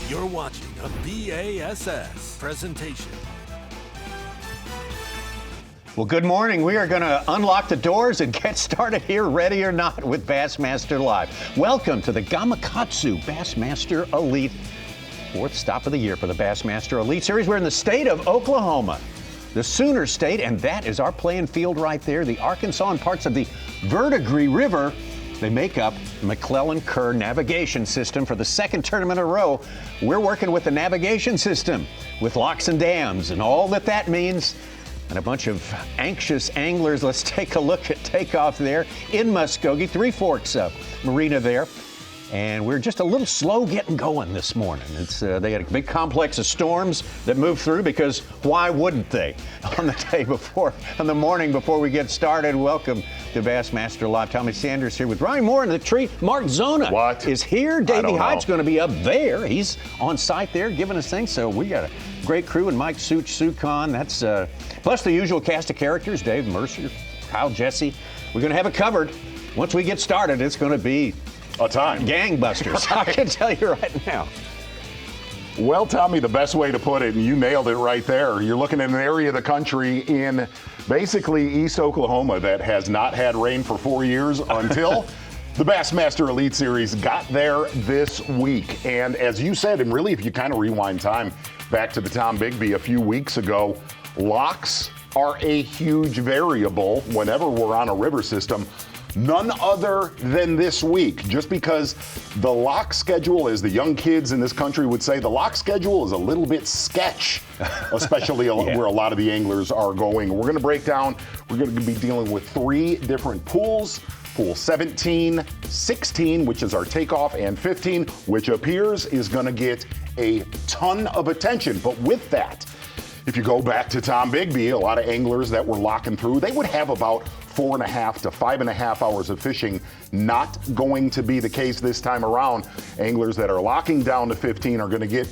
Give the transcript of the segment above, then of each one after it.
You're watching a B.A.S.S. presentation. Well, good morning. We are going to unlock the doors and get started here, ready or not, with Bassmaster Live. Welcome to the Gamakatsu Bassmaster Elite, fourth stop of the year for the Bassmaster Elite Series. We're in the state of Oklahoma, the Sooner State, and that is our playing field right there. The Arkansas and parts of the Verdigris River, they make up the McClellan-Kerr navigation system. For the second tournament in a row, we're working with the navigation system, with locks and dams, and all that means. And a bunch of anxious anglers. Let's take a look at takeoff there in Muskogee, Three Forks Marina there. And we're just a little slow getting going this morning. They had a big complex of storms that moved through, because why wouldn't they? On the morning before we get started, welcome to Bassmaster Live. Tommy Sanders here with Ronnie Moore in the tree. Mark Zona is here. Davey Hyde's going to be up there. He's on site there giving us things. So we got a great crew, and Mike Such, Sukon. That's plus the usual cast of characters: Dave Mercer, Kyle Jesse. We're going to have it covered. Once we get started, it's going to be a time. Gangbusters. I can tell you right now. Well, Tommy, the best way to put it, and you nailed it right there. You're looking at an area of the country in basically East Oklahoma that has not had rain for 4 years until the Bassmaster Elite Series got there this week. And as you said, and really if you kind of rewind time back to the Tom Bigby a few weeks ago, locks are a huge variable whenever we're on a river system. None other than this week, just because the lock schedule, as the young kids in this country would say, the lock schedule is a little bit sketch, especially where a lot of the anglers are going. We're going to break down, we're going to be dealing with 3 different pools. Pool 17, 16, which is our takeoff, and 15, which appears is going to get a ton of attention. But with that, if you go back to Tom Bigby, a lot of anglers that were locking through, they would have about 4.5 to 5.5 hours of fishing. Not going to be the case this time around. Anglers that are locking down to 15 are going to get,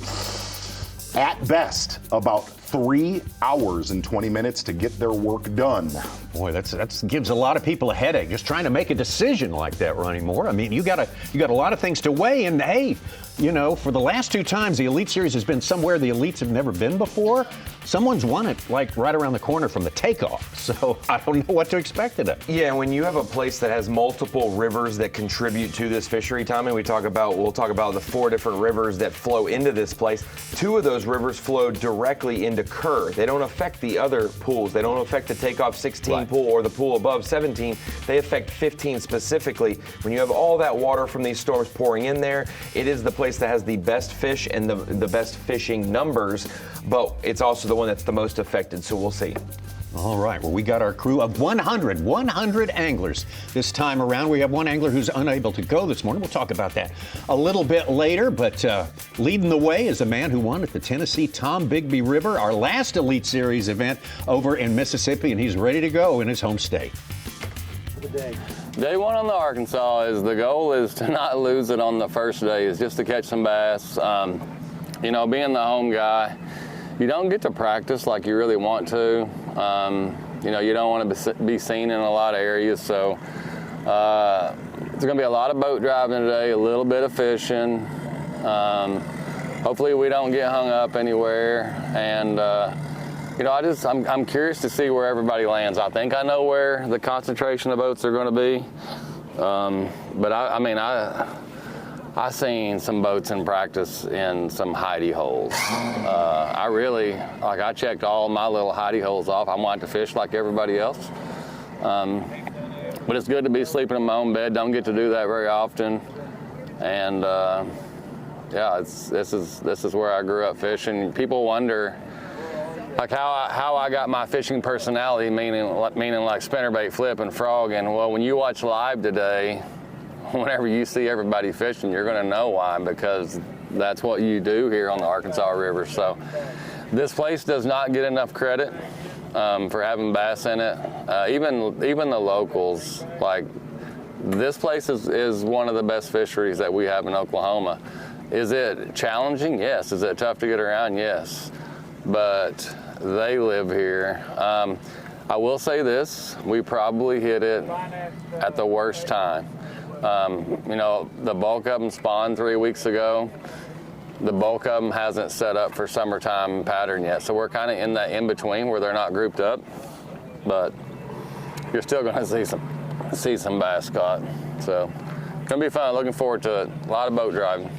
at best, about 3 hours and 20 minutes to get their work done. Boy, that gives a lot of people a headache, just trying to make a decision like that, Ronnie Moore. I mean, you got a lot of things to weigh, and hey, you know, for the last 2 times the Elite Series has been somewhere the Elites have never been before. Someone's won it like right around the corner from the takeoff, so I don't know what to expect today. Yeah, when you have a place that has multiple rivers that contribute to this fishery, Tommy, we'll talk about the 4 different rivers that flow into this place. 2 of those rivers flow directly into Kerr. They don't affect the other pools. They don't affect the takeoff 16 pool or the pool above 17. They affect 15 specifically. When you have all that water from these storms pouring in there, it is the place that has the best fish and the best fishing numbers, but it's also the one that's the most affected, so we'll see. All right, well, we got our crew of 100 anglers this time around. We have one angler who's unable to go this morning. We'll talk about that a little bit later, but leading the way is the man who won at the Tennessee Tom Bigby River, our last Elite Series event over in Mississippi, and he's ready to go in his home state. Day 1 on the Arkansas is the goal is to not lose it on the first day, is just to catch some bass. You know, being the home guy, you don't get to practice like you really want to. You know, you don't want to be seen in a lot of areas, so there's going to be a lot of boat driving today, a little bit of fishing. Hopefully we don't get hung up anywhere, and you know, I'm curious to see where everybody lands. I think I know where the concentration of boats are going to be, but I seen some boats in practice in some hidey-holes. I checked all my little hidey-holes off. I wanted to fish like everybody else. But it's good to be sleeping in my own bed. Don't get to do that very often. And yeah, this is where I grew up fishing. People wonder like how I got my fishing personality, meaning like spinnerbait, flip, and frog. And well, when you watch live today, whenever you see everybody fishing, you're going to know why, because that's what you do here on the Arkansas River. So this place does not get enough credit for having bass in it. Even the locals, like, this place is one of the best fisheries that we have in Oklahoma. Is it challenging? Yes. Is it tough to get around? Yes. But they live here. I will say this, we probably hit it at the worst time. You know, the bulk of them spawned 3 weeks ago. the bulk of them hasn't set up for summertime pattern yet. So we're kind of in that in-between where they're not grouped up, but you're still going to see some bass caught. So it's going to be fun. Looking forward to it. A lot of boat driving.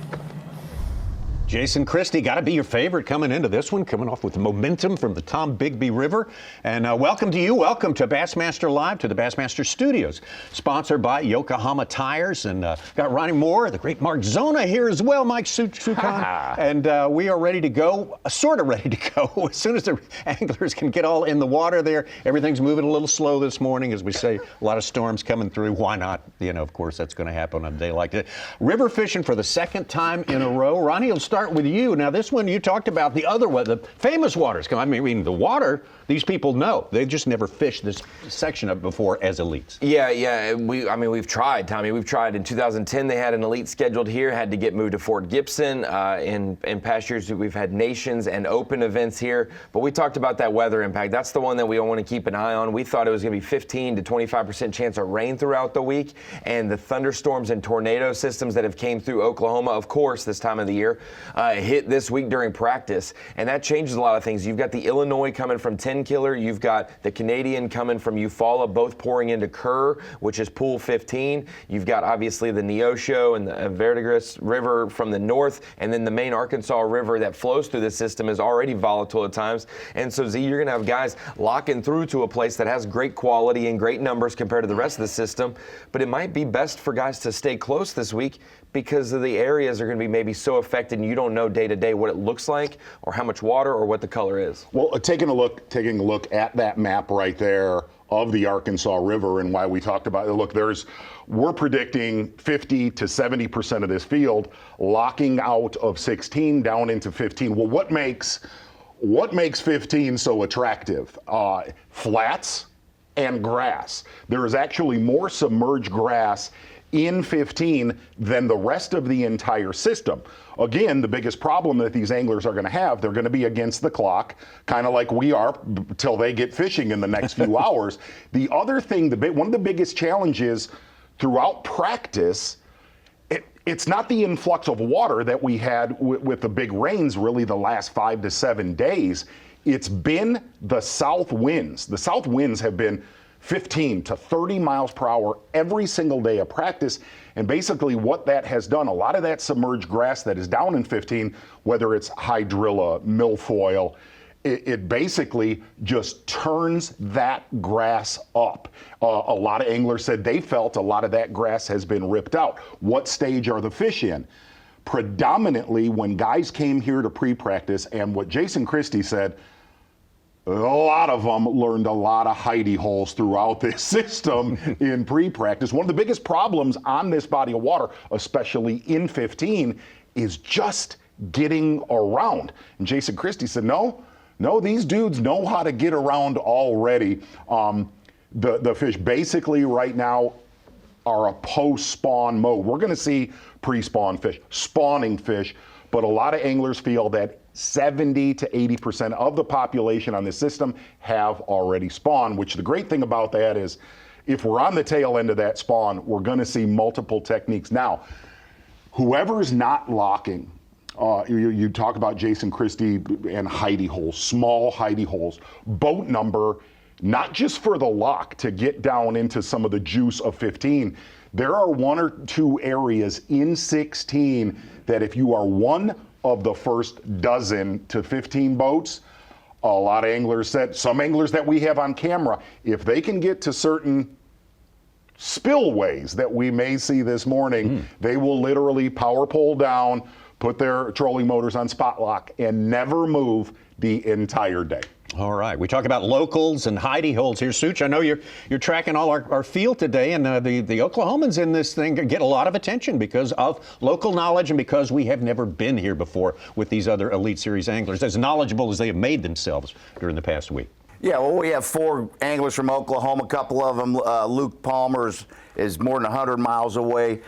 Jason Christie, got to be your favorite coming into this one, coming off with momentum from the Tom Bigby River. And welcome to you. Welcome to Bassmaster Live, to the Bassmaster Studios, sponsored by Yokohama Tires. And got Ronnie Moore, the great Mark Zona here as well, Mike Sukan. And we are ready to go, sort of ready to go. As soon as the anglers can get all in the water there, everything's moving a little slow this morning. As we say, a lot of storms coming through. Why not? You know, of course, that's going to happen on a day like that. River fishing for the second time in a row. Ronnie, will start with you. Now, this one you talked about, the other one, the famous waters. I mean, the water, these people know. They've just never fished this section of it before as elites. Yeah. We've tried, Tommy. We've tried. In 2010, they had an elite scheduled here, had to get moved to Fort Gibson. In past years, we've had nations and open events here. But we talked about that weather impact. That's the one that we want to keep an eye on. We thought it was going to be 15 to 25% chance of rain throughout the week. And the thunderstorms and tornado systems that have came through Oklahoma, of course, this time of the year, hit this week during practice, and that changes a lot of things. You've got the Illinois coming from 10 Killer, you've got the Canadian coming from Eufaula, both pouring into Kerr, which is pool 15. You've got obviously the Neosho and the Verdigris River from the north, and then the main Arkansas River that flows through the system is already volatile at times. And so, Z, you're going to have guys locking through to a place that has great quality and great numbers compared to the rest of the system, but it might be best for guys to stay close this week because of the areas are going to be maybe so affected and you don't know day to day what it looks like or how much water or what the color is. Well, taking a look at that map right there of the Arkansas River and why we talked about it. Look, we're predicting 50 to 70% of this field locking out of 16 down into 15. Well, what makes 15 so attractive? Flats and grass. There is actually more submerged grass in 15 than the rest of the entire system. Again, the biggest problem that these anglers are going to have, they're going to be against the clock, kind of like we are till they get fishing in the next few hours. The other thing, one of the biggest challenges throughout practice, it's not the influx of water that we had with the big rains really the last 5 to 7 days. It's been the south winds. The south winds have been 15 to 30 miles per hour every single day of practice. And basically what that has done, a lot of that submerged grass that is down in 15, whether it's hydrilla, milfoil, it basically just turns that grass up. A lot of anglers said they felt a lot of that grass has been ripped out. What stage are the fish in? Predominantly when guys came here to pre-practice, and what Jason Christie said, a lot of them learned a lot of hidey-holes throughout this system in pre-practice. One of the biggest problems on this body of water, especially in 15, is just getting around. And Jason Christie said, no, these dudes know how to get around already. The fish basically right now are a post-spawn mode. We're going to see pre-spawn fish, spawning fish, but a lot of anglers feel that 70 to 80% of the population on this system have already spawned, which the great thing about that is if we're on the tail end of that spawn, we're going to see multiple techniques. Now, whoever's not locking, you talk about Jason Christie and hidey-holes, small hidey-holes, boat number, not just for the lock to get down into some of the juice of 15. There are 1 or 2 areas in 16 that if you are one of the first dozen to 15 boats, a lot of anglers said, some anglers that we have on camera, if they can get to certain spillways that we may see this morning, they will literally power pole down, put their trolling motors on spot lock, and never move the entire day. All right, we talk about locals and hidey-holes here. Such, I know you're tracking all our field today, and the Oklahomans in this thing get a lot of attention because of local knowledge and because we have never been here before with these other Elite Series anglers, as knowledgeable as they have made themselves during the past week. Yeah, well, we have 4 anglers from Oklahoma. A couple of them, Luke Palmer is more than 100 miles away.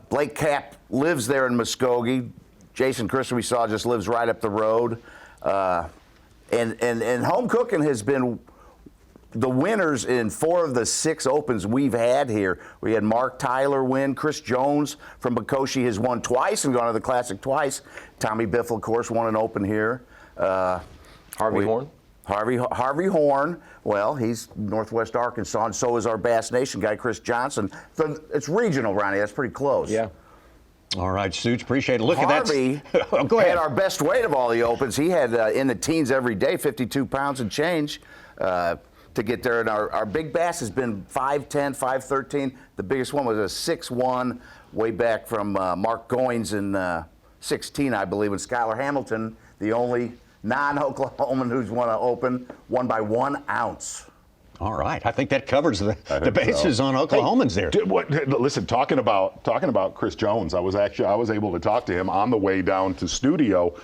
Blake Cap lives there in Muskogee. Jason Christie, we saw, just lives right up the road. And home cooking has been the winners in 4 of the 6 opens we've had here. We had Mark Tyler win. Chris Jones from Muskogee has won twice and gone to the Classic twice. Tommy Biffle, of course, won an open here. Harvey Horn? Harvey Horn. Well, he's Northwest Arkansas, and so is our Bass Nation guy, Chris Johnson. So it's regional, Ronnie. That's pretty close. Yeah. All right, Suits, appreciate it. Look Harvey at that. Oh, go ahead. had our best weight of all the opens. He had in the teens every day, 52 pounds and change to get there. And our big bass has been 5'10", 5'13". The biggest one was a 6'1", way back from Mark Goins in 16, I believe, and Skylar Hamilton, the only non-Oklahoman who's won an open, won by 1 ounce. All right, I think that covers the bases on Oklahomans there. Listen, talking about Chris Jones, I was able to talk to him on the way down to studio.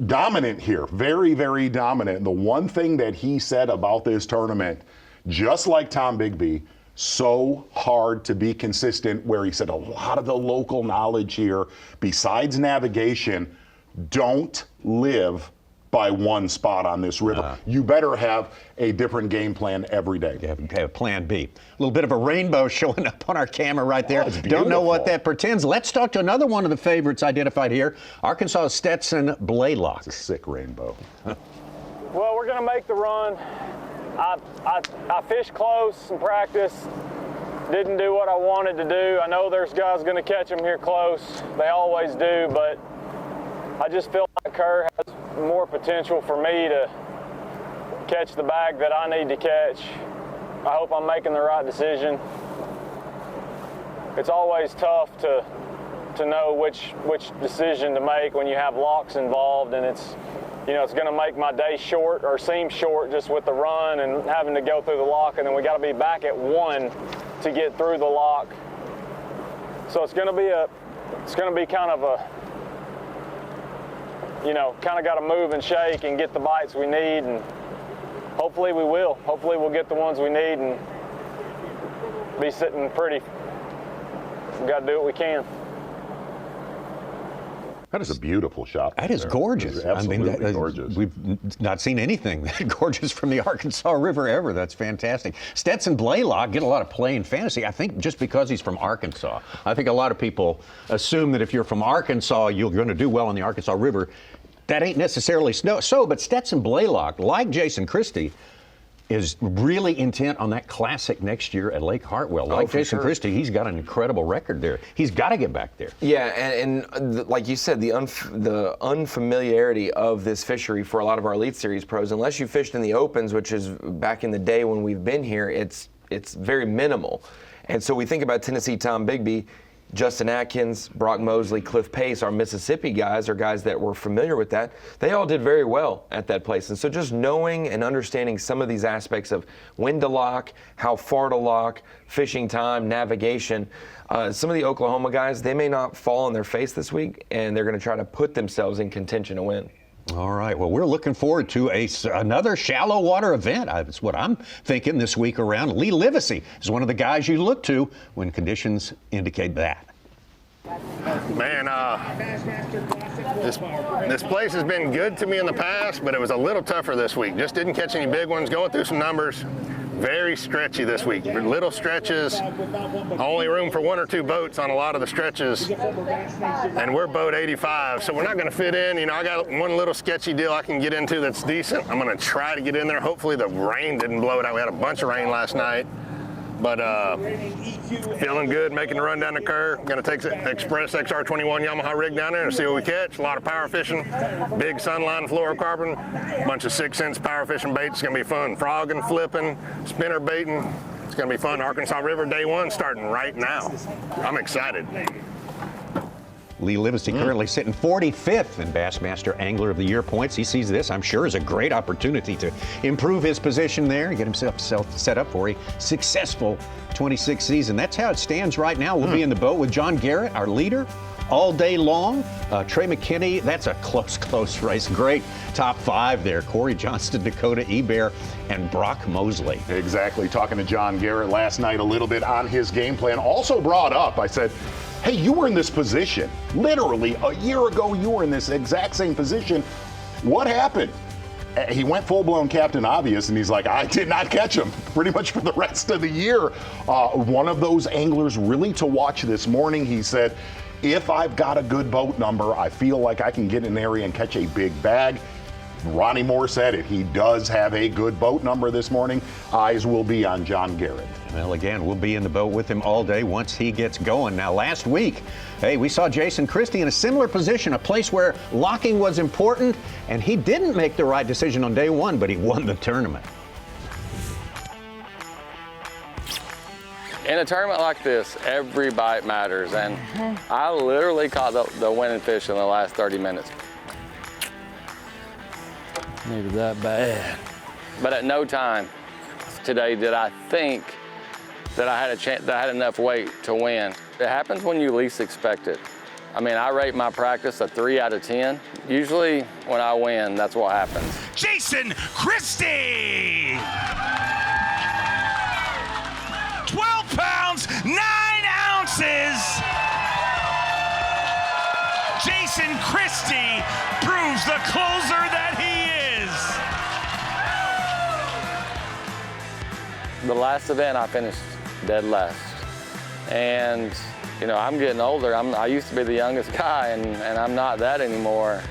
Dominant here, very, very dominant. And the one thing that he said about this tournament, just like Tom Bigby, so hard to be consistent, where he said a lot of the local knowledge here, besides navigation, don't live by one spot on this river. You better have a different game plan every day. You have plan B. A little bit of a rainbow showing up on our camera right there. It's Don't know what beautiful. that portends. Let's talk to another one of the favorites identified here, Arkansas Stetson Blaylock. It's a sick rainbow. Well, we're gonna make the run. I fished close in practice. Didn't do what I wanted to do. I know there's guys gonna catch them here close. They always do, but I just feel like Kerr has more potential for me to catch the bag that I need to catch. I hope I'm making the right decision. It's always tough to know which decision to make when you have locks involved, and it's going to make my day short or seem short just with the run and having to go through the lock, and then we got to be back at 1 to get through the lock. So it's going to be kind of a kind of got to move and shake and get the bites we need, and hopefully we will. Hopefully we'll get the ones we need and be sitting pretty. We've got to do what we can. That is a beautiful shot. That is there. gorgeous. It is absolutely gorgeous. We've not seen anything that gorgeous from the Arkansas River ever. That's fantastic. Stetson Blaylock get a lot of play in fantasy, I think, just because he's from Arkansas. I think a lot of people assume that if you're from Arkansas, you're going to do well on the Arkansas River. That ain't necessarily so, but Stetson Blaylock, like Jason Christie, is really intent on that classic next year at Lake Hartwell. Like Jason Christie, he's got an incredible record there. He's got to get back there. Yeah, and like you said, the unfamiliarity of this fishery for a lot of our Elite Series pros, unless you fished in the Opens, which is back in the day when we've been here, it's very minimal. And so we think about Tennessee Tom Bigby, Justin Atkins, Brock Mosley, Cliff Pace, our Mississippi guys are guys that were familiar with that. They all did very well at that place. And so just knowing and understanding some of these aspects of when to lock, how far to lock, fishing time, navigation, some of the Oklahoma guys, they may not fall on their face this week, and they're going to try to put themselves in contention to win. All right. Well, we're looking forward to another shallow water event. That's what I'm thinking this week around. Lee Livesey is one of the guys you look to when conditions indicate that. Man, this place has been good to me in the past, but it was a little tougher this week. Just didn't catch any big ones. Going through some numbers. Very stretchy this week. Little stretches, only room for 1 or 2 boats on a lot of the stretches, and we're boat 85, so we're not going to fit in. I got one little sketchy deal I can get into that's decent. I'm going to try to get in there. Hopefully the rain didn't blow it out. We had a bunch of rain last night, but feeling good, making the run down the curve. Going to take the Express XR21 Yamaha rig down there and see what we catch. A lot of power fishing, big sunline fluorocarbon, a bunch of 6-inch power fishing baits. It's going to be fun. Frogging, flipping, spinner baiting. It's going to be fun. Arkansas River day 1 starting right now. I'm excited. Lee Livesey currently sitting 45th in Bassmaster Angler of the Year points. He sees this, I'm sure, as a great opportunity to improve his position there and get himself set up for a successful 26 season. That's how it stands right now. We'll be in the boat with John Garrett, our leader, all day long. Trey McKinney, that's a close race. Great top 5 there. Corey Johnston, Dakota Ebert, and Brock Mosley. Exactly. Talking to John Garrett last night a little bit on his game plan. Also brought up, I said, hey, you were in this position. Literally a year ago, you were in this exact same position. What happened? he went full-blown Captain Obvious, and he's like, I did not catch him pretty much for the rest of the year. One of those anglers really to watch this morning. He said, if I've got a good boat number, I feel like I can get in an area and catch a big bag. Ronnie Moore said it. He does have a good boat number this morning. Eyes will be on John Garrett. Well, again, we'll be in the boat with him all day once he gets going. Now, last week, hey, we saw Jason Christie in a similar position, a place where locking was important, and he didn't make the right decision on day one, but he won the tournament. In a tournament like this, every bite matters, and I literally caught the winning fish in the last 30 minutes. Needed that bad. But at no time today did I think that I had a chance, that I had enough weight to win. It happens when you least expect it. I mean, I rate my practice a 3 out of 10. Usually when I win, that's what happens. Jason Christie! 12 pounds, 9 ounces! Jason Christie proves the closer that he is. The last event I finished dead last. And, you know, I'm getting older. I used to be the youngest guy, and I'm not that anymore.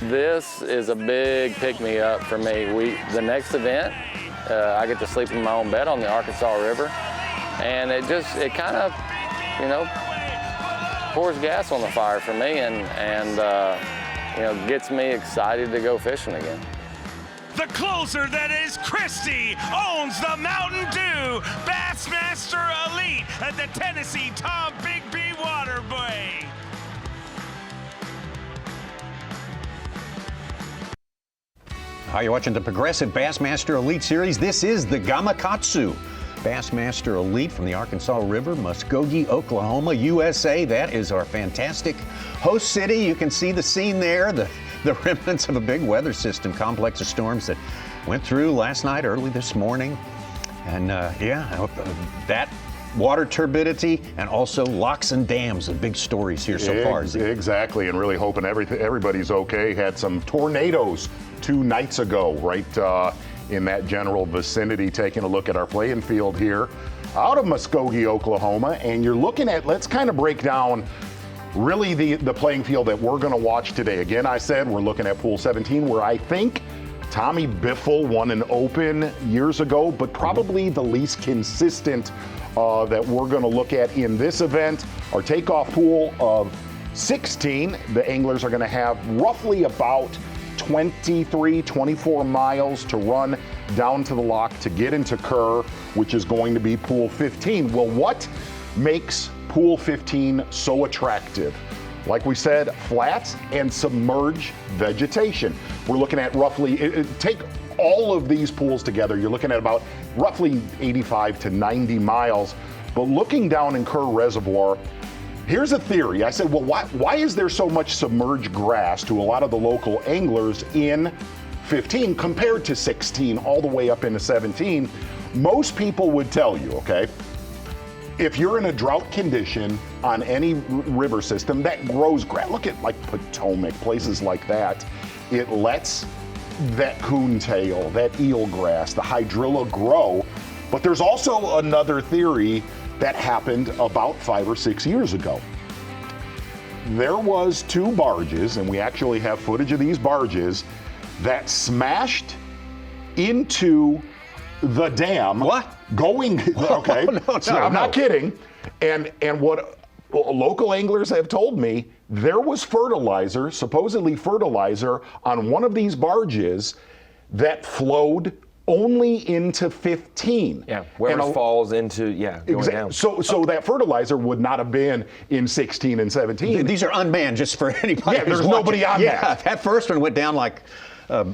This is a big pick-me-up for me. The next event, I get to sleep in my own bed on the Arkansas River. And it kind of, you know, pours gas on the fire for me and you know, gets me excited to go fishing again. The closer that is Christie owns the Mountain Dew Bassmaster Elite at the Tennessee Tom Bigby Waterway. Are you watching the Progressive Bassmaster Elite Series? This is the Gamakatsu Bassmaster Elite from the Arkansas River, Muskogee, Oklahoma, USA. That is our fantastic host city. You can see the scene there, the remnants of a big weather system, complex of storms that went through last night, early this morning. And that water turbidity and also locks and dams, the big stories here so far. Exactly, and really hoping everybody's okay. Had some tornadoes 2 nights ago, right in that general vicinity. Taking a look at our playing field here out of Muskogee, Oklahoma, and you're looking at, let's kind of break down really the playing field that we're going to watch today. Again, I said we're looking at Pool 17, where I think Tommy Biffle won an Open years ago, but probably the least consistent that we're going to look at in this event. Our takeoff pool of 16, the anglers are going to have roughly about 23, 24 miles to run down to the lock to get into Kerr, which is going to be Pool 15. Well, what makes Pool 15 so attractive? Like we said, flats and submerged vegetation. We're looking at roughly, take all of these pools together, you're looking at about roughly 85 to 90 miles. But looking down in Kerr Reservoir, here's a theory. I said, well, why is there so much submerged grass to a lot of the local anglers in 15 compared to 16 all the way up into 17? Most people would tell you, okay, if you're in a drought condition on any river system that grows grass, look at like Potomac, places like that, it lets that coontail, that eelgrass, the hydrilla grow. But there's also another theory that happened about 5 or 6 years ago. There was 2 barges, and we actually have footage of these barges, that smashed into the dam. What? Going, okay, I'm not kidding. And what local anglers have told me, there was fertilizer, supposedly fertilizer, on one of these barges that flowed only into 15. Yeah, where it falls into, going down. So that fertilizer would not have been in 16 and 17. These are unmanned, just for anybody. Yeah, there's nobody on that. Yeah, that first one went down like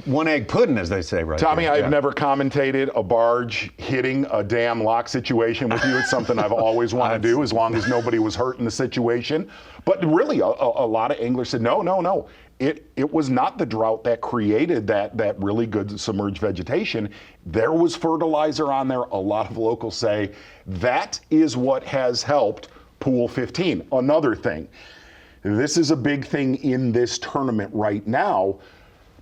one-egg pudding, as they say, right? Tommy, there. I've never commentated a barge hitting a dam lock situation with you. It's something I've always wanted to do, as long as nobody was hurt in the situation. But really, a lot of anglers said, no. It was not the drought that created that really good submerged vegetation. There was fertilizer on there. A lot of locals say that is what has helped Pool 15. Another thing, this is a big thing in this tournament right now.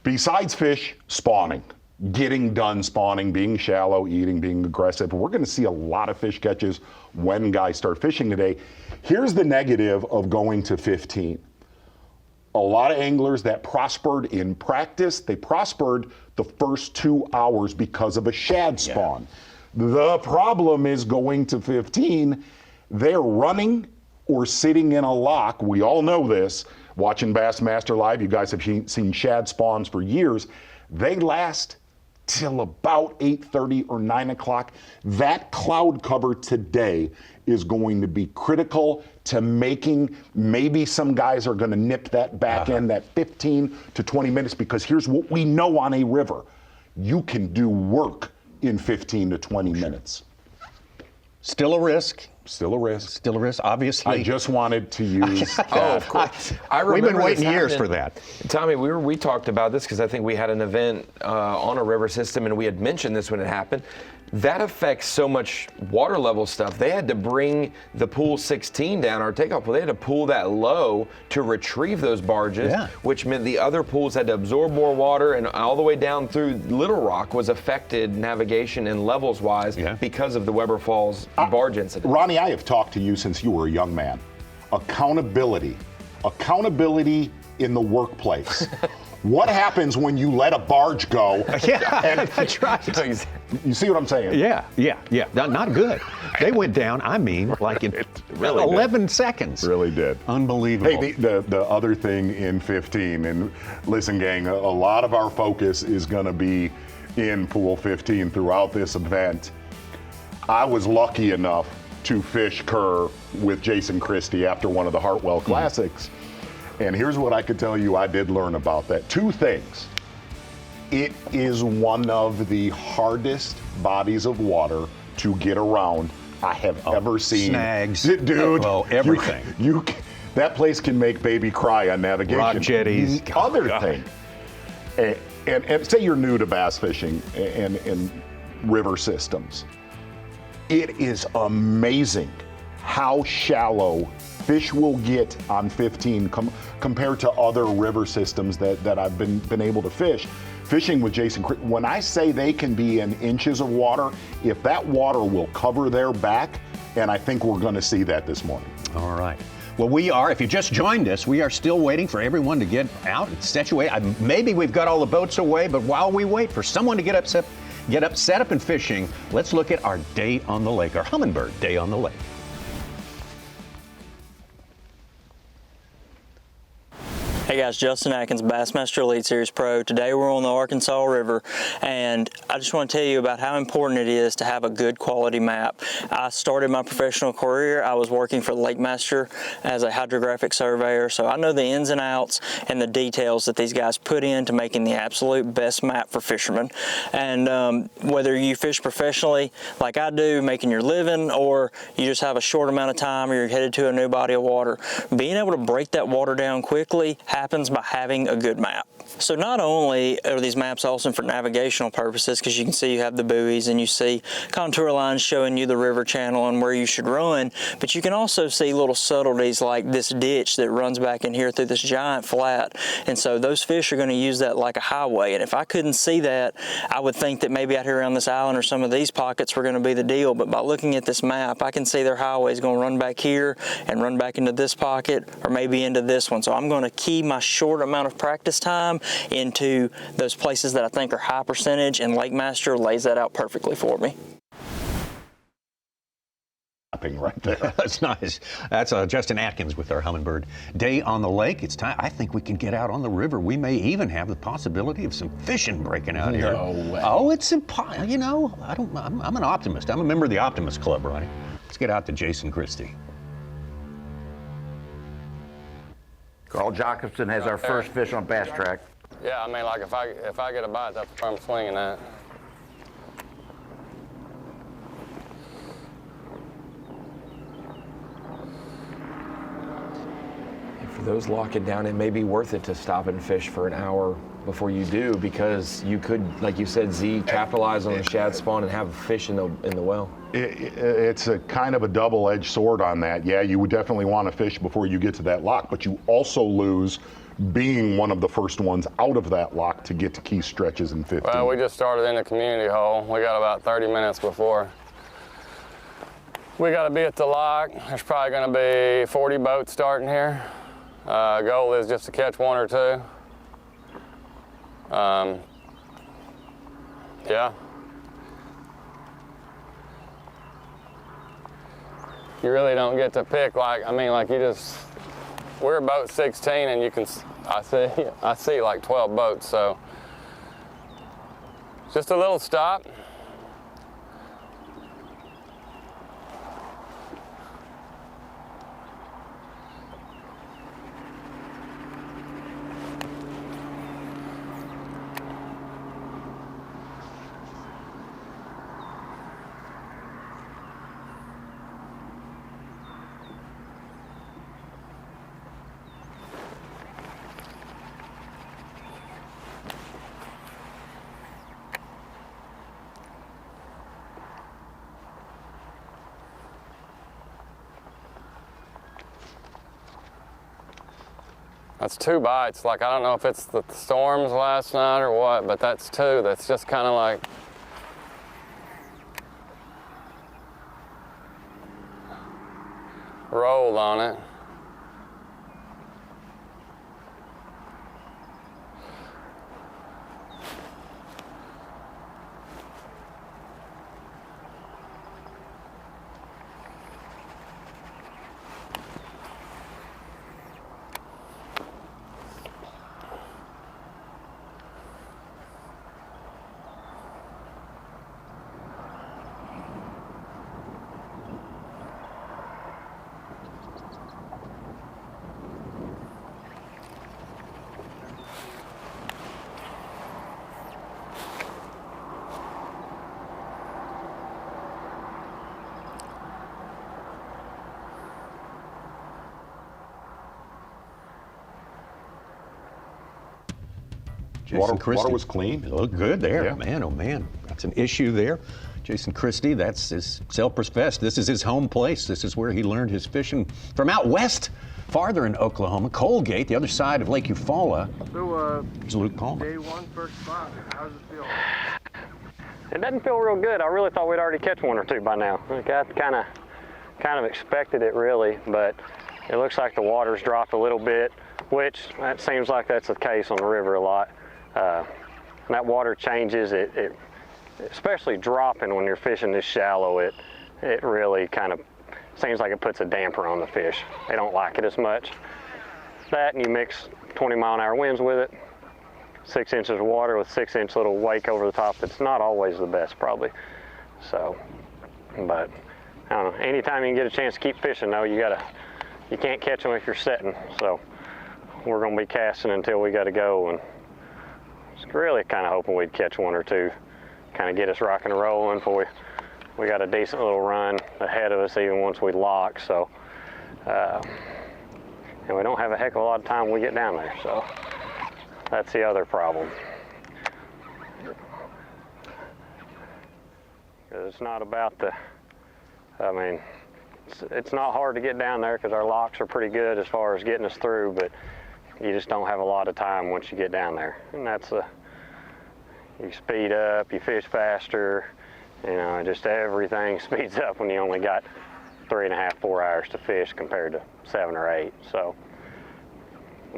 Besides fish, spawning. getting done spawning, being shallow, eating, being aggressive. We're going to see a lot of fish catches when guys start fishing today. Here's the negative of going to 15. A lot of anglers that prospered in practice, they prospered the first 2 hours because of a shad spawn. Yeah. The problem is going to 15, they're running or sitting in a lock. We all know this. Watching Bassmaster Live, you guys have seen shad spawns for years. They last till about 8:30 or 9 o'clock. That cloud cover today is going to be critical to making, maybe some guys are going to nip that back end, that 15 to 20 minutes, because here's what we know on a river. You can do work in 15 to 20 minutes. Still a risk. Still a risk. Still a risk, obviously. I just wanted to use that. Oh, of course. We've been waiting years for that. Tommy, we talked about this because I think we had an event on a river system, and we had mentioned this when it happened. That affects so much water level stuff. They had to bring the pool 16 down, our takeoff pool. They had to pull that low to retrieve those barges, which meant the other pools had to absorb more water, and all the way down through Little Rock was affected navigation and levels wise because of the Weber Falls barge incident. Ronnie, I have talked to you since you were a young man. Accountability in the workplace. What happens when you let a barge go? And that's right. You see what I'm saying? Yeah. Not good. They went down, like in really 11 seconds. Really did. Unbelievable. Hey, the other thing in 15, and listen, gang, a lot of our focus is going to be in pool 15 throughout this event. I was lucky enough to fish Kerr with Jason Christie after one of the Hartwell Classics. And here's what I could tell you I did learn about that. Two things. It is one of the hardest bodies of water to get around I have ever seen. Snags. Dude. Everything. That place can make baby cry on navigation. Rock jetties. The other thing, and say you're new to bass fishing and river systems, it is amazing how shallow fish will get on 15 compared to other river systems that I've been able to fish. Fishing with Jason, when I say they can be in inches of water, if that water will cover their back, and I think we're going to see that this morning. All right. Well, we are, if you just joined us, we are still waiting for everyone to get out and situate. Maybe we've got all the boats away, but while we wait for someone to get up, set up and fishing, let's look at our day on the lake, our Humminbird Day on the Lake. Hey guys, Justin Atkins, Bassmaster Elite Series Pro. Today we're on the Arkansas River, and I just want to tell you about how important it is to have a good quality map. I started my professional career, I was working for Lake Master as a hydrographic surveyor, so I know the ins and outs and the details that these guys put into making the absolute best map for fishermen. And whether you fish professionally like I do, making your living, or you just have a short amount of time or you're headed to a new body of water, being able to break that water down quickly happens by having a good map. So not only are these maps awesome for navigational purposes, because you can see you have the buoys and you see contour lines showing you the river channel and where you should run, but you can also see little subtleties like this ditch that runs back in here through this giant flat. And so those fish are going to use that like a highway. And if I couldn't see that, I would think that maybe out here around this island or some of these pockets were going to be the deal. But by looking at this map, I can see their highway is going to run back here and run back into this pocket or maybe into this one. So I'm going to key my short amount of practice time into those places that I think are high percentage, and Lake Master lays that out perfectly for me. Right there. That's nice. That's Justin Atkins with our Humminbird Day on the Lake. It's time. I think we can get out on the river. We may even have the possibility of some fishing breaking out here. No way. Oh, it's impossible. You know, I'm an optimist. I'm a member of the Optimist Club, Ronnie. Let's get out to Jason Christie. Carl Jacobson has our first fish on Bass Track. Yeah, I mean, like if I get a bite, that's where I'm swinging at. And for those locking down, it may be worth it to stop and fish for an hour before you do, because you could, like you said, Z, capitalize on the shad spawn and have fish in the well. It's a kind of a double-edged sword on that. Yeah, you would definitely want to fish before you get to that lock, but you also lose being one of the first ones out of that lock to get to key stretches in 15. Well, we just started in the community hole. We got about 30 minutes before we got to be at the lock. There's probably going to be 40 boats starting here. Goal is just to catch one or two. Yeah. You really don't get to pick, like you just, we're boat 16 and you can, I see like 12 boats, so just a little stop. That's 2 bites. Like, I don't know if it's the storms last night or what, but that's 2. That's just kind of like, rolled on it. Water was clean. It looked good there. Yeah. Man, oh man, that's an issue there. Jason Christie, that's his self-professed. This is his home place. This is where he learned his fishing from out west, farther in Oklahoma, Colgate, the other side of Lake Eufaula. So, Here's Luke Palmer. day 1, first spot. How's it feel? It doesn't feel real good. I really thought we'd already catch 1 or 2 by now. Like, I kind of expected it, really, but it looks like the water's dropped a little bit, which that seems like that's the case on the river a lot. When that water changes, it especially dropping when you're fishing this shallow, it really kind of seems like it puts a damper on the fish. They don't like it as much. That, and you mix 20-mile-an-hour winds with it, 6 inches of water with 6-inch little wake over the top. It's not always the best, probably. So, but I don't know. Anytime you can get a chance to keep fishing, though, you can't catch them if you're setting. So we're going to be casting until we got to go, and just really kind of hoping we'd catch 1 or 2, kind of get us rocking and rolling before we got a decent little run ahead of us even once we lock. So, and we don't have a heck of a lot of time when we get down there. So that's the other problem. It's not about it's not hard to get down there because our locks are pretty good as far as getting us through, but you just don't have a lot of time once you get down there. And that's you speed up, you fish faster, just everything speeds up when you only got 3.5, 4 hours to fish compared to 7 or 8. So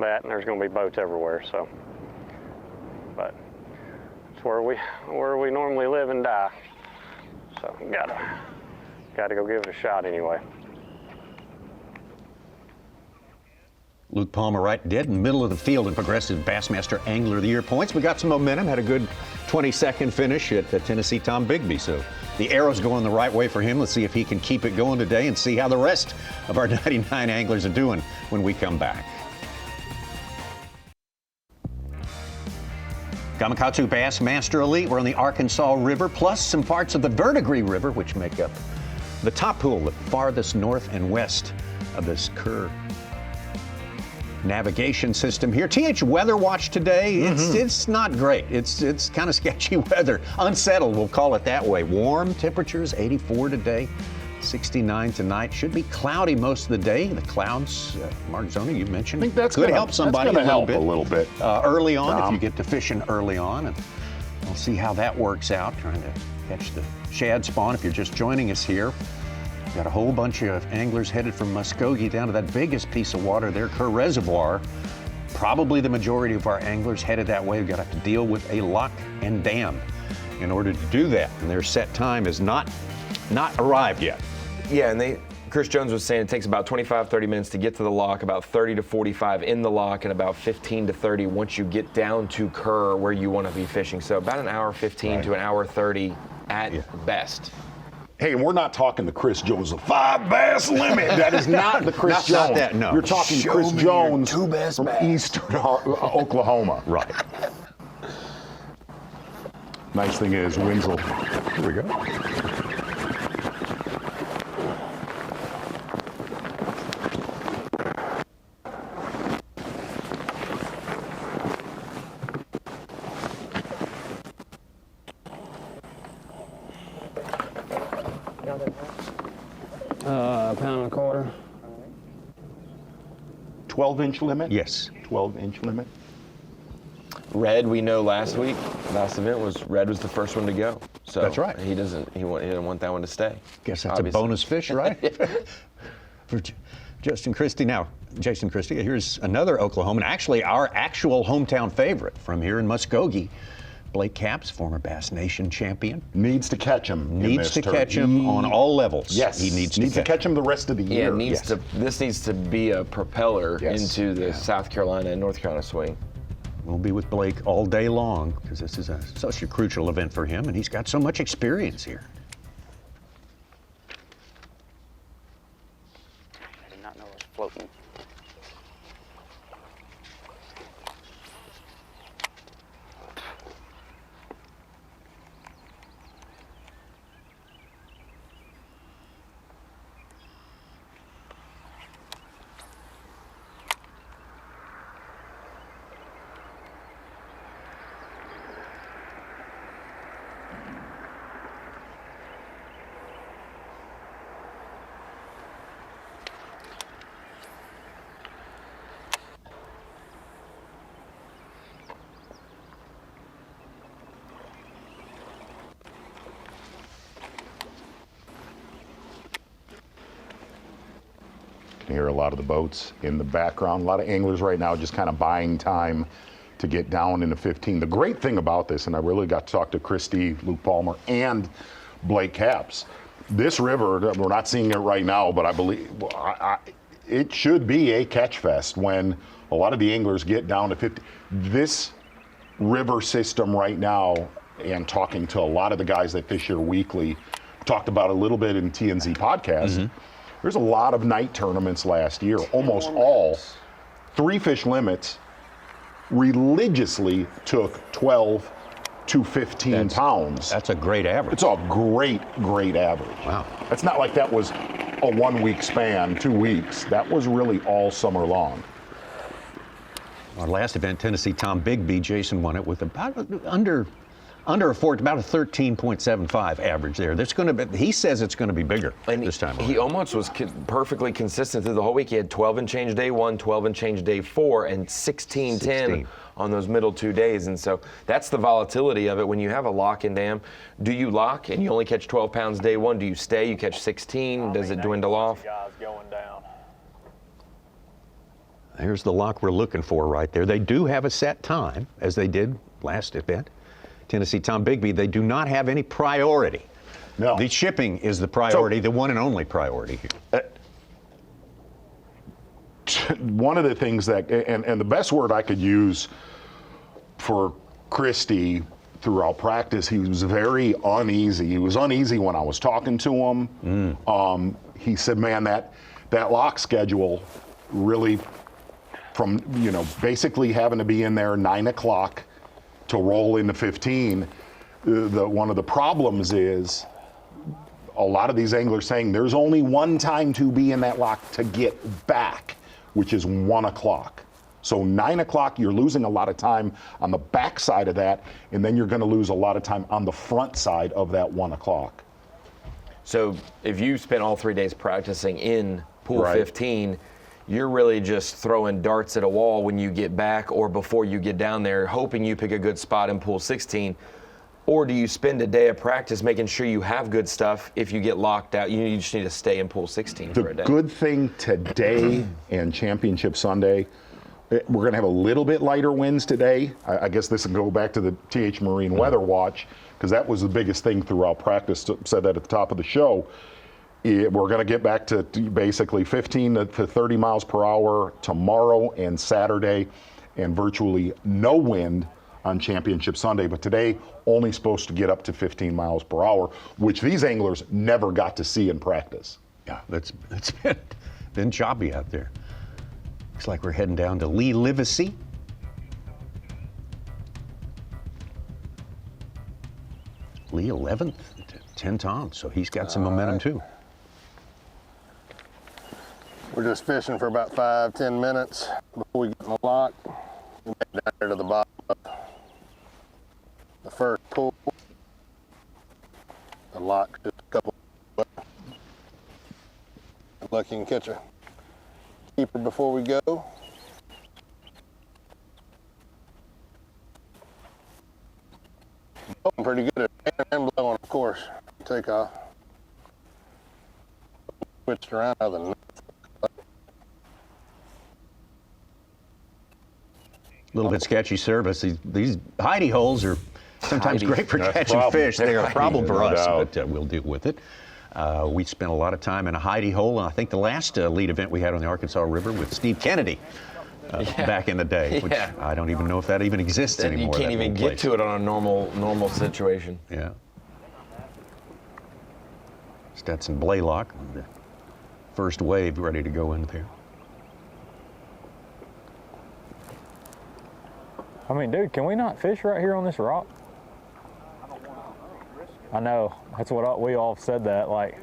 that, and there's going to be boats everywhere. So, but it's where we normally live and die. So gotta go give it a shot anyway. Luke Palmer right dead in the middle of the field in Progressive Bassmaster Angler of the Year points. We got some momentum, had a good 22nd finish at the Tennessee Tom Bigby. So the arrow's going the right way for him. Let's see if he can keep it going today and see how the rest of our 99 anglers are doing when we come back. Gamakatsu Bassmaster Elite. We're on the Arkansas River, plus some parts of the Verdigris River, which make up the top pool, the farthest north and west of this curve. navigation system here. TH Weather Watch today, it's not great. It's kind of sketchy weather. Unsettled, we'll call it that way. Warm temperatures, 84 today, 69 tonight. Should be cloudy most of the day. The clouds, Mark Zona, you mentioned, I think that's could gonna help somebody a little bit. Early on, if you get to fishing early on. And we'll see how that works out, trying to catch the shad spawn. If you're just joining us here, we've got a whole bunch of anglers headed from Muskogee down to that biggest piece of water there, Kerr Reservoir. Probably the majority of our anglers headed that way. We've got to have to deal with a lock and dam in order to do that. And their set time is not arrived yet. Yeah, and Chris Jones was saying it takes about 25, 30 minutes to get to the lock, about 30 to 45 in the lock, and about 15 to 30 once you get down to Kerr where you want to be fishing. So about an hour 15 to an hour 30 at best. Hey, and we're not talking the Chris Jones, the 5 bass limit. That is not the Chris Jones. Not that, no. You're talking Show Chris me Jones your 2 best from bass. eastern Oklahoma. Right. Nice thing is, Winslow. Here we go. Pound and a quarter. 12-inch limit? Yes. 12-inch limit. Red, we know last event was Red was the first one to go. So That's right. He didn't want that one to stay. Guess that's obviously. a bonus fish, right? For Justin Christie. Now, Jason Christie, here's another Oklahoman, actually our actual hometown favorite from here in Muskogee. Blake Capps, former Bass Nation champion. Needs to catch him. Needs to catch him on all levels. Yes. He needs to catch him the rest of the year. Yeah, this needs to be a propeller into the South Carolina and North Carolina swing. We'll be with Blake all day long because this is such a crucial event for him, and he's got so much experience here. I did not know it was floating. Can hear a lot of the boats in the background. A lot of anglers right now just kind of buying time to get down into 15. The great thing about this, and I really got to talk to Christy, Luke Palmer, and Blake Capps, this river, we're not seeing it right now, but I believe it should be a catch fest when a lot of the anglers get down to 50. This river system right now, and talking to a lot of the guys that fish here weekly, talked about a little bit in TNZ podcast. There's a lot of night tournaments last year, almost all 3 fish limits religiously took 12 to 15 pounds. That's a great average. It's a great average. Wow. It's not like that was a 1 week span, 2 weeks. That was really all summer long. Our last event, Tennessee Tom Bigby, Jason won it with about under a 4, about a 13.75 average there. That's going to be, he says it's going to be bigger this time. He almost was perfectly consistent through the whole week. He had 12 and change day 1, 12 and change day 4, and 16-10 on those middle 2 days. And so that's the volatility of it. When you have a lock and dam, do you lock and you only catch 12 pounds day 1? Do you stay? You catch 16? Does it dwindle off? Guys going down. There's the lock we're looking for right there. They do have a set time, as they did last event. Tennessee Tom Bigby, they do not have any priority. No. The shipping is the priority, the one and only priority here. One of the things that, and the best word I could use for Christy throughout practice, he was very uneasy. He was uneasy when I was talking to him. He said, man, that lock schedule really, from, basically having to be in there 9 o'clock to roll into 15, one of the problems is a lot of these anglers saying there's only one time to be in that lock to get back, which is 1 o'clock. So 9 o'clock, you're losing a lot of time on the back side of that, and then you're going to lose a lot of time on the front side of that 1 o'clock. So if you spent all 3 days practicing in pool Right. 15, you're really just throwing darts at a wall when you get back or before you get down there, hoping you pick a good spot in pool 16. Or do you spend a day of practice making sure you have good stuff? If you get locked out, you just need to stay in pool 16 for a day. The good thing today and Championship Sunday, we're going to have a little bit lighter winds today. I guess this will go back to the TH Marine Weather Watch, because that was the biggest thing throughout practice. Said that at the top of the show. We're going to get back to basically 15 to 30 miles per hour tomorrow and Saturday, and virtually no wind on Championship Sunday. But today, only supposed to get up to 15 miles per hour, which these anglers never got to see in practice. Yeah, it's been choppy out there. Looks like we're heading down to Lee Livesey. Lee 11th, 10 toms, so he's got some momentum too. We're just fishing for about 5-10 minutes before we get in the lock. We get down there to the bottom of the first pool. The lock just a couple. Lucky you can catch a keeper before we go. I'm pretty good at it and blowing, of course. Take off. Switched around other than that. A little bit sketchy service. These hidey-holes are sometimes great for That's catching problem. fish. They're a problem for No us, doubt. but we'll deal with it. We spent a lot of time in a hidey-hole, and I think the last lead event we had on the Arkansas River with Steve Kennedy back in the day, which I don't even know if that even exists anymore. You can't even get to it on a normal situation. Yeah. Stetson Blaylock, the first wave ready to go in there. I mean, dude, can we not fish right here on this rock? I know. That's what we all said that. Like,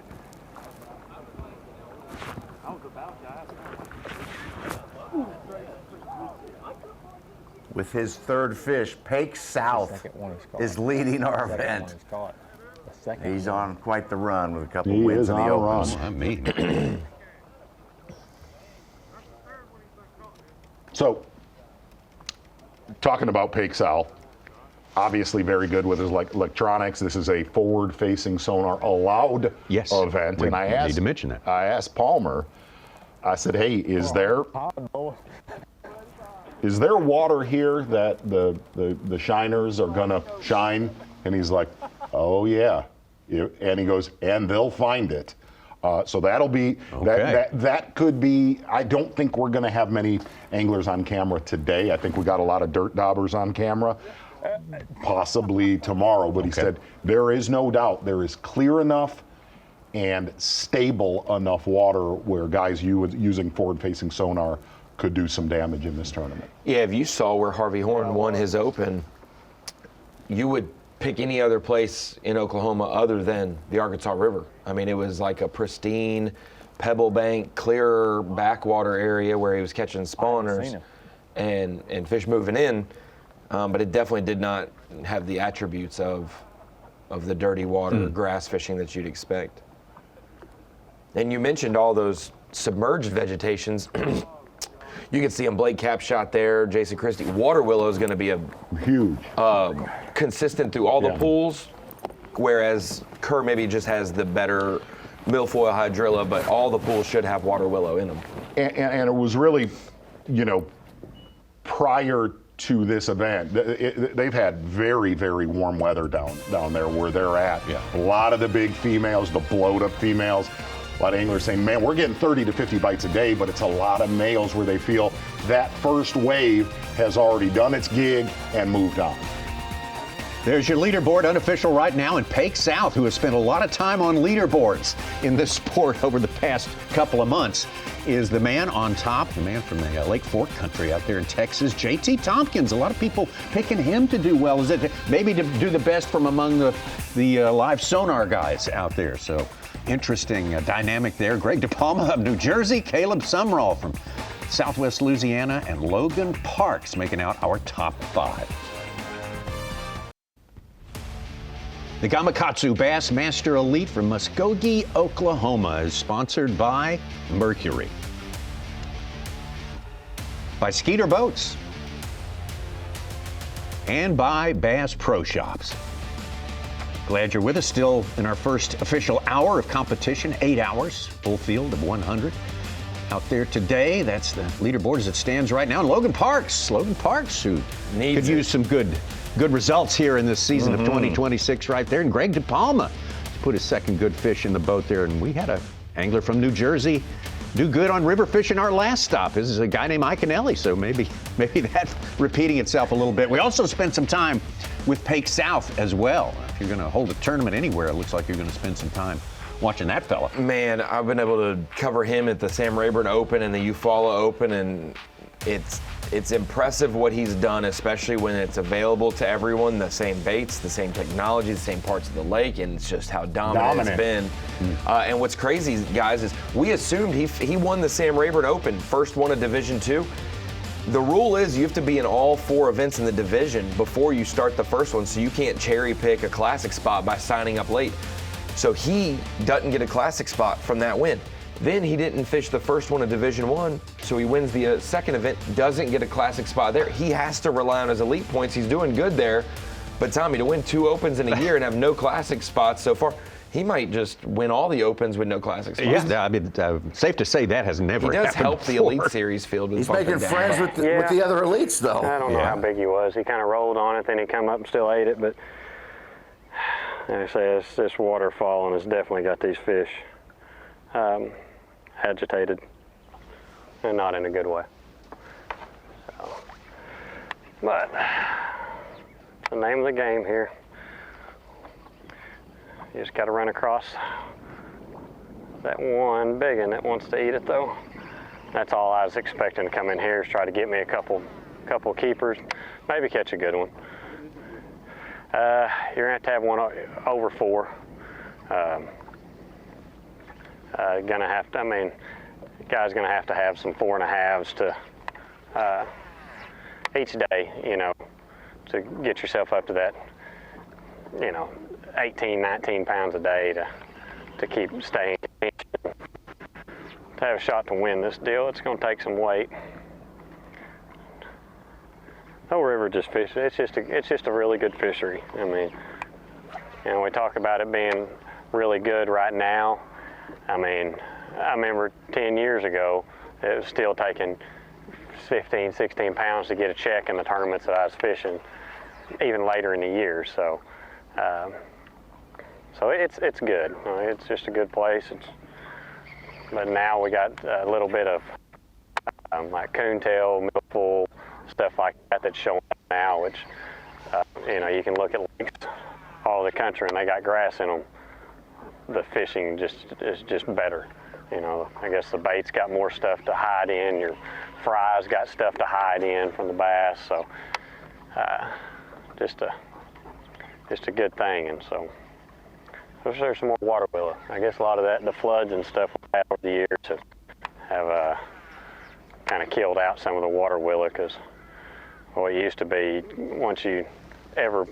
With his third fish, Pake South is leading our event. He's on quite the run with a couple He wins is in the on a opens. run. I mean, So, talking about Pake South, obviously very good with his electronics. This is a forward-facing sonar allowed event, we and I need to mention that. I asked Palmer. I said, "Hey, is there water here that the shiners are gonna shine?" And he's like, "Oh yeah," and he goes, "And they'll find it." So that'll be that could be. I don't think we're going to have many anglers on camera today. I think we got a lot of dirt daubers on camera. Possibly tomorrow, but he said there is no doubt there is clear enough and stable enough water where guys using forward-facing sonar could do some damage in this tournament. Yeah, if you saw where Harvey Horn won his Open, you would pick any other place in Oklahoma other than the Arkansas River. I mean, it was like a pristine pebble bank, clear backwater area where he was catching spawners and fish moving in, but it definitely did not have the attributes of the dirty water grass fishing that you'd expect. And you mentioned all those submerged vegetations. You can see him Blake Cap shot there, Jason Christie. Water willow is going to be a huge, consistent through all the pools, whereas Kerr maybe just has the better milfoil hydrilla, but all the pools should have water willow in them. And it was really, prior to this event, they've had very, very warm weather down there where they're at. Yeah. A lot of the big females, the blowed up females. A lot of anglers saying, man, we're getting 30 to 50 bites a day, but it's a lot of males where they feel that first wave has already done its gig and moved on. There's your leaderboard unofficial right now, and Pake South, who has spent a lot of time on leaderboards in this sport over the past couple of months, is the man on top, the man from the Lake Fork country out there in Texas, JT Tompkins. A lot of people picking him to do well. Is it maybe to do the best from among the live sonar guys out there? So interesting dynamic there. Greg DePalma of New Jersey, Caleb Sumrall from Southwest Louisiana, and Logan Parks making out our top 5. The Gamakatsu Bassmaster Elite from Muskogee, Oklahoma is sponsored by Mercury, by Skeeter Boats, and by Bass Pro Shops. Glad you're with us. Still in our first official hour of competition, 8 hours, full field of 100. Out there today, that's the leaderboard as it stands right now. And Logan Parks, who could use some good results here in this season of 2026 right there. And Greg DePalma put his second good fish in the boat there. And we had an angler from New Jersey do good on river fishing our last stop. This is a guy named Iaconelli, so maybe that's repeating itself a little bit. We also spent some time with Pake South as well. If you're going to hold a tournament anywhere, it looks like you're going to spend some time watching that fella. Man, I've been able to cover him at the Sam Rayburn Open and the Eufaula Open, and it's impressive what he's done, especially when it's available to everyone. The same baits, the same technology, the same parts of the lake, and it's just how dominant it's been. And what's crazy, guys, is we assumed he won the Sam Rayburn Open, first one of Division II. The rule is you have to be in all 4 events in the division before you start the first one, so you can't cherry pick a classic spot by signing up late. So he doesn't get a classic spot from that win. Then he didn't fish the first one of Division I, so he wins the second event, doesn't get a classic spot there. He has to rely on his elite points. He's doing good there. But Tommy, to win 2 opens in a year and have no classic spots so far, he might just win all the opens with no classic spots. Yeah, I mean, safe to say that has never happened. He does help the Elite Series field. He's making friends with the other elites, though. I don't know how big he was. He kind of rolled on it, then he come up and still ate it. But like I say, this waterfall and has definitely got these fish agitated, and not in a good way. So, but the name of the game here. You just got to run across that one big one that wants to eat it, though. That's all I was expecting to come in here, is try to get me a couple keepers, maybe catch a good one. You're gonna have to have one over 4. Gonna have to. I mean, guy's gonna have to have some 4.5s to each day, you know, to get yourself up to that, you know, 18, 19 pounds a day to keep staying. To have a shot to win this deal, it's going to take some weight. No river just fish. It's just a really good fishery. I mean, and we talk about it being really good right now. I mean, I remember 10 years ago, it was still taking 15, 16 pounds to get a check in the tournaments that I was fishing, even later in the year. So. So it's good. It's just a good place. But now we got a little bit of like coontail, milfoil, stuff like that that's showing up now, which you know, you can look at lakes all over the country and they got grass in them. The fishing is just better. You know, I guess the bait's got more stuff to hide in. Your fry's got stuff to hide in from the bass. So just a good thing. And so there's some more water willow. I guess a lot of that, the floods and stuff we've had over the years have kind of killed out some of the water willow, because well, it used to be, once you every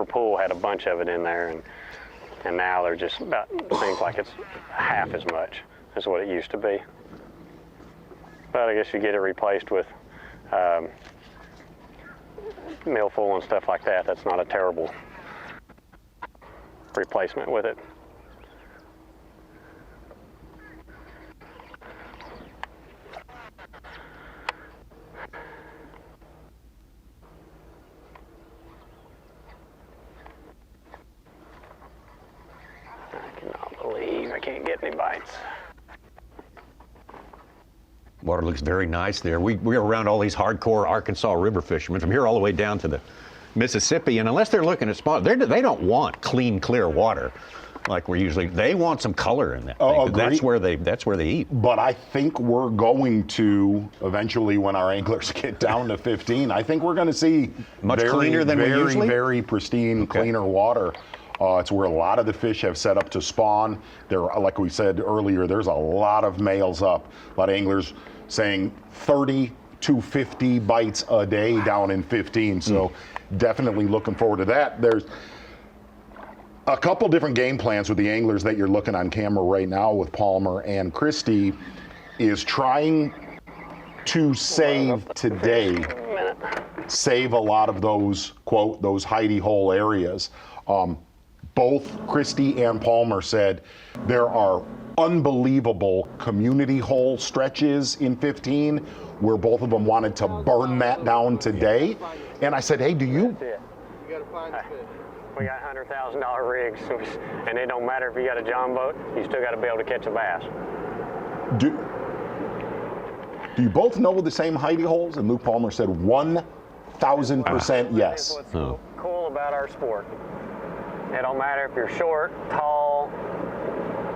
pool had a bunch of it in there, and now they're just about, seems like it's half as much as what it used to be. But I guess you get it replaced with milfoil and stuff like that. That's not a terrible replacement with it. I cannot believe I can't get any bites. Water looks very nice there. We're around all these hardcore Arkansas river fishermen from here all the way down to the Mississippi, and unless they're looking at small, they don't want clean, clear water like we're usually. They want some color in that. That's where they eat. But I think we're going to eventually, when our anglers get down to 15, I think we're going to see much cleaner than we usually. Very pristine, cleaner water. It's where a lot of the fish have set up to spawn. There, like we said earlier, there's a lot of males up. A lot of anglers saying 30 to 50 bites a day down in 15. So definitely looking forward to that. There's a couple different game plans with the anglers that you're looking on camera right now with Palmer and Christie is trying to save today, save a lot of those, quote, those hidey-hole areas. Both Christie and Palmer said there are unbelievable community hole stretches in 15 where both of them wanted to burn that down today. And I said, hey, do you? We got $100,000 rigs, and it don't matter if you got a John boat, you still got to be able to catch a bass. Do you both know the same hidey holes? And Luke Palmer said 1,000% yes. What's cool about our sport. It don't matter if you're short, tall,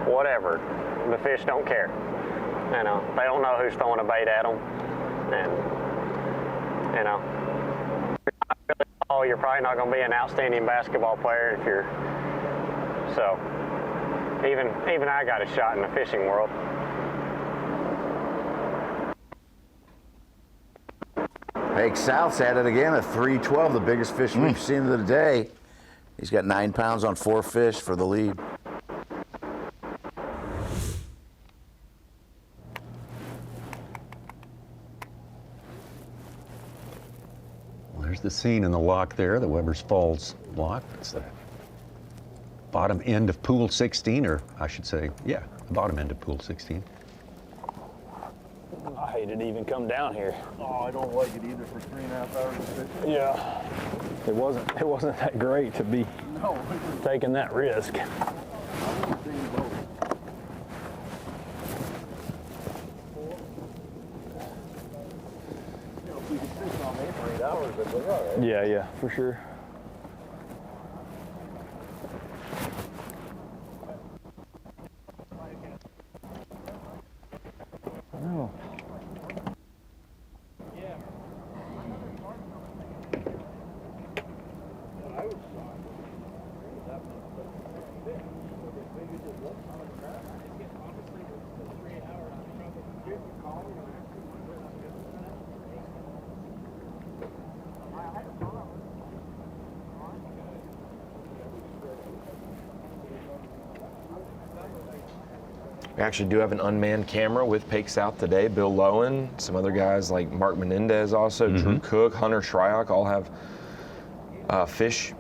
whatever. The fish don't care. You know, they don't know who's throwing a bait at them, and you know. Oh, you're probably not going to be an outstanding basketball player if you're. So, even I got a shot in the fishing world. Hey, South's at it again, a 312, the biggest fish we've seen of the day. He's got 9 pounds on 4 fish for the lead. There's the scene in the lock there, the Weber's Falls lock. It's the bottom end of pool 16, or I should say, yeah, the bottom end of pool 16. I hated to even come down here. Oh, I don't like it either for 3.5 hours of fishing. Yeah. It wasn't that great to be taking that risk. Yeah, for sure. Oh. We actually do have an unmanned camera with Pake South today. Bill Lowen, some other guys like Mark Menendez also, Drew Cook, Hunter Shryock all have fish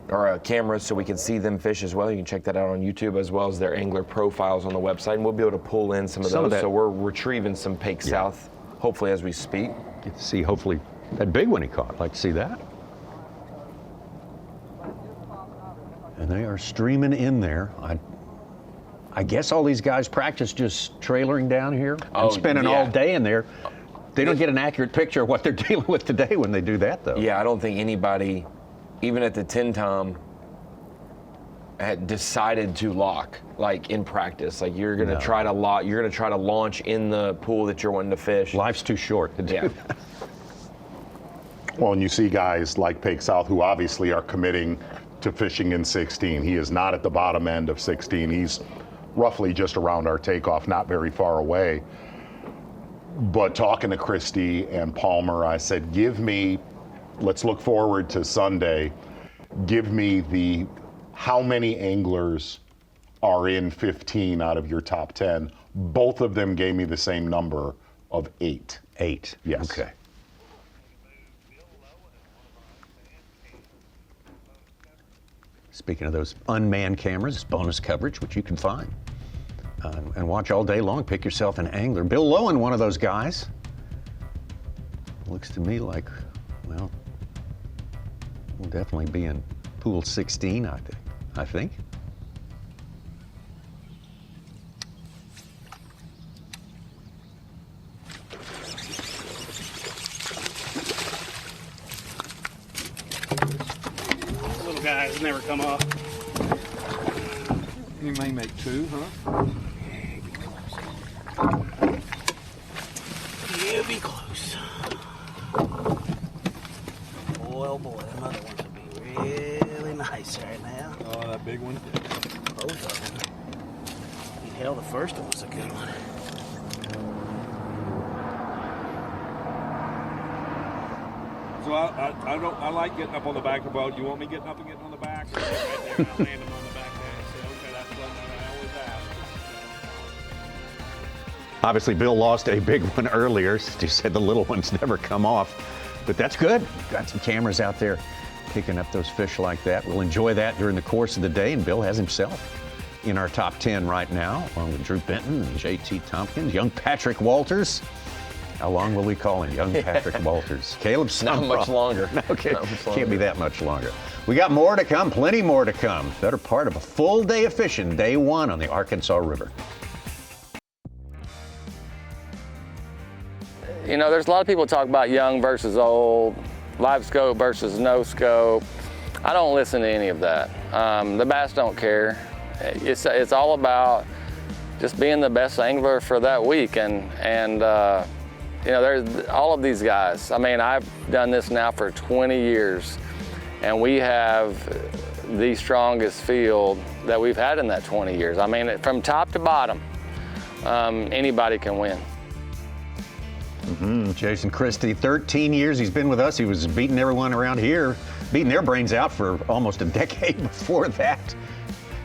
or cameras so we can see them fish as well. You can check that out on YouTube as well as their angler profiles on the website. And we'll be able to pull in some of those. So we're retrieving some Pake South, hopefully as we speak. Get to see hopefully that big one he caught. I'd like to see that. And they are streaming in there. I guess all these guys practice just trailering down here and spending all day in there. They don't get an accurate picture of what they're dealing with today when they do that, though. Yeah, I don't think anybody, even at the 10-tom, had decided to lock, like in practice. Like you're gonna try to lock, you're gonna try to launch in the pool that you're wanting to fish. Life's too short to do that. Well, and you see guys like Pake South who obviously are committing to fishing in 16. He is not at the bottom end of 16. He's roughly just around our takeoff, not very far away. But talking to Christie and Palmer, I said, give me, let's look forward to Sunday, give me how many anglers are in 15 out of your top 10. Both of them gave me the same number of 8. 8? Yes. Okay. Speaking of those unmanned cameras, it's bonus coverage, which you can find and watch all day long. Pick yourself an angler. Bill Lowen, one of those guys. Looks to me like, well, we'll definitely be in pool 16, I think. Little guys never come off. You may make 2, huh? He'll be close. Boy, oh boy, them other ones will be really nice right now. Oh, that big one? Both of them. Hell, the first one was a good one. Well, I like getting up on the back of the boat. You want me getting up and getting on the back? Or right there, and I land them on the back there. I said, okay, that's what I always ask. Obviously, Bill lost a big one earlier. He said the little ones never come off, but that's good. Got some cameras out there picking up those fish like that. We'll enjoy that during the course of the day, and Bill has himself in our top 10 right now, along with Drew Benton and JT Tompkins, young Patrick Walters. How long will we call him, young Patrick Walters? Caleb Not much longer. Okay, Not much longer. can't be that much longer. We got more to come, plenty more to come. Better part of a full day of fishing, day one on the Arkansas River. You know, there's a lot of people talk about young versus old, live scope versus no scope. I don't listen to any of that. The bass don't care. It's all about just being the best angler for that week, and you know, there's all of these guys. I mean, I've done this now for 20 years, and we have the strongest field that we've had in that 20 years. I mean, from top to bottom, anybody can win. Jason Christie, 13 years he's been with us. He was beating everyone around here, beating their brains out for almost a decade before that.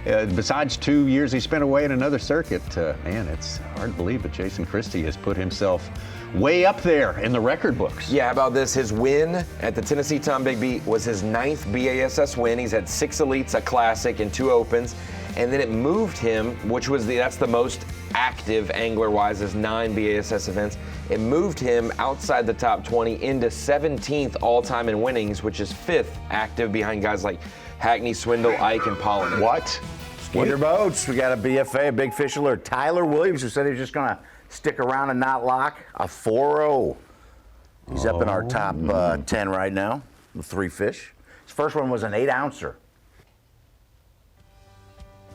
Besides 2 years he spent away in another circuit, man, it's hard to believe, but Jason Christie has put himself way up there in the record books. Yeah, how about this? His win at the Tennessee Tom Bigby was his 9th B.A.S.S. win. He's had 6 elites, a classic, and 2 opens. And then it moved him, which was that's the most active angler-wise, is 9 B.A.S.S. events. It moved him outside the top 20 into 17th all-time in winnings, which is 5th active behind guys like Hackney, Swindle, Ike, and Polliner. What? Skinner Boats. We got a BFA, a big fish alert. Tyler Williams, who said he was just going to stick around and not lock, a 4-0. He's up in our top 10 right now with 3 fish. His first one was an 8-ouncer.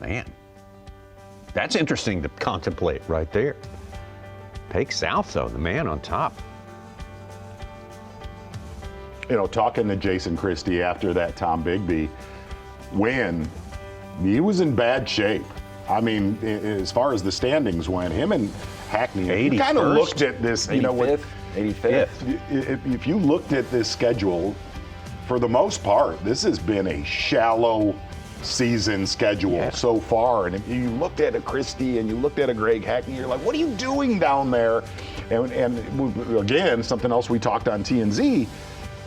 Man, that's interesting to contemplate right there. Take South, though, the man on top. You know, talking to Jason Christie after that Tom Bigby win, he was in bad shape. I mean, as far as the standings went, him and Hackney, you kind of looked at this, you know, 85th. If you looked at this schedule, for the most part, this has been a shallow season schedule so far. And if you looked at a Christie and you looked at a Greg Hackney, you're like, what are you doing down there? And again, something else we talked on TNZ,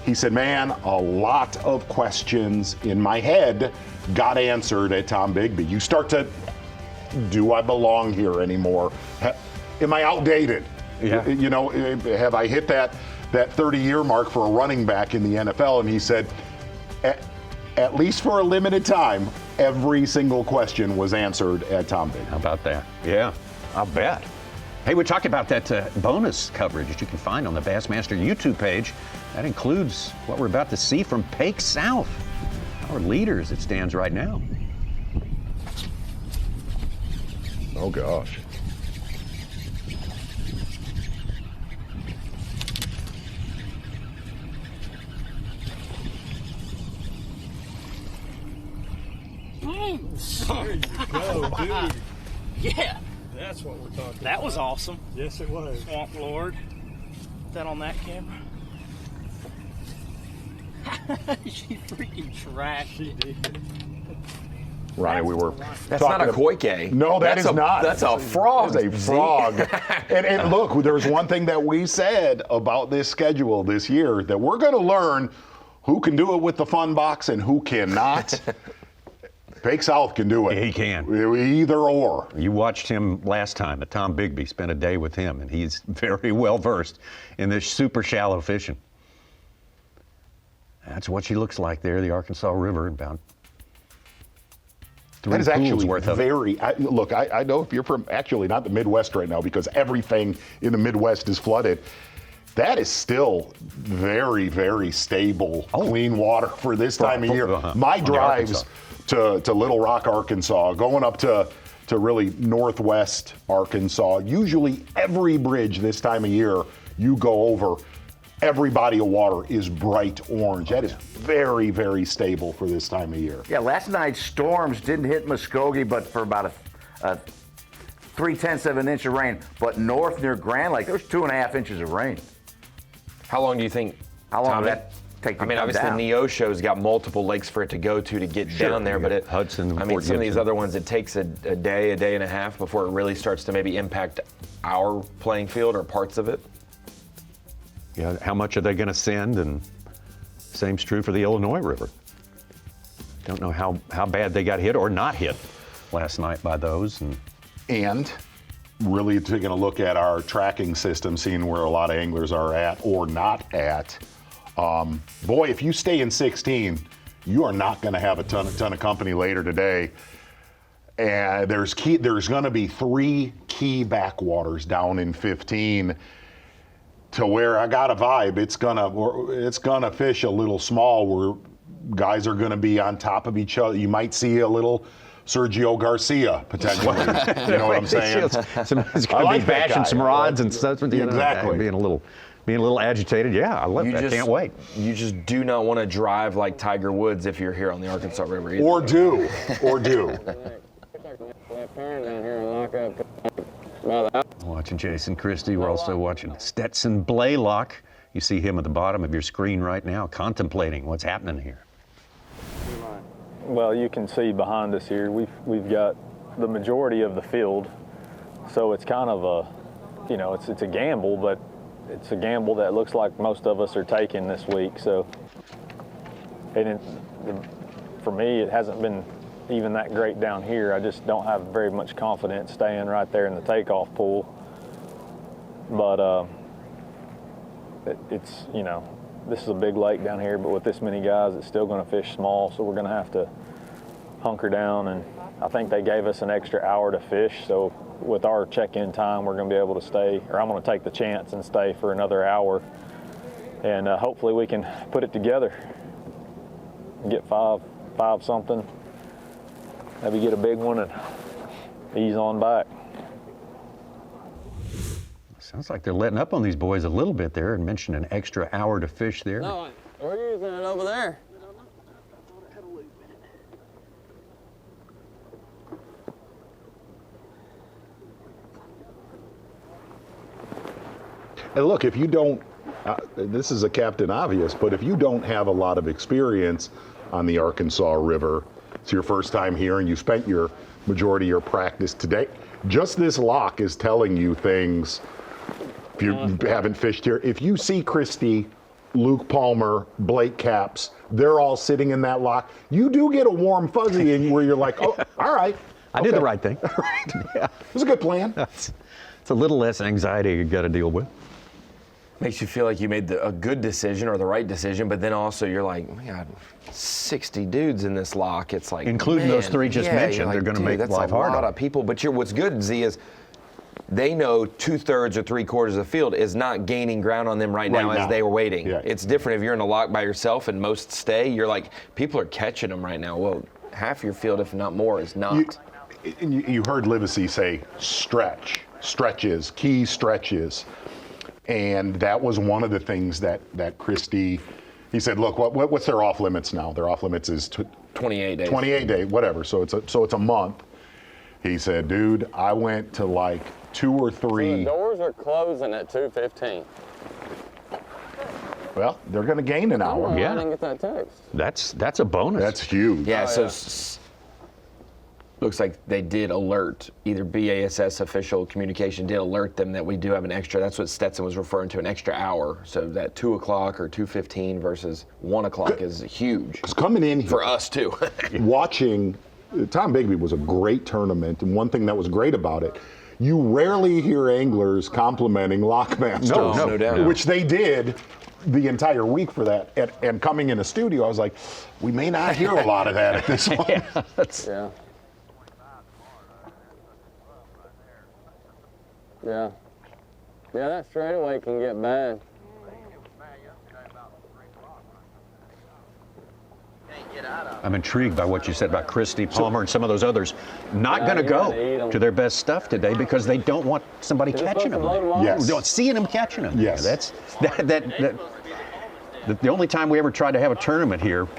he said, man, a lot of questions in my head got answered at Tom Bigby. You start to, do I belong here anymore? Am I outdated? Yeah. You know, have I hit that 30-year mark for a running back in the NFL? And he said, at least for a limited time, every single question was answered at Tom Bigby. How about that? Yeah, I'll bet. Hey, we talked about that bonus coverage that you can find on the Bassmaster YouTube page. That includes what we're about to see from Pake South, our leader as it stands right now. Oh, gosh. There you go, dude. Yeah, That's what we're talking about. that was awesome. Yes, it was. Swamp Lord. Put that on that camera. She freaking trashed. She did. Ronnie, we were That's talking not a koike. No, That's is not. That's a frog. That's a frog. and look, there's one thing that we said about this schedule this year, that we're going to learn who can do it with the fun box and who cannot. Pake South can do it. He can. Either or. You watched him last time at Tom Bigby, spent a day with him, and he's very well versed in this super shallow fishing. That's what she looks like there, the Arkansas River, about 3 That is pools actually worth of it. very, look, I know if you're from, actually not the Midwest right now, because everything in the Midwest is flooded. That is still very, very stable, clean water for this time of year. My drives to Little Rock, Arkansas, going up to really northwest Arkansas, usually every bridge this time of year you go over, every body of water is bright orange. That is very, very stable for this time of year. Yeah, last night's storms didn't hit Muskogee, but for about a 3/10 of an inch of rain. But north near Grand Lake, there was 2.5 inches of rain. How long do you think? How long Tommy? that? I mean, obviously, Neosho's got multiple lakes for it to go to get down there, but Hudson. I mean, some of these other ones, it takes a day and a half before it really starts to maybe impact our playing field or parts of it. Yeah, how much are they going to send? And same's true for the Illinois River. Don't know how bad they got hit or not hit last night by those. And really taking a look at our tracking system, seeing where a lot of anglers are at or not at. Boy, if you stay in 16, you are not going to have a ton of company later today. And there's going to be 3 key backwaters down in 15 to where I got a vibe. It's gonna fish a little small where guys are going to be on top of each other. You might see a little Sergio Garcia potentially. You know what I'm saying? It's going to be bashing some rods and stuff. Exactly. Being a little agitated. Yeah, I love that. Can't wait. You just do not want to drive like Tiger Woods if you're here on the Arkansas River either. Or do. Watching Jason Christie. We're also watching Stetson Blaylock. You see him at the bottom of your screen right now, contemplating what's happening here. Well, you can see behind us here, we've got the majority of the field, so it's kind of a, it's a gamble, but it's a gamble that looks like most of us are taking this week. So, for me, it hasn't been even that great down here. I just don't have very much confidence staying right there in the takeoff pool. But it's this is a big lake down here, but with this many guys, it's still going to fish small, so we're going to have to hunker down. And I think they gave us an extra hour to fish, so with our check-in time, we're going to be able to stay, or I'm going to take the chance and stay for another hour, and hopefully we can put it together and get five something, maybe get a big one and ease on back. Sounds like they're letting up on these boys a little bit there and mentioned an extra hour to fish there. No, we're using it over there. And look, if you don't, this is a Captain Obvious, but if you don't have a lot of experience on the Arkansas River, it's your first time here and you spent your majority of your practice today, just this lock is telling you things. If you haven't fished here, if you see Christie, Luke Palmer, Blake Capps, they're all sitting in that lock, you do get a warm fuzzy in where you're like, oh, all right. I did the right thing. Yeah. It was a good plan. It's a little less anxiety you got to deal with. Makes you feel like you made a good decision or the right decision, but then also you're like, oh my God, 60 dudes in this lock. It's like, including those 3 just mentioned, like, they're going to make that's life harder. A lot of people. But what's good, Z, is they know 2/3 or 3/4 of the field is not gaining ground on them right now as they were waiting. Yeah. It's different if you're in a lock by yourself and most stay. You're like, people are catching them right now. Well, half your field, if not more, is not. You heard Livesey say stretches, key stretches. And that was one of the things that Christie, he said, look, what's their off limits now? Their off limits is 28 days. 28 days, whatever. So it's a month. He said, dude, I went to like 2 or 3. So the doors are closing at 2:15. Well, they're going to gain an hour. I didn't get that text. That's a bonus. That's huge. Yeah, looks like they did alert, either B.A.S.S. official communication did alert them that we do have an extra. That's what Stetson was referring to, an extra hour. So that 2 o'clock or 2:15 versus 1 o'clock is huge. It's coming in here, for us too. Watching, Tom Bigby was a great tournament, and one thing that was great about it, you rarely hear anglers complimenting Lockmaster, no doubt. Which they did the entire week for that. And coming in the studio, I was like, we may not hear a lot of that at this one. Yeah, that straightaway can get bad. I'm intrigued by what you said about Christie, Palmer, and some of those others not going to go to their best stuff today because they don't want somebody catching them. Yes. They don't seeing them catching them. Yes. The only time we ever tried to have a tournament here,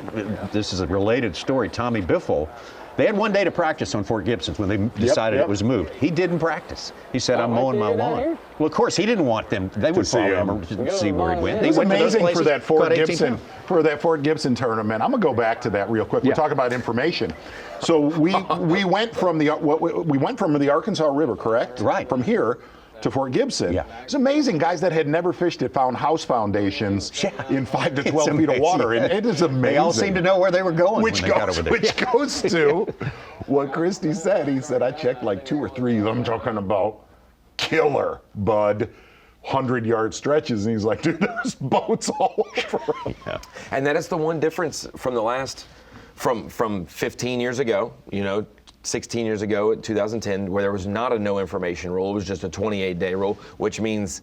this is a related story. Tommy Biffle They had one day to practice on Fort Gibson when they decided it was moved. He didn't practice. He said, I'm mowing my lawn. Well, of course, he didn't want them. They would follow him to see where he went. It was amazing for that Fort Gibson tournament. I'm gonna go back to that real quick. We're talking about information. So we went from the Arkansas River, correct? Right. From here to Fort Gibson. Yeah. It's amazing. Guys that had never fished it found house foundations in 5 to 12 feet of water. And it is amazing. They all seemed to know where they were going when they got over there. Which goes to what Christy said. He said, I checked like 2 or 3 of them talking about killer, bud. 100-yard stretches, and he's like, dude, there's boats all over. Yeah. And that is the one difference from the last, from 15 years ago, 16 years ago, 2010, where there was not a no information rule. It was just a 28-day rule, which means,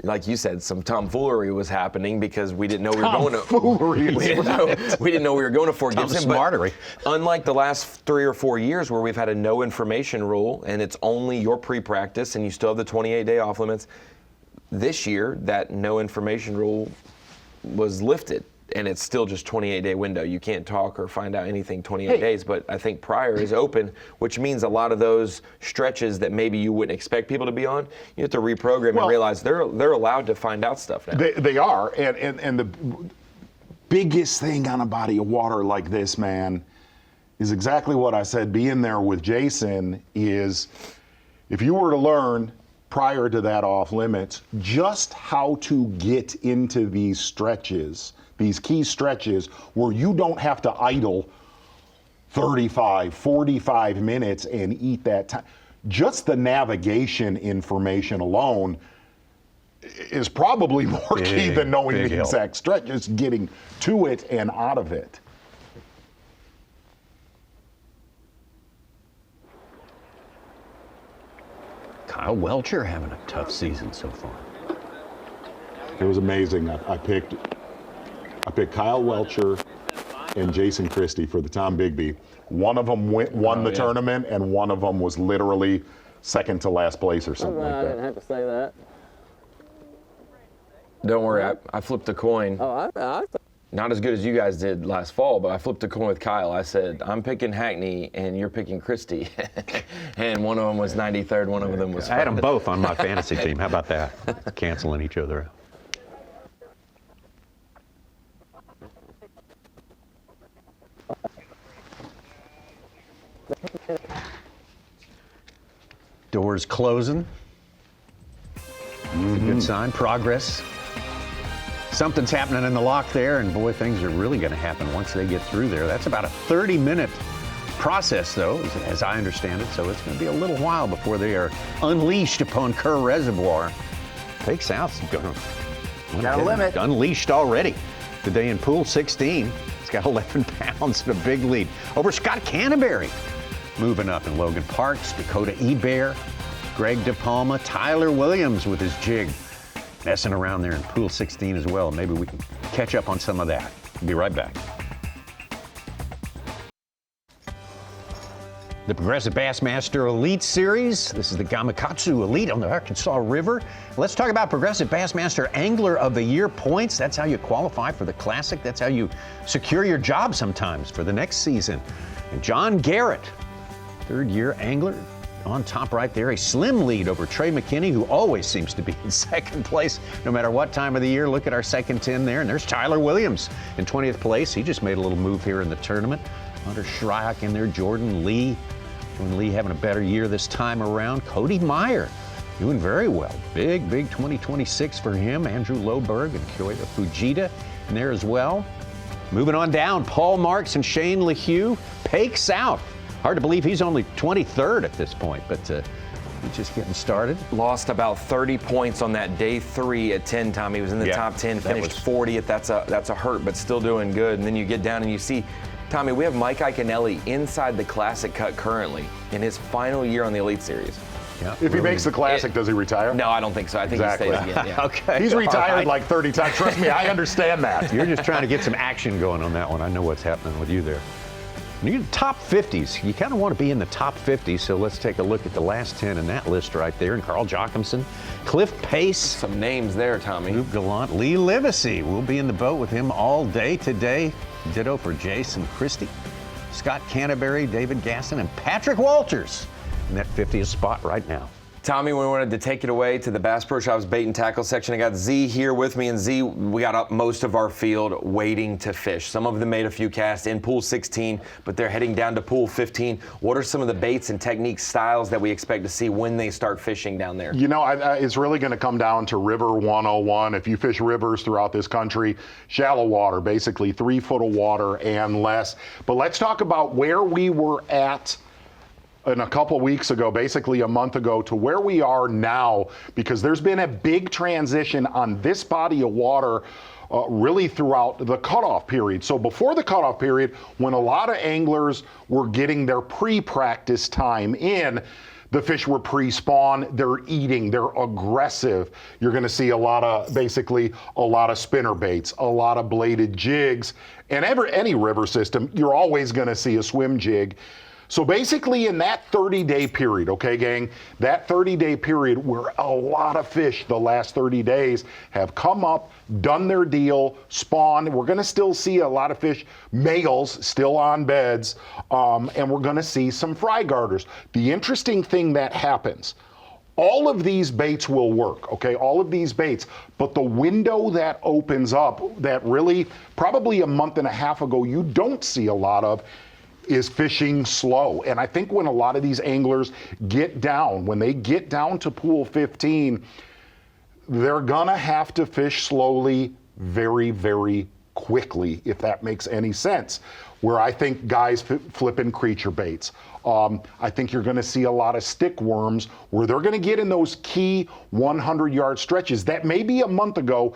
like you said, some tomfoolery was happening because we didn't know we were going to. We didn't know we were going to Fort Gibson. Smartery. But unlike the last 3 or 4 years where we've had a no information rule and it's only your pre-practice and you still have the 28-day off limits, this year that no information rule was lifted. And it's still just 28-day window. You can't talk or find out anything 28 days, but I think prior is open, which means a lot of those stretches that maybe you wouldn't expect people to be on, you have to reprogram and realize they're allowed to find out stuff now. They are, and the biggest thing on a body of water like this, man, is exactly what I said. Being there with Jason is, if you were to learn prior to that off limits, just how to get into these stretches, these key stretches where you don't have to idle 35, 45 minutes and eat that time. Just the navigation information alone is probably more key than knowing the exact stretch, just getting to it and out of it. Kyle Welcher having a tough season so far. It was amazing. I picked Kyle Welcher and Jason Christie for the Tom Bigby. One of them won the tournament, and one of them was literally second to last place or something like that. I didn't have to say that. Don't worry, I flipped a coin. Oh, Not as good as you guys did last fall, but I flipped a coin with Kyle. I said, I'm picking Hackney, and you're picking Christie. And one of them was 93rd, one of them was I had them both on my fantasy team. How about that? Canceling each other out. Doors closing. It's a good sign. Progress. Something's happening in the lock there, and boy, things are really going to happen once they get through there. That's about a 30-minute process, though, as I understand it, so it's going to be a little while before they are unleashed upon Kerr Reservoir. Take South's going to got a limit. Unleashed already. Today in Pool 16, it's got 11 pounds and a big lead over Scott Canterbury. Moving up in Logan Parks, Dakota Ebear, Greg De Palma, Tyler Williams with his jig. Messing around there in Pool 16 as well. Maybe we can catch up on some of that. Be right back. The Progressive Bassmaster Elite Series. This is the Gamakatsu Elite on the Arkansas River. Let's talk about Progressive Bassmaster Angler of the Year points. That's how you qualify for the Classic. That's how you secure your job sometimes for the next season. And John Garrett, third-year angler, on top right there, a slim lead over Trey McKinney, who always seems to be in second place no matter what time of the year. Look at our second 10 there. And there's Tyler Williams in 20th place. He just made a little move here in the tournament. Hunter Shryock in there, Jordan Lee. Jordan Lee having a better year this time around. Cody Meyer doing very well. Big 2026 for him. Andrew Loberg and Kyoita Fujita in there as well. Moving on down, Paul Marks and Shane LeHue. Pake South. Hard to believe he's only 23rd at this point, but he's just getting started. Lost about 30 points on that day 3 at 10 time. He was in the top 10, finished 40th. That's a hurt, but still doing good. And then you get down and you see, Tommy, we have Mike Iaconelli inside the Classic cut currently in his final year on the Elite Series. Yeah. If he makes the Classic, does he retire? No, I don't think so. I think he stays again. Yeah. Okay. He's retired like 30 times. Trust me, I understand that. You're just trying to get some action going on that one. I know what's happening with you there. You're the top 50s. You kind of want to be in the top 50, so let's take a look at the last 10 in that list right there. And Carl Jochimson, Cliff Pace. Some names there, Tommy. Luke Gallant, Lee Livesey. We'll be in the boat with him all day today. Ditto for Jason Christie. Scott Canterbury, David Gasson, and Patrick Walters in that 50th spot right now. Tommy, we wanted to take it away to the Bass Pro Shops bait and tackle section. I got Z here with me, and Z, we got up most of our field waiting to fish. Some of them made a few casts in pool 16, but they're heading down to pool 15. What are some of the baits and technique styles that we expect to see when they start fishing down there? You know, it's really going to come down to River 101. If you fish rivers throughout this country, shallow water, basically 3 foot of water and less. But let's talk about where we were at in a couple weeks ago, basically a month ago, to where we are now, because there's been a big transition on this body of water really throughout the cutoff period. So before the cutoff period, when a lot of anglers were getting their pre-practice time in, the fish were pre-spawn, they're eating, they're aggressive. You're gonna see basically a lot of spinner baits, a lot of bladed jigs, and any river system, you're always gonna see a swim jig. So basically in that 30-day period, okay, gang, that 30-day period where a lot of fish the last 30 days have come up, done their deal, spawned. We're gonna still see a lot of fish, males still on beds, and we're gonna see some fry garters. The interesting thing that happens, all of these baits will work, okay, all of these baits, but the window that opens up that really probably a month and a half ago you don't see a lot of is fishing slow. And I think when a lot of these anglers when they get down to pool 15, they're gonna have to fish slowly very, very quickly, if that makes any sense. Where I think guys flipping creature baits. I think you're gonna see a lot of stick worms where they're gonna get in those key 100-yard stretches that maybe a month ago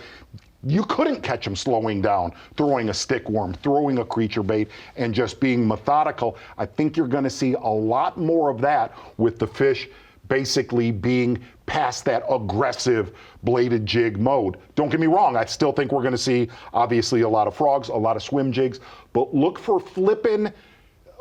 you couldn't catch them slowing down, throwing a stick worm, throwing a creature bait, and just being methodical. I think you're gonna see a lot more of that with the fish basically being past that aggressive bladed jig mode. Don't get me wrong, I still think we're gonna see obviously a lot of frogs, a lot of swim jigs, but look for flipping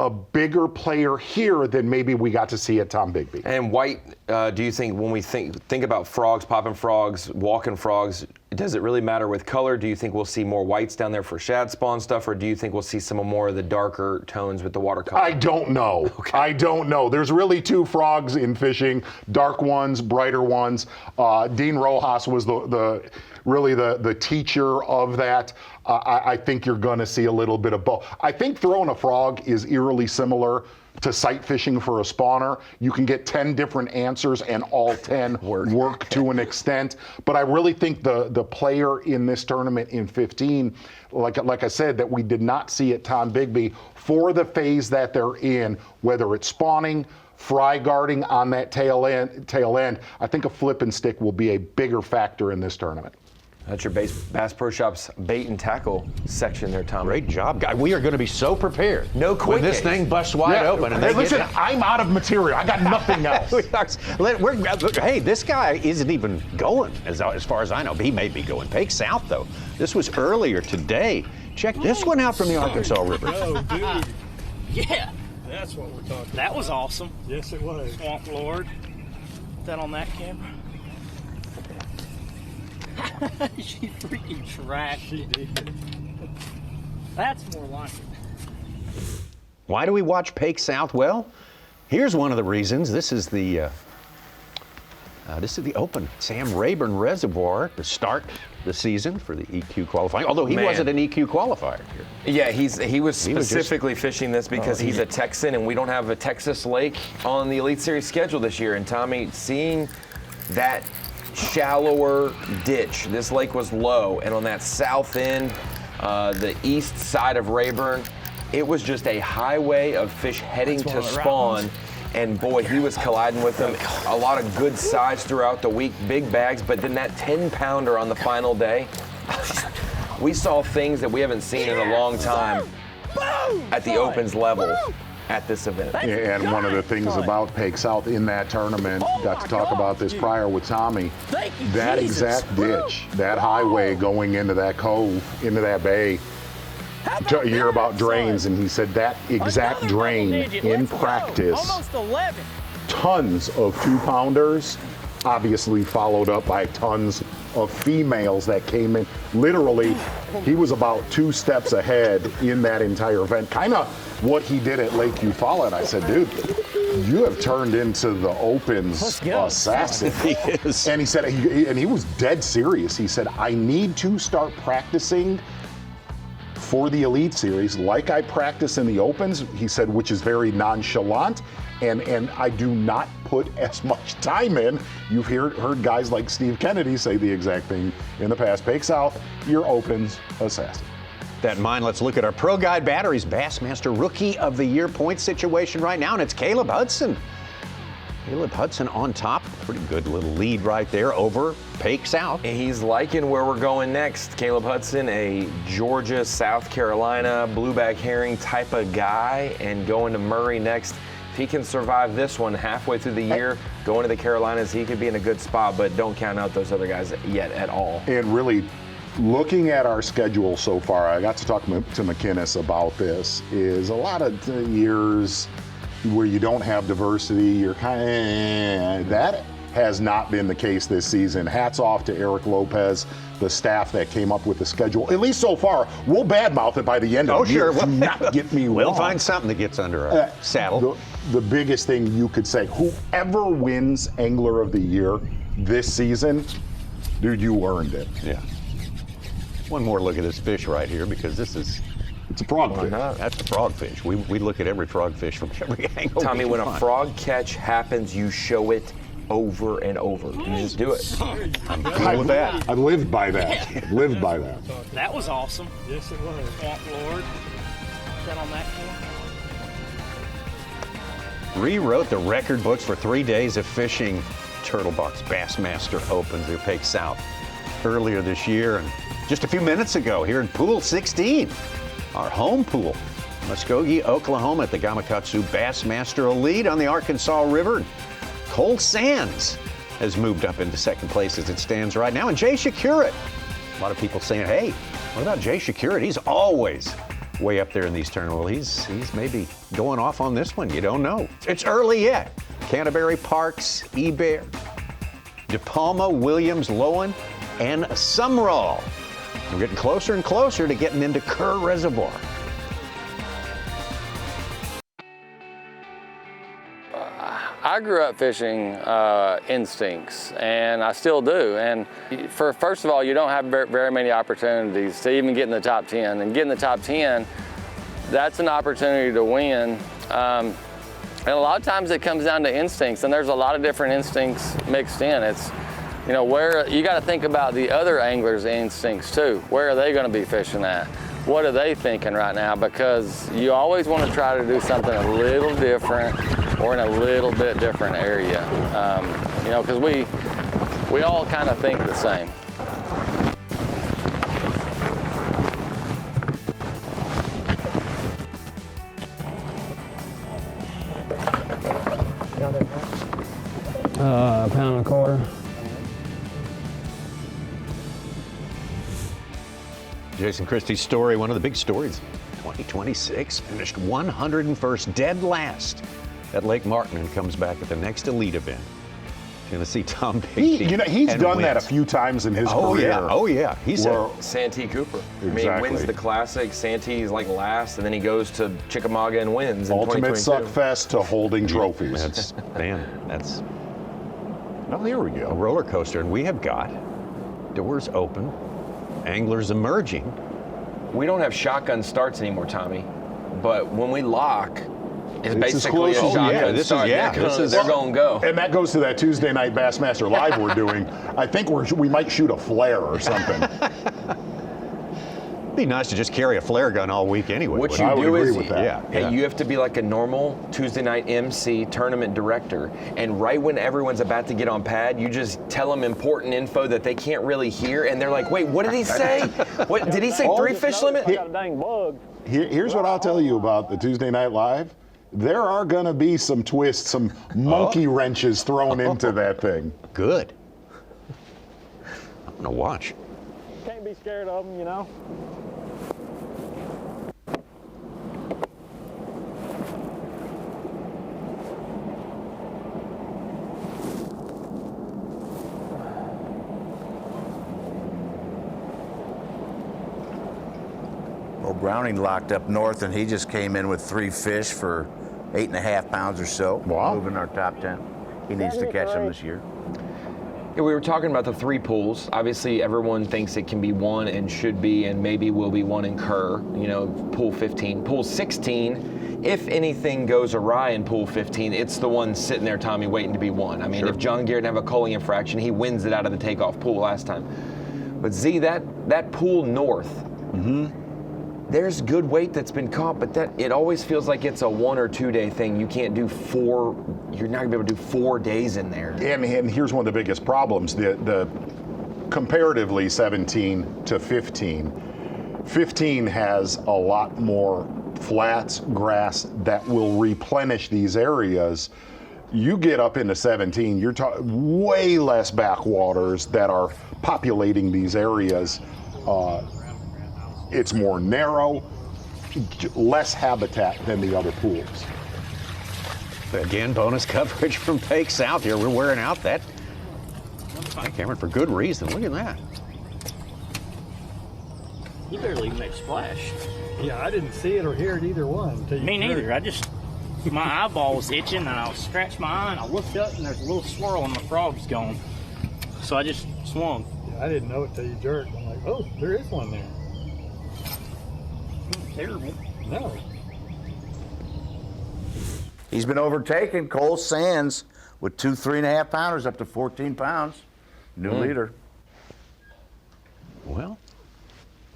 a bigger player here than maybe we got to see at Tom Bigby. And white, do you think when we think about frogs, popping frogs, walking frogs, does it really matter with color? Do you think we'll see more whites down there for shad spawn stuff, or do you think we'll see some more of the darker tones with the watercolor? I don't know. Okay. I don't know. There's really 2 frogs in fishing, dark ones, brighter ones. Dean Rojas was really the teacher of that. I think you're gonna see a little bit of both. I think throwing a frog is eerily similar to sight fishing for a spawner. You can get 10 different answers and all 10 work to an extent. But I really think the player in this tournament in 15, like I said, that we did not see at Tom Bigby for the phase that they're in, whether it's spawning, fry guarding on that tail end, I think a flip and stick will be a bigger factor in this tournament. That's your Bass Pro Shops bait and tackle section there, Tom. Great job, guy. We are going to be so prepared. No quick. When this thing busts wide open. And listen, I'm out of material. I got nothing else. Hey, this guy isn't even going, as far as I know. He may be going. Pake South, though. This was earlier today. Check this one out from the Arkansas River. Oh, dude. Yeah. That's what we're talking about. That was awesome. Yes, it was. Swamp Lord. Put that on that camera. She freaking trashed it. That's more like it. Why do we watch Pake South? Well, here's one of the reasons. This is the open Sam Rayburn Reservoir to start the season for the EQ qualifying. Although he wasn't an EQ qualifier here. Yeah, he was specifically fishing this because he's a Texan and we don't have a Texas lake on the Elite Series schedule this year. And Tommy, seeing that shallower ditch. This lake was low, and on that south end, the east side of Rayburn, it was just a highway of fish heading to spawn. And boy, he was colliding with them. A lot of good size throughout the week, big bags, but then that 10-pounder on the final day, we saw things that we haven't seen in a long time at the opens level at this event. And one of the things about Pake South in that tournament, got to talk about this prior with Tommy, that exact ditch, that highway going into that cove, into that bay, you hear about drains, and he said that exact drain in practice, tons of 2-pounders, obviously followed up by tons of females that came in. Literally, he was about 2 steps ahead in that entire event. Kind of what he did at Lake Eufaula. And I said, dude, you have turned into the Open's assassin. He is. And he said, and he was dead serious. He said, I need to start practicing for the Elite Series like I practice in the Opens, he said, which is very nonchalant, and I do not put as much time in. You've heard guys like Steve Kennedy say the exact thing in the past. Bake South, your Opens assassin. That in mind, let's look at our Pro Guide Batteries Bassmaster Rookie of the Year point situation right now, and it's Caleb Hudson. Caleb Hudson on top. Pretty good little lead right there over Pake South. And he's liking where we're going next. Caleb Hudson, a Georgia, South Carolina, blueback herring type of guy, and going to Murray next. If he can survive this one halfway through the year, going to the Carolinas, he could be in a good spot, but don't count out those other guys yet at all. And really, looking at our schedule so far, I got to talk to McInnes about this, is a lot of years where you don't have diversity, you're kind of, that has not been the case this season. Hats off to Eric Lopez, the staff that came up with the schedule, at least so far. We'll badmouth it by the end of the year. Sure. Do not get me wrong. We'll find something that gets under our saddle. The biggest thing you could say, whoever wins Angler of the Year this season, dude, you earned it. Yeah. One more look at this fish right here, because this is, it's a frogfish. That's a frogfish. We look at every frogfish from every angle. Tommy, when a frog catch happens, you show it over and over. You just do it. I'm cool with that. I lived by that. Yeah. Lived by that. That was awesome. Yes, it was. Swamp Lord. That on that camera. Rewrote the record books for 3 days of fishing turtle box Bassmaster Opens near Pake South earlier this year, and just a few minutes ago here in Pool 16, our home pool, Muskogee, Oklahoma, at the Gamakatsu Bassmaster Elite on the Arkansas River. Cole Sands has moved up into second place as it stands right now, and Jay Shakurit. A lot of people saying, hey, what about Jay Shakurit? He's always way up there in these tournaments. He's maybe going off on this one. You don't know. It's early yet. Canterbury, Parks, Eber, De Palma, Williams, Lowen, and Sumrall. We're getting closer and closer to getting into Kerr Reservoir. I grew up fishing instincts, and I still do. And first of all, you don't have very many opportunities to even get in the top 10. And getting the top 10, that's an opportunity to win. And a lot of times it comes down to instincts, and there's a lot of different instincts mixed in. It's, you know, where you got to think about the other anglers' instincts too. Where are they going to be fishing at? What are they thinking right now? Because you always want to try to do something a little different or in a little bit different area. You know, because we all kind of think the same. Pound and a quarter. Jason Christie's story, one of the big stories, 2026, finished 101st, dead last at Lake Martin, and comes back at the next elite event. Tennessee Tom Bigby. He's done that a few times in his career. Oh yeah. He's Santee Cooper. Exactly. I mean, he wins the Classic. Santee's like last, and then he goes to Chickamauga and wins. Ultimate suckfest to holding trophies. That's. Oh, here we go. A roller coaster, and we have got doors open, anglers emerging. We don't have shotgun starts anymore, Tommy, but when we lock, it's basically a shotgun start. They're going to go. And that goes to that Tuesday night Bassmaster Live we're doing. I think we might shoot a flare or something. It'd be nice to just carry a flare gun all week anyway. What you do is, hey, you have to be like a normal Tuesday night MC tournament director, and right when everyone's about to get on pad, you just tell them important info that they can't really hear, and they're like, wait, what did he say? What did he say? 3 fish limit? Here's what I'll tell you about the Tuesday Night Live. There are going to be some twists, some monkey wrenches thrown into that thing. Good. I'm going to watch. Can't be scared of them, you know. Well, Browning locked up north, and he just came in with 3 fish for 8.5 pounds or so. Wow. Moving our top 10. He needs to catch them this year. Yeah, we were talking about the 3 pools. Obviously, everyone thinks it can be 1 and should be and maybe will be 1 in Kerr, you know, pool 15. Pool 16, if anything goes awry in pool 15, it's the one sitting there, Tommy, waiting to be 1. I mean, Sure. if John Garrett have a culling infraction, he wins it out of the takeoff pool last time. But Z, that pool north, there's good weight that's been caught, but that it always feels like it's a 1 or 2 day thing. You can't do 4. You're not gonna be able to do 4 days in there. And here's one of the biggest problems: the comparatively 17 to 15. 15 has a lot more flats, grass that will replenish these areas. You get up into 17, you're talking way less backwaters that are populating these areas. It's more narrow, less habitat than the other pools. Again, bonus coverage from Pake South here. We're wearing out that Cameron for good reason. Look at that. You barely even made a splash. Yeah, I didn't see it or hear it either one. Until you Me threw neither. it. My eyeball was itching, and I scratched my eye, and I looked up, and there's a little swirl, and the frog's gone. So I just swung. I didn't know it till you jerked. I'm like, oh, there is one there. Terrible. No. He's been overtaken. Cole Sands with 2 3.5 pounders up to 14 pounds. New leader. Well,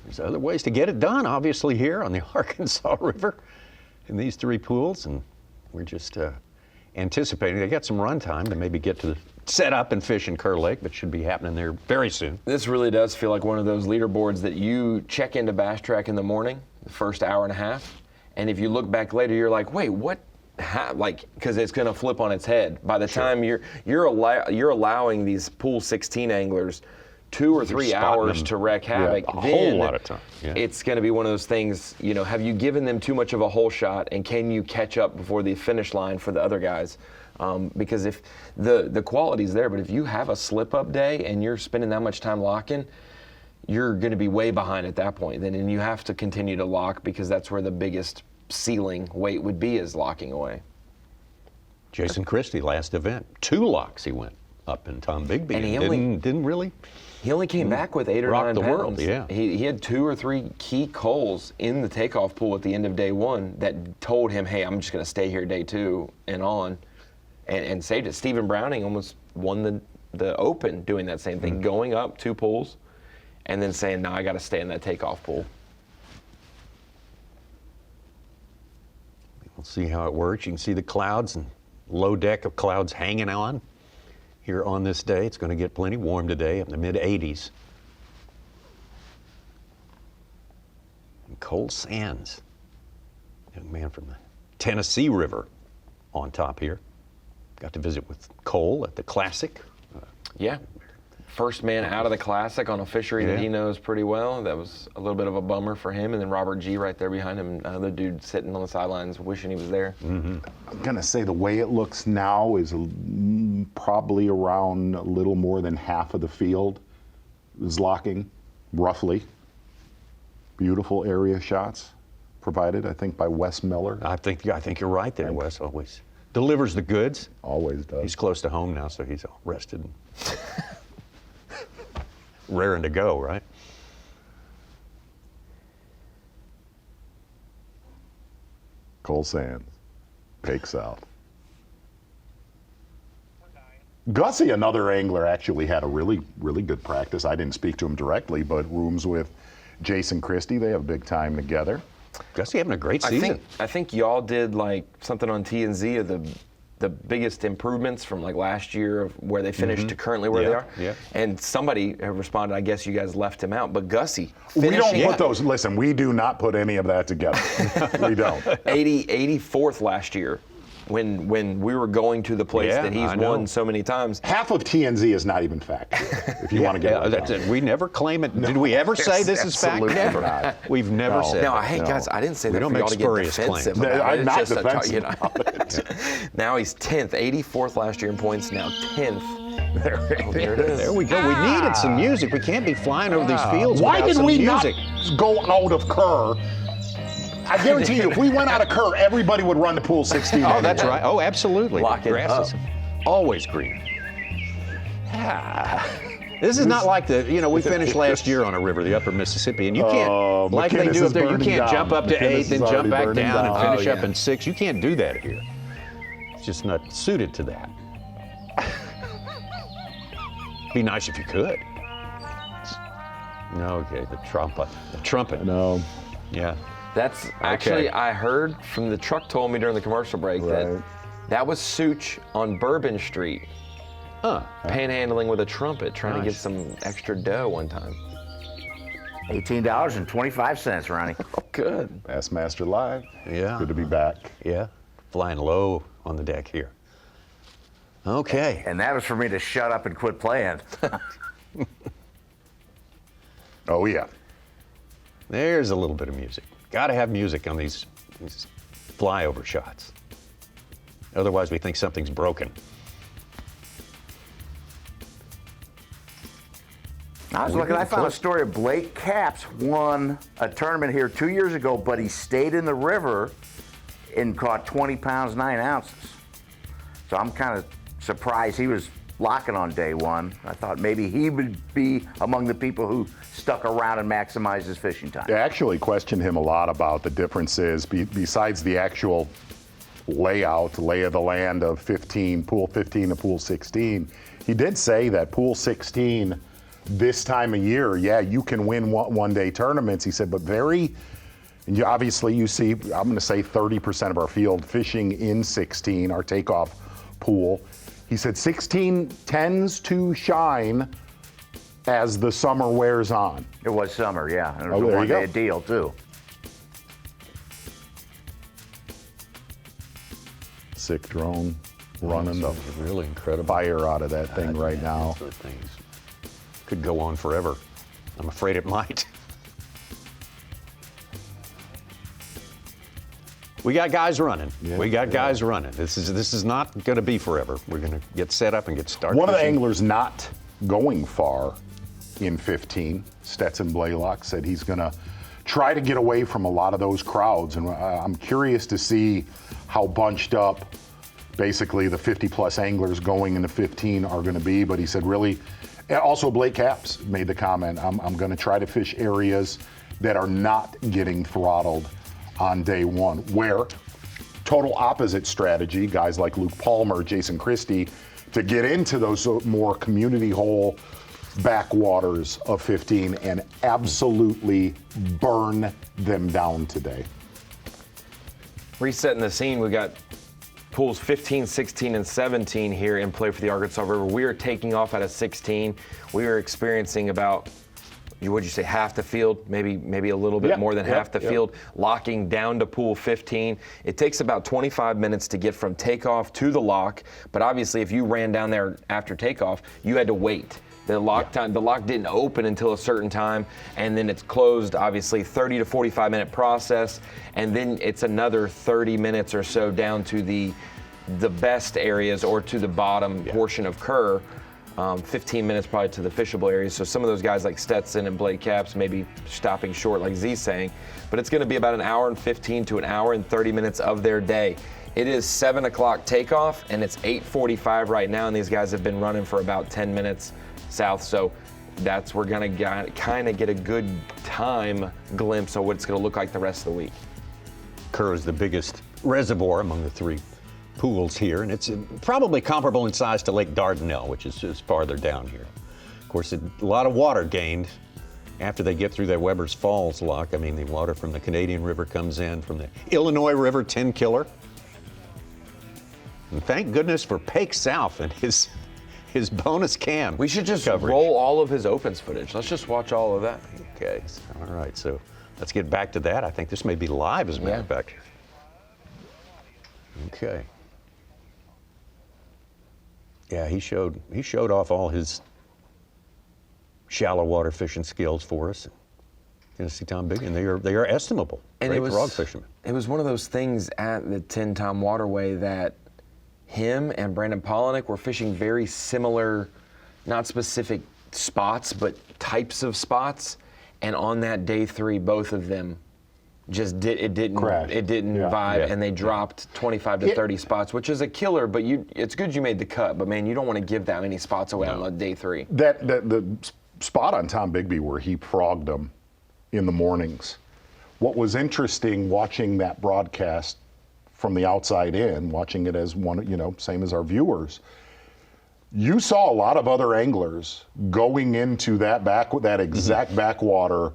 there's other ways to get it done, obviously, here on the Arkansas River in these 3 pools, and we're just anticipating. They got some run time to maybe get to the set up and fish in Kerr Lake, but should be happening there very soon. This really does feel like one of those leaderboards that you check into Bass Track in the morning, the first hour and a half, and if you look back later, you're like, wait, what? Because it's going to flip on its head. By the time you're allowing these pool 16 anglers 2 or 3 hours to wreak havoc, a whole lot of time. Yeah. It's going to be one of those things, you know, have you given them too much of a hole shot, and can you catch up before the finish line for the other guys? Because if the quality's there, but if you have a slip-up day and you're spending that much time locking, you're going to be way behind at that point. And you have to continue to lock, because that's where the biggest ceiling weight would be, is locking away. Jason Christie, last event, 2 locks he went up in Tom Bigby, and he didn't really. He only came back with 8 or 9 the pounds. world, yeah. He had 2 or 3 key culls in the takeoff pool at the end of day 1 that told him, hey, I'm just going to stay here day 2 and on, and saved it. Stephen Browning almost won the Open doing that same thing, going up 2 pools and then saying, no, I got to stay in that takeoff pool. We'll see how it works. You can see the clouds and low deck of clouds hanging on here on this day. It's going to get plenty warm today, up in the mid-80s. And Cole Sands, young man from the Tennessee River, on top here. Got to visit with Cole at the Classic. Yeah. First man out of the Classic on a fishery that he knows pretty well. That was a little bit of a bummer for him. And then Robert G. right there behind him, another dude sitting on the sidelines wishing he was there. I'm going to say the way it looks now is probably around a little more than half of the field is locking, roughly. Beautiful area shots provided, I think, by Wes Miller. I think you're right there. Wes always delivers the goods. Always does. He's close to home now, so he's all rested. Raring to go, right? Cole Sands, Pake South. Gussie, another angler, actually had a really, really good practice. I didn't speak to him directly, but rooms with Jason Christie. They have a big time together. Gussie having a great season. I think y'all did like something on TNZ of the biggest improvements from like last year of where they finished to currently where they are. Yeah. And somebody responded, I guess you guys left him out, but Gussie. We don't put those, listen, we do not put any of that together. We don't. 84th last year when we were going to the place that he's won so many times. Half of TNZ is not even factual, if you want to get that's it. We never claim it. Did we ever say this is fact? Never. Not. We've never said No, that. hey, guys, I didn't say that don't for y'all make to get spurious defensive. claims. I'm not defensive Now he's 10th, 84th last year in points, now 10th There it is. There we go. We needed some music. We can't be flying over these fields Why without did some we music. not go out of Kerr? I guarantee you, if we went out of Kerr, everybody would run to pool 16. Oh, that's right. Oh, absolutely. Lock it Grass is up. always green. This is not like we finished last year on a river, the Upper Mississippi, and you can't, like they do up there, you can't jump up to 8, then jump back down and finish up in 6. You can't do that here. It's just not suited to that. Be nice if you could. No, okay, the trumpet. No. Yeah. That's actually, I heard from the truck told me during the commercial break that was Such on Bourbon Street. Panhandling with a trumpet, trying to get some extra dough one time. $18.25, Ronnie. Oh, good. Bassmaster Live. Yeah. Good to be back. Yeah. Flying low on the deck here. Okay. And that was for me to shut up and quit playing. Oh, yeah. There's a little bit of music. Got to have music on these flyover shots. Otherwise, we think something's broken. I was looking, I found a story of Blake Capps won a tournament here 2 years ago, but he stayed in the river and caught 20 pounds, 9 ounces. So I'm kind of surprised he was locking on day one. I thought maybe he would be among the people who stuck around and maximized his fishing time. I actually questioned him a lot about the differences besides the actual lay of the land of pool 15 to pool 16. He did say that pool 16 this time of year, you can win one-day tournaments. He said, but obviously you see, I'm going to say 30% of our field fishing in 16, our takeoff pool. He said 16 tends to shine as the summer wears on. It was summer, yeah. And it was a there you one-day go. deal, too. Sick drone running the really incredible fire out of that thing right now. Things could go on forever. I'm afraid it might. We got guys running. This is not going to be forever. We're going to get set up and get started. One of the anglers not going far in 15, Stetson Blaylock, said he's going to try to get away from a lot of those crowds. And I'm curious to see how bunched up basically the 50-plus anglers going into 15 are going to be. But he said really, also Blake Capps made the comment, I'm going to try to fish areas that are not getting throttled on day one, where total opposite strategy, guys like Luke Palmer, Jason Christie, to get into those more community hole backwaters of 15 and absolutely burn them down today. Resetting the scene, we got pools 15, 16, and 17 here in play for the Arkansas River. We are taking off out of 16. We are experiencing about, would you say, half the field, maybe a little bit more than half the field, locking down to pool 15. It takes about 25 minutes to get from takeoff to the lock, but obviously if you ran down there after takeoff, you had to wait. The lock didn't open until a certain time, and then it's closed, obviously 30 to 45 minute process, and then it's another 30 minutes or so down to the best areas or to the bottom portion of Kerr. 15 minutes probably to the fishable areas. So some of those guys like Stetson and Blake Capps may be stopping short, like Z's saying, but it's going to be about an hour and 15 to an hour and 30 minutes of their day. It is 7 o'clock takeoff, and it's 8:45 right now, and these guys have been running for about 10 minutes south. So that's we're going to kind of get a good time glimpse of what it's going to look like the rest of the week. Kerr is the biggest reservoir among the three pools here, and it's probably comparable in size to Lake Dardanelle, which is just farther down here. Of course, a lot of water gained after they get through that Weber's Falls lock. I mean, the water from the Canadian River comes in, from the Illinois River 10 killer. And thank goodness for Pake South and his bonus cam. We should just coverage. roll all of his opens footage. Let's just watch all of that. Okay, all right, so let's get back to that. I think this may be live, as a matter of fact. Okay. Yeah, he showed off all his shallow water fishing skills for us. Tennessee Tom Big, and they are estimable. And great frog fishermen. It was one of those things at the 10-time waterway that him and Brandon Polinick were fishing very similar not specific spots, but types of spots. And on that day 3, both of them just didn't vibe, and they dropped 25 to 30 spots, which is a killer. But it's good you made the cut, but man, you don't want to give that many spots away on day 3. The spot on Tom Bigby where he frogged them in the mornings. What was interesting watching that broadcast from the outside in, watching it as one, same as our viewers, you saw a lot of other anglers going into that exact backwater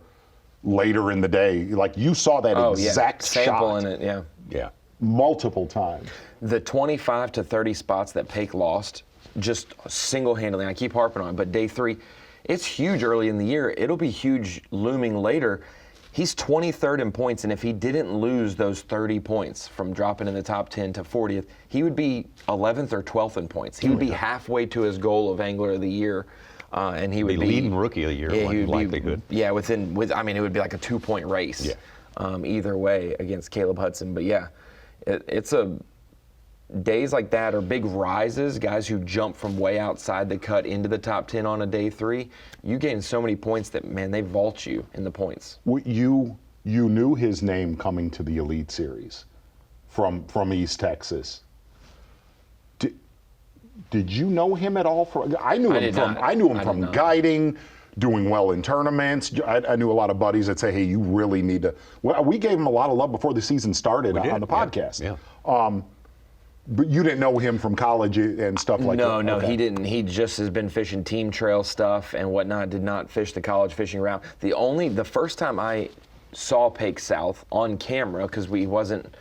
later in the day. Like you saw that exact sample shot. in it, yeah, multiple times. The 25 to 30 spots that Paik lost, just single-handedly, I keep harping on it, but day 3, it's huge early in the year. It'll be huge looming later. He's 23rd in points, and if he didn't lose those 30 points from dropping in the top 10 to 40th, he would be 11th or 12th in points. He would be halfway to his goal of Angler of the Year. And he would be leading rookie of the year. Yeah, he would likelihood. Yeah, it would be like a 2-point race. Yeah. Either way against Caleb Hudson. But yeah, it's days like that are big rises. Guys who jump from way outside the cut into the top 10 on a day 3. You gain so many points that man, they vault you in the points. You knew his name coming to the Elite Series from East Texas. Did you know him at all? I knew him from guiding, doing well in tournaments. I knew a lot of buddies that say, "Hey, you really need to." Well, we gave him a lot of love before the season started on the podcast. Yeah. But you didn't know him from college and stuff like that. No, he didn't. He just has been fishing team trail stuff and whatnot. Did not fish the college fishing route. The first time I saw Paik South on camera, because we wasn't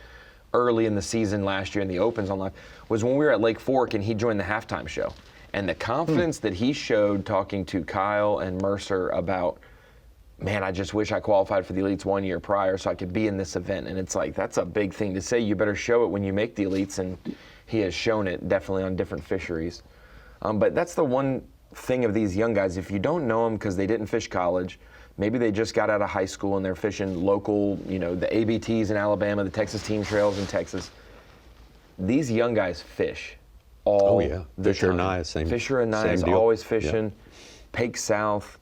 early in the season last year in the Opens on live, was when we were at Lake Fork and he joined the halftime show. And the confidence that he showed talking to Kyle and Mercer about, man, I just wish I qualified for the Elites 1 year prior so I could be in this event. And it's like, that's a big thing to say. You better show it when you make the Elites. And he has shown it definitely on different fisheries. But that's the one thing of these young guys. If you don't know them because they didn't fish college, maybe they just got out of high school and they're fishing local, the ABTs in Alabama, the Texas Team Trails in Texas. These young guys fish all the time. Fisher and I, same. Fisher and I is always fishing. Yeah. Paik South.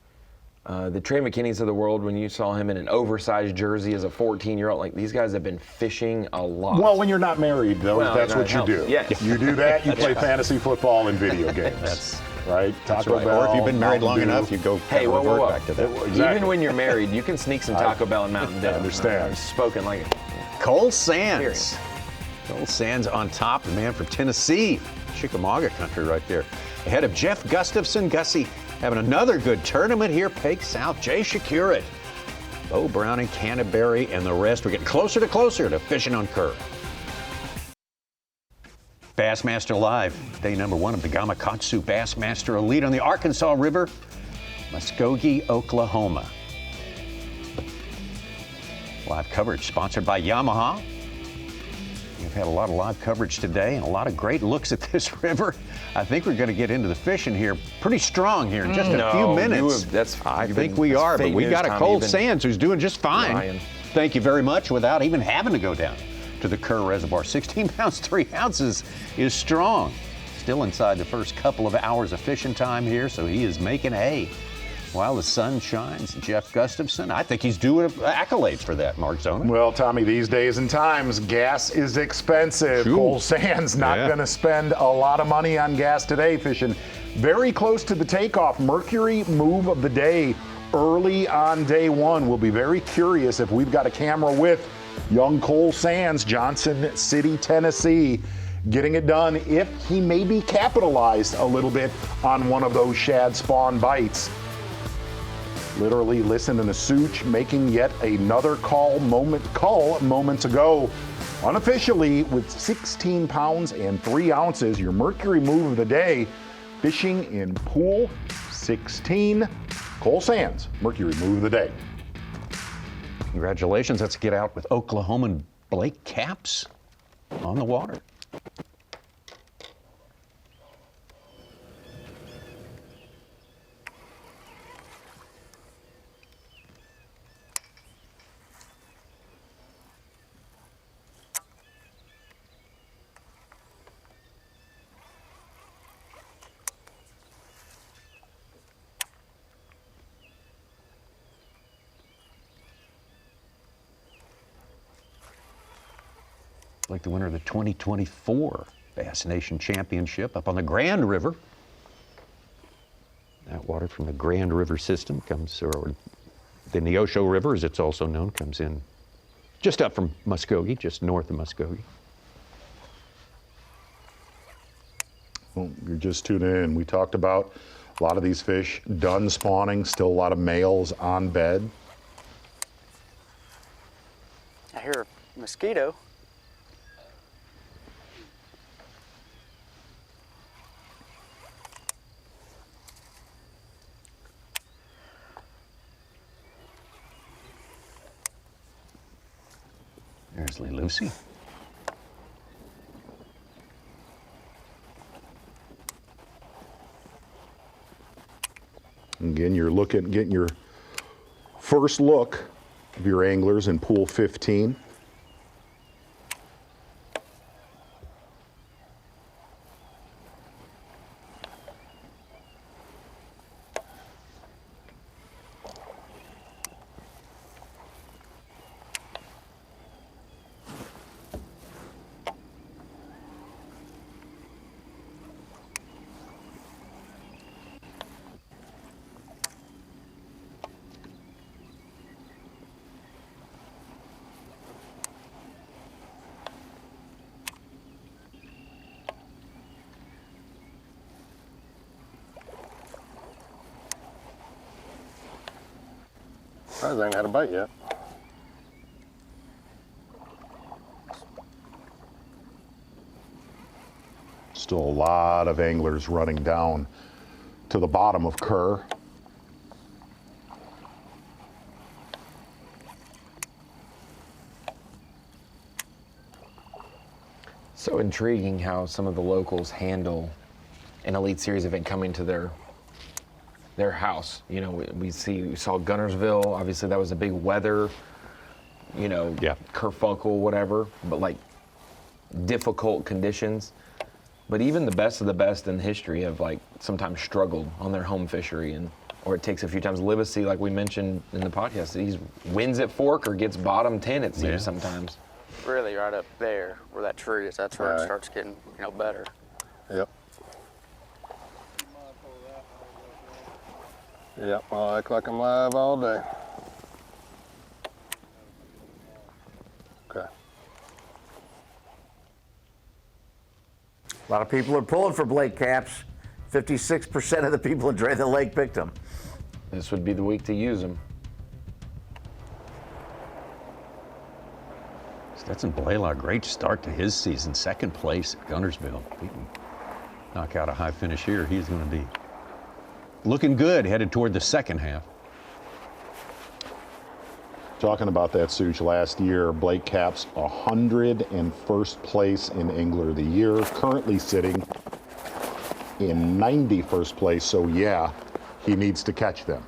The Trey McKinney's of the world, when you saw him in an oversized jersey as a 14-year-old, like these guys have been fishing a lot. Well, when you're not married, though, that's what you do. Yes. You do that, you play fantasy football and video games. That's right. Taco Bell, or if you've been married long enough, you go revert back to that. Exactly. Even when you're married, you can sneak some Taco Bell and Mountain Dew. I understand. Spoken like it. Cole Sands. Cole Sands on top, the man from Tennessee. Chickamauga country right there. Ahead of Jeff Gustafson. Gussie having another good tournament here. Paik South, Jay Shakurit, Bo Browning, Canterbury, and the rest. We're getting closer to fishing on curve. Bassmaster Live, day number 1 of the Gamakatsu Bassmaster Elite on the Arkansas River, Muskogee, Oklahoma. Live coverage sponsored by Yamaha. We've had a lot of live coverage today and a lot of great looks at this river. I think we're going to get into the fishing here pretty strong here in just a few minutes. I think we are, but we got a Cole Sands who's doing just fine. Ryan. Thank you very much without even having to go down to the Kerr Reservoir. 16 pounds, 3 ounces is strong. Still inside the first couple of hours of fishing time here, so he is making hay while the sun shines. Jeff Gustafson, I think he's due accolades for that, Mark Zona. Well, Tommy, these days and times, gas is expensive. True. Cole Sands not going to spend a lot of money on gas today fishing. Very close to the takeoff. Mercury move of the day early on day 1. We'll be very curious if we've got a camera with young Cole Sands, Johnson City, Tennessee, getting it done if he maybe capitalized a little bit on one of those shad spawn bites. Literally listened to Such making yet another call moments ago. Unofficially, with 16 pounds and 3 ounces, your Mercury move of the day, fishing in pool 16. Cole Sands, Mercury move of the day. Congratulations. Let's get out with Oklahoman Blake Capps on the water. like the winner of the 2024 Bass Nation Championship up on the Grand River. That water from the Grand River system comes, or the Neosho River, as it's also known, comes in just up from Muskogee, just north of Muskogee. Well, you're just tuning in. We talked about a lot of these fish done spawning, still a lot of males on bed. I hear a mosquito. There's Lee Lucy. Again, you're getting your first look of your anglers in pool 15. I ain't had a bite yet. Still a lot of anglers running down to the bottom of Kerr. So intriguing how some of the locals handle an Elite Series event coming to their house. You know, we saw Gunnersville, obviously that was a big weather, you know, kerfuffle, whatever, but like difficult conditions. But even the best of the best in history have like sometimes struggled on their home fishery, or it takes a few times. Livesey, like we mentioned in the podcast, he wins at Fork or gets bottom 10, it seems sometimes. Really right up there where that tree is, that's where it starts getting, better. Yep. Yep, I'll act like I'm live all day. Okay. A lot of people are pulling for Blake Caps. 56% of the people in Dre the Lake picked him. This would be the week to use them. Stetson Blaylock, great start to his season. Second place at Gunnersville. If he can knock out a high finish here, he's going to be looking good headed toward the second half. Talking about that, Such, last year, Blake Caps 101st place in Angler of the Year, currently sitting in 91st place, so yeah, he needs to catch them.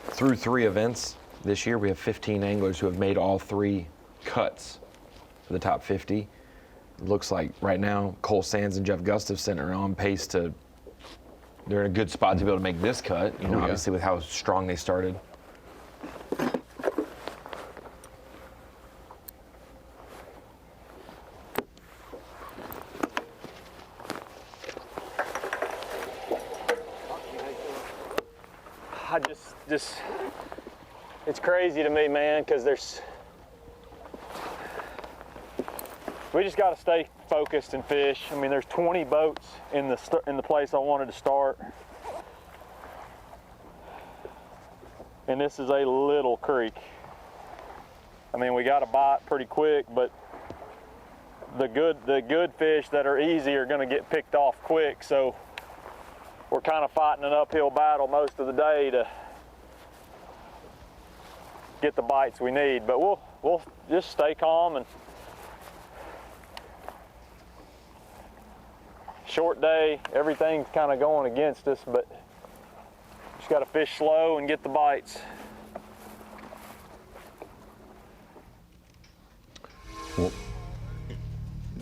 Through 3 events this year, we have 15 anglers who have made all 3 cuts for the top 50. It looks like right now Cole Sands and Jeff Gustafson are on pace to, they're in a good spot to be able to make this cut, obviously with how strong they started. It's crazy to me, man, because we just got to stay focused and fish. I mean, there's 20 boats in the place I wanted to start, and this is a little creek. I mean, we got a bite pretty quick, but the good fish that are easy are going to get picked off quick. So we're kind of fighting an uphill battle most of the day to get the bites we need, but we'll just stay calm. And short day, everything's kind of going against us, but just got to fish slow and get the bites. Well,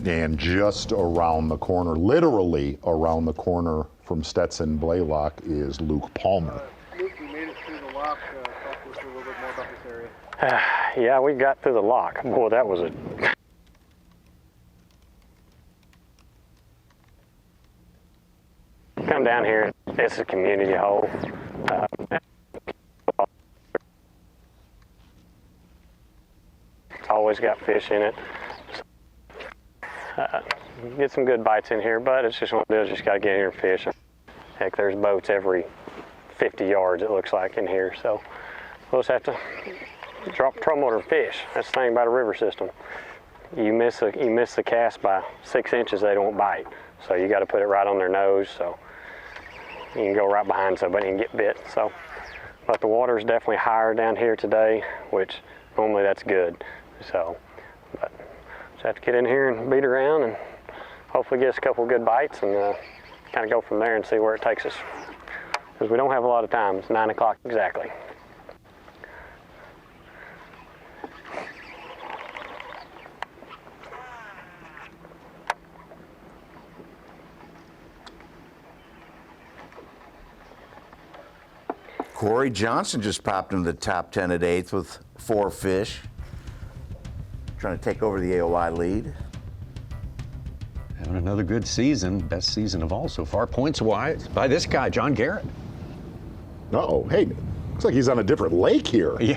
and just around the corner, literally around the corner from Stetson Blaylock is Luke Palmer. Luke, you made it through the lock. Talk to us a little bit more about this area. Yeah, we got through the lock. Boy, that was a... Come down here, it's a community hole. It's always got fish in it. Get some good bites in here, but it's just one of those, just got to get in here and fish. Heck, there's boats every 50 yards, it looks like, in here, so we'll just have to drop troll motor and fish. That's the thing about a river system. You miss the cast by 6 inches, they don't bite. So you got to put it right on their nose, so you can go right behind somebody and get bit. So, but the water is definitely higher down here today, which normally that's good. So, but just have to get in here and beat around and hopefully get us a couple good bites and kind of go from there and see where it takes us. Because we don't have a lot of time. It's 9 o'clock exactly. Corey Johnson just popped into the top 10 at 8th with 4 fish. Trying to take over the AOI lead. Having another good season, best season of all so far, points-wise, by this guy, John Garrett. Uh-oh, hey, looks like he's on a different lake here. Yeah.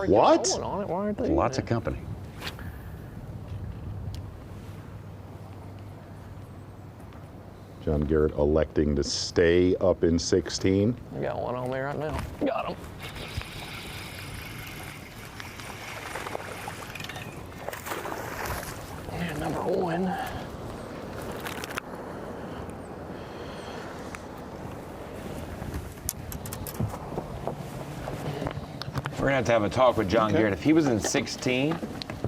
What? On it. Why aren't they? Lots of company. John Garrett electing to stay up in 16. I got one on me right now. Got him. And number 1. We're gonna have to have a talk with John Garrett. If he was in 16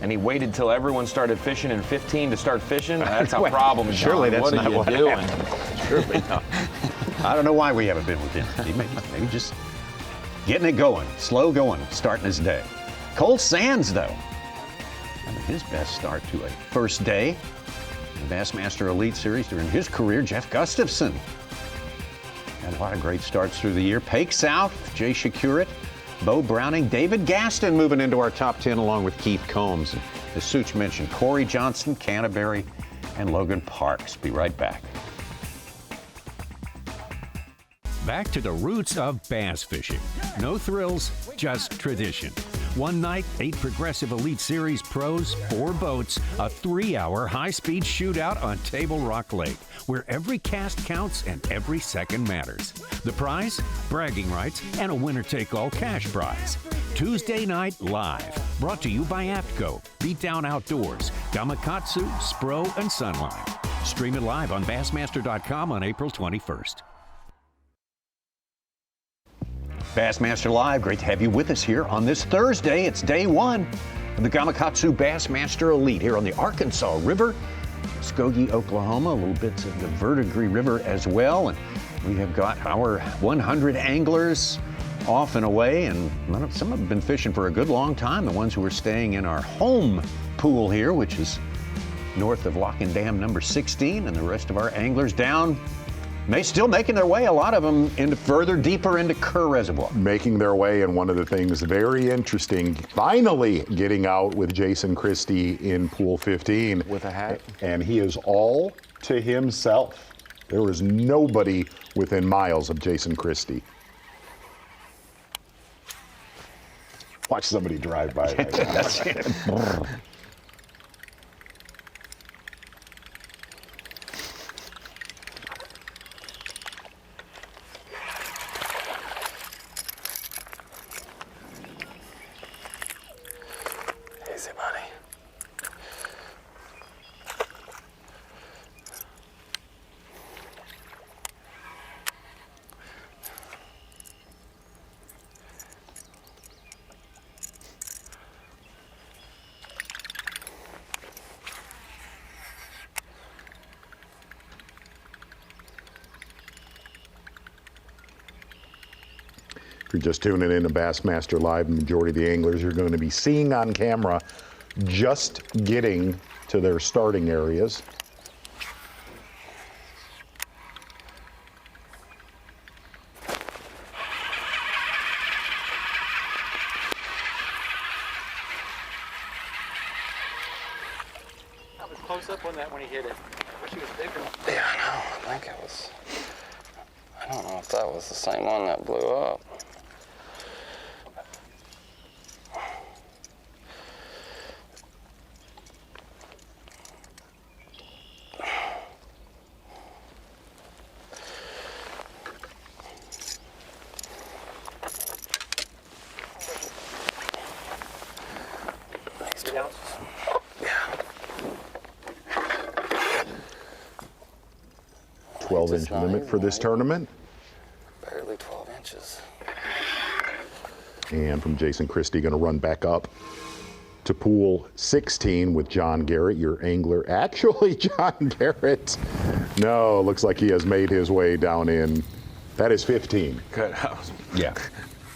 and he waited till everyone started fishing in 15 to start fishing, that's a problem, John. Surely that's what not are you what doing? happened. Surely not. I don't know why we haven't been with him. Maybe just getting it going, slow going, starting his day. Cole Sands, though, having his best start to a first day in the Bassmaster Elite Series during his career. Jeff Gustafson had a lot of great starts through the year. Pake South, Jay Shakurit, Bo Browning, David Gaston moving into our top 10 along with Keith Combs. And as Such mentioned, Corey Johnson, Canterbury, and Logan Parks. Be right back. Back to the roots of bass fishing. No thrills, just tradition. One night, 8 Progressive Elite Series pros, 4 boats, a 3-hour high-speed shootout on Table Rock Lake, where every cast counts and every second matters. The prize? Bragging rights and a winner-take-all cash prize. Tuesday night live. Brought to you by APTCO, Beatdown Outdoors, Gamakatsu, Spro, and Sunline. Stream it live on Bassmaster.com on April 21st. Bassmaster Live, great to have you with us here on this Thursday. It's day 1 of the Gamakatsu Bassmaster Elite here on the Arkansas River, Muskogee, Oklahoma, a little bits of the Verdigris River as well. And we have got our 100 anglers off and away, and some have been fishing for a good long time. The ones who are staying in our home pool here, which is north of Lock and Dam number 16, and the rest of our anglers down still making their way, a lot of them, deeper into Kerr Reservoir. Making their way, and one of the things very interesting, finally getting out with Jason Christie in pool 15. With a hat. And he is all to himself. There is nobody within miles of Jason Christie. Watch somebody drive by right now. That's it. Easy, buddy. If you're just tuning in to Bassmaster Live, the majority of the anglers you're going to be seeing on camera just getting to their starting areas. close up on that when he hit it. Wish he was bigger. Yeah, I know. I think it was. I don't know if that was the same one that blew up. Yeah. 12-inch limit for this tournament. Barely 12 inches. And from Jason Christie, going to run back up to pool 16 with John Garrett, your angler. Actually, John Garrett, no, looks like he has made his way down in, that is 15. Good. Yeah.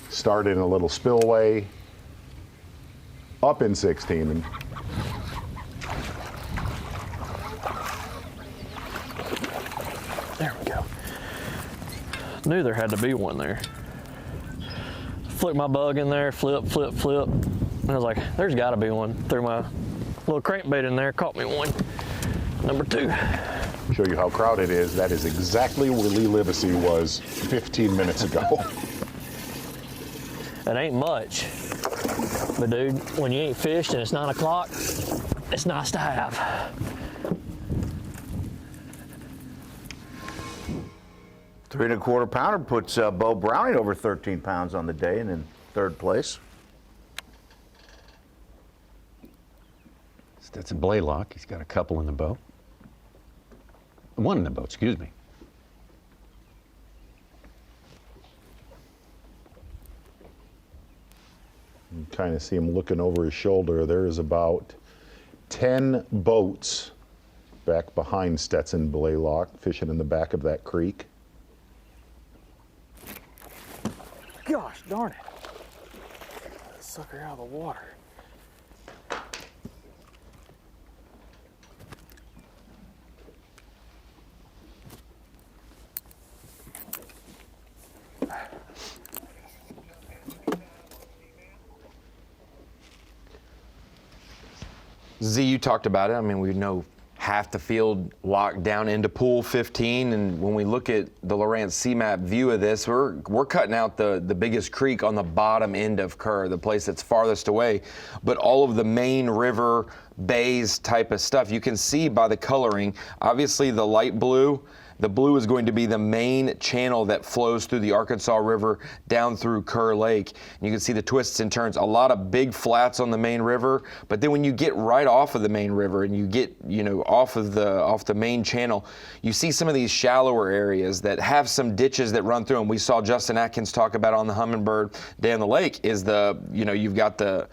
Started in a little spillway, up in 16. And There we go. Knew there had to be one there. Flipped my bug in there, flip. And I was like, there's gotta be one. Threw my little crankbait in there, caught me one. Number 2. show you how crowded it is. That is exactly where Lee Livesey was 15 minutes ago. It ain't much. But dude, when you ain't fished and it's 9 o'clock, it's nice to have. Three and a quarter pounder puts Bo Browning over 13 pounds on the day and in third place. That's a blaylock. He's got a couple in the boat. One in the boat, excuse me. You kind of see him looking over his shoulder. There is about 10 boats back behind Stetson Blaylock fishing in the back of that creek. Gosh darn it. That sucker out of the water. Z, you talked about it. I mean, we know half the field locked down into pool 15, and when we look at the Lowrance CMAP view of this, we're cutting out the biggest creek on the bottom end of Kerr, the place that's farthest away. But all of the main river, bays type of stuff, you can see by the coloring. Obviously, the light blue. The blue is going to be the main channel that flows through the Arkansas River down through Kerr Lake. And you can see the twists and turns, a lot of big flats on the main river. But then when you get right off of the main river and you get, off the main channel, you see some of these shallower areas that have some ditches that run through them. We saw Justin Atkins talk about on the Humminbird Day on the Lake is you've got the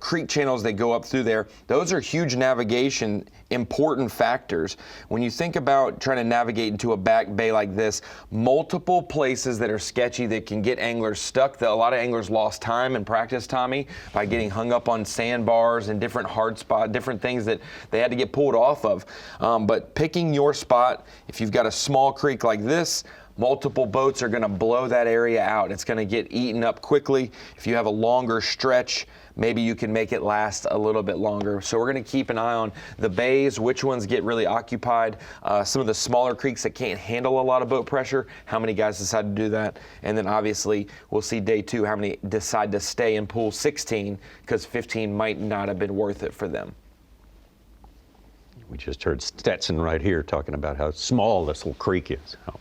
creek channels that go up through there. Those are huge navigation, important factors. When you think about trying to navigate into a back bay like this, multiple places that are sketchy that can get anglers stuck. A lot of anglers lost time in practice, Tommy, by getting hung up on sandbars and different hard spot, different things that they had to get pulled off of. But picking your spot, if you've got a small creek like this, multiple boats are gonna blow that area out. It's gonna get eaten up quickly. If you have a longer stretch, maybe you can make it last a little bit longer. So we're gonna keep an eye on the bays, which ones get really occupied, some of the smaller creeks that can't handle a lot of boat pressure, how many guys decide to do that, and then obviously we'll see day 2 how many decide to stay in pool 16, because 15 might not have been worth it for them. We just heard Stetson right here talking about how small this little creek is. How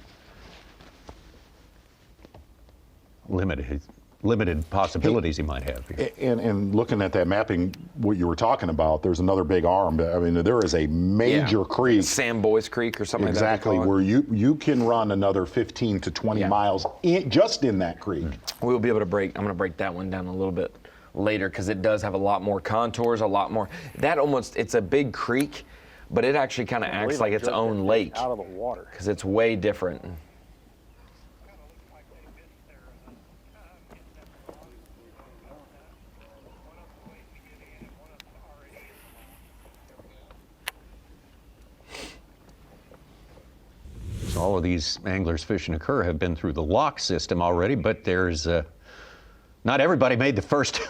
limited possibilities he might have here. And looking at that mapping, what you were talking about, there's another big arm. I mean, there is a major creek. Sam Boyce Creek or something exactly, like that. Where you can run another 15 to 20 miles just in that creek. We'll be able to I'm going to break that one down a little bit later because it does have a lot more contours, a lot more. It's a big creek, but it actually kind of acts like its own lake. Out of the water. Because it's way different. All of these anglers fishing a Kerr have been through the lock system already, but there's not everybody made the first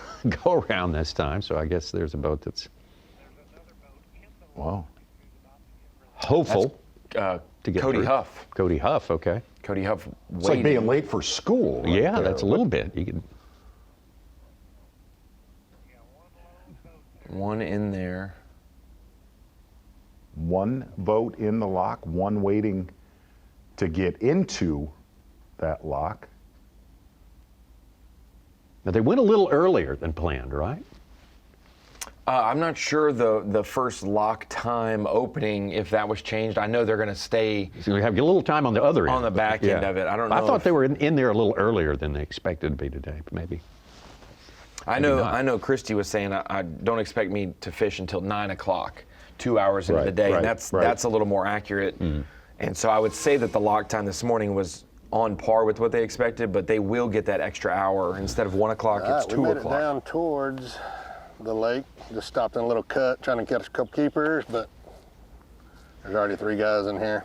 go around this time, so I guess there's a boat that's... Wow. hopeful That's, to get Cody through. Huff. Cody Huff, okay. Cody Huff. It's like being late for school. Right Yeah, there. that's a little bit. You can. One in there. One boat in the lock, one waiting to get into that lock. Now, they went a little earlier than planned, right? I'm not sure the first lock time opening, if that was changed. I know they're going to stay. So we have a little time on the other end. On the back end of it. I don't know. I thought they were in there a little earlier than they expected to be today, but maybe. I know Christy was saying, I don't expect me to fish until 9 o'clock, 2 hours into the day. And that's a little more accurate. Mm. And so I would say that the lock time this morning was on par with what they expected, but they will get that extra hour. Instead of 1 o'clock, it's 2 we made o'clock. it down towards the lake. Just stopped in a little cut trying to catch a couple keepers, but there's already 3 guys in here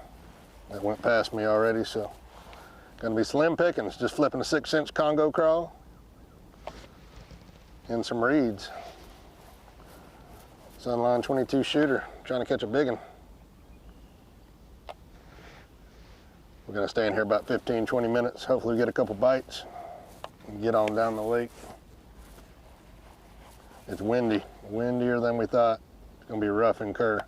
that went past me already, so gonna be slim pickings, just flipping a 6-inch Congo crawl and some reeds. Sunline 22 shooter, trying to catch a big one. We're gonna stay in here about 15, 20 minutes. Hopefully we get a couple bites and get on down the lake. It's windy, windier than we thought. It's gonna be rough in Kerr.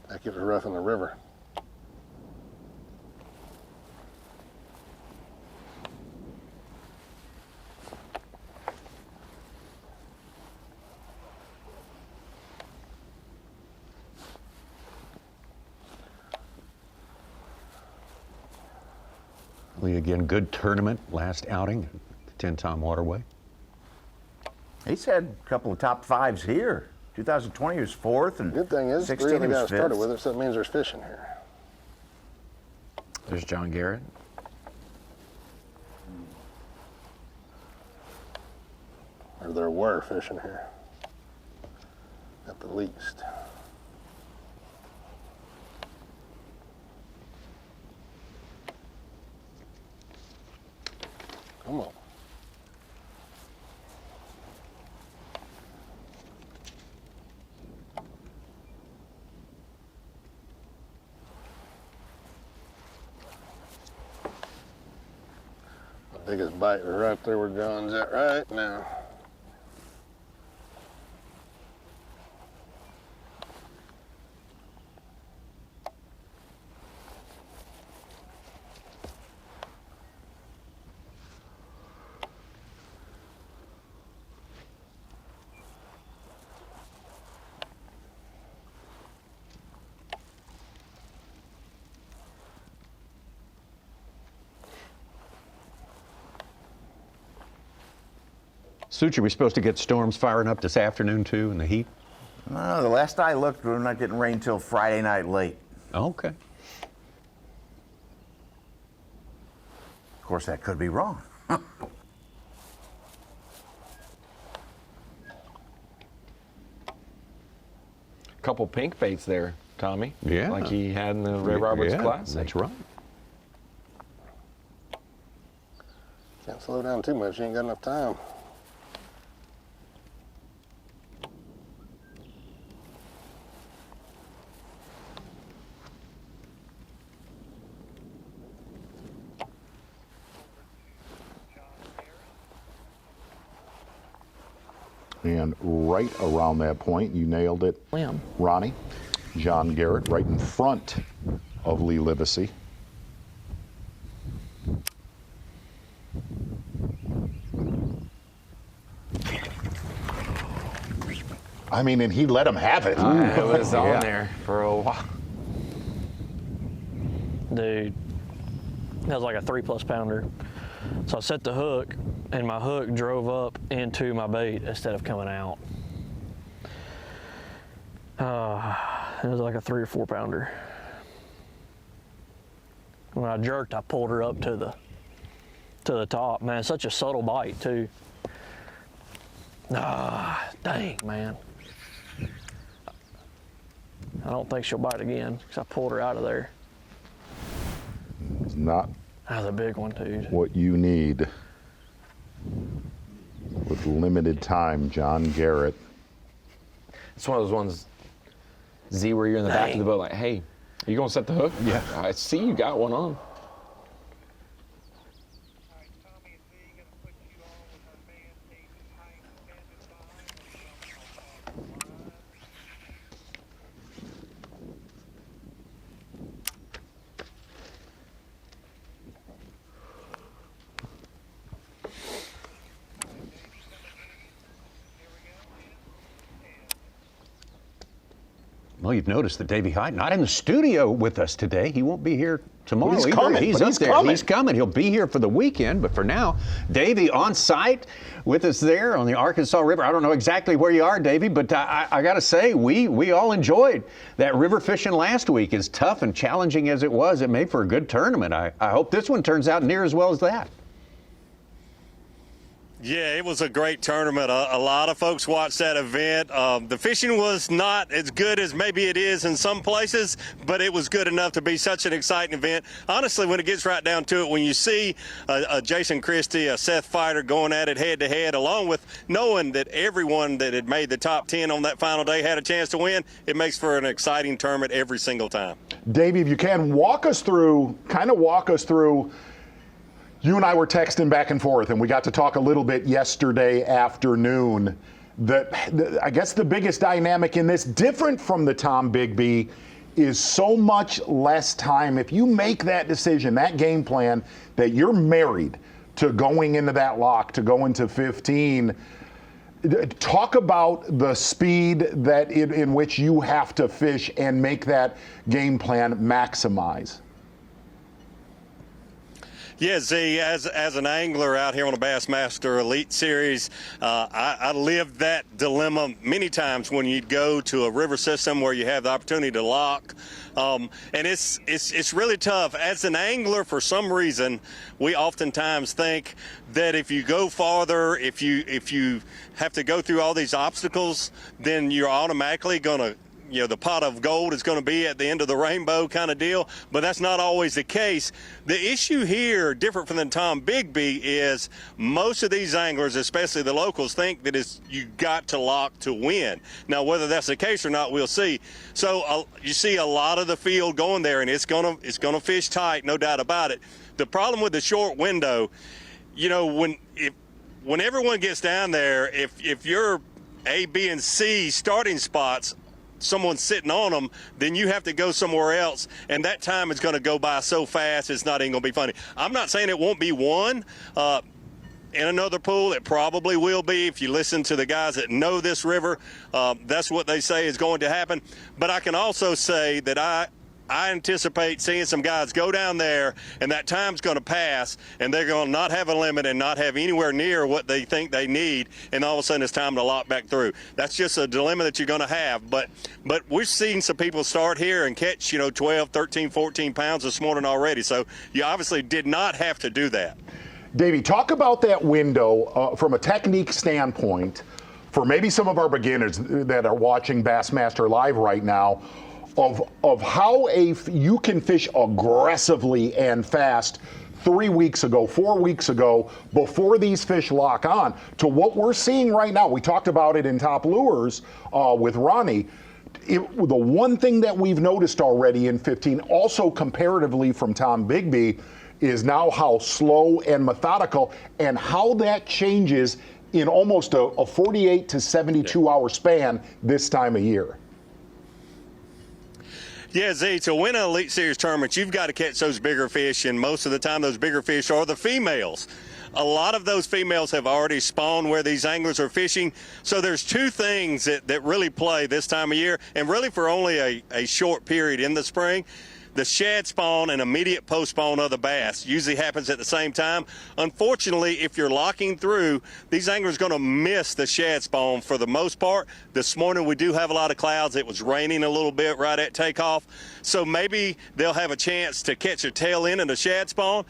Heck, it was rough in the river. Again, good tournament last outing, the 10-time Waterway. He's had a couple of top 5s here. 2020 he was 4th, and good thing is 16 3 of the he was guys 5th. started with it, so that means there's fish in here. There's John Garrett. Or there were fish in here, at the least. Come on. The biggest bite was right there where John's at right now. Such, are we supposed to get storms firing up this afternoon too in the heat? No, the last I looked, we're not getting rain till Friday night late. Okay. Of course, that could be wrong. Couple pink baits there, Tommy. Yeah. Like he had in the Ray Roberts Classic. That's right. Can't slow down too much, you ain't got enough time. And right around that point, you nailed it, Ronnie. John Garrett right in front of Lee Livesey. I mean, and he let him have it. It was on there for a while. Dude, that was like a 3+ pounder. So I set the hook, and my hook drove up into my bait instead of coming out. It was like a 3 or 4 pounder. When I jerked, I pulled her up to the top. Man, such a subtle bite too. Dang, man. I don't think she'll bite again because I pulled her out of there. It's not That was a big one, dude. what you need. with limited time, John Garrett. It's one of those ones, Z, where you're in the back of the boat like, hey, are you going to set the hook? Yeah. I see you got one on. Well, you've noticed that Davey Hyde not in the studio with us today. He won't be here tomorrow. He's either. coming. He's But up he's there. coming. He's coming. He'll be here for the weekend. But for now, Davey on site with us there on the Arkansas River. I don't know exactly where you are, Davey, but I got to say, we all enjoyed that river fishing last week. As tough and challenging as it was, it made for a good tournament. I hope this one turns out near as well as that. Yeah, it was a great tournament. A lot of folks watched that event. The fishing was not as good as maybe it is in some places, but it was good enough to be such an exciting event. Honestly, when it gets right down to it, when you see a Jason Christie, a Seth Fighter going at it head-to-head, along with knowing that everyone that had made the top 10 on that final day had a chance to win, it makes for an exciting tournament every single time. Davey, if you can, walk us through. You and I were texting back and forth, and we got to talk a little bit yesterday afternoon. I guess the biggest dynamic in this, different from the Tom Bigbie, is so much less time. If you make that decision, that game plan, that you're married to going into that lock, to go into 15, talk about the speed that in which you have to fish and make that game plan maximize. Yeah, Z, as an angler out here on the Bassmaster Elite Series, I lived that dilemma many times when you'd go to a river system where you have the opportunity to lock. And it's really tough. As an angler, for some reason, we oftentimes think that if you go farther, if you have to go through all these obstacles, then you're automatically going to, the pot of gold is going to be at the end of the rainbow kind of deal, but that's not always the case. The issue here, different from the Tom Bigbie, is most of these anglers, especially the locals, think that you got to lock to win. Now, whether that's the case or not, we'll see. So you see a lot of the field going there, and it's going to fish tight, no doubt about it. The problem with the short window, when everyone gets down there, if you're A, B, and C starting spots, someone's sitting on them, then you have to go somewhere else, and that time is going to go by so fast it's not even going to be funny. I'm not saying it won't be won in another pool. It probably will be. If you listen to the guys that know this river, that's what they say is going to happen. But I can also say that I anticipate seeing some guys go down there, and that time's going to pass, and they're going to not have a limit and not have anywhere near what they think they need, and all of a sudden it's time to lock back through. That's just a dilemma that you're going to have. But we've seen some people start here and catch, 12, 13, 14 pounds this morning already. So you obviously did not have to do that. Davey, talk about that window from a technique standpoint for maybe some of our beginners that are watching Bassmaster Live right now, of how you can fish aggressively and fast 3 weeks ago, 4 weeks ago, before these fish lock on, to what we're seeing right now. We talked about it in Top Lures with Ronnie. The one thing that we've noticed already in 15, also comparatively from Tom Bigbie, is now how slow and methodical, and how that changes in almost a 48 to 72 hour span this time of year. Yeah, Z, to win an Elite Series tournament, you've got to catch those bigger fish, and most of the time those bigger fish are the females. A lot of those females have already spawned where these anglers are fishing. So there's two things that really play this time of year, and really for only a short period in the spring. The shad spawn and immediate post spawn of the bass usually happens at the same time. Unfortunately, if you're locking through, these anglers are going to miss the shad spawn for the most part. This morning we do have a lot of clouds. It was raining a little bit right at takeoff. So maybe they'll have a chance to catch a tail end of the shad spawn.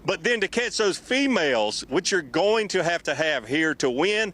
But then to catch those females, which you're going to have here to win,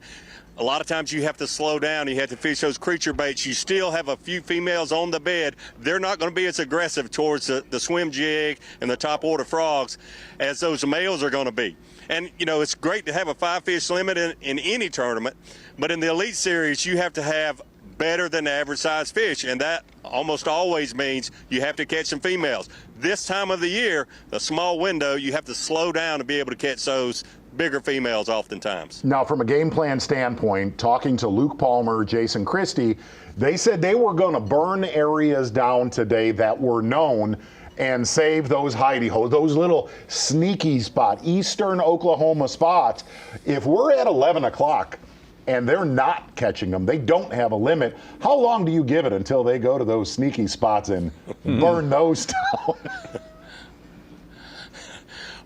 a lot of times you have to slow down. You have to fish those creature baits. You still have a few females on the bed. They're not going to be as aggressive towards the swim jig and the top order frogs as those males are going to be. And, you know, it's great to have a 5-fish limit in any tournament, but in the Elite Series, you have to have better than average size fish, and that almost always means you have to catch some females. This time of the year, the small window, you have to slow down to be able to catch those bigger females oftentimes. Now, from a game plan standpoint, talking to Luke Palmer, Jason Christie, they said they were going to burn areas down today that were known and save those hidey-holes, those little sneaky spot, eastern Oklahoma spots. If we're at 11 o'clock and they're not catching them, they don't have a limit, how long do you give it until they go to those sneaky spots and burn those down?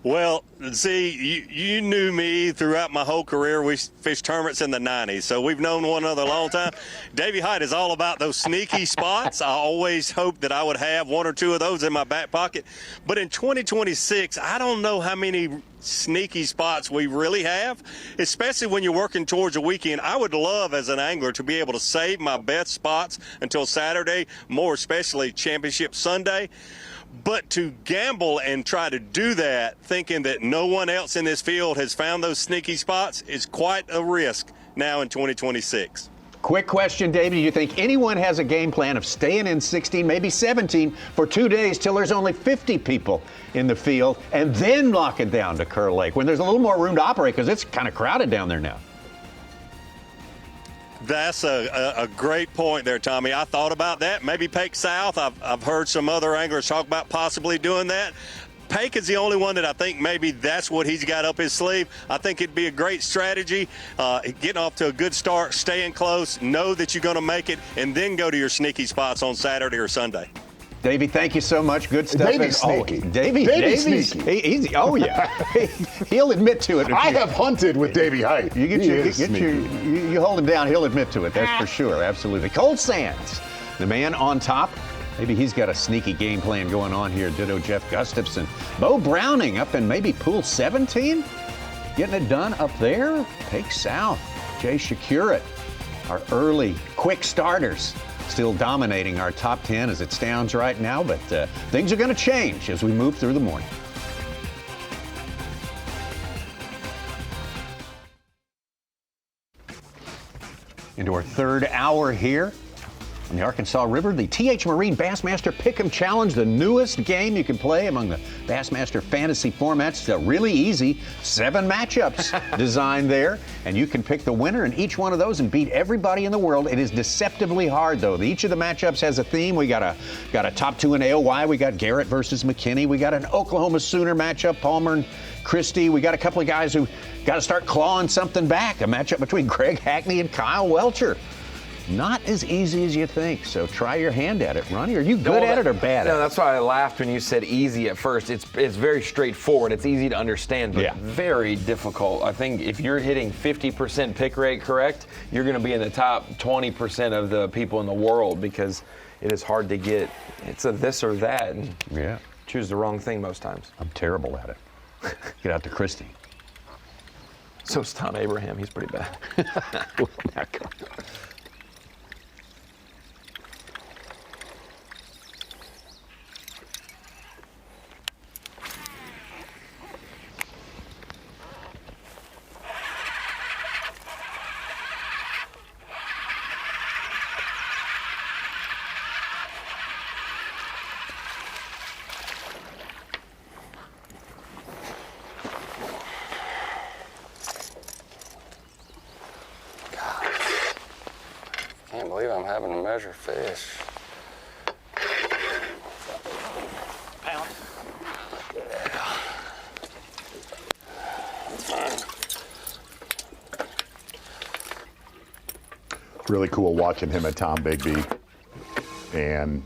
Well, see, you knew me throughout my whole career. We fished tournaments in the 90s, so we've known one another a long time. Davey Hyde is all about those sneaky spots. I always hoped that I would have one or two of those in my back pocket. But in 2026, I don't know how many sneaky spots we really have, especially when you're working towards a weekend. I would love, as an angler, to be able to save my best spots until Saturday, more especially Championship Sunday. But to gamble and try to do that, thinking that no one else in this field has found those sneaky spots, is quite a risk now in 2026. Quick question, David. Do you think anyone has a game plan of staying in 16, maybe 17 for 2 days till there's only 50 people in the field and then lock it down to Kerr Lake when there's a little more room to operate because it's kind of crowded down there now? That's a great point there, Tommy. I thought about that. Maybe Pake South. I've heard some other anglers talk about possibly doing that. Pake is the only one that I think maybe that's what he's got up his sleeve. I think it'd be a great strategy, getting off to a good start, staying close, know that you're going to make it, and then go to your sneaky spots on Saturday or Sunday. Davey, thank you so much. Good stuff. Davey's sneaky. Davey's sneaky. Oh, yeah. He'll admit to it. I have hunted with Davey Hyde. You hold him down, he'll admit to it. That's for sure. Absolutely. Cold Sands, the man on top. Maybe he's got a sneaky game plan going on here. Ditto Jeff Gustafson. Bo Browning up in maybe pool 17. Getting it done up there. Pake South. Jay Shakurit. Our early quick starters. Still dominating our top 10 as it stands right now, but things are going to change as we move through the morning. Into our third hour here on the Arkansas River, the TH Marine Bassmaster Pick'em Challenge, the newest game you can play among the Bassmaster fantasy formats. It's really easy. 7 matchups designed there, and you can pick the winner in each one of those and beat everybody in the world. It is deceptively hard, though. Each of the matchups has a theme. We got a top 2 in AOY. We got Garrett versus McKinney. We got an Oklahoma Sooner matchup, Palmer and Christie. We got a couple of guys who got to start clawing something back. A matchup between Greg Hackney and Kyle Welcher. Not as easy as you think, so try your hand at it. Ronnie, are you good at it or bad at it? No, that's why I laughed when you said easy at first. It's very straightforward. It's easy to understand, but very difficult. I think if you're hitting 50% pick rate correct, you're going to be in the top 20% of the people in the world because it is hard to get. It's a this or that, and choose the wrong thing most times. I'm terrible at it. Get out to Christie. So's Tom Abraham. He's pretty bad. Can't believe I'm having to measure fish. Pound. It's really cool watching him at Tom Bigby, and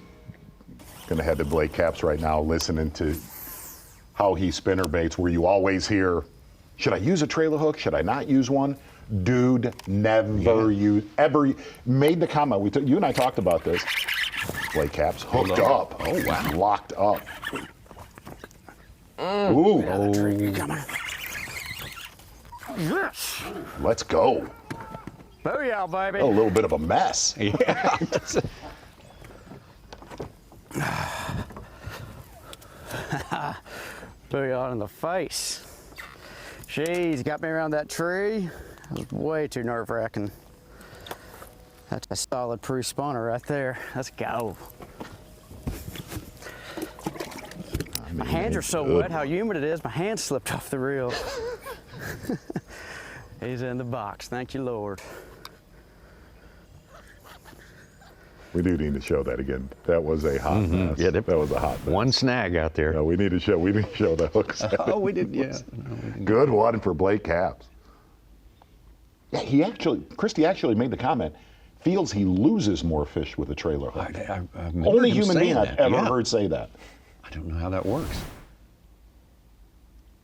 gonna head to Blake Caps right now, listening to how he spinnerbaits, where you always hear, should I use a trailer hook? Should I not use one? Dude, never use, ever made the comment. You and I talked about this. Blake Caps hooked up. Oh, wow. Locked up. Ooh. Yes. Let's go. Booyah, baby. A little bit of a mess. Yeah. Booyah in the face. She's got me around that tree. That was way too nerve-wracking. That's a solid pre-spawner right there. Let's go. My hands are so wet, how humid it is, my hands slipped off the reel. He's in the box, thank you, Lord. We do need to show that again. That was a hot mess. Yeah, that was a hot mess. One snag out there. No, we need to show the hooks. Oh, we did, yeah. No, we didn't. Good one for Blake Capps. Yeah, Christy actually made the comment, feels he loses more fish with a trailer hook. Only human being I've ever heard say that. I don't know how that works.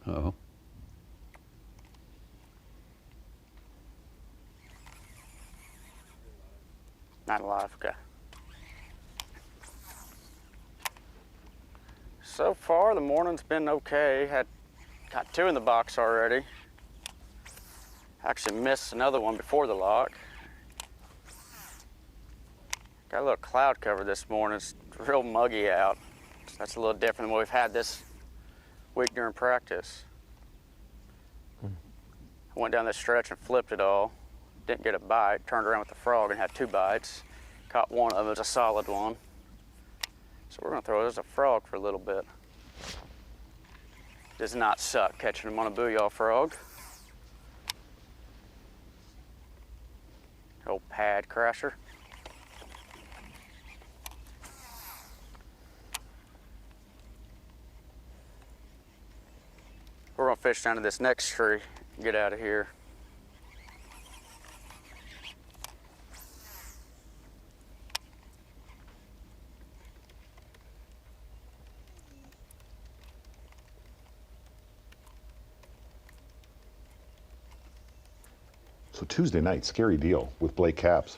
Uh-oh. Not alive, okay. So far, the morning's been okay. Got 2 in the box already. Actually missed another one before the lock. Got a little cloud cover this morning. It's real muggy out. So that's a little different than what we've had this week during practice. I went down this stretch and flipped it all. Didn't get a bite. Turned around with the frog and had 2 bites. Caught one of them. It was a solid one. So we're gonna throw it as a frog for a little bit. Does not suck catching them on a booyah frog. Old pad crasher. We're gonna fish down to this next tree and get out of here. So Tuesday night, scary deal with Blake Capps.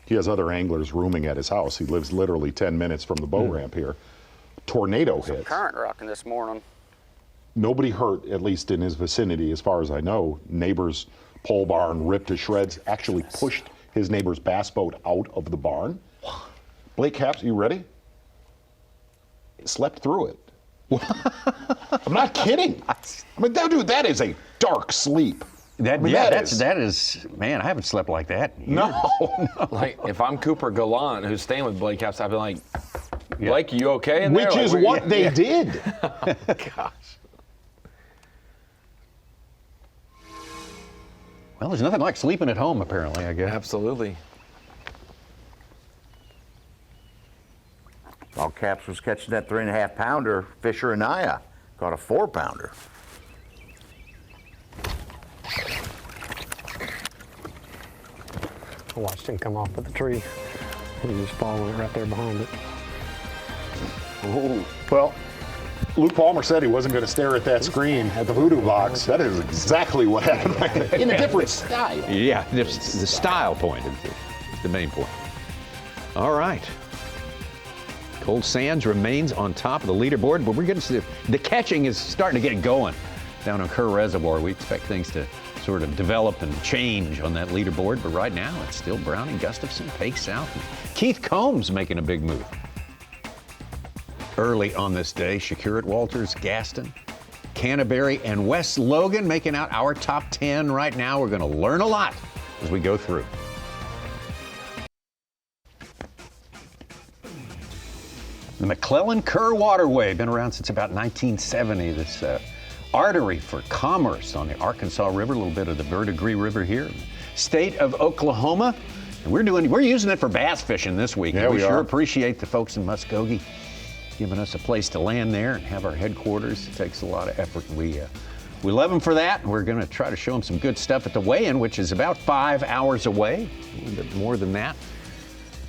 He has other anglers rooming at his house. He lives literally 10 minutes from the boat ramp here. Tornado hits. Current rocking this morning. Nobody hurt, at least in his vicinity, as far as I know. Neighbor's pole barn ripped to shreds, actually pushed his neighbor's bass boat out of the barn. Blake Capps, you ready? Slept through it. I'm not kidding. I mean, dude, that is a dark sleep. That is, man, I haven't slept like that. No. Like, if I'm Cooper Gallant, who's staying with Blake Capps, I'd be like, Blake, you okay in there? Which is what they did. Gosh. Well, there's nothing like sleeping at home, apparently, I guess. Absolutely. While Capps was catching that 3.5 pounder, Fisher and Naya caught a 4 pounder. I watched him come off of the tree. He was just following it right there behind it. Ooh. Well, Luke Palmer said he wasn't going to stare at that screen at the voodoo box. That is exactly what happened. In a different style. Yeah, the style point is the main point. All right. Cold Sands remains on top of the leaderboard, but we're getting to the catching is starting to get going down on Kerr Reservoir. We expect things to sort of develop and change on that leaderboard, but right now it's still Browning, Gustafson, Pake South, and Keith Combs making a big move. Early on this day, Shakurat Walters, Gaston, Canterbury, and Wes Logan making out our top 10 right now. We're going to learn a lot as we go through. The McClellan-Kerr Waterway, been around since about 1970. This artery for commerce on the Arkansas River, a little bit of the Verdigris River here, in the state of Oklahoma. And we're using it for bass fishing this week. Yeah, we sure are. appreciate the folks in Muskogee giving us a place to land there and have our headquarters. It takes a lot of effort. We love them for that. We're going to try to show them some good stuff at the weigh-in, which is about 5 hours away, a little bit more than that.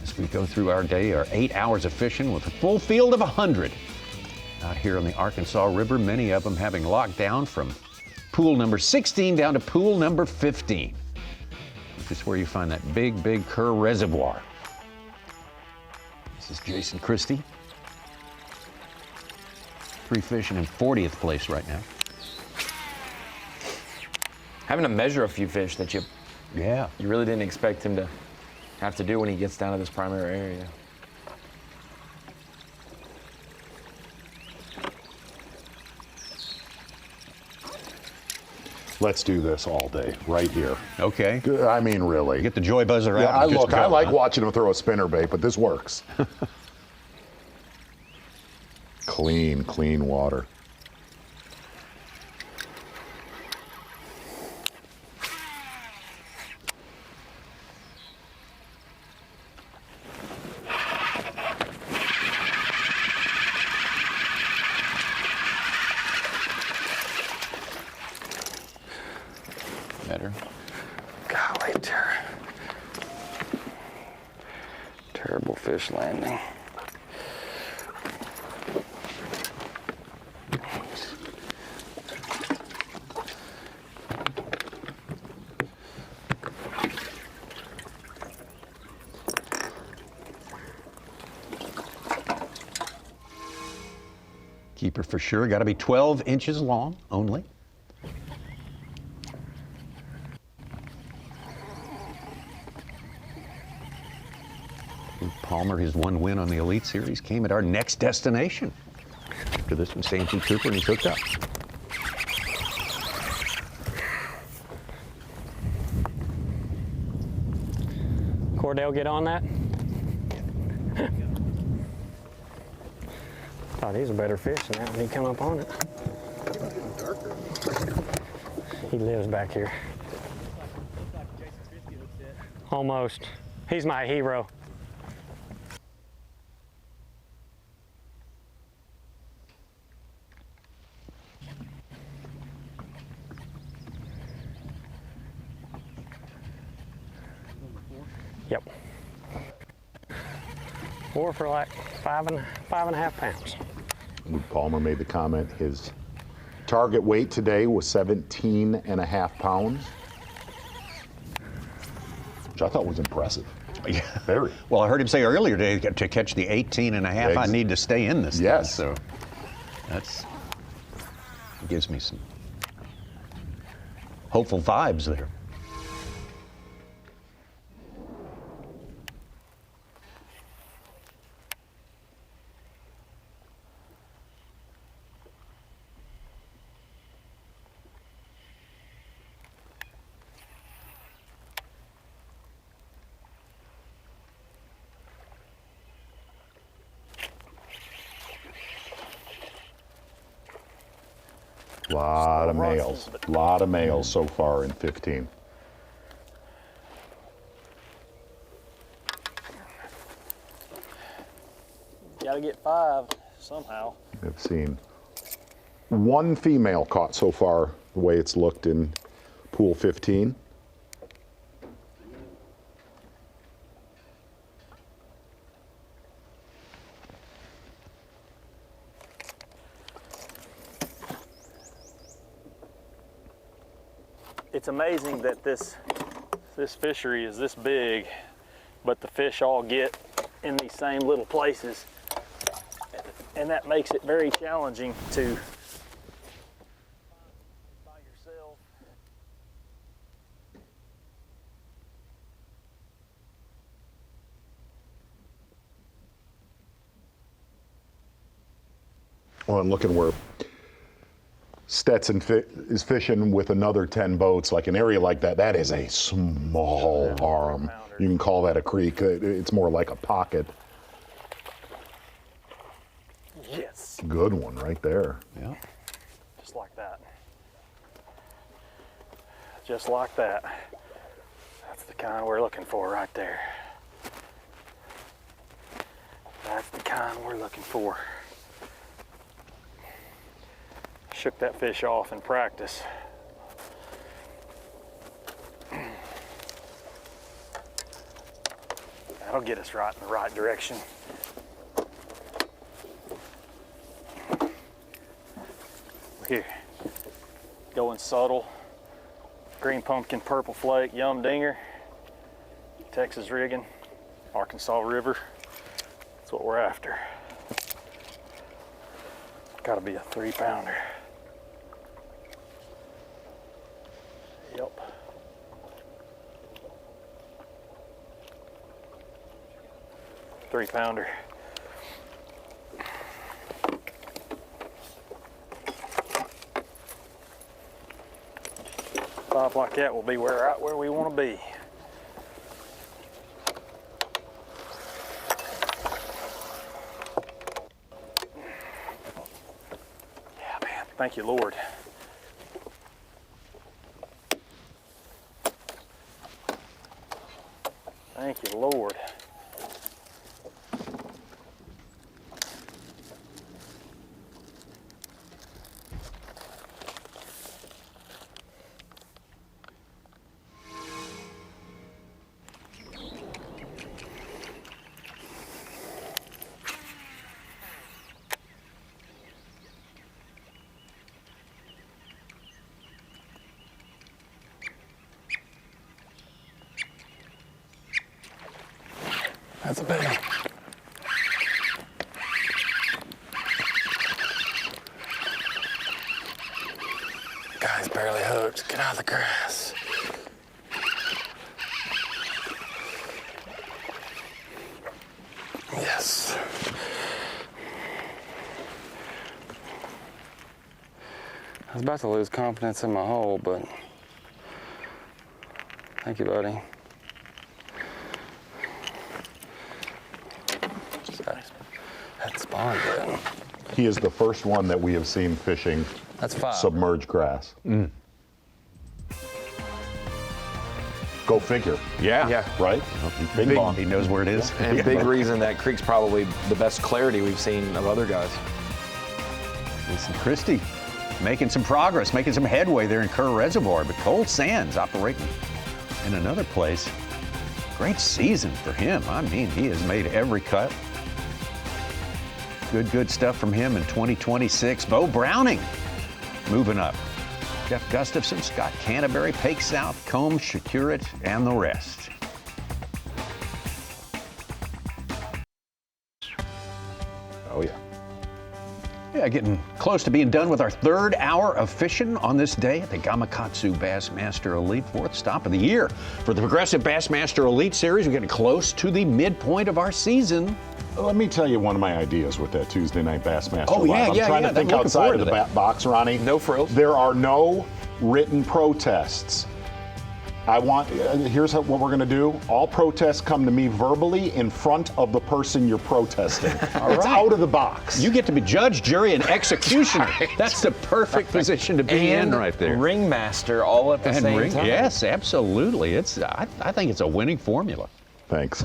As we go through our day, our 8 hours of fishing with a full field of 100 out here on the Arkansas River, many of them having locked down from pool number 16 down to pool number 15, which is where you find that big, big Kerr Reservoir. This is Jason Christie. 3 fishing in 40th place right now. Having to measure a few fish that you Yeah. you really didn't expect him to have to do when he gets down to this primary area. Let's do this all day, right here. Okay. I mean, really. Get the joy buzzer out. Yeah, and just I go, like huh? watching him throw a spinnerbait, but this works. Clean, clean water. Better. Golly, Terrible fish landing. Keeper for sure. Got to be 12 inches long only. Palmer, his one win on the Elite Series, came at our next destination. After this one, Santee Cooper, and he's hooked up. Cordell, get on that. Thought he was a better fish than that when he come up on it. He lives back here. Almost. He's my hero. Yep. 4 for like five and a half pounds. Luke Palmer made the comment his target weight today was 17.5 pounds, which I thought was impressive. Yeah. Very. Well, I heard him say earlier today to catch the 18.5, I need to stay in this. Yes. Thing, so that's gives me some hopeful vibes there. Lot of males so far in 15. Gotta get 5 somehow. I've seen one female caught so far, the way it's looked in pool 15. It's amazing that this fishery is this big, but the fish all get in these same little places, and that makes it very challenging to by yourself. Well, I'm looking where Stetson is fishing with another 10 boats. Like an area like that, that is a small arm. You can call that a creek. It's more like a pocket. Yes. Good one right there. Yeah. Just like that. Just like that. That's the kind we're looking for right there. That's the kind we're looking for. Shook that fish off in practice. That'll get us right in the right direction. Here, going subtle. Green pumpkin, purple flake, yum dinger, Texas rigging, Arkansas River. That's what we're after. Gotta be a 3-pounder. Yep. 3-pounder. Pop like that will be right where we want to be. Yeah, man. Thank you, Lord. Thank you, Lord. That's a big one. Guy's barely hooked. Get out of the grass. Yes. I was about to lose confidence in my hole, but thank you, buddy. That spawned good. He is the first one that we have seen fishing That's 5. submerged grass. Go figure. Yeah. Right? Big ball. He knows where it is. And big reason that creek's probably the best clarity we've seen of other guys. Listen, Christie making some progress, making some headway there in Kerr Reservoir, but Cold Sands operating in another place. Great season for him. I mean, he has made every cut. Good stuff from him in 2026. Bo Browning moving up. Jeff Gustafson, Scott Canterbury, Pake South, Combs, Shakurit, and the rest. Oh, yeah. Yeah, getting close to being done with our 3rd hour of fishing on this day at the Gamakatsu Bassmaster Elite, 4th stop of the year. For the Progressive Bassmaster Elite Series, we're getting close to the midpoint of our season. Let me tell you one of my ideas with that Tuesday night Bassmaster Oh, yeah, Live. yeah, I'm trying to think outside of the box, Ronnie. No frills. There are no written protests. Here's what we're going to do. All protests come to me verbally in front of the person you're protesting. It's out of the box. You get to be judge, jury, and executioner. That's the perfect position to be in right there. Ringmaster all at the same time. Yes, absolutely. I think it's a winning formula. Thanks.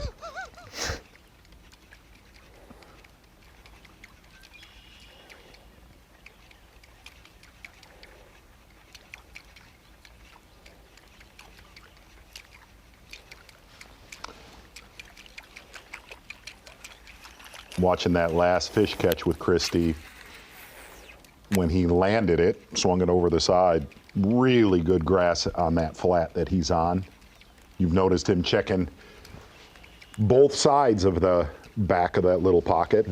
Watching that last fish catch with Christie, when he landed it, swung it over the side, really good grass on that flat that he's on. You've noticed him checking both sides of the back of that little pocket.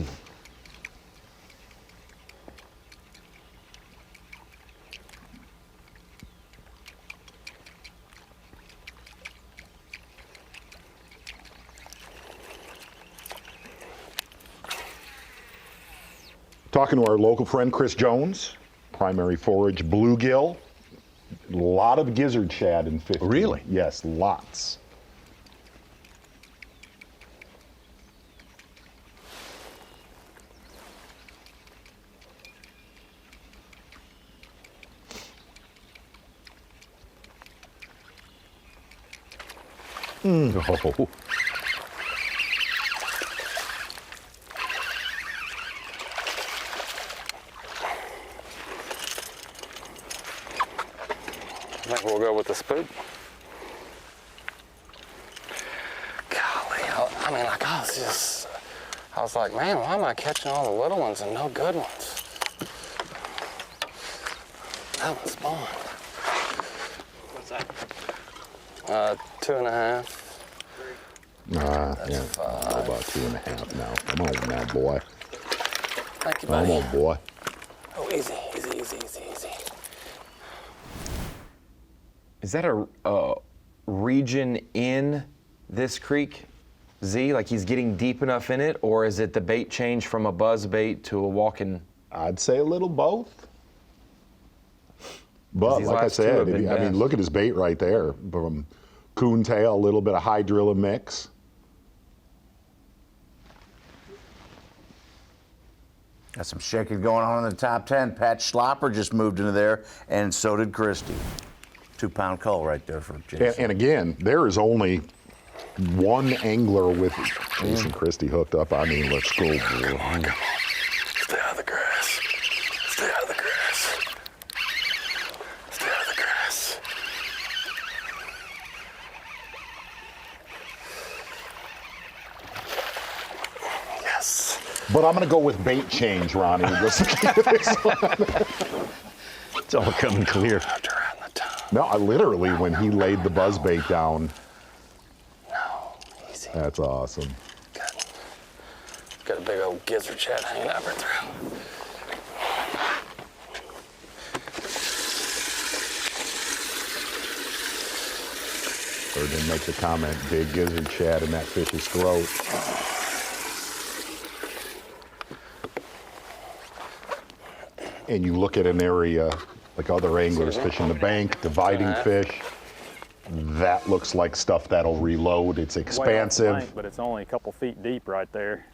Talking to our local friend Chris Jones, primary forage bluegill. A lot of gizzard shad in 15. Really? Yes, lots. Oh. I think we'll go with the spook. Golly, I was like, man, why am I catching all the little ones and no good ones? That one spawned. What's that? 2.5. Yeah, 5. about 2.5 now. Come on now, boy. Thank you, buddy. Come on, boy. Oh, easy. Is that a region in this creek Z? Like he's getting deep enough in it, or is it the bait change from a buzz bait to a walking? I'd say a little both. But like I said, I mean, look at his bait right there. From coontail, a little bit of hydrilla mix. Got some shaking going on in the top 10. Pat Schlopper just moved into there, and so did Christie. 2-pound call right there for Jason. And again, there is only one angler with Jason Christie hooked up. I mean, let's go. Come on. Stay out of the grass. Stay out of the grass. Stay out of the grass. Yes. But I'm going to go with bait change, Ronnie. It's all coming clear. No, I literally, when he laid the buzz bait down. No, easy. That's awesome. Got a big old gizzard chat hanging out right through. Heard him make the comment, big gizzard chat in that fish's throat. And you look at an area like other anglers fishing the bank, dividing fish. That looks like stuff that'll reload. It's expansive. Way off the bank, but it's only a couple feet deep right there.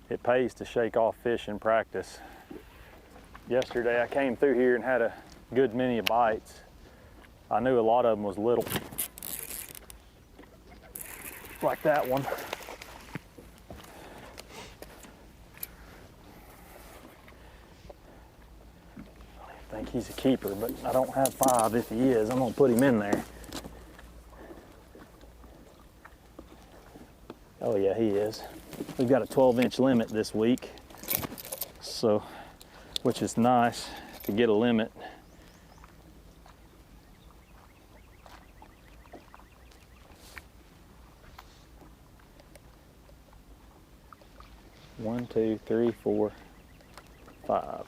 It pays to shake off fish in practice. Yesterday I came through here and had a good many bites. I knew a lot of them was little. Like that one. I think he's a keeper, but I don't have 5 if he is. I'm gonna put him in there. Oh yeah, he is. We've got a 12-inch limit this week, so, which is nice to get a limit. One, 2, 3, 4, 5.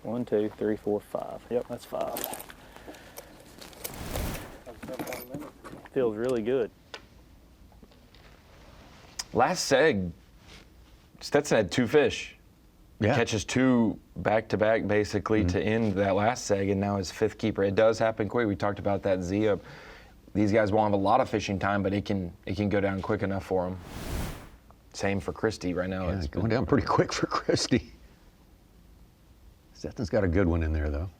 1, 2, 3, 4, 5. Yep, that's 5. Feels really good. Last seg, Stetson had 2 fish. Yeah. Catches 2 back-to-back basically to end that last seg, and now his 5th keeper. It does happen quick. We talked about that Z. These guys won't have a lot of fishing time, but it can go down quick enough for them. Same for Christie right now. Yeah, it's going down pretty quick for Christie. Stetson's got a good one in there, though.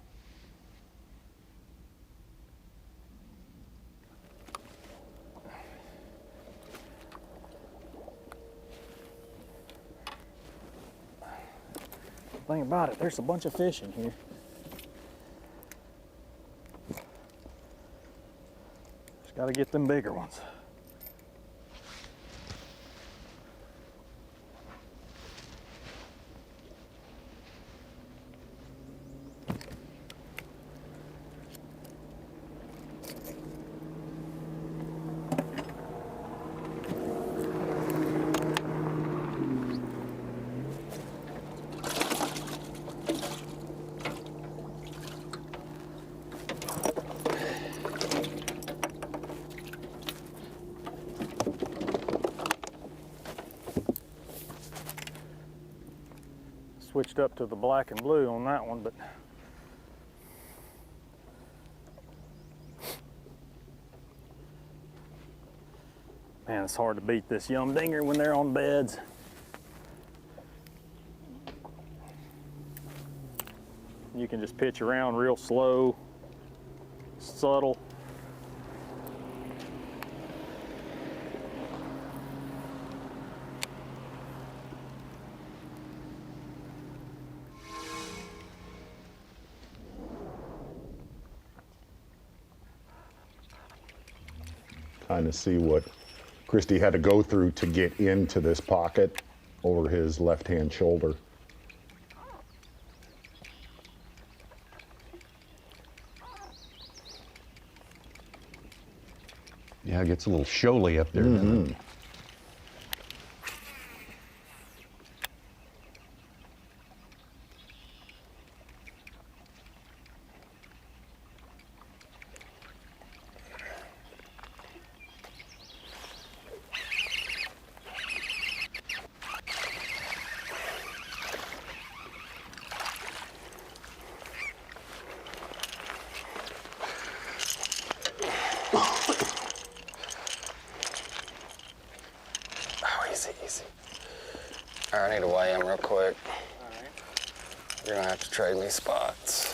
Thing about it, there's a bunch of fish in here. Just got to get them bigger ones. Switched up to the black and blue on that one, but man, it's hard to beat this yum dinger when they're on beds. You can just pitch around real slow, subtle. Kind of see what Christie had to go through to get into this pocket over his left-hand shoulder. Yeah, it gets a little shoaly up there. doesn't it? real quick. You're gonna have to trade me spots.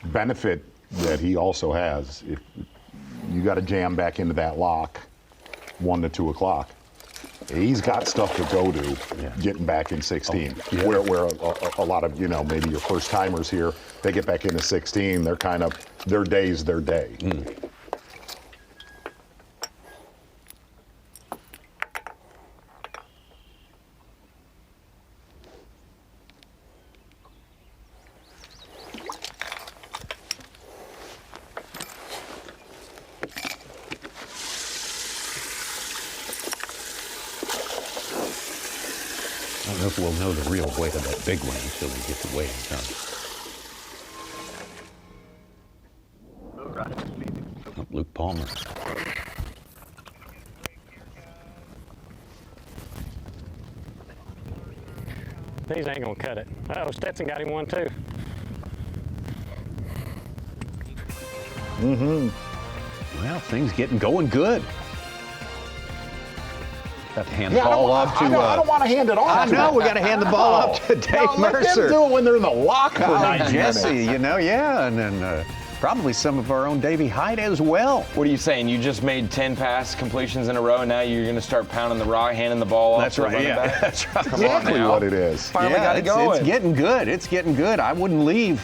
Benefit that he also has, if you got to jam back into that lock 1 to 2 o'clock, he's got stuff to go to getting back in 16. Where a lot of, maybe your first timers here, they get back into 16, they're kind of, their day's their day. I don't know if we'll know the real weight of that big one until we get the weighing done. Oh, Luke Palmer. These ain't gonna cut it. Oh, Stetson got him one too. Well, things getting going good. Got to hand the ball off to. I don't want to hand it off. I know we got to hand the ball off to Dave Mercer. Let them do it when they're in the lock for 90 Jesse, minutes. and then probably some of our own Davey Hyde as well. What are you saying? You just made 10 pass completions in a row, and now you're going to start pounding the rock, handing the ball off. That's right. Yeah, back? that's right. Exactly what it is. Finally got it going. It's getting good. It's getting good. I wouldn't leave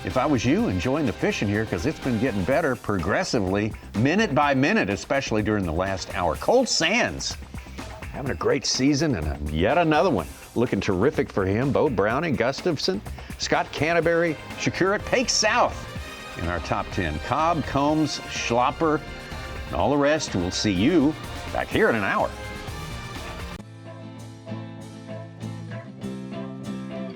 if I was you enjoying the fishing here because it's been getting better progressively, minute by minute, especially during the last hour. Cold Sands having a great season and yet another one. Looking terrific for him. Bo Browning, Gustafson, Scott Canterbury, Shakur at Pake South in our top 10. Cobb, Combs, Schlopper, and all the rest. We'll see you back here in an hour.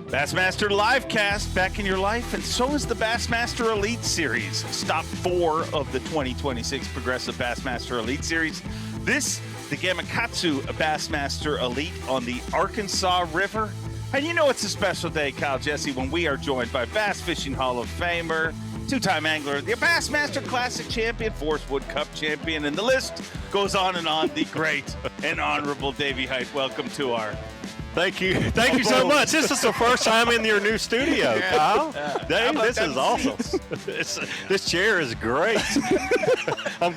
Bassmaster Livecast back in your life, and so is the Bassmaster Elite Series. Stop 4 of the 2026 Progressive Bassmaster Elite Series. This, the Gamakatsu Bassmaster Elite on the Arkansas River. And you know it's a special day, Kyle Jesse, when we are joined by Bass Fishing Hall of Famer, two-time angler, the Bassmaster Classic champion, Forrest Wood Cup champion, and the list goes on and on. The great and honorable Davey Hyde. Welcome to our... Thank you so much. This is the first time in your new studio, Kyle. Dave, this is awesome. This chair is great. I'm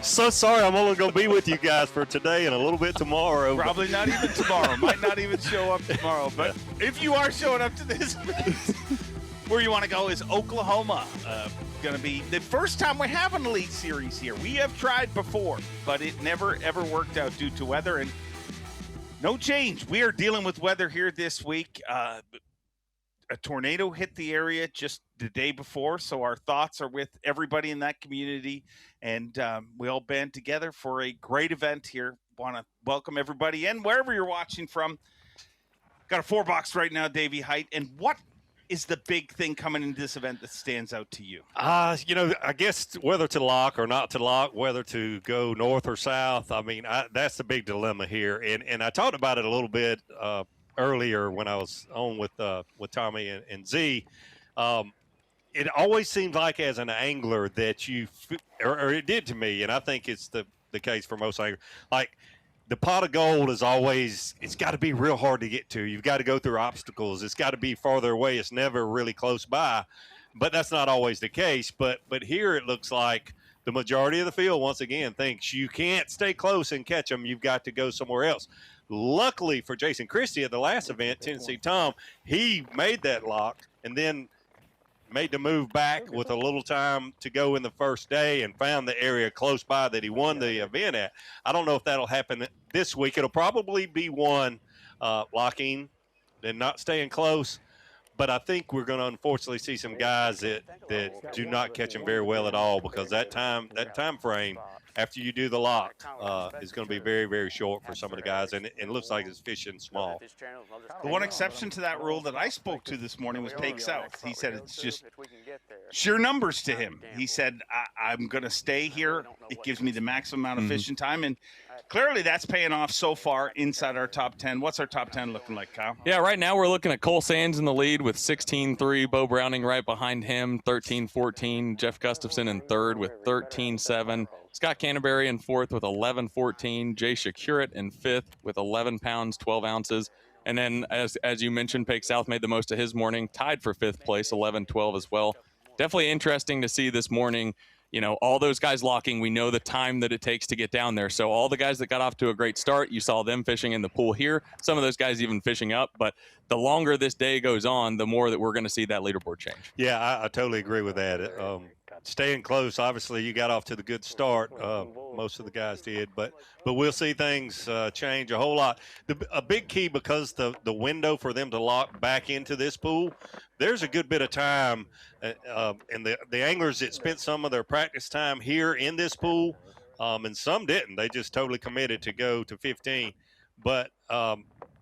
so sorry I'm only going to be with you guys for today and a little bit tomorrow. Probably not even tomorrow. Might not even show up tomorrow. But if you are showing up to this, where you want to go is Oklahoma. Going to be the first time we have an Elite Series here. We have tried before, but it never, ever worked out due to weather. And no change. We are dealing with weather here this week. A tornado hit the area just the day before, so our thoughts are with everybody in that community, and we all band together for a great event here. Want to welcome everybody in, wherever you're watching from. Got a 4-box right now, Davey Hyde, and what is the big thing coming into this event that stands out to you? I guess whether to lock or not to lock, whether to go north or south. I mean, that's the big dilemma here. And I talked about it a little bit earlier when I was on with Tommy and Z. It always seems like as an angler that or it did to me, and I think it's the case for most anglers, like, the pot of gold is always, it's got to be real hard to get to. You've got to go through obstacles. It's got to be farther away. It's never really close by, but that's not always the case. But here it looks like the majority of the field, once again, thinks you can't stay close and catch them. You've got to go somewhere else. Luckily for Jason Christie at the last event, Tennessee Tom, he made that lock and then made the move back with a little time to go in the first day and found the area close by that he won the event at. I don't know if that'll happen this week. It'll probably be one locking and not staying close. But I think we're going to unfortunately see some guys that do not catch them very well at all because that time frame after you do the lock is going to be very, very short for some of the guys, and it looks like it's fishing small. The one exception to that rule that I spoke to this morning was Pake South. He said it's just sheer numbers to him. He said, I'm going to stay here. It gives me the maximum amount of fishing time, and clearly that's paying off so far inside our top 10. What's our top 10 looking like, Kyle? Yeah, right now we're looking at Cole Sands in the lead with 16-3, Bo Browning right behind him, 13-14, Jeff Gustafson in third with 13-7, Scott Canterbury in fourth with 11-14, Jay Shakurit in fifth with 11 pounds, 12 ounces. And then, as you mentioned, Pake South made the most of his morning, tied for fifth place, 11-12 as well. Definitely interesting to see this morning, you know, all those guys locking. We know the time that it takes to get down there. So all the guys that got off to a great start, you saw them fishing in the pool here. Some of those guys even fishing up. But the longer this day goes on, the more that we're going to see that leaderboard change. Yeah, I totally agree with that. Staying close, obviously, you got off to the good start. Most of the guys did, but we'll see things change a whole lot. A big key, because the window for them to lock back into this pool, there's a good bit of time, and the anglers that spent some of their practice time here in this pool, and some didn't. They just totally committed to go to 15. But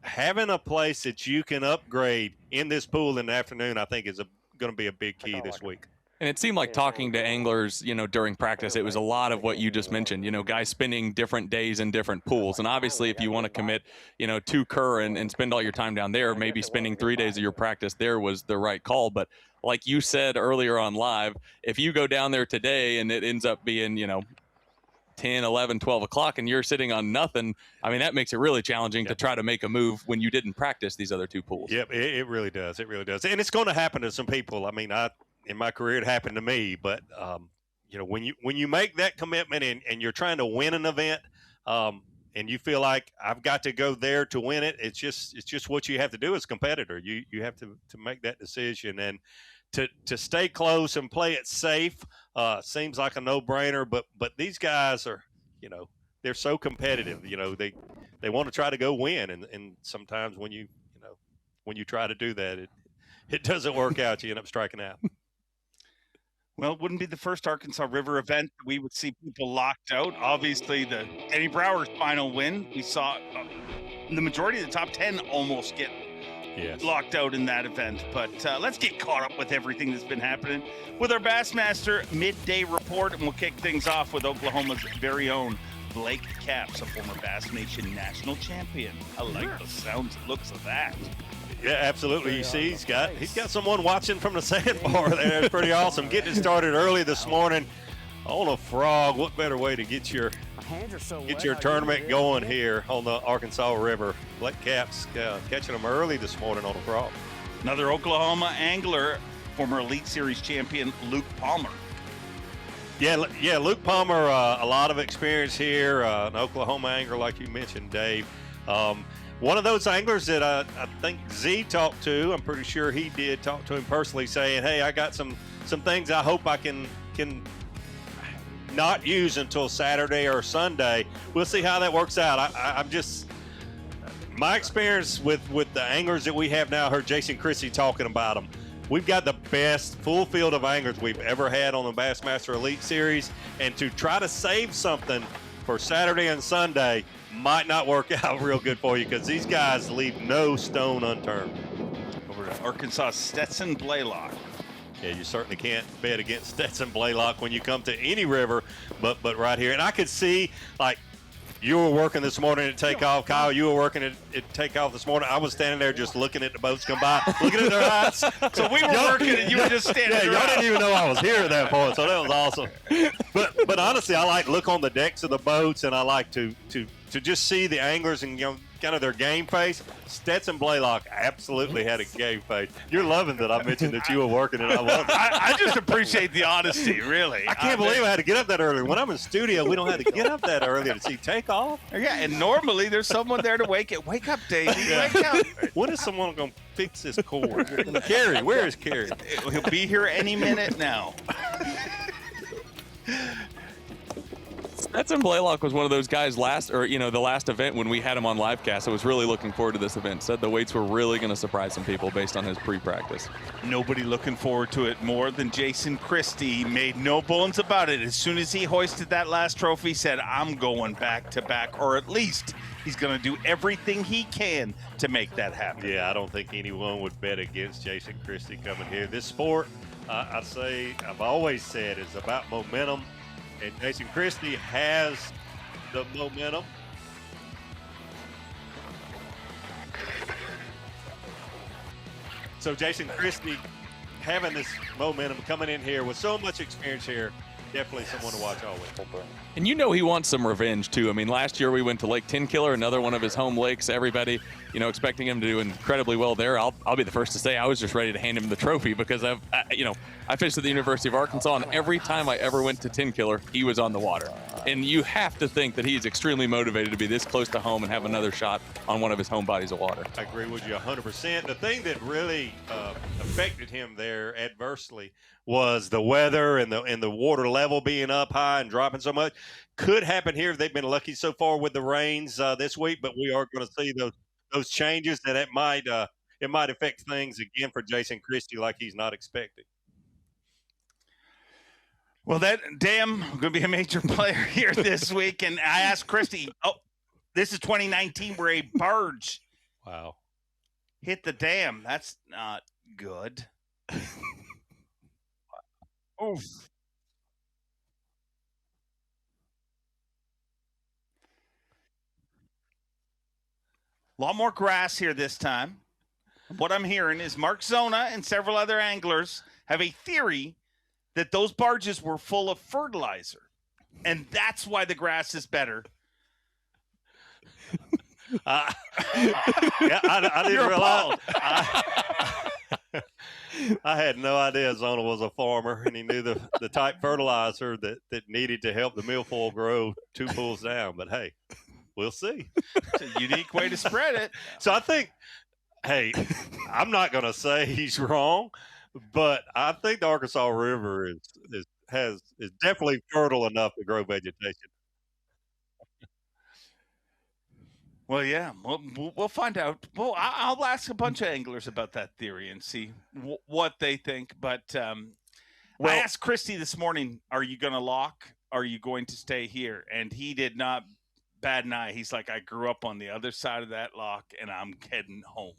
having a place that you can upgrade in this pool in the afternoon, I think, is going to be a big key this week. And it seemed like talking to anglers, you know, during practice, it was a lot of what you just mentioned, you know, guys spending different days in different pools. And obviously, if you want to commit, you know, to Kerr and spend all your time down there, maybe spending 3 days of your practice there was the right call. But like you said earlier on live, if you go down there today and it ends up being, you know, 10, 11, 12 o'clock and you're sitting on nothing, I mean, that makes it really challenging to try to make a move when you didn't practice these other two pools. Yep, it really does. It really does. And it's going to happen to some people. I mean, in my career, it happened to me, but you know, when you make that commitment and you're trying to win an event, and you feel like I've got to go there to win it, it's just what you have to do as a competitor. You have to make that decision, and to stay close and play it safe seems like a no-brainer. But these guys are, you know, they're so competitive. You know, they want to try to go win, and sometimes when you try to do that, it doesn't work out. You end up striking out. Well, it wouldn't be the first Arkansas River event we would see people locked out. Obviously, the Eddie Brower's final win, we saw the majority of the top 10 almost get locked out in that event. But let's get caught up with everything that's been happening with our Bassmaster midday report, and we'll kick things off with Oklahoma's very own Blake Capps, a former Bass Nation national champion. I like the sounds and looks of that. Yeah, absolutely. You see, he's got someone watching from the sandbar there. It's pretty awesome. Getting it started early this morning on a frog. What better way to get your tournament going here on the Arkansas River? Blake Capps catching them early this morning on a frog. Another Oklahoma angler, former Elite Series champion Luke Palmer. Yeah, Luke Palmer, a lot of experience here, an Oklahoma angler like you mentioned, Dave. One of those anglers that I think Z talked to, I'm pretty sure he did talk to him personally, saying, hey, I got some things I hope I can not use until Saturday or Sunday. We'll see how that works out. I'm just, my experience with the anglers that we have now, I heard Jason Christie talking about them. We've got the best full field of anglers we've ever had on the Bassmaster Elite Series, and to try to save something for Saturday and Sunday might not work out real good for you, because these guys leave no stone unturned. Over to Arkansas, Stetson Blaylock. Yeah, you certainly can't bet against Stetson Blaylock when you come to any river, but right here. And I could see, like, you were working this morning at takeoff. Kyle, you were working at takeoff this morning. I was standing there just looking at the boats come by, looking at their hats. So we were working and you were just standing there. Yeah, y'all didn't even know I was here at that point, so that was awesome. But honestly, I like to look on the decks of the boats, and I like to just see the anglers and, you know, kind of their game face. Stetson Blaylock absolutely had a game face. You're loving that I mentioned that you were working, and I love it. I just appreciate the honesty, really. I can't believe I had to get up that early. When I'm in studio, we don't have to get up that early to see takeoff. Yeah, and normally there's someone there to wake up, Davey. Wake up. When is someone going to fix this cord? Carrie, where is Carrie? He'll be here any minute now. Edson Blaylock was one of those guys the last event when we had him on livecast. I was really looking forward to this event. Said the weights were really going to surprise some people based on his pre-practice. Nobody looking forward to it more than Jason Christie. Made no bones about it. As soon as he hoisted that last trophy, said, I'm going back to back, or at least he's going to do everything he can to make that happen. Yeah, I don't think anyone would bet against Jason Christie coming here. This sport, I've always said, is about momentum. And Jason Christie has the momentum. So Jason Christie having this momentum, coming in here with so much experience here, definitely someone to watch always. And he wants some revenge too. I mean, last year we went to Lake Tenkiller, another one of his home lakes. Everybody, expecting him to do incredibly well there. I'll be the first to say I was just ready to hand him the trophy because I fished at the University of Arkansas, and every time I ever went to Tenkiller, he was on the water. And you have to think that he's extremely motivated to be this close to home and have another shot on one of his home bodies of water. I agree with you 100%. The thing that really affected him there adversely was the weather and the water level being up high and dropping so much. Could happen here. They've been lucky so far with the rains this week, but we are going to see those changes, and it might affect things again for Jason Christie like he's not expecting. Well, that dam going to be a major player here this week, and I asked Christie, this is 2019 where a barge hit the dam. That's not good. Oof. A lot more grass here this time. What I'm hearing is Mark Zona and several other anglers have a theory that those barges were full of fertilizer, and that's why the grass is better. I didn't realize. I had no idea Zona was a farmer, and he knew the type fertilizer that needed to help the milfoil grow 2 pools down. But hey, we'll see. It's a unique way to spread it. So I think, hey, I'm not going to say he's wrong, but I think the Arkansas River is definitely fertile enough to grow vegetation. Well, yeah, we'll find out. Well, I'll ask a bunch of anglers about that theory and see what they think. But I asked Christie this morning, are you going to lock? Are you going to stay here? And he did not bat an eye. He's like, I grew up on the other side of that lock, and I'm heading home.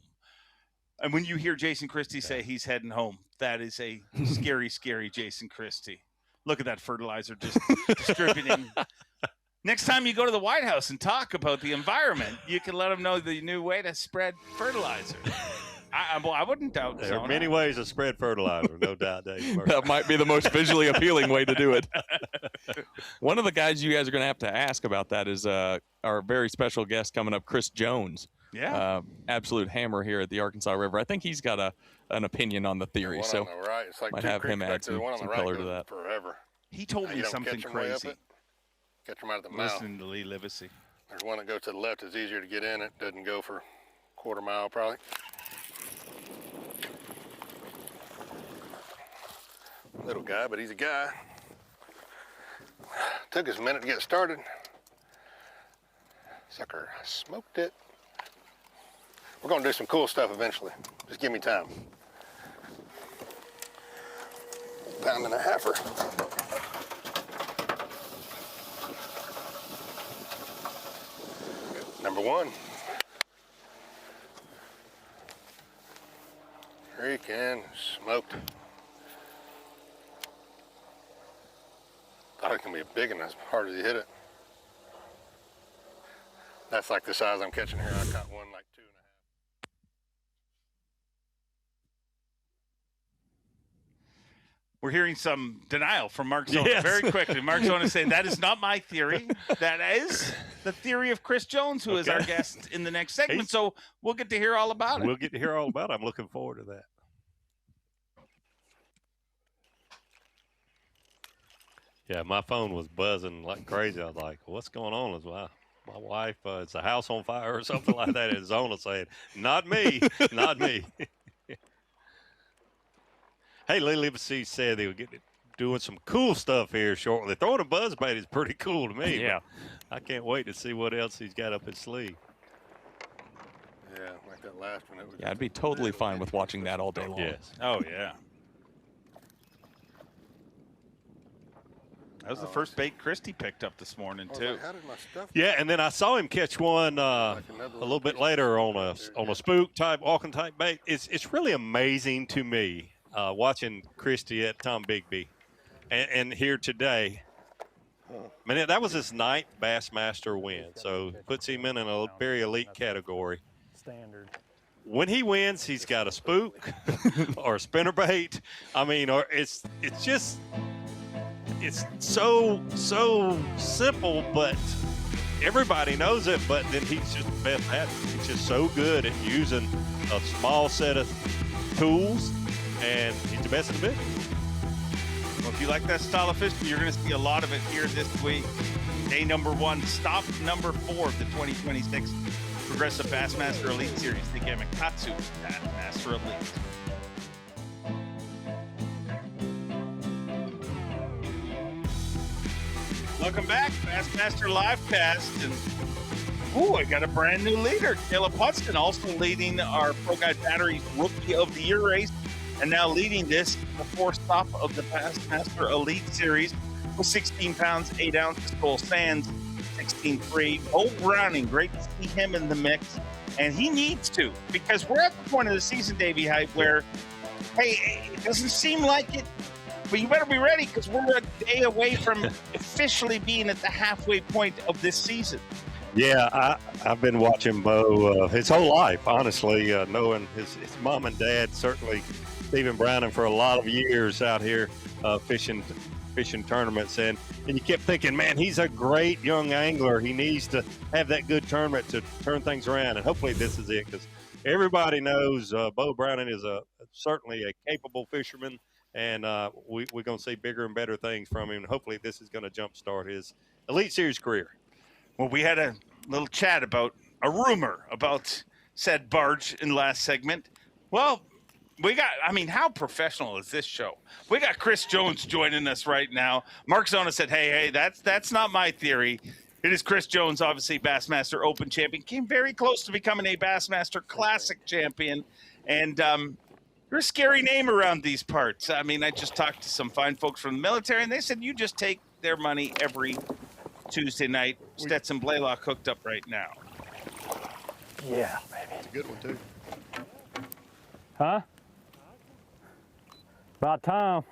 And when you hear Jason Christie say he's heading home, that is a scary, scary Jason Christie. Look at that fertilizer just distributing. Next time you go to the White House and talk about the environment, you can let them know the new way to spread fertilizer. I wouldn't doubt There are many ways to spread fertilizer, no doubt, Dave. That might be the most visually appealing way to do it. One of the guys you guys are going to ask about that is our very special guest coming up, Chris Jones. Yeah. Absolute hammer here at the Arkansas River. I think he's got an opinion on the theory, so on the right. It's like might two have him creeks add back there. some, The one on the right color to goes that. forever. He told me You don't something catch 'em way up crazy. it. Catch them out of the mouth. Listening to Lee Livesey. There's one that goes to the left. It's easier to get in. It doesn't go for a quarter mile probably. Little guy, but he's a guy. Took us a minute to get started. Sucker smoked it. We're gonna do some cool stuff eventually. Just give me time. Pound and a halfer. Number one. Freaking smoked it. Thought it can be big and as hard as you hit it. That's like the size I'm catching here. I caught one like 2.5. We're hearing some denial from Mark Zona Yes. very quickly. Mark Zona is saying, that is not my theory. That is the theory of Chris Jones, who is our guest in the next segment. So we'll get to hear all about it. We'll get to hear all about it. I'm looking forward to that. Yeah, my phone was buzzing like crazy. I was like, what's going on? Is my wife, it's a house on fire or something like that. And Zona saying, not me, not me. Hey, Lee Livesey said they would doing some cool stuff here shortly. Throwing a buzzbait is pretty cool to me. Yeah. I can't wait to see what else he's got up his sleeve. Yeah, like that last one. Yeah, I'd be totally fine with watching that all day long. Yes. Oh, yeah. That was the first bait Christy picked up this morning, too. How did my stuff? Yeah, and then I saw him catch one a little bit later on a spook type, walking type bait. It's really amazing to me watching Christy at Tom Bigby and here today. I mean, that was his 9th Bassmaster win, so puts him in a very elite category. Standard. When he wins, he's got a spook or a spinnerbait. I mean, or it's just. It's so simple, but everybody knows it. But then he's just the best at it. He's just so good at using a small set of tools, and he's the best in the business. Well, if you like that style of fishing, you're going to see a lot of it here this week. Day number 1, stop number 4 of the 2026 Progressive Bassmaster Elite Series, the Gamakatsu Bassmaster Elite. Welcome back, Bassmaster Live Cast. And I got a brand new leader, Caleb Hudson, also leading our Pro Guide Batteries Rookie of the Year race, and now leading this, the 4th stop of the Bassmaster Elite Series with 16 pounds, 8 ounces, Cole Sands, 16.3. Bo Browning, great to see him in the mix, and he needs to, because we're at the point of the season, Davey Hype, where, hey, it doesn't seem like it, but you better be ready, because we're a day away from officially being at the halfway point of this season. Yeah, I've been watching Bo his whole life, honestly, knowing his mom and dad, certainly Stephen Browning for a lot of years out here fishing tournaments. And you kept thinking, man, he's a great young angler. He needs to have that good tournament to turn things around. And hopefully this is it, because everybody knows Bo Browning is certainly a capable fisherman. And we're going to see bigger and better things from him. And hopefully this is going to jumpstart his Elite Series career. Well, we had a little chat about a rumor about said barge in the last segment. Well, how professional is this show? We got Chris Jones joining us right now. Mark Zona said, hey, that's not my theory. It is Chris Jones, obviously Bassmaster Open champion. Came very close to becoming a Bassmaster Classic champion. And you're a scary name around these parts. I mean, I just talked to some fine folks from the military, and they said you just take their money every Tuesday night. Stetson Blaylock hooked up right now. Yeah, baby. It's a good one, too. Huh? About time.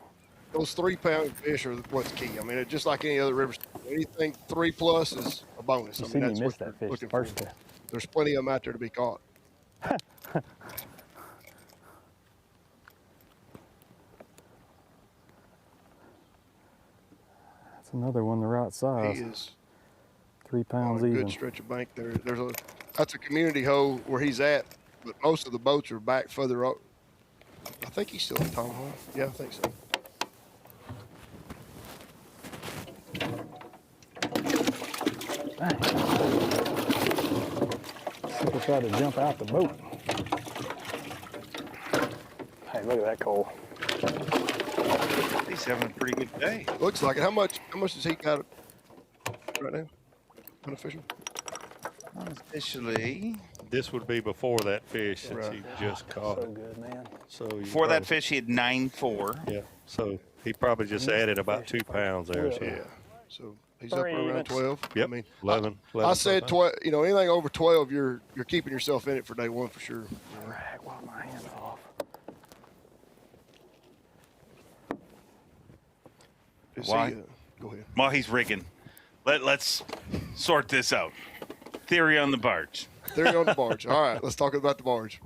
Those 3-pound fish are what's key. I mean, it's just like any other river. Anything 3+ is a bonus. You I see mean, me that's miss what that you're fish looking first for. time. There's plenty of them out there to be caught. That's another one the right size. He is 3 pounds on a even. good stretch of bank there. That's a community hole where he's at, but most of the boats are back further up. I think he's still in Tomahawk. Yeah, I think so. People try to jump out the boat. Hey, look at that Cole. He's having a pretty good day. Looks like it. How much does he got right now? Unofficial? Unofficially. This would be before that fish since he just caught So it. good, man. So Before that fish, he had 9.4. Yeah, so he probably just added about 2 pounds there. So. Yeah. So he's up around 12. Yep. I mean, 11. I said 12. You know, anything over 12, you're keeping yourself in it for day one for sure. Rag while my hands off. Why? Go ahead. While he's rigging, let's sort this out. Theory on the barge. Theory on the barge. All right, let's talk about the barge.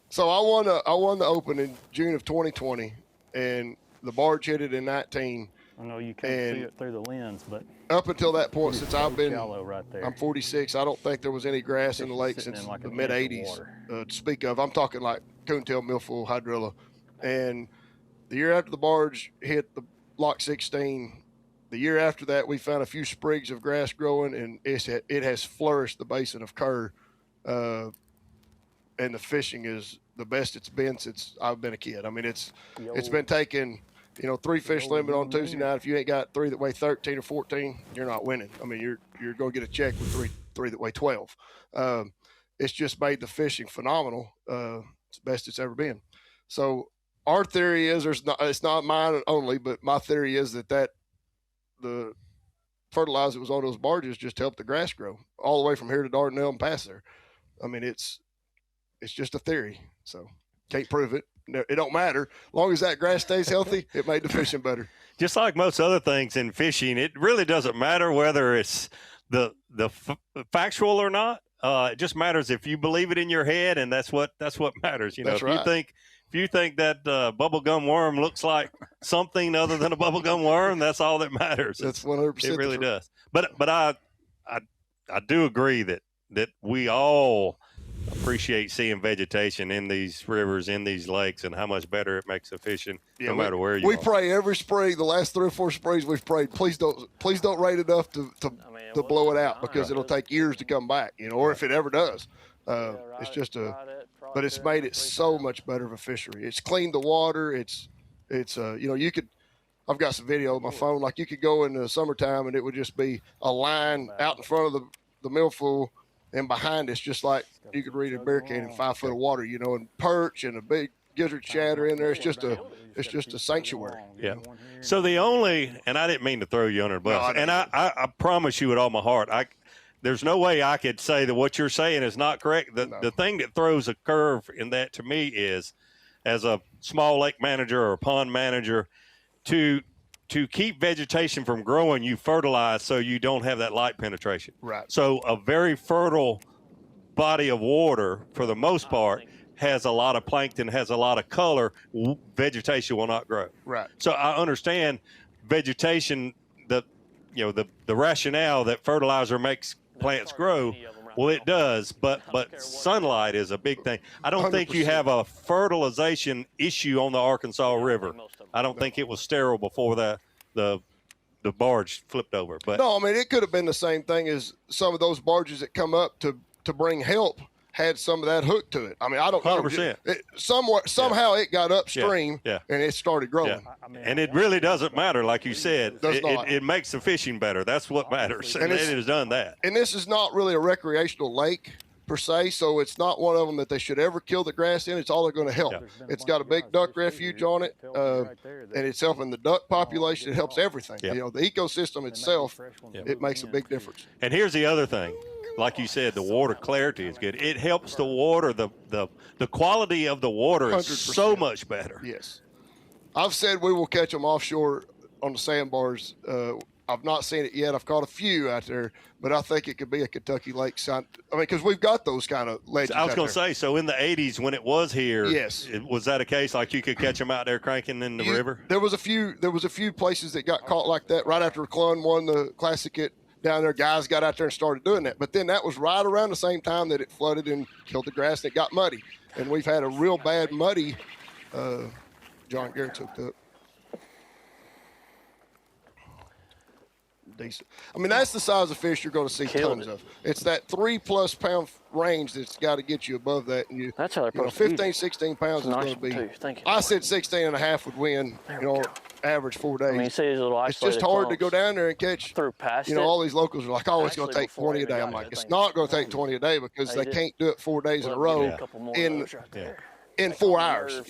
So I won the Open in June of 2020, and the barge hit it in 19. I know you can't see it through the lens, but up until that point, since I've been, shallow right there. I'm 46. I don't think there was any grass in the lake Sitting since in like the an mid inch of 80s water. to speak of. I'm talking like coontail, milfoil, hydrilla. And the year after the barge hit the Lock 16, the year after that, we found a few sprigs of grass growing, and it has flourished the basin of Kerr. And the fishing is the best it's been since I've been a kid. I mean, it's been taking you know, 3 fish limit on Tuesday night. If you ain't got 3 that weigh 13 or 14, you're not winning. I mean, you're going to get a check with three that weigh 12. It's just made the fishing phenomenal. It's the best it's ever been. So our theory is it's not mine only, but my theory is that the fertilizer that was on those barges just helped the grass grow all the way from here to Dardanelle and past there. I mean, it's just a theory. So can't prove it. No, it don't matter. As long as that grass stays healthy, it made the fishing better. Just like most other things in fishing, it really doesn't matter whether it's the factual or not. It just matters if you believe it in your head, and that's what matters. You know, That's if right. you think that bubblegum worm looks like something other than a bubblegum worm, that's all that matters. That's 100%. It really does. But I do agree that we all appreciate seeing vegetation in these rivers, in these lakes, and how much better it makes the fishing, no matter where you are. We pray every spring. The last 3 or 4 springs we've prayed, please don't rain enough to blow it out, because it'll take years to come back. You know, or if it ever does. It's just but it's made it so much better of a fishery. It's cleaned the water. It's you know, I've got some video on my phone. Like, you could go in the summertime and it would just be a line out in front of the millful, and behind it's just like you could read a bear can in 5 foot of water, you know, and perch and a big gizzard shatter in there. It's just a sanctuary. Yeah. So the only, and I didn't mean to throw you under the bus, and I promise you with all my heart, there's no way I could say that what you're saying is not correct. The thing that throws a curve in that to me is, as a small lake manager or a pond manager, to keep vegetation from growing, you fertilize so you don't have that light penetration. Right. So a very fertile body of water, for the most part, has a lot of plankton, has a lot of color. Vegetation will not grow. Right. So I understand vegetation, the rationale that fertilizer makes plants grow. Well, it does, but sunlight is a big thing. I don't think you have a fertilization issue on the Arkansas River. I don't think it was sterile before the barge flipped over. But no, I mean, it could have been the same thing as some of those barges that come up to bring help had some of that hook to it. I mean, I don't know. 100%. Somehow it got upstream and it started growing. Yeah. And it really doesn't matter, like you said. It makes the fishing better. That's what matters. And it has done that. And this is not really a recreational lake per se, so it's not one of them that they should ever kill the grass in. It's all they're going to help. It's got a big duck refuge on it, and it's helping the duck population. It helps everything. You know, the ecosystem itself, it makes a big difference. And here's the other thing. Like you said, the water clarity is good. It helps the water, the quality of the water is 100%. so much better. Yes. I've said we will catch them offshore on the sandbars. I've not seen it yet. I've caught a few out there, but I think it could be a Kentucky Lake sign. I mean, because we've got those kind of legends. I was going to say, so in the 80s when it was here, yes, was that a case like you could catch them out there cranking in the river? There was a few places that got caught like that right after Clun won the Classic down there. Guys got out there and started doing that. But then that was right around the same time that it flooded and killed the grass and it got muddy. And we've had a real bad muddy. John Garrett's hooked up. Decent. I mean, that's the size of fish you're going to see tons of. It's that 3+ pound range that's got to get you above that. And that's how they're 15, 16 pounds is going to be. I said 16 and a half would win, average 4 days. I mean, you see these little it's just hard to go down there and catch. Through past all these locals are like, oh, it's going to take 20 a day. I'm like, it's not going to take 20 a day because they can't do it 4 days in a row in 4 hours.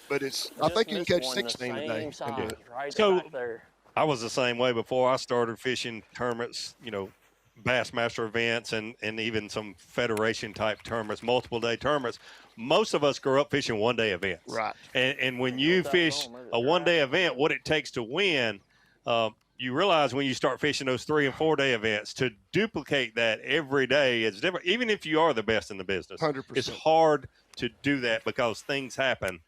But I think you can catch 16 a day and do it. So I was the same way before I started fishing tournaments, Bassmaster events and even some federation type tournaments, multiple day tournaments. Most of us grew up fishing 1 day events. Right. And when you fish a 1 day event, what it takes to win, you realize when you start fishing those 3 and 4 day events, to duplicate that every day is different. Even if you are the best in the business, 100%. It's hard to do that because things happen.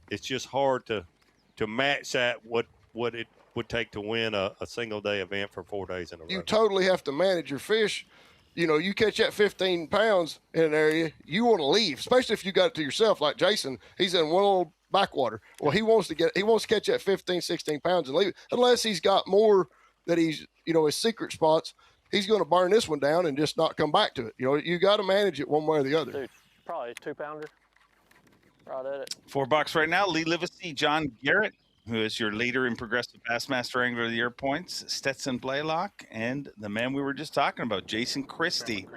It's just hard to match that what it would take to win a single day event for 4 days in a row. You totally have to manage your fish. You catch that 15 pounds in an area, you want to leave, especially if you got it to yourself. Like Jason, he's in one little backwater. Well, he wants to catch that 15, 16 pounds and leave it. Unless he's got more that he's, his secret spots, he's going to burn this one down and just not come back to it. You got to manage it one way or the other. Dude, probably a 2-pounder. Right at it. $4 right now. Lee Livesey, John Garrett. who is your leader in Progressive Bassmaster Angler of the Year points, Stetson Blaylock, and the man we were just talking about, Jason Christie.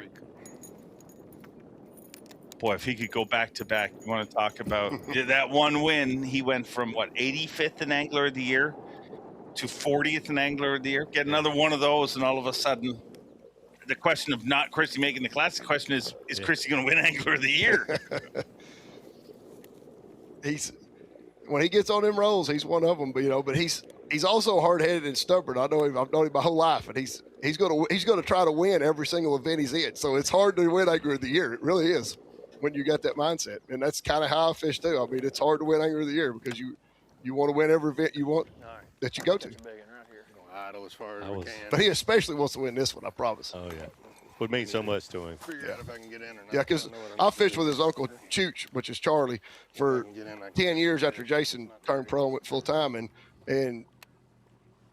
Boy, if he could go back to back, you want to talk about that one win. He went from, what, 85th in Angler of the Year to 40th in Angler of the Year. Get another one of those, and all of a sudden, the question of not Christie making the class, the question is Christie going to win Angler of the Year? When he gets on them rolls, he's one of them. But he's also hard-headed and stubborn. I've known him my whole life, and he's going to try to win every single event he's in. So it's hard to win Angler of the Year. It really is, when you got that mindset. And that's kind of how I fish too. I mean, it's hard to win Angler of the Year because you want to win every event you want that you go to. Idle as far as we can. But he especially wants to win this one, I promise. Oh yeah, would mean so much to him. Figure out if I can get in or not. Yeah, because I fished with his uncle Chooch, which is Charlie, for 10 years after Jason turned pro and went full time, and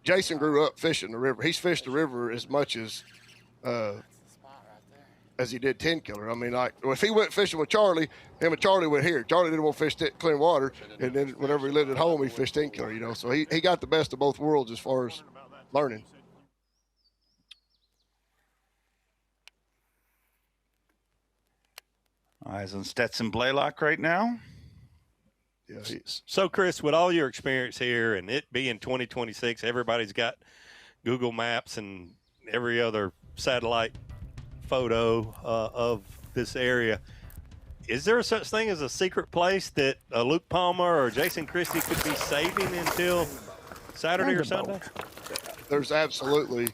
Jason grew up fishing the river. He's fished the river as much as he did 10 killer. I mean, if he went fishing with Charlie, him and Charlie went here. Charlie didn't want to fish clean water, and then whenever he lived at home, he fished 10 killer. So he got the best of both worlds as far as learning. Eyes on Stetson Blaylock right now. Yeah. So, Chris, with all your experience here and it being 2026, everybody's got Google Maps and every other satellite photo of this area. Is there such thing as a secret place that Luke Palmer or Jason Christie could be saving until Saturday or Sunday? There's absolutely.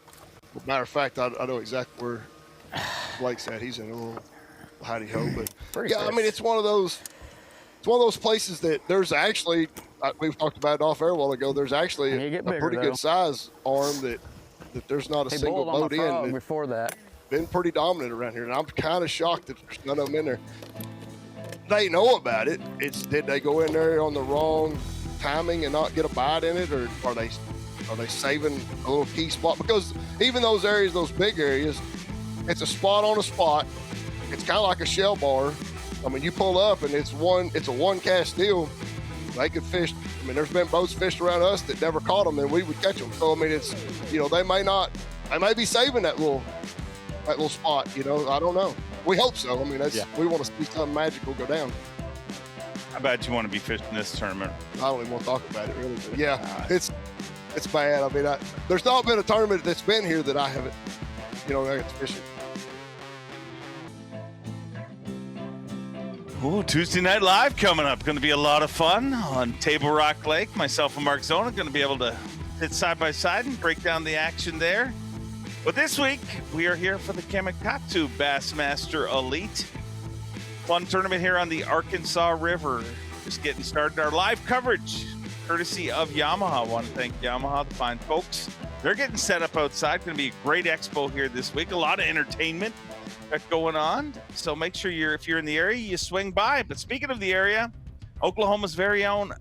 Matter of fact, I know exactly where Blake's at. He's in a little hidey-hole, but yeah, I mean, it's one of those places that there's actually, we've talked about it off air a while ago. There's actually a pretty good size arm that there's not a single boat in. Before that, been pretty dominant around here, and I'm kind of shocked that there's none of them in there. They know about it. Did they go in there on the wrong timing and not get a bite in it, or are they saving a little key spot? Because even those areas, those big areas, it's a spot on a spot. It's kind of like a shell bar. I mean, you pull up and it's a one cast deal. They could fish. I mean, there's been boats fished around us that never caught them, and we would catch them. So I mean, it's they may be saving that little spot. I don't know. We hope so. I mean, we want to see something magical go down. I bet you want to be fishing this tournament. I don't even want to talk about it really. But yeah, it's bad. I mean, there's not been a tournament that's been here that I haven't, I got to fish it. Ooh, Tuesday Night Live coming up. Going to be a lot of fun on Table Rock Lake. Myself and Mark Zona going to be able to sit side by side and break down the action there. But this week, we are here for the Gamakatsu Bassmaster Elite. Fun tournament here on the Arkansas River. Just getting started. Our live coverage, courtesy of Yamaha. I want to thank Yamaha, the fine folks. They're getting set up outside. Going to be a great expo here this week. A lot of entertainment going on. So make sure if you're in the area, you swing by. But speaking of the area, Oklahoma's very own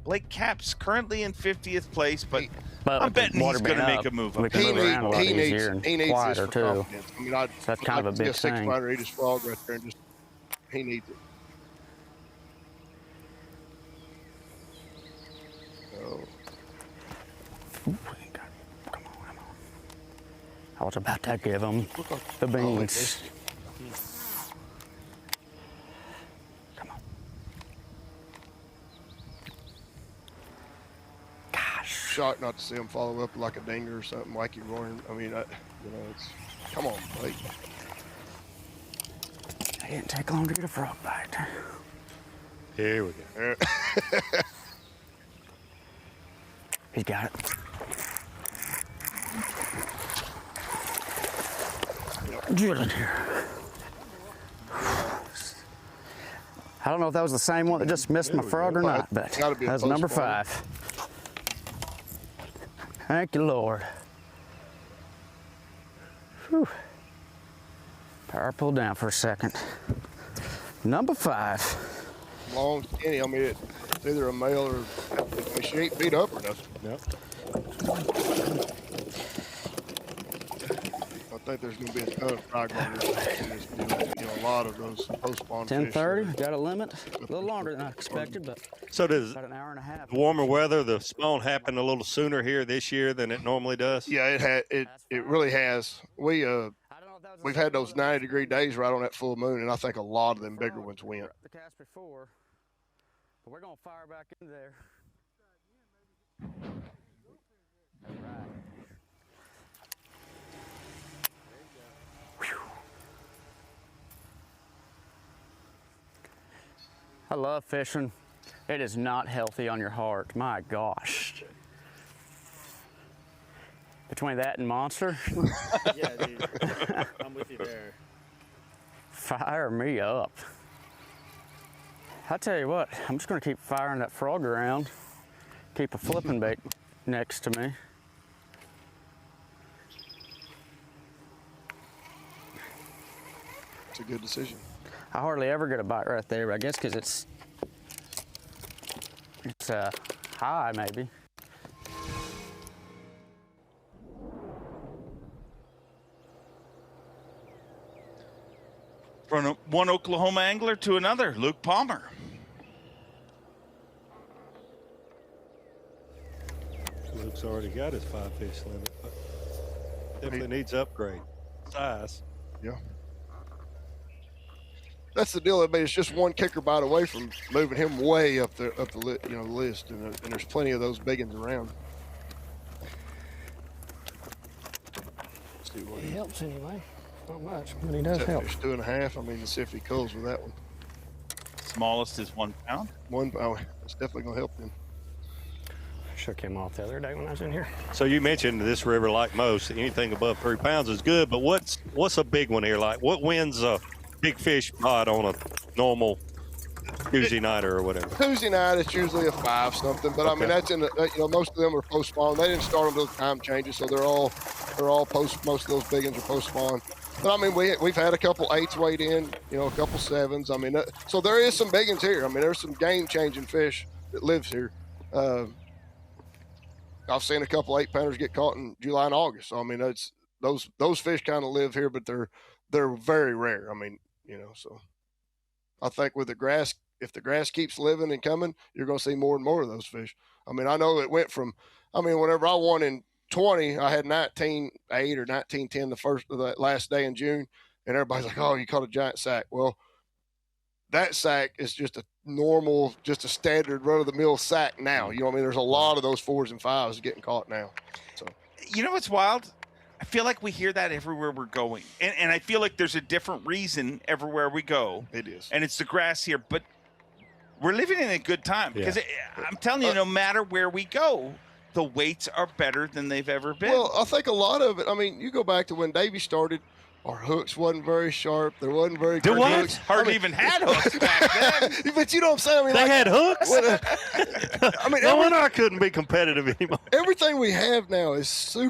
Blake Capps currently in 50th place, but I'm betting he's going to make a move. He needs this for too. confidence. I mean, that's kind of a big thing. 6-pounder, eat his frog right there, and he needs it. I was about to give him the beans. Come on. Gosh. Shocked not to see him follow up like a dinger or something like you roaring. I mean, it's come on, Blake. It didn't take long to get a frog bite. Here we go. He's got it. Get in here. I don't know if that was the same one that just missed my frog or not, but that's number 5. Thank you, Lord. Whew. Power pulled down for a second. Number 5. Long, skinny. I mean, it's either a male or she ain't beat up or nothing. Nope. think there's going to be a ton of progress in this deal. You know, a lot of those post-spawn fish. 10:30. Got a limit. A little longer than I expected, but So does about an hour and a half. the warmer weather, the spawn happen a little sooner here this year than it normally does? Yeah, it really has. We've had those 90-degree days right on that full moon, and I think a lot of them bigger ones went. The cast before, but we're gonna fire back in there. All right. I love fishing. It is not healthy on your heart. My gosh. Between that and Monster. Yeah, dude. I'm with you there. Fire me up. I tell you what, I'm just gonna keep firing that frog around. Keep a flipping bait next to me. It's a good decision. I hardly ever get a bite right there, but I guess because it's high maybe. From one Oklahoma angler to another, Luke Palmer. Luke's already got his 5-fish limit, but definitely needs upgrade size. Yeah. That's the deal. I mean, it's just one kicker bite away from moving him way up the list, and there's plenty of those big ones around. He helps anyway. Not much, but he does help. Fish 2.5. I mean, let's see if he culls with that one. Smallest is 1 pound. 1 pound. That's definitely gonna help him. Shook him off the other day when I was in here. So you mentioned this river, like most, anything above 3 pounds is good, but what's a big one here? Like, what wins a big fish pot on a normal Tuesday nighter or whatever? Tuesday night, it's usually a 5 something, but I mean, that's in the, most of them are post spawn. They didn't start until time changes, so they're all post. Most of those big ones are post spawn. But I mean, we've had a couple 8s weighed in, a couple 7s. I mean, so there is some big ones here. I mean, there's some game-changing fish that lives here. I've seen a couple 8-pounders get caught in July and August. So I mean, it's those fish kind of live here, but they're very rare. I mean, so I think with the grass, if the grass keeps living and coming, you're going to see more and more of those fish. I mean, I know it went from, whenever I won in 20, I had 19.8 or 19.10 the last day in June, and everybody's like, "Oh, you caught a giant sack." Well, that sack is just a normal, just a standard run-of-the-mill sack now. You know what I mean? There's a lot of those 4s and 5s getting caught now. So, you know what's wild? I feel like we hear that everywhere we're going. And I feel like there's a different reason everywhere we go. It is. And it's the grass here. But we're living in a good time. Because I'm telling you, no matter where we go, the weights are better than they've ever been. Well, I think a lot of it, you go back to when Davey started, our hooks wasn't very sharp. There wasn't very good hooks. Hardly even had hooks back then. But you know what I'm saying? They had hooks? No wonder I couldn't be competitive anymore. Everything we have now is so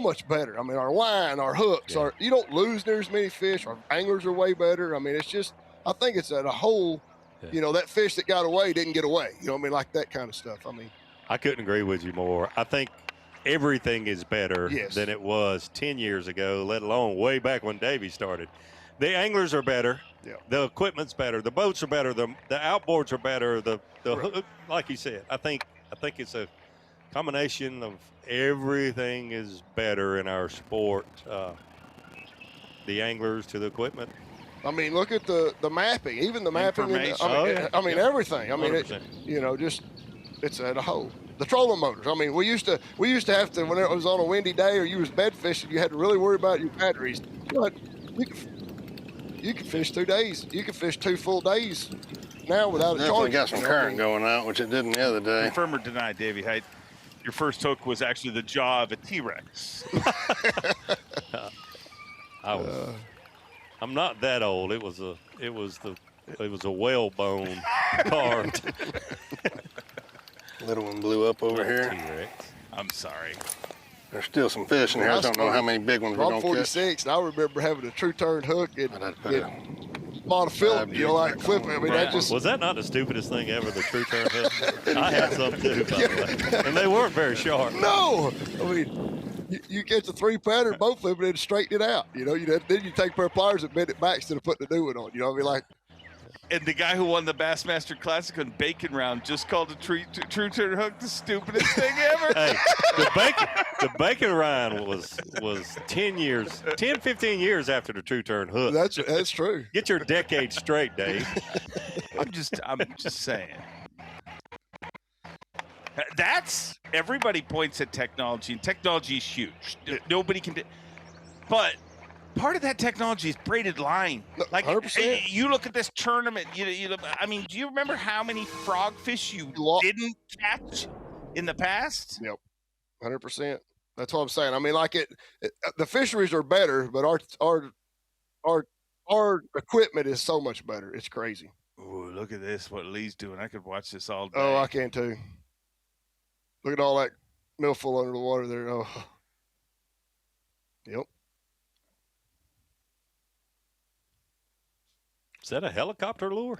much better. I mean, our line, our hooks, you don't lose near as many fish. Our anglers are way better. I mean, it's just, I think it's at a whole, that fish that got away didn't get away. You know what I mean? Like that kind of stuff. I mean, I couldn't agree with you more. I think everything is better than it was 10 years ago, let alone way back when Davey started. The anglers are better. Yeah. The equipment's better. The boats are better. The outboards are better. The hook, like you said, I think it's a combination of everything is better in our sport. The anglers to the equipment. I mean, look at the mapping, even the mapping. Everything. I mean, it's at a whole. The trolling motors. I mean, we used to have to, when it was on a windy day or you was bed fishing, you had to really worry about your batteries. But you can fish 2 days. You can fish 2 full days now without a charge. Definitely got some current going out, which it didn't the other day. Confirm or deny, Davey Height, your first hook was actually the jaw of a T-Rex. I'm not that old. It was a whalebone carved. Little one blew up over here. T-Rex. I'm sorry. There's still some fish in here. I don't know how many big ones we're going to catch. 46, and I remember having a true turn hook and monofilament, like flipping. I mean, Was that not the stupidest thing ever, the true turn hook? I had some too, by the way. And they weren't very sharp. No! I mean, you catch a 3-pounder, both of them, and straighten it out. You know, then you take a pair of pliers and bend it back instead of putting a new one on. You know what I mean? Like, and the guy who won the Bassmaster Classic on Bacon Round just called the true turn hook the stupidest thing ever. Hey, the bacon rind was 10, 15 years after the true turn hook. That's true. Get your decade straight, Dave. I'm just saying. Everybody points at technology, and technology is huge. Nobody can, but part of that technology is braided line. Like 100%. You look at this tournament. I mean, do you remember how many frogfish you didn't catch in the past? Yep, 100%. That's what I'm saying. I mean, like the fisheries are better, but our equipment is so much better. It's crazy. Ooh, look at this! What Lee's doing. I could watch this all day. Oh, I can too. Look at all that millful under the water there. Oh, yep. Is that a helicopter lure?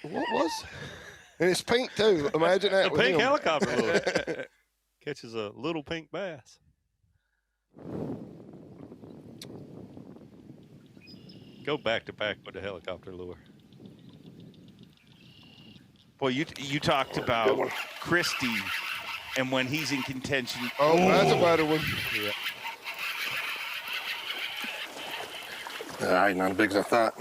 What was? And it's pink too. Imagine that. A pink helicopter lure. Catches a little pink bass. Go back to back with the helicopter lure. Boy, you talked about Christie, and when he's in contention. Oh, that's a better one. Yeah. All right, not as big as I thought.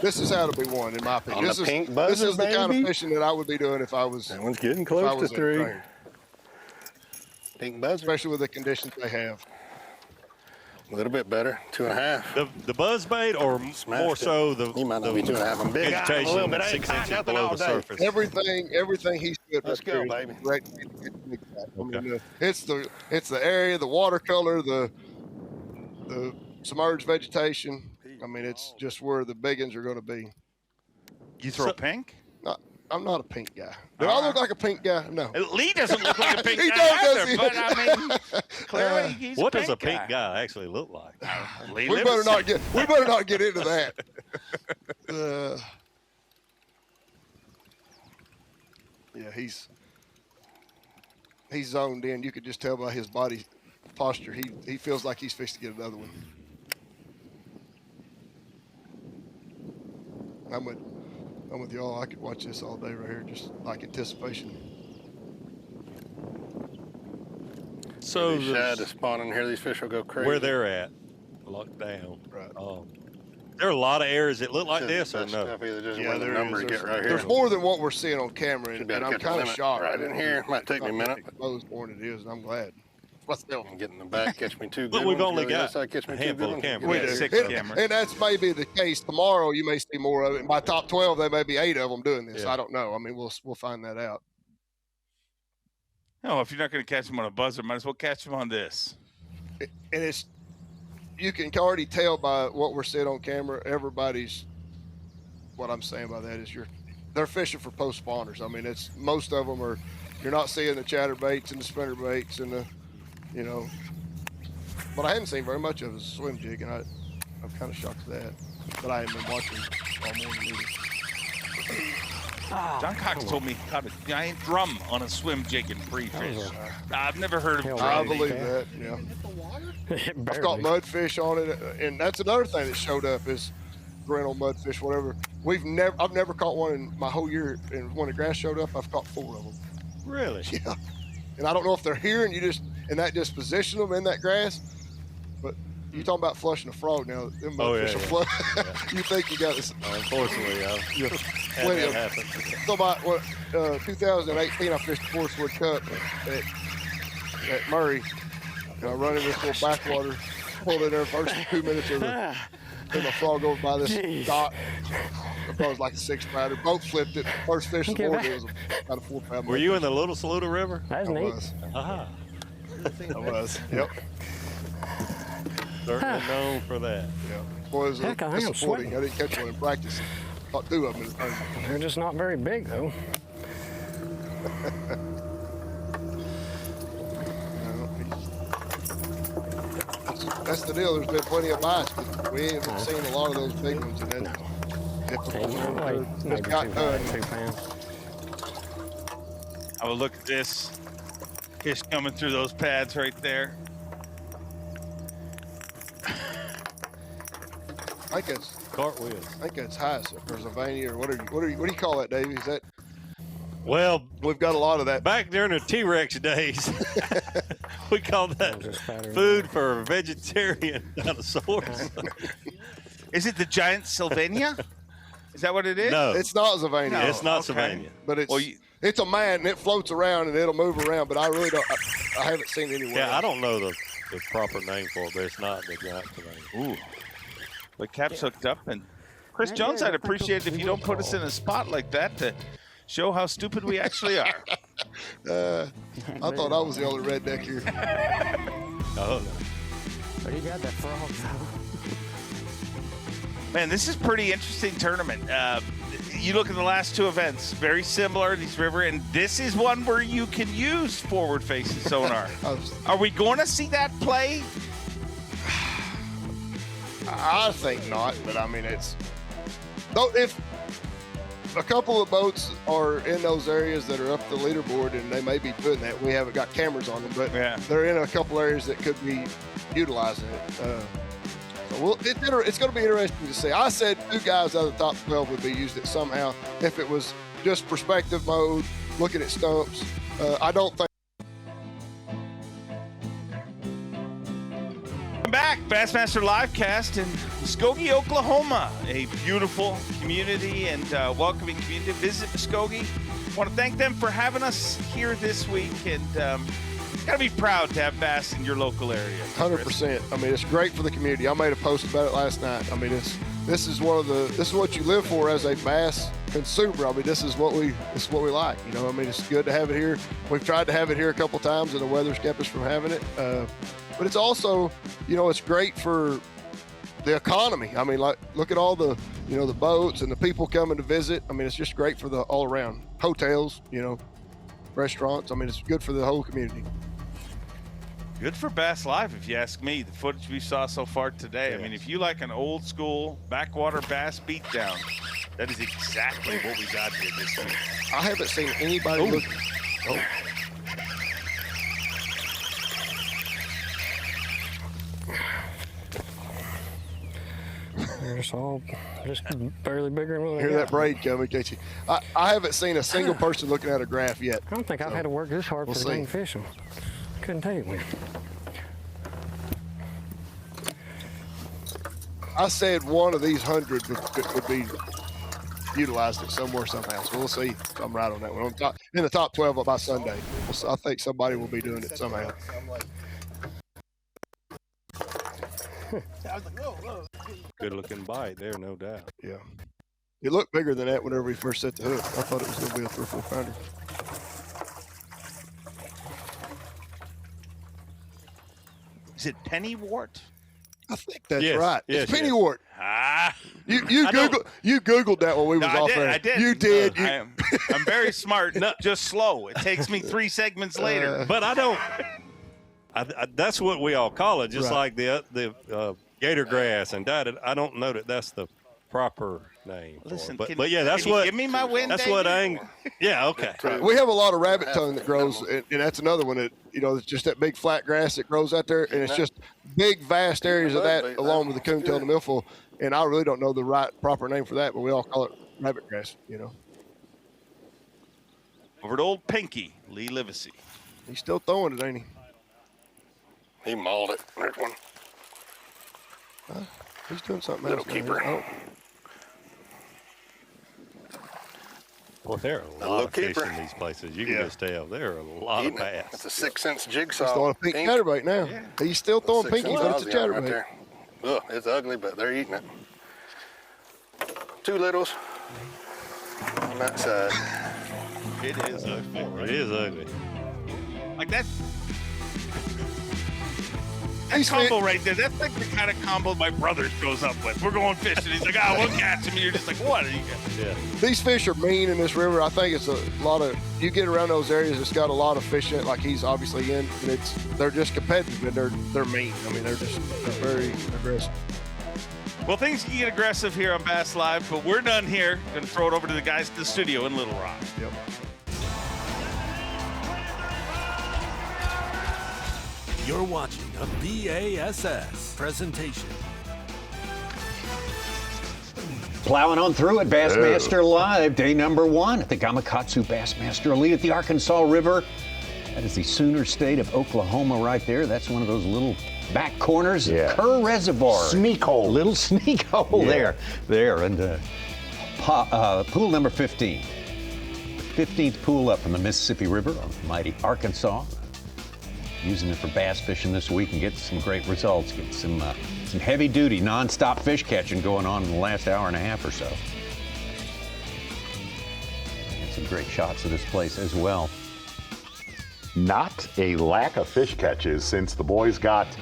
This is how to be one, in my opinion. On the pink buzzer, this is the kind of baby? fishing that I would be doing if I was. That one's getting close to 3. Pink buzzer. Especially with the conditions they have. A little bit better, 2.5. The buzz bait, or more so the you might not be 2.5. I'm big. vegetation A little bit. 6 Ain't inches nothing below all the day. surface. Everything he said. Let's go, baby. It's the area, the watercolor, the submerged vegetation. I mean, it's just where the big ones are going to be. You throw pink? I'm not a pink guy. Do I look like a pink guy? No. Lee doesn't look like a pink He guy does, either, but I mean, clearly he's What a does a pink pink guy actually look like? Lee We better not get into that. Yeah, he's zoned in. You could just tell by his body posture. He feels like he's fixing to get another one. I'm with y'all. I could watch this all day right here, just like anticipation. So these shad is spawning here. These fish will go crazy. Where they're at, locked down. Right. There are a lot of areas that look like This this, or is no? stuff either just Yeah, win the there number is. and get right here. There's more than what we're seeing on camera, Should and be able to I'm catch a kind of limit shocked. right in here. Might take me a minute. Exposed more than it is, and I'm glad. Let's go. Get in the back, catch me 2 good But we've ones, only go to the got other side, catch me a 2 handful good of ones. cameras. We got 6 cameras. And that's maybe the case. Tomorrow you may see more of it. By top 12, there may be 8 of them doing this. Yeah. I don't know. I mean, we'll find that out. No, if you're not going to catch them on a buzzer, might as well catch them on this. And you can already tell by what we're seeing on camera. What I'm saying by that is they're fishing for post spawners. I mean, most of them are. You're not seeing the chatterbaits and the spinner baits and But I haven't seen very much of a swim jig, and I'm kind of shocked at that. But I haven't been watching all morning either. John Cox told me he caught a giant drum on a swim jig in pre-fish. I've never heard of drum. I believe that. Yeah. I've got mudfish on it, and that's another thing that showed up is grinnell, mudfish, whatever. I've never caught one in my whole year, and when the grass showed up, I've caught 4 of them. Really? Yeah. And I don't know if they're here and that just position them in that grass, but you talking about flushing a frog now? Them mudfish will flush. You think you got this? Unfortunately, I've had that happen. So about 2018, I fished the Forestwood Cup at Murray. Running this little backwater, pulled in there first 2 minutes of the. Then my frog over by this dock. I thought it was like a 6-pounder. Boat flipped it. First fish of the morning was about a 4-pound. Were you in the Little Saluda River? That's I neat. was. Aha. I was. Yep. Certainly known for that. Yeah. Boy, it was Heck, I am disappointing. sweating. I didn't catch one in practice. Caught 2 of them in the tournament. They're just not very big, though. That's the deal. There's been plenty of bites, but we haven't seen a lot of those big ones. And that's difficult. Maybe got 2 done. pounds. I will look at this fish coming through those pads right there. I think it's cartwheels. I think that's Hyacinth or Sylvania or what do you call that, Davey? Is that? Well, we've got a lot of that back during the T-Rex days. We called that food for vegetarian dinosaurs. Is it the giant Sylvania? Is that what it is? No, it's not Sylvania. It's not Sylvania. But it's it's a man and it floats around and it'll move around. But I really don't. I haven't seen it anywhere. Yeah, else. I don't know the proper name for it, but it's not the giant Sylvania. Ooh, the cap's hooked up, and Chris Jones, I'd appreciate it if you don't put us in a spot like that to show how stupid we actually are. I thought I was the only redneck here. Oh, But he got that frog though. Man, this is pretty interesting tournament. You look at the last two events, very similar, these river, and this is one where you can use forward-facing sonar. Are we going to see that play? I think not, but I mean it's. Though if a couple of boats are in those areas that are up the leaderboard, and they may be putting that, we haven't got cameras on them, but they're in a couple areas that could be utilizing it. So it's going to be interesting to see. I said 2 guys out of the top 12 would be used it somehow if it was just perspective mode, looking at stumps. I don't think. Welcome back, Bassmaster Livecast in Muskogee, Oklahoma. A beautiful community and welcoming community. Visit Muskogee. I want to thank them for having us here this week, and got to be proud to have bass in your local area. 100%. I mean, it's great for the community. I made a post about it last night. I mean, this is what you live for as a bass consumer. I mean, this is what we like. You know, I mean, it's good to have it here. We've tried to have it here a couple times, and the weather's kept us from having it. But it's also, you know, it's great for the economy. I mean, like, look at all the, you know, the boats and the people coming to visit. I mean, it's just great for the all around hotels, you know, restaurants. I mean, it's good for the whole community. Good for Bass Live, if you ask me. The footage we saw so far today. I mean, if you like an old school backwater bass beatdown, that is exactly what we got here this week. I haven't seen anybody look. Oh. They're just barely bigger than what they Hear got. that braid coming, can't you? I haven't seen a single person looking at a graph yet. I don't think I've had to work this hard for the dang fishing. Couldn't tell you when. I said one of these 100 would be utilized it somewhere somehow. So we'll see if I'm right on that one. In the top 12 by Sunday. I think somebody will be doing it somehow. good looking bite there, no doubt. Yeah. It looked bigger than that whenever we first set the hook. I thought it was going to be a 3 or 4 pounder. Is it pennywort? I think that's Yes, right. yes, It's pennywort. Ah. You Googled that when we was off there. I did. You did. I'm very smart. Just slow. It takes me 3 segments later. But I don't. That's what we all call it, just Right. like the gator grass and I don't know that that's the proper name. Listen, for it. But yeah, that's can you what. give me my win, That's Davey? what Yeah, okay. We have a lot of rabbit tongue that grows, and that's another one that, you know, it's just that big flat grass that grows out there, and it's just big, vast areas of that along with the coontail and the milfoil. And I really don't know the proper name for that, but we all call it rabbit grass, you know. Over to old Pinky, Lee Livesey. He's still throwing it, ain't he? He mauled it. There's one. He's doing something Little else. keeper. Oh. Well, there are a lot of fish in these places. You can just tell there are a lot of bass. It's a 6-cent jigsaw. He's throwing a pink chatterbait now. Yeah. He's still throwing pinky, but it's a chatterbait. Right there. Ugh, it's ugly, but they're eating it. 2 littles on that side. It is ugly. It is ugly. Like that. That combo right there, that's like the kind of combo my brother goes up with. We're going fishing. He's like, we'll catch him. And you're just like, what are you got? Yeah. These fish are mean in this river. I think it's a lot of, you get around those areas, it's got a lot of fish in it, like he's obviously in, and they're just competitive, and they're mean. I mean, they're very aggressive. Well, things can get aggressive here on Bass Live, but we're done here. Going to throw it over to the guys at the studio in Little Rock. Yep. You're watching a B.A.S.S. presentation. Plowing on through it, Bassmaster Live, day number 1 at the Gamakatsu Bassmaster Elite at the Arkansas River. That is the Sooner State of Oklahoma right there. That's one of those little back corners of Kerr Reservoir. Sneak hole. Little sneak hole there. And pool number 15. 15th pool up from the Mississippi River on mighty Arkansas. Using it for bass fishing this week and get some great results. Get some heavy-duty, non-stop fish catching going on in the last hour and a half or so. And some great shots of this place as well. Not a lack of fish catches since the boys got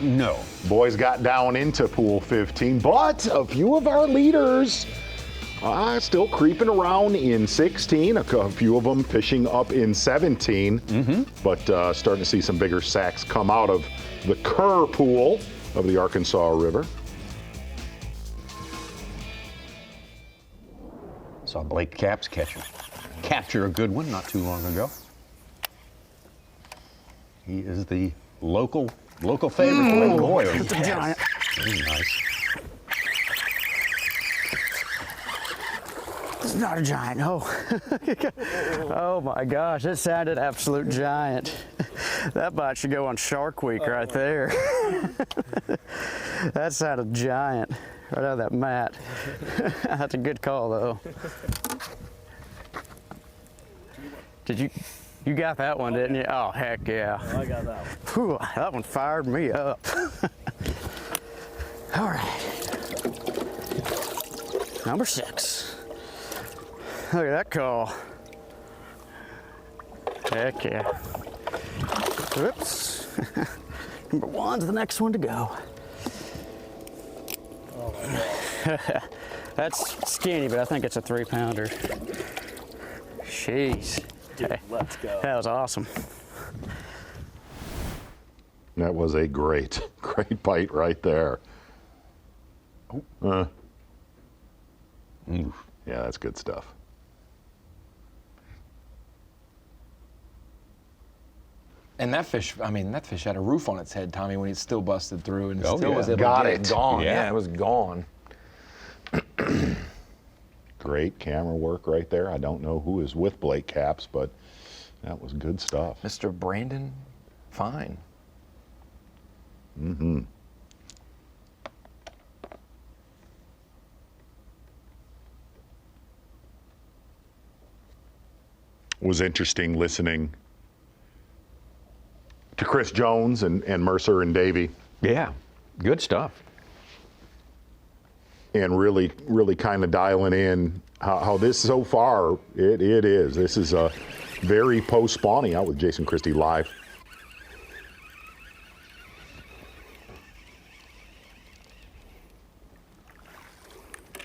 down into pool 15, but a few of our leaders still creeping around in 16, a few of them fishing up in 17, but starting to see some bigger sacks come out of the Kerr pool of the Arkansas River. Saw Blake Capps capture a good one not too long ago. He is the local favorite. Oh boy, it's a giant. Very nice. It's not a giant, no. Oh my gosh, it sounded absolute giant. That bite should go on Shark Week right there. That sounded giant, right out of that mat. That's a good call though. You got that one, didn't you? Oh, heck yeah. I got that one. Whew, that one fired me up. All right. Number 6. Look at that call. Heck yeah. Whoops. Number 1's the next one to go. Oh my God. That's skinny, but I think it's a 3-pounder. Jeez. Dude, let's go. That was awesome. That was a great bite right there. Yeah, that's good stuff. And that fish had a roof on its head, Tommy, when it still busted through and still was able got to it. get it gone. Yeah, it was gone. Great camera work right there. I don't know who is with Blake Capps, but that was good stuff. Mr. Brandon Fine. Was interesting listening to Chris Jones and Mercer and Davey. Yeah, good stuff. And really kind of dialing in how this so far it is. This is a very post-spawning out with Jason Christie live.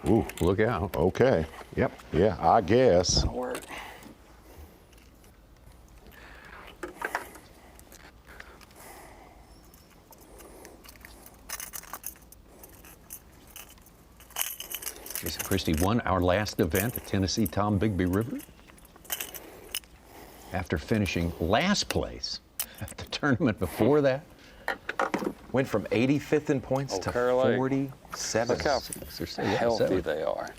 Ooh, look out. Okay. Yep. Yeah, I guess. That'll work. Jason Christie won our last event at Tennessee Tom Bigby River after finishing last place at the tournament before that. Went from 85th in points to 47th. Look how healthy they are.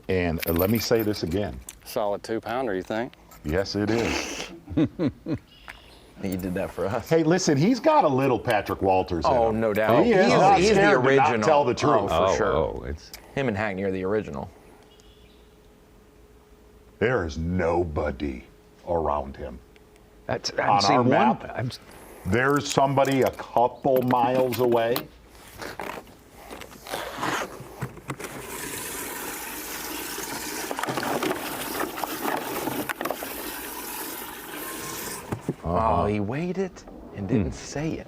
And let me say this again. Solid 2-pounder, you think? Yes, it is. He did that for us. Hey, listen, he's got a little Patrick Walters in him. No doubt. He is not he's the scared to original. not tell the truth. Oh, for sure. It's him and Hackney are the original. There is nobody around him. That's on our map. There's somebody a couple miles away. Oh, he waited and didn't say it.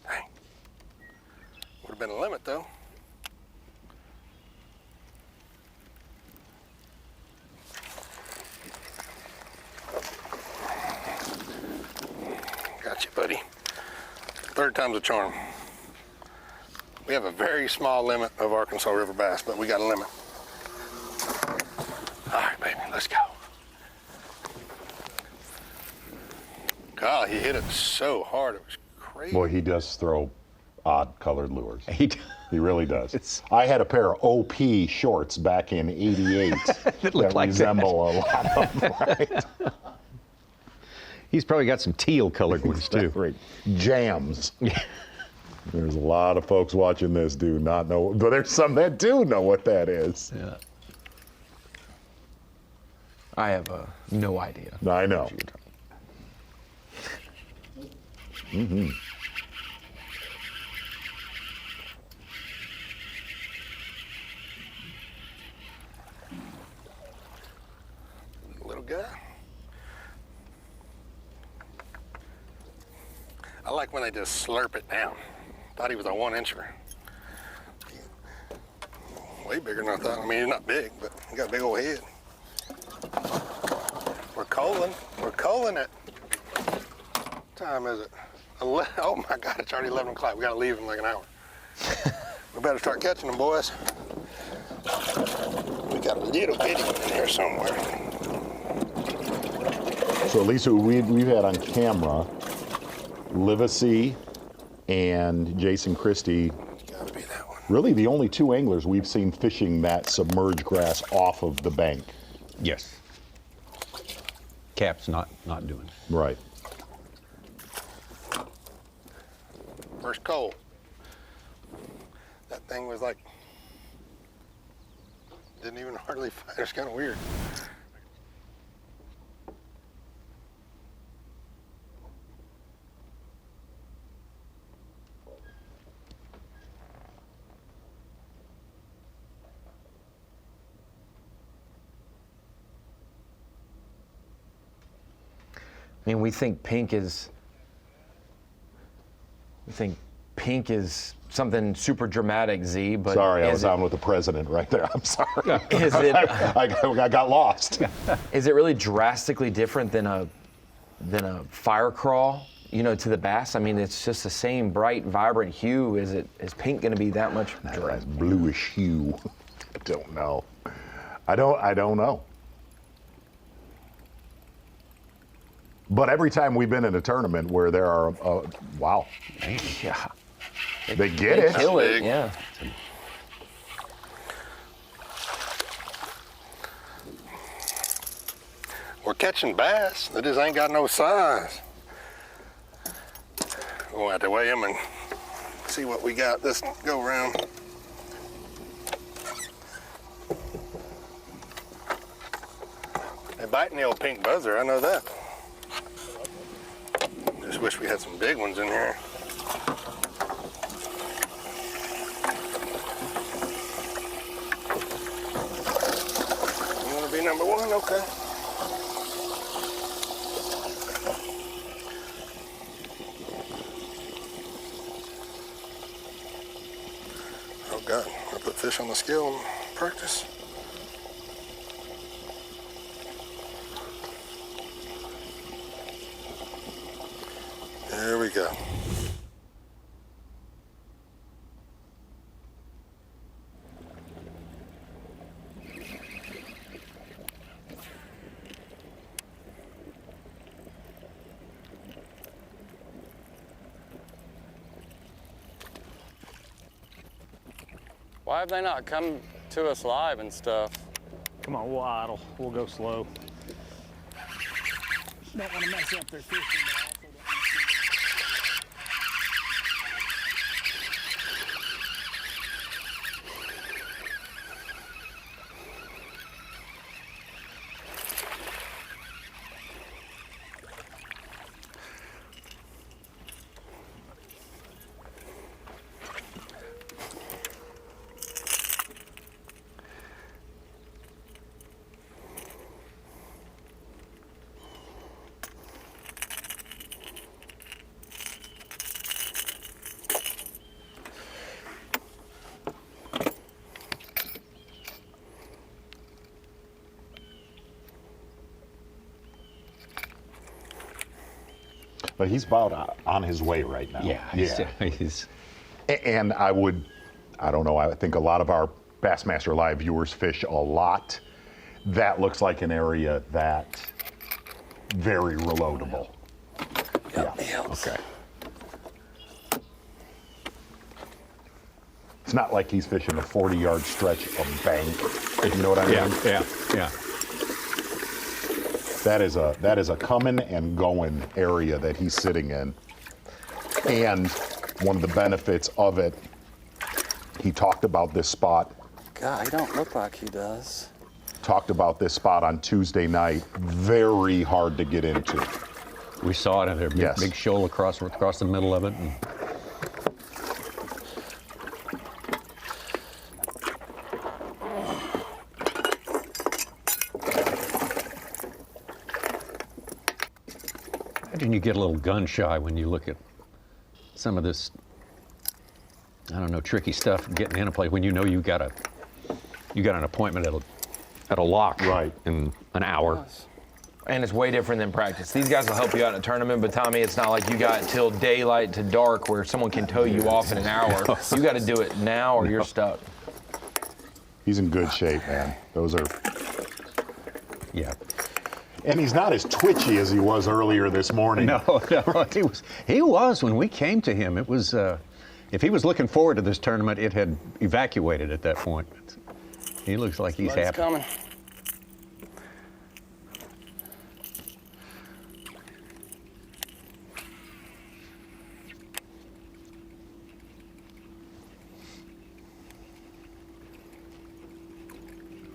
Dang. Would have been a limit, though. Got you, buddy. 3rd time's a charm. We have a very small limit of Arkansas River bass, but we got a limit. All right, baby, let's go. God, he hit it so hard, it was Boy, he does throw odd colored lures. He really does. I had a pair of OP shorts back in '88 that like resemble a lot of them, right? He's probably got some teal colored ones too. Right. Jams. There's a lot of folks watching this do not know, but there's some that do know what that is. Yeah. I have no idea. I know. Mm-hmm. Little guy. I like when they just slurp it down. Thought he was a 1-incher. Way bigger than I thought. I mean, he's not big, but he got a big old head. We're calling it. What time is it? Oh my God, it's already 11 o'clock. We gotta leave in like an hour. We better start catching them, boys. We got a little bitty one in here somewhere. So at least we've had on camera Livesey and Jason Christie, really the only two anglers we've seen fishing that submerged grass off of the bank. Yes. Cap's not doing it. Right. First cold. That thing was like, didn't even hardly fight. It was kind of weird. I mean, we think pink is something super dramatic, Z, but sorry, I was on with the president right there. I'm sorry. Is it? I got lost. Is it really drastically different than a fire crawl, you know, to the bass? I mean, it's just the same bright, vibrant hue. Is pink going to be that much? That bluish hue. I don't know. I don't know. But every time we've been in a tournament where there are, wow, yeah, they get it. Kill it, yeah. We're catching bass. They just ain't got no size. We'll have to weigh them and see what we got this go round. They're biting the old pink buzzer, I know that. Just wish we had some big ones in here. You want to be number one? Okay. Oh God, I put fish on the scale and practice. There we go. Why have they not come to us live and stuff? Come on, we'll idle. We'll go slow. Don't want to mess up their fishing, but I also don't want But he's about on his way right now. Yeah. He's and I don't know, I think a lot of our Bassmaster Live viewers fish a lot. That looks like an area that very reloadable. Yeah. Okay. It's not like he's fishing a 40-yard stretch of bank, if you know what I mean. Yeah. That is a coming and going area that he's sitting in. And one of the benefits of it, he talked about this spot. God, he don't look like he does. Talked about this spot on Tuesday night. Very hard to get into. We saw it in there. Big shoal across the middle of it. And imagine you get a little gun shy when you look at some of this, I don't know, tricky stuff getting in a play when you know you got an appointment at a lock in an hour. And it's way different than practice. These guys will help you out in a tournament, but Tommy, it's not like you got till daylight to dark where someone can tow you off in an hour. You got to do it now or you're stuck. He's in good shape, man. Those are... Yeah. And he's not as twitchy as he was earlier this morning. No, he was when we came to him. It was, if he was looking forward to this tournament, it had evacuated at that point. He looks like he's happy. Coming.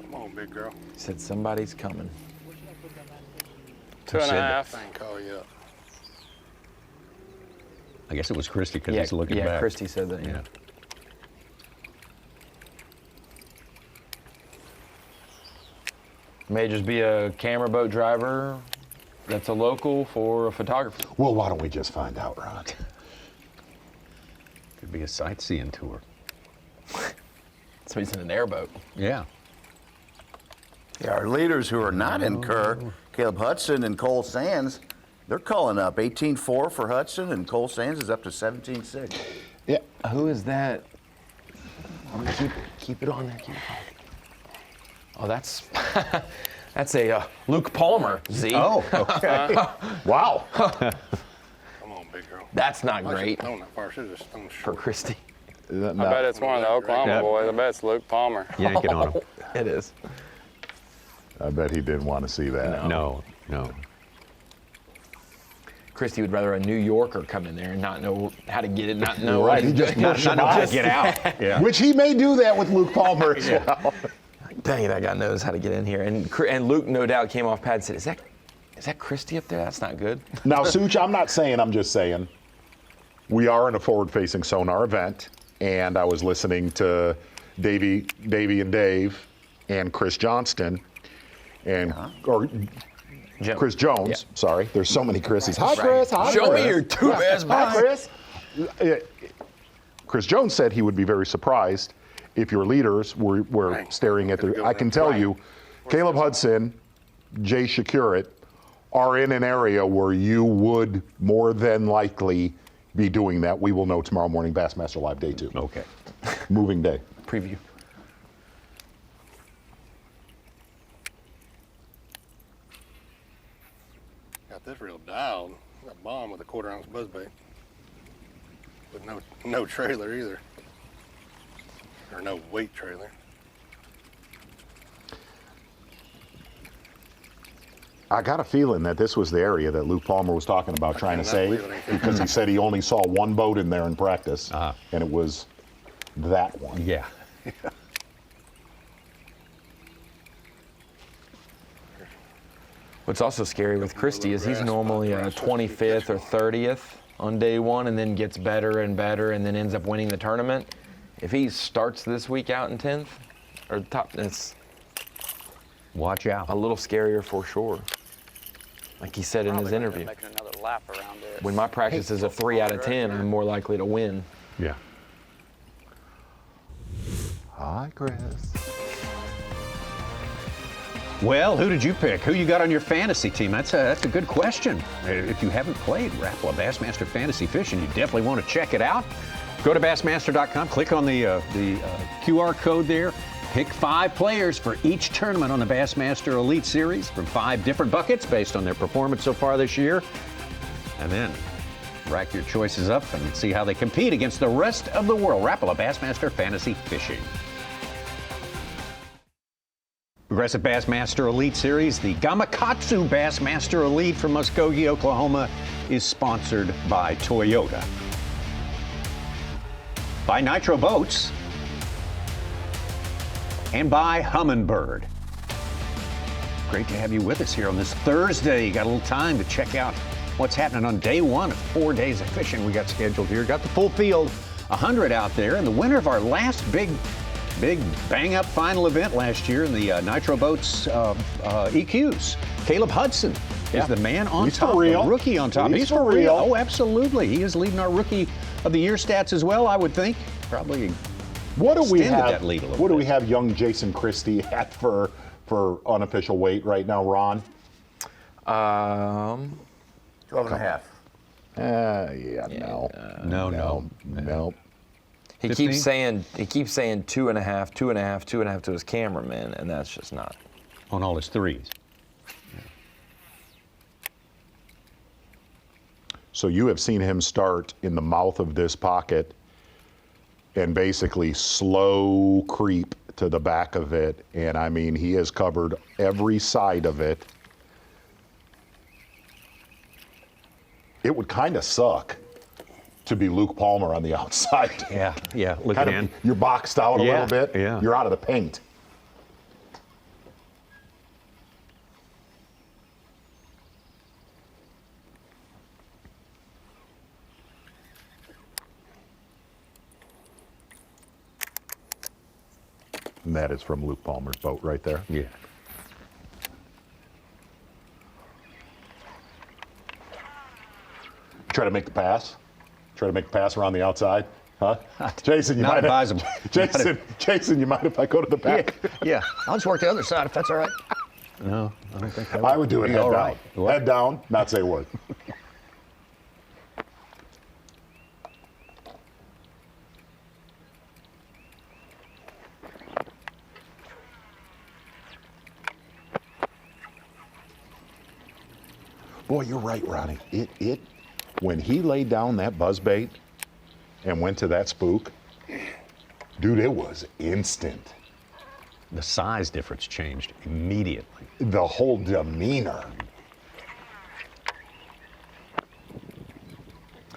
Come on, big girl. He said somebody's coming. 2.5. I ain't call you up. I guess it was Christy because he's looking back. Yeah, Christy said that, yeah. May just be a camera boat driver that's a local for a photographer. Well, why don't we just find out, Ron? Could be a sightseeing tour. Somebody's in an airboat. Yeah. Yeah, our leaders who are not in Kerr, Caleb Hudson and Cole Sands, they're calling up 18-4 for Hudson, and Cole Sands is up to 17-6. Yeah. Who is that? Keep it on there. Keep it on. Oh, that's that's a Luke Palmer, Z. Oh, okay. Wow. Come on, big girl. That's not great Throwing that far, should've just thrown for short. Christy. I bet it's one of the Oklahoma boys. I bet it's Luke Palmer. Yank it on him. It is. I bet he didn't want to see that. No. Christy would rather a New Yorker come in there and not know how to get it, not know Right, what he just Not know how to get out. Yeah. Which he may do that with Luke Palmer as well. Dang it, that guy knows how to get in here. And Luke, no doubt, came off pad and said, is that Christy up there? That's not good. Now, Such, I'm not saying, I'm just saying, we are in a forward-facing sonar event, and I was listening to Davey and Dave and Chris Johnston, or Chris Jones, sorry. There's so many Chris's. Hi, Chris. Hi, Show Chris. me your two best Hi, buddies. Chris. Chris Jones said he would be very surprised if your leaders were staring at I can tell you, Caleb Hudson, Jay Shakurit are in an area where you would more than likely be doing that. We will know tomorrow morning, Bassmaster Live Day 2. Okay. Moving day. Preview. Got this reel dialed. Got a bomb with a 1/4 ounce buzzbait. With no trailer either. Or no weight trailer. I got a feeling that this was the area that Luke Palmer was talking about trying to save, because he said he only saw one boat in there in practice, and it was that one. Yeah. What's also scary with Christy is he's normally a 25th or 30th on day one and then gets better and better and then ends up winning the tournament. If he starts this week out in 10th or top, it's watch out. A little scarier for sure. Like he said in his interview. Making another lap around it. When my practice is a 3 out of 10, I'm more likely to win. Yeah. Hi, Chris. Well, who did you pick? Who you got on your fantasy team? That's a good question. If you haven't played Rapala Bassmaster Fantasy Fishing, you definitely want to check it out. Go to Bassmaster.com, click on the QR code there. Pick 5 players for each tournament on the Bassmaster Elite Series from 5 different buckets based on their performance so far this year. And then Rack your choices up and see how they compete against the rest of the world. Rapala Bassmaster Fantasy Fishing. Progressive Bassmaster Elite Series, the Gamakatsu Bassmaster Elite from Muskogee, Oklahoma, is sponsored by Toyota, by Nitro Boats, and by Humminbird. Great to have you with us here on this Thursday. You got a little time to check out what's happening on day one of 4 days of fishing we got scheduled here. Got the full field, 100 out there, and the winner of our last big bang-up final event last year in the Nitro Boats EQs, Caleb Hudson is the man on top, the rookie on top. He's for real. Oh, absolutely. He is leading our Rookie of the Year stats as well, I would think. Probably what do we have? That lead a little what bit. do we have young Jason Christie at for unofficial weight right now, Ron? 12 and a half. No. He 15? keeps saying 2.5 to his cameraman, and that's just not. On all his threes. So you have seen him start in the mouth of this pocket and basically slow creep to the back of it. And I mean, he has covered every side of it. It would kind of suck to be Luke Palmer on the outside. Yeah. Look kind at him. You're boxed out a little bit. Yeah. You're out of the paint. And that is from Luke Palmer's boat right there. Yeah. Try to make the pass. Try to make the pass around the outside. Huh? Jason, you Not might advisable. Jason, you mind if I go to the back? Yeah. I'll just work the other side if that's all right. No, I don't think that I would do it be head all down. right. What? Head down, not say a word. Boy, you're right, Ronnie. It when he laid down that buzzbait and went to that spook, dude, it was instant. The size difference changed immediately. The whole demeanor.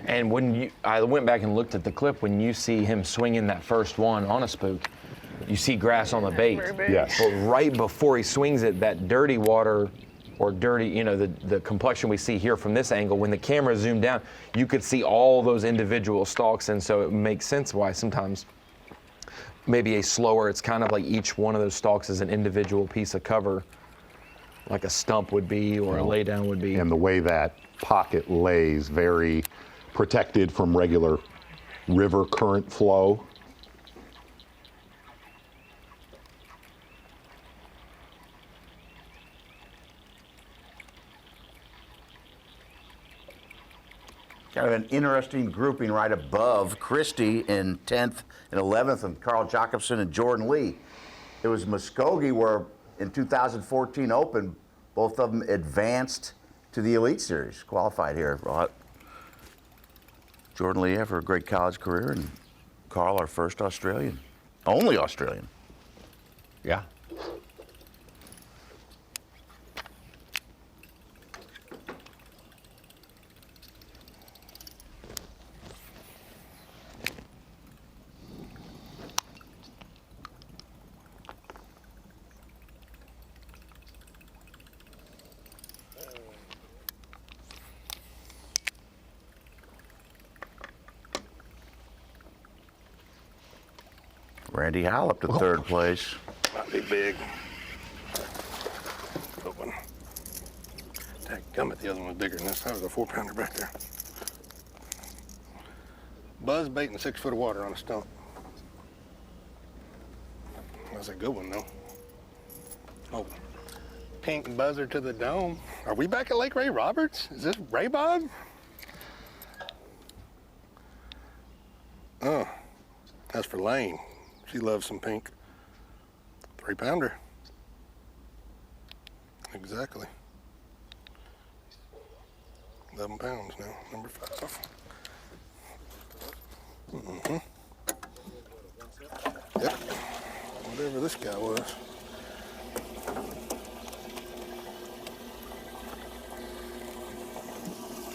And when I went back and looked at the clip, when you see him swinging that first one on a spook, you see grass on the bait. Yes. But right before he swings it, that dirty water, or dirty, the complexion we see here from this angle, when the camera zoomed down, you could see all those individual stalks, and so it makes sense why sometimes maybe a slower, it's kind of like each one of those stalks is an individual piece of cover, like a stump would be, or a laydown would be. And the way that pocket lays, very protected from regular river current flow. Kind of an interesting grouping right above Christie in 10th and 11th, and Carl Jacobson and Jordan Lee. It was Muskogee where in 2014 Open, both of them advanced to the Elite Series, qualified here. Jordan Lee after a great college career, and Carl, our first Australian, only Australian. Yeah. Randy Howell up to third place. Might be big. Put one. Dadgummit, the other one was bigger than this. That was a 4-pounder back there. Buzz bait in 6 foot of water on a stump. That was a good one, though. Oh, pink buzzer to the dome. Are we back at Lake Ray Roberts? Is this Ray Bob? Oh, that's for Lane. She loves some pink. 3-pounder. Exactly. 11 pounds now, number 5. Mm-hmm. Yep. Whatever this guy was.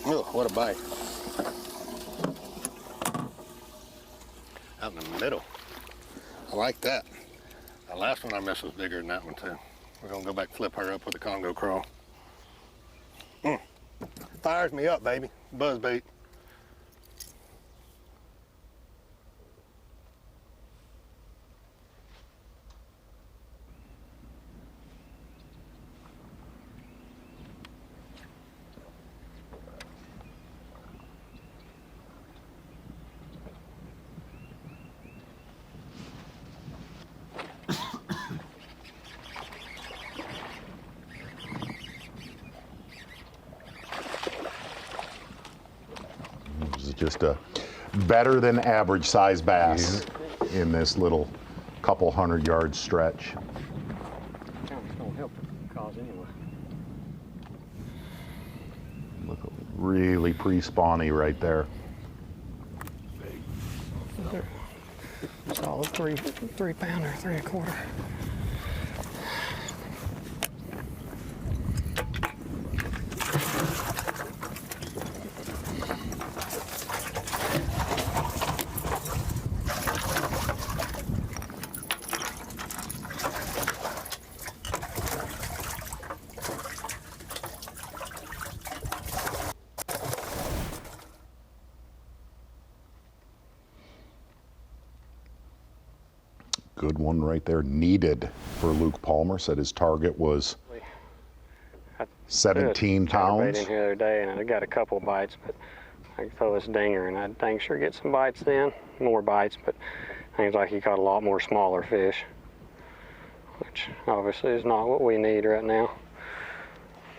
Oh, what a bite. Out in the middle. I like that. The last one I missed was bigger than that one too. We're gonna go back flip her up with a Congo crawl. Fires me up, baby. Buzz bait. Just a better than average size bass in this little couple 100-yard stretch. Don't help the cause anyway. Look, really pre-spawny right there. Solid three pounder, 3 1/4. Good one right there, needed for Luke Palmer. Said his target was 17 pounds. In here the other day, and I got a couple bites, but I could throw this dinger, and I'd dang sure get some bites then, more bites, but seems like he caught a lot more smaller fish, which obviously is not what we need right now.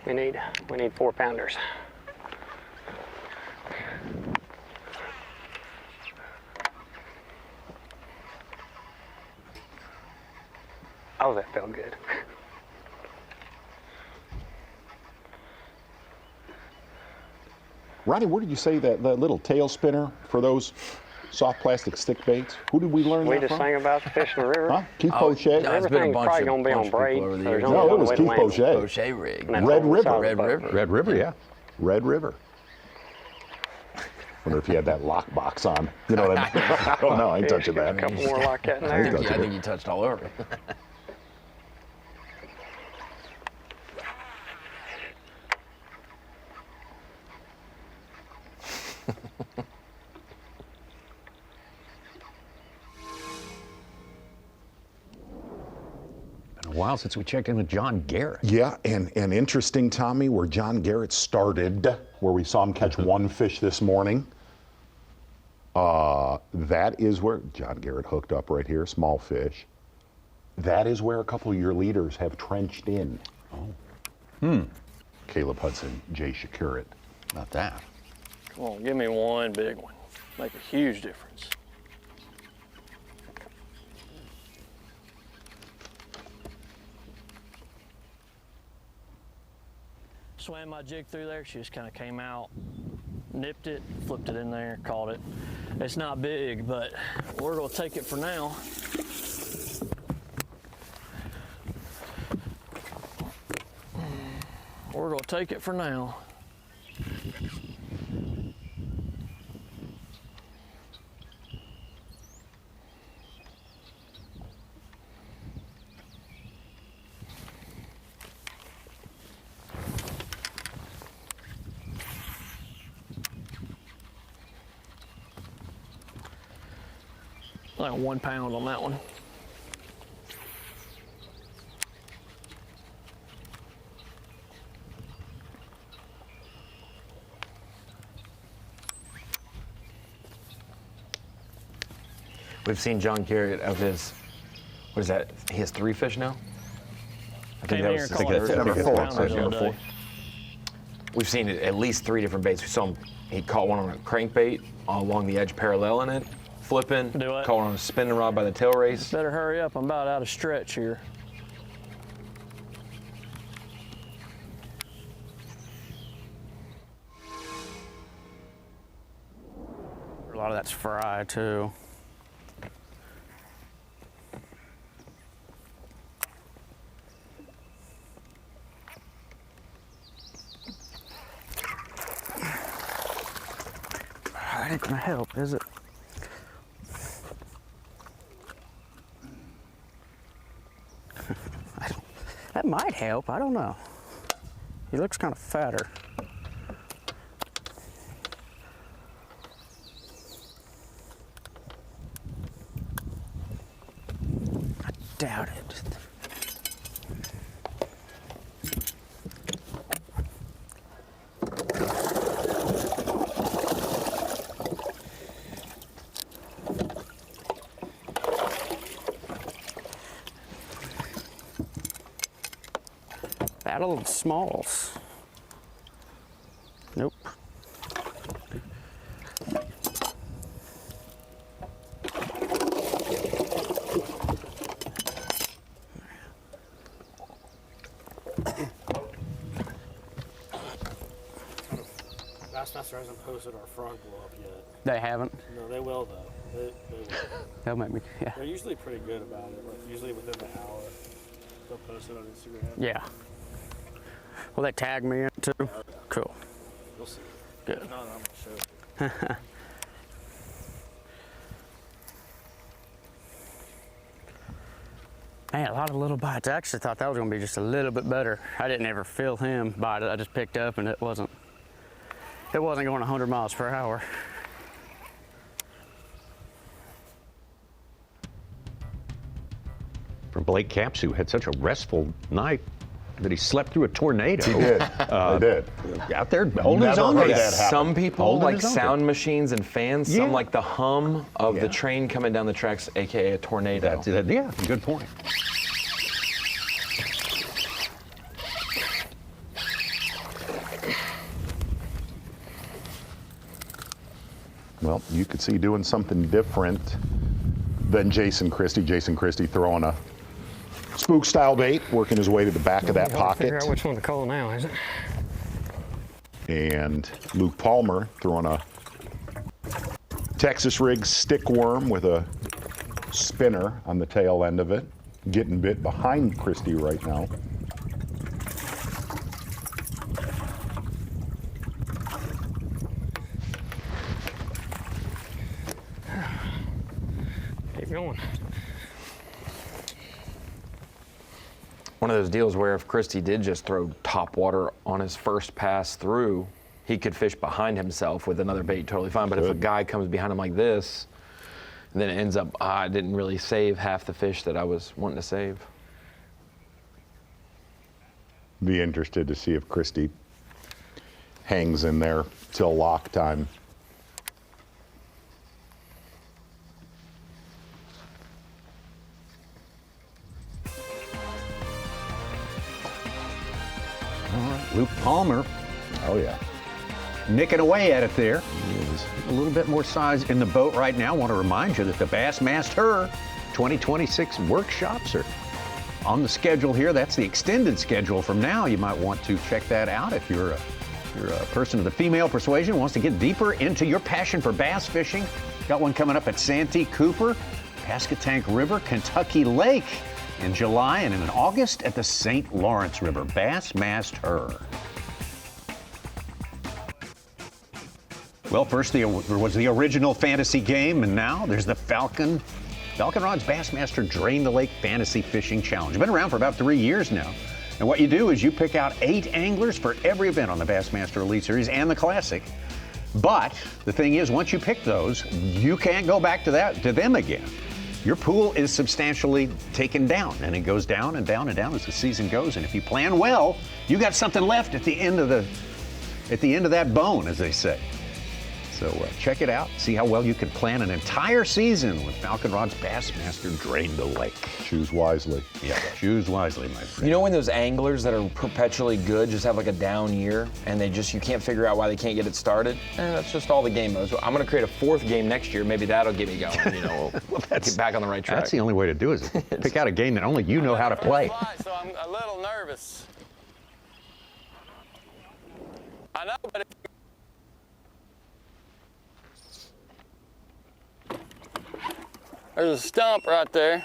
We need 4 pounders. Oh, that felt good. Ronnie, where did you say that little tail spinner for those soft plastic stick baits? Who did we learn We that just from? sang about the fish in the river. Huh? Keith Poche? Everything's probably going to be on braid. So there's only No, it one was way to Keith land Poche. it. Poche rig. And that's Red on the River. side of the boat. Red River, yeah. Red River. Wonder if he had that lock box on. You know what I mean? I don't know. I ain't touching that. A couple more like that in I ain't there. touching I think it. you touched all over. Been a while since we checked in with John Garrett. Yeah, and interesting, Tommy, where John Garrett started, where we saw him catch one fish this morning. That is where John Garrett hooked up right here, small fish. That is where a couple of your leaders have trenched in. Oh. Caleb Hudson, Jay Shakurit. About that. Come on, give me one big one. Make a huge difference. Swam my jig through there. She just kind of came out, nipped it, flipped it in there, caught it. It's not big, but we're gonna take it for now. We're gonna take it for now. Like 1 pound on that one. We've seen John Garrett of his, what is that? He has 3 fish now? I Came in here and caught number 4. four. We've seen it at least 3 different baits. We saw him, he caught one on a crankbait along the edge parallel in it, flipping, caught one on a spinning rod by the tail race. Better hurry up, I'm about out of stretch here. A lot of that's fry too. That ain't gonna help, is it? That might help, I don't know. He looks kind of fatter. I doubt it. Battle of the Smalls. Nope. Bassmaster hasn't posted our frog blow up yet. They haven't? No, they will though. They will. They'll make me, yeah. They're usually pretty good about it. Like usually within the hour, they'll post it on Instagram. Yeah. Will they tag me in too? Cool. We'll see. Good. If not, I'm gonna show you. Man, a lot of little bites. I actually thought that was gonna be just a little bit better. I didn't ever feel him bite it. I just picked up and it wasn't going 100 miles per hour. For Blake Capps, who had such a restful night that he slept through a tornado. He did. He did. Out there holding his Never own. heard that happen. Some people Holding like his own. sound machines and fans. Yeah. Some like the hum of the train coming down the tracks, aka a tornado. Yeah, good point. Well, you could see doing something different than Jason Christie. Jason Christie throwing a spook style bait, working his way to the back of that pocket. Figure out which one to call now, is it? And Luke Palmer throwing a Texas rig stick worm with a spinner on the tail end of it. Getting bit behind Christie right now. Keep going. One of those deals where if Christie did just throw top water on his first pass through, he could fish behind himself with another bait totally fine. But if a guy comes behind him like this, then it ends up, I didn't really save half the fish that I was wanting to save. Be interested to see if Christie hangs in there till lock time. All right, Luke Palmer. Oh, yeah. Nicking away at it there. A little bit more size in the boat right now. I want to remind you that the Bassmaster 2026 workshops are on the schedule here. That's the extended schedule from now. You might want to check that out if you're a person of the female persuasion who wants to get deeper into your passion for bass fishing. Got one coming up at Santee Cooper, Pascatank River, Kentucky Lake in July, and in August at the St. Lawrence River. Bassmaster. Well, first there was the original fantasy game, and now there's the Falcon Rod's Bassmaster Drain the Lake Fantasy Fishing Challenge. Been around for about 3 years now. And what you do is you pick out 8 anglers for every event on the Bassmaster Elite Series and the Classic. But the thing is, once you pick those, you can't go back to them again. Your pool is substantially taken down, and it goes down and down and down as the season goes. And if you plan well, you got something left at the end of that bone, as they say. So check it out. See how well you can plan an entire season with Falcon Rod's Bassmaster Drain the Lake. Choose wisely. Yeah, choose wisely, my friend. You know when those anglers that are perpetually good just have like a down year and you can't figure out why they can't get it started? That's just all the game modes. I'm going to create a 4th game next year. Maybe that'll get me going. You know, we'll get back on the right track. That's the only way to do it, is pick out a game that only you know how to play. So I'm a little nervous. I know, but There's a stump right there.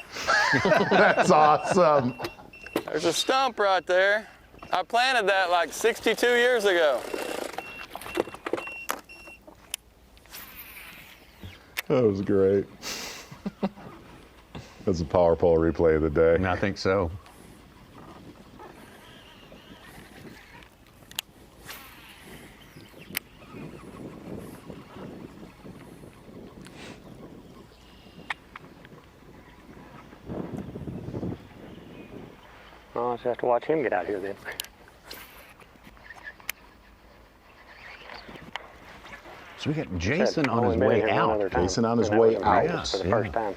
That's awesome. There's a stump right there. I planted that like 62 years ago. That was great. That's a power pole replay of the day. I think so. I'll just have to watch him get out here then. So we got Jason on his Only been way here one out. other time, Jason on his and that way was in out. Vegas for the first time.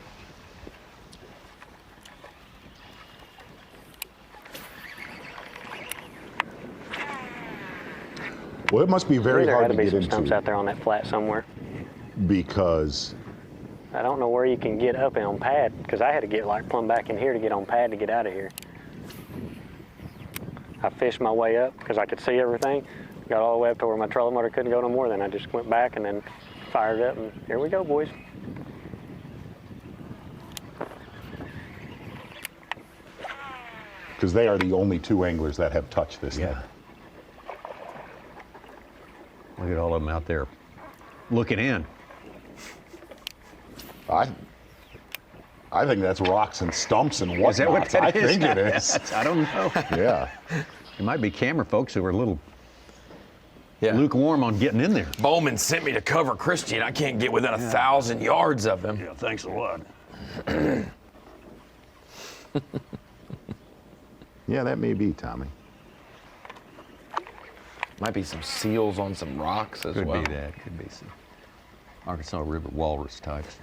Well, it must be very There hard had to to be get some stumps into out there on that flat somewhere. because I don't know where you can get up on pad, because I had to get like plumb back in here to get on pad to get out of here. I fished my way up because I could see everything. Got all the way up to where my trolling motor couldn't go no more. Then I just went back and then fired up, and here we go, boys. they are the only two anglers that have touched this thing. Look at all of them out there looking in. I think that's rocks and stumps and whatnot. Is that what that is? I think it is. I don't know. Yeah. It might be camera folks who are a little lukewarm on getting in there. Bowman sent me to cover Christian. I can't get within 1,000 yards of him. Yeah, thanks a lot. Yeah, that may be, Tommy. Might be some seals on some rocks as well. Could be that. Could be some Arkansas River walrus types.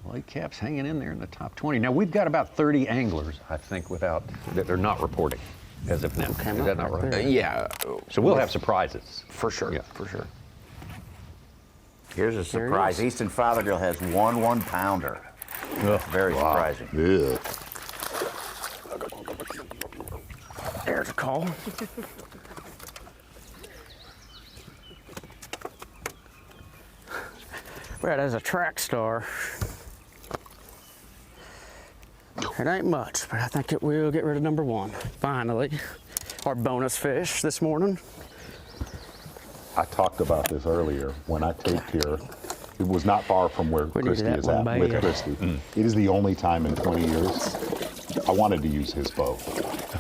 Whitecap's hanging in there in the top 20. Now we've got about 30 anglers, I think, that they're not reporting as of now. Is that not right? Yeah. So we'll have surprises. For sure. For sure. Here's a surprise. Easton Fothergill has one 1-pounder. Very surprising. Yeah. There's a call. Well, there's a track star. It ain't much, but I think it will get rid of number one. Finally, our bonus fish this morning. I talked about this earlier. When I taped here, it was not far from where Christy that is one at by with you. Christy. It is the only time in 20 years I wanted to use his bow.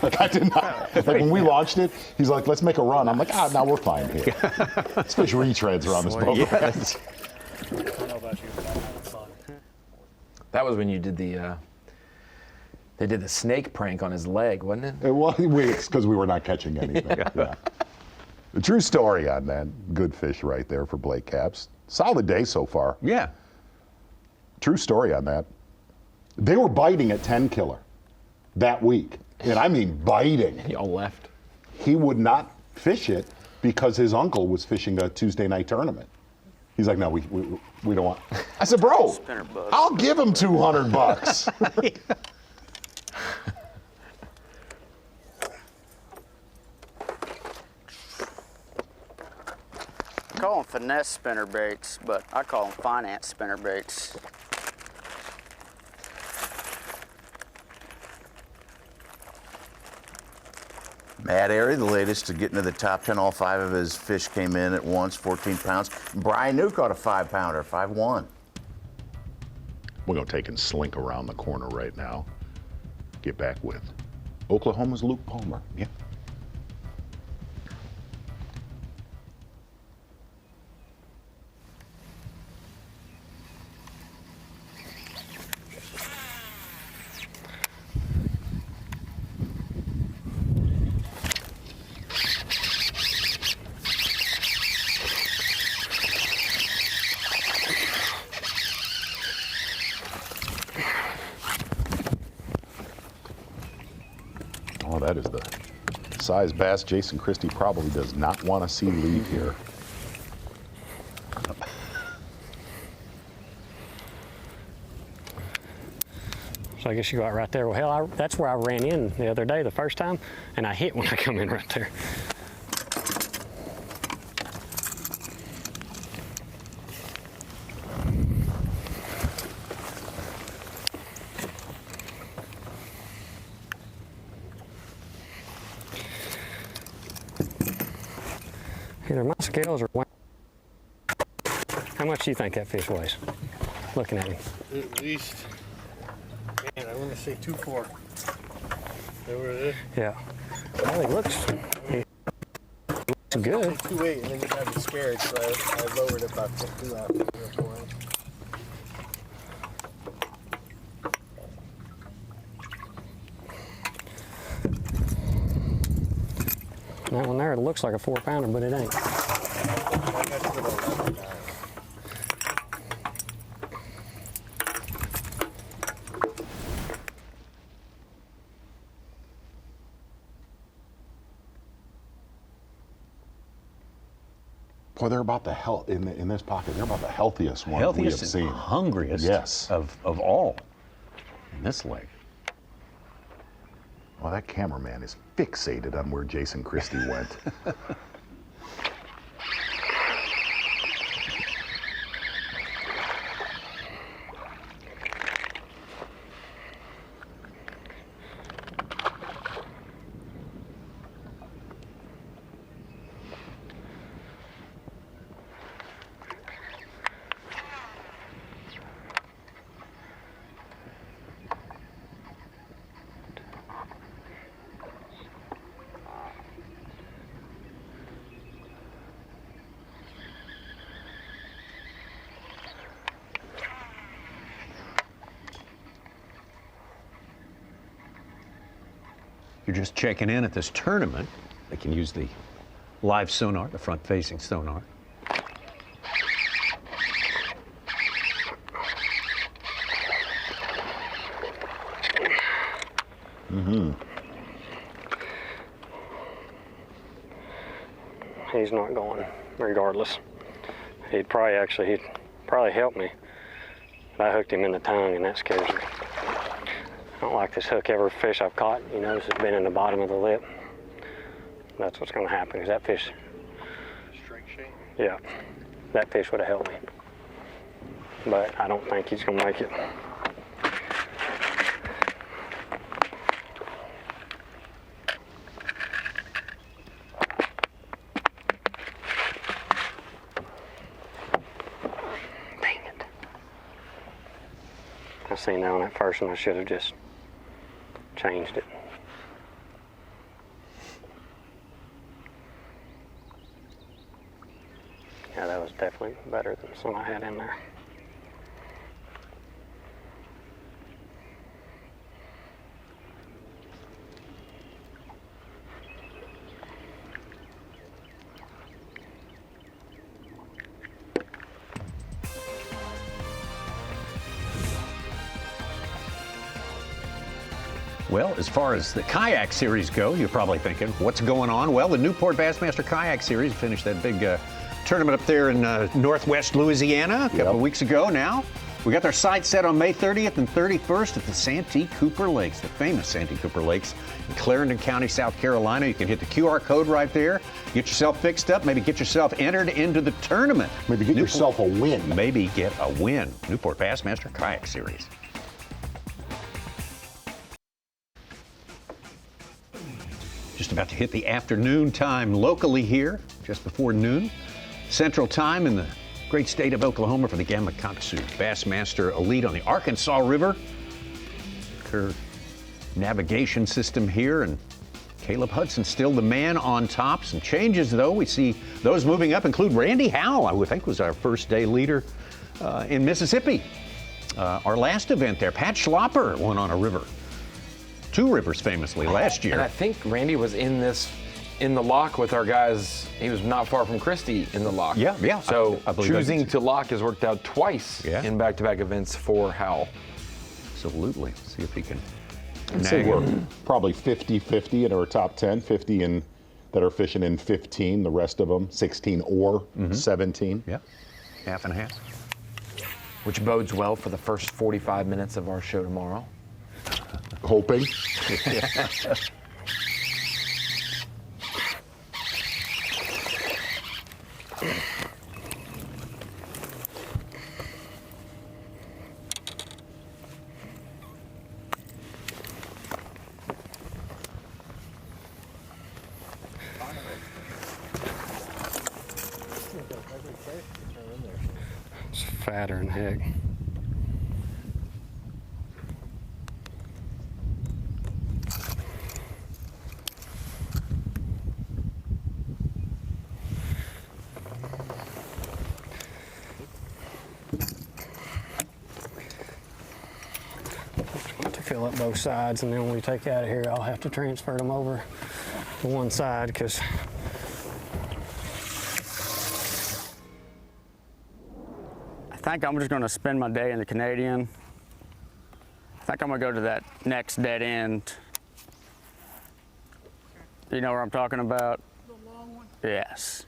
Like I did not. Like when we launched it, he's like, "Let's make a run." I'm like, "No, we're fine here." Let's fish retreads around this boat. Yes. I don't know about you, but I'm having fun. That was when you did the. They did the snake prank on his leg, wasn't it? It's because we were not catching anything. Yeah. The true story on that. Good fish right there for Blake Caps. Solid day so far. Yeah. True story on that. They were biting at 10 killer that week. And I mean biting. Y'all left. He would not fish it because his uncle was fishing a Tuesday night tournament. He's like, "No, we don't want." I said, "Bro, I'll give him $200." I call them finesse spinnerbaits, but I call them finance spinnerbaits. Matt Airy, the latest to get into the top 10. All 5 of his fish came in at once, 14 pounds. Brian New caught a 5-pounder, 5-1. We're going to take and slink around the corner right now. Get back with Oklahoma's Luke Palmer. Yeah. Oh, that is the size bass Jason Christie probably does not want to see leave here. So I guess you go out right there. Well, hell, that's where I ran in the other day, the first time, and I hit when I come in right there. Either my scales are. How much do you think that fish weighs? Looking at him. At least, man, I want to say 2.4. Is that what it is? Yeah. Well, he looks good. 2.8, and then you got me scared, so I lowered it about 2 out, 3 or 4 inches. That one there, it looks like a 4-pounder, but it ain't. Boy, they're about the in this pocket. They're about the healthiest ones we have seen. Hungriest yes. of all in this lake. Well, that cameraman is fixated on where Jason Christie went. You're just checking in at this tournament. They can use the live sonar, the front-facing sonar. Mm-hmm. He's not going, regardless. He'd probably help me. But I hooked him in the tongue, and that scares me. I don't like this hook. Every fish I've caught, you notice it's been in the bottom of the lip. That's what's going to happen, because that fish... String shape? Yeah, that fish would have helped me. But I don't think he's going to make it. Dang it. I seen that on that first one. I should have just changed it. Yeah, that was definitely better than some I had in there. Well, as far as the kayak series go, you're probably thinking, what's going on? Well, the Newport Bassmaster Kayak Series finished that big tournament up there in northwest Louisiana a couple of weeks ago now. We got their sights set on May 30th and 31st at the Santee Cooper Lakes, the famous Santee Cooper Lakes in Clarendon County, South Carolina. You can hit the QR code right there, get yourself fixed up, maybe get yourself entered into the tournament. Maybe get yourself a win. Maybe get a win. Newport Bassmaster Kayak Series. Just about to hit the afternoon time locally here, just before noon. Central time in the great state of Oklahoma for the Gamakatsu Bassmaster Elite on the Arkansas River. Her navigation system here, and Caleb Hudson still the man on top. Some changes, though. We see those moving up include Randy Howell, I would think was our first day leader in Mississippi. Our last event there, Pat Schlopper won on a river. Two rivers famously last year. And I think Randy was in the lock with our guys. He was not far from Christie in the lock. Yeah. So I believe choosing to lock has worked out twice in back-to-back events for Howell. Absolutely. See if he can. I'd say we're probably 50-50 in our top 10, 50 that are fishing in 15, the rest of them 16 or 17. Yeah, half and half. Which bodes well for the first 45 minutes of our show tomorrow. Hoping. It's fatter than heck. To fill up both sides, and then when we take out of here, I'll have to transfer them over to one side because I think I'm just gonna spend my day in the Canadian. I think I'm gonna go to that next dead end. You know where I'm talking about? The long one? Yes.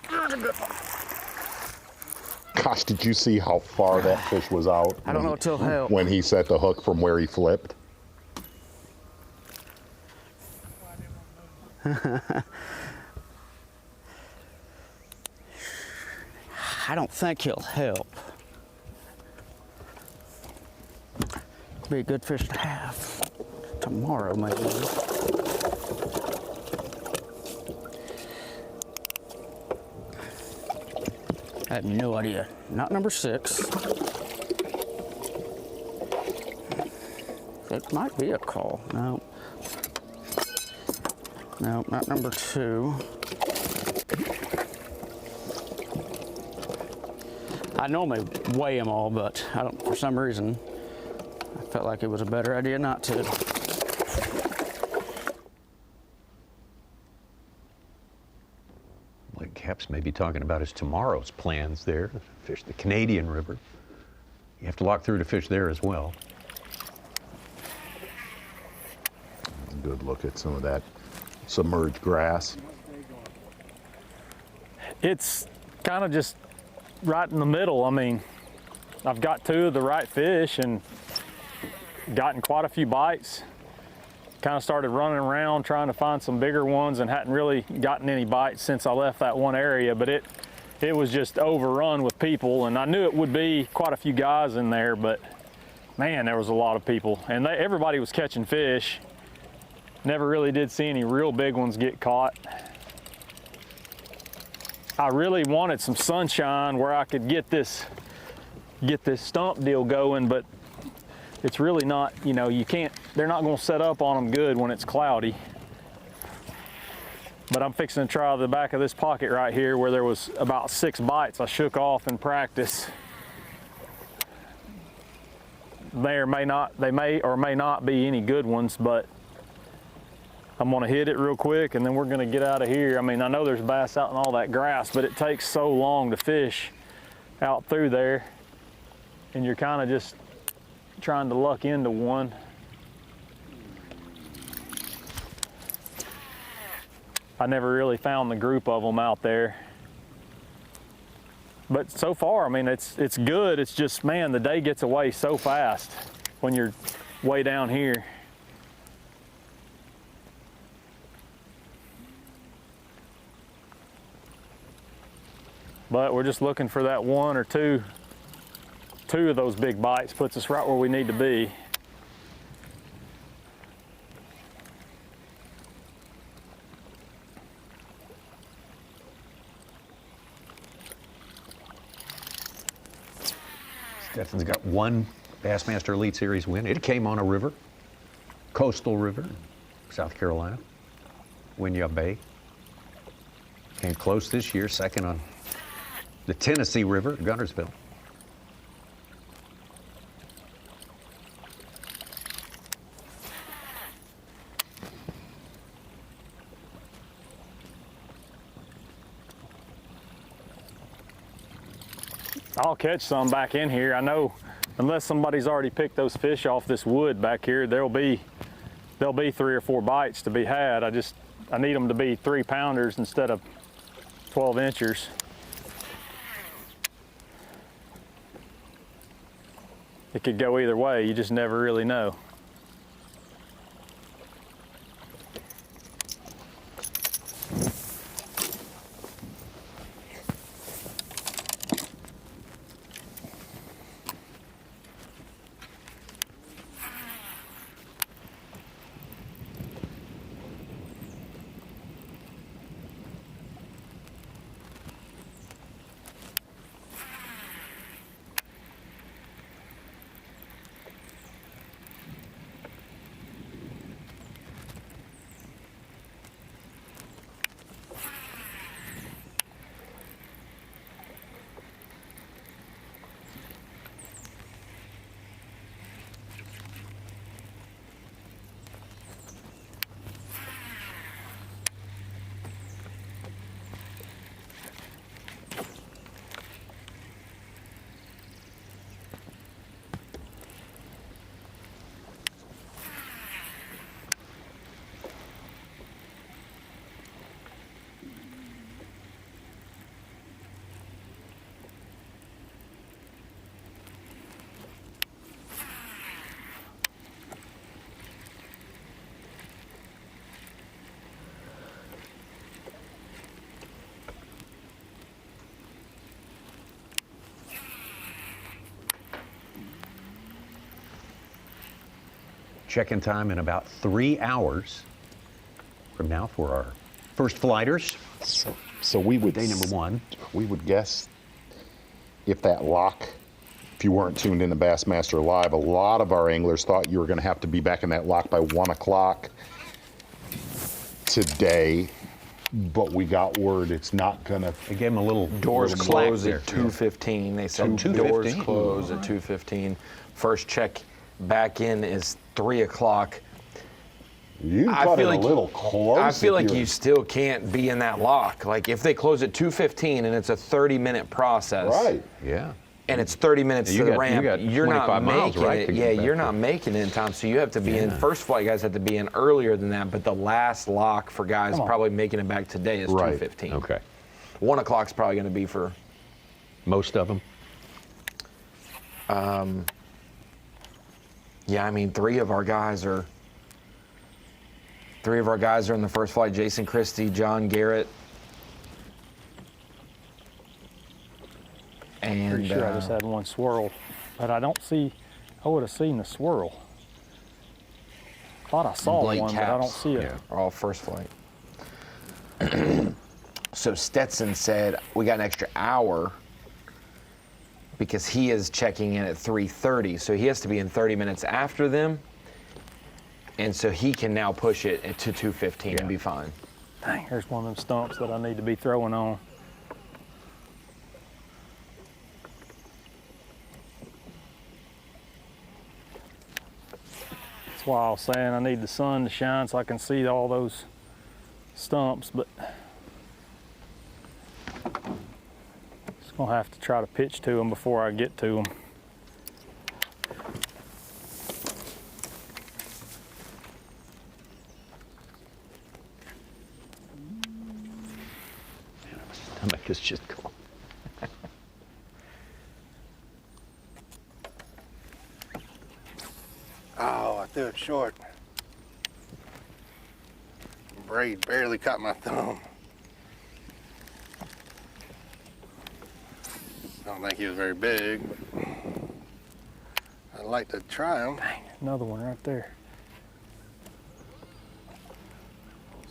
That's a good one. Gosh, did you see how far that fish was out? I don't know till hell. When he set the hook from where he flipped. I don't think he'll help. Be a good fish to have tomorrow, maybe. I have no idea. Not number 6. It might be a call. No. No, not number 2. I normally weigh them all, but I don't, for some reason, I felt like it was a better idea not to. What Cap's may be talking about is tomorrow's plans there, fish the Canadian River. You have to walk through to fish there as well. Good look at some of that submerged grass. It's kind of just right in the middle. I mean, I've got 2 of the right fish and gotten quite a few bites. Kind of started running around trying to find some bigger ones and hadn't really gotten any bites since I left that one area, but it was just overrun with people, and I knew it would be quite a few guys in there, but man, there was a lot of people, and everybody was catching fish. Never really did see any real big ones get caught. I really wanted some sunshine where I could get this stump deal going, but it's really not, you know, you can't, they're not gonna set up on them good when it's cloudy. But I'm fixing to try the back of this pocket right here where there was about 6 bites I shook off in practice. They may or may not be any good ones, but I'm gonna hit it real quick and then we're gonna get out of here. I mean, I know there's bass out in all that grass, but it takes so long to fish out through there, and you're kind of just trying to luck into one. I never really found the group of them out there. But so far, I mean, it's good. It's just, man, the day gets away so fast when you're way down here. But we're just looking for that 1 or 2 of those big bites. Puts us right where we need to be. Stetson's got 1 Bassmaster Elite Series win. It came on a river, coastal river, South Carolina, Winyah Bay. Came close this year, second on the Tennessee River, Guntersville. I'll catch some back in here. I know, unless somebody's already picked those fish off this wood back here, there'll be 3 or 4 bites to be had. I need them to be 3-pounders instead of 12-inchers. It could go either way. You just never really know. check-in time in about 3 hours from now for our first flighters. So we would day number 1. We would guess if that lock, if you weren't tuned in to Bassmaster Live, a lot of our anglers thought you were going to have to be back in that lock by 1 o'clock today. But we got word it's not going to. They gave them a little doors little close there. at 2:15. They said 2:15. doors close at 2:15. First check back in is 3 o'clock. You got it a little close. I feel like you still can't be in that lock. Like if they close at 2:15 and it's a 30-minute process. Right. Yeah. And it's 30 minutes to the ramp. You're not miles, making right, it. Yeah, you're not making it in time. So you have to be in. First flight guys have to be in earlier than that. But the last lock for guys probably making it back today is 2:15. Okay. 1 o'clock's probably going to be for most of them. Yeah, I mean, three of our guys are in the first flight. Jason Christie, John Garrett, and Pretty sure I just had one swirl, but I don't see. I would have seen the swirl. Thought I saw Blake one, Capps. but I don't see it. Yeah, are all first flight. So Stetson said we got an extra hour because he is checking in at 3:30, so he has to be in 30 minutes after them, and so he can now push it to 2:15 and be fine. Dang, here's one of them stumps that I need to be throwing on. That's why I was saying I need the sun to shine so I can see all those stumps, but just gonna have to try to pitch to them before I get to them. Stomach is just cool. Oh, I threw it short. Braid barely caught my thumb. I don't think he was very big, but I'd like to try him. Dang, another one right there.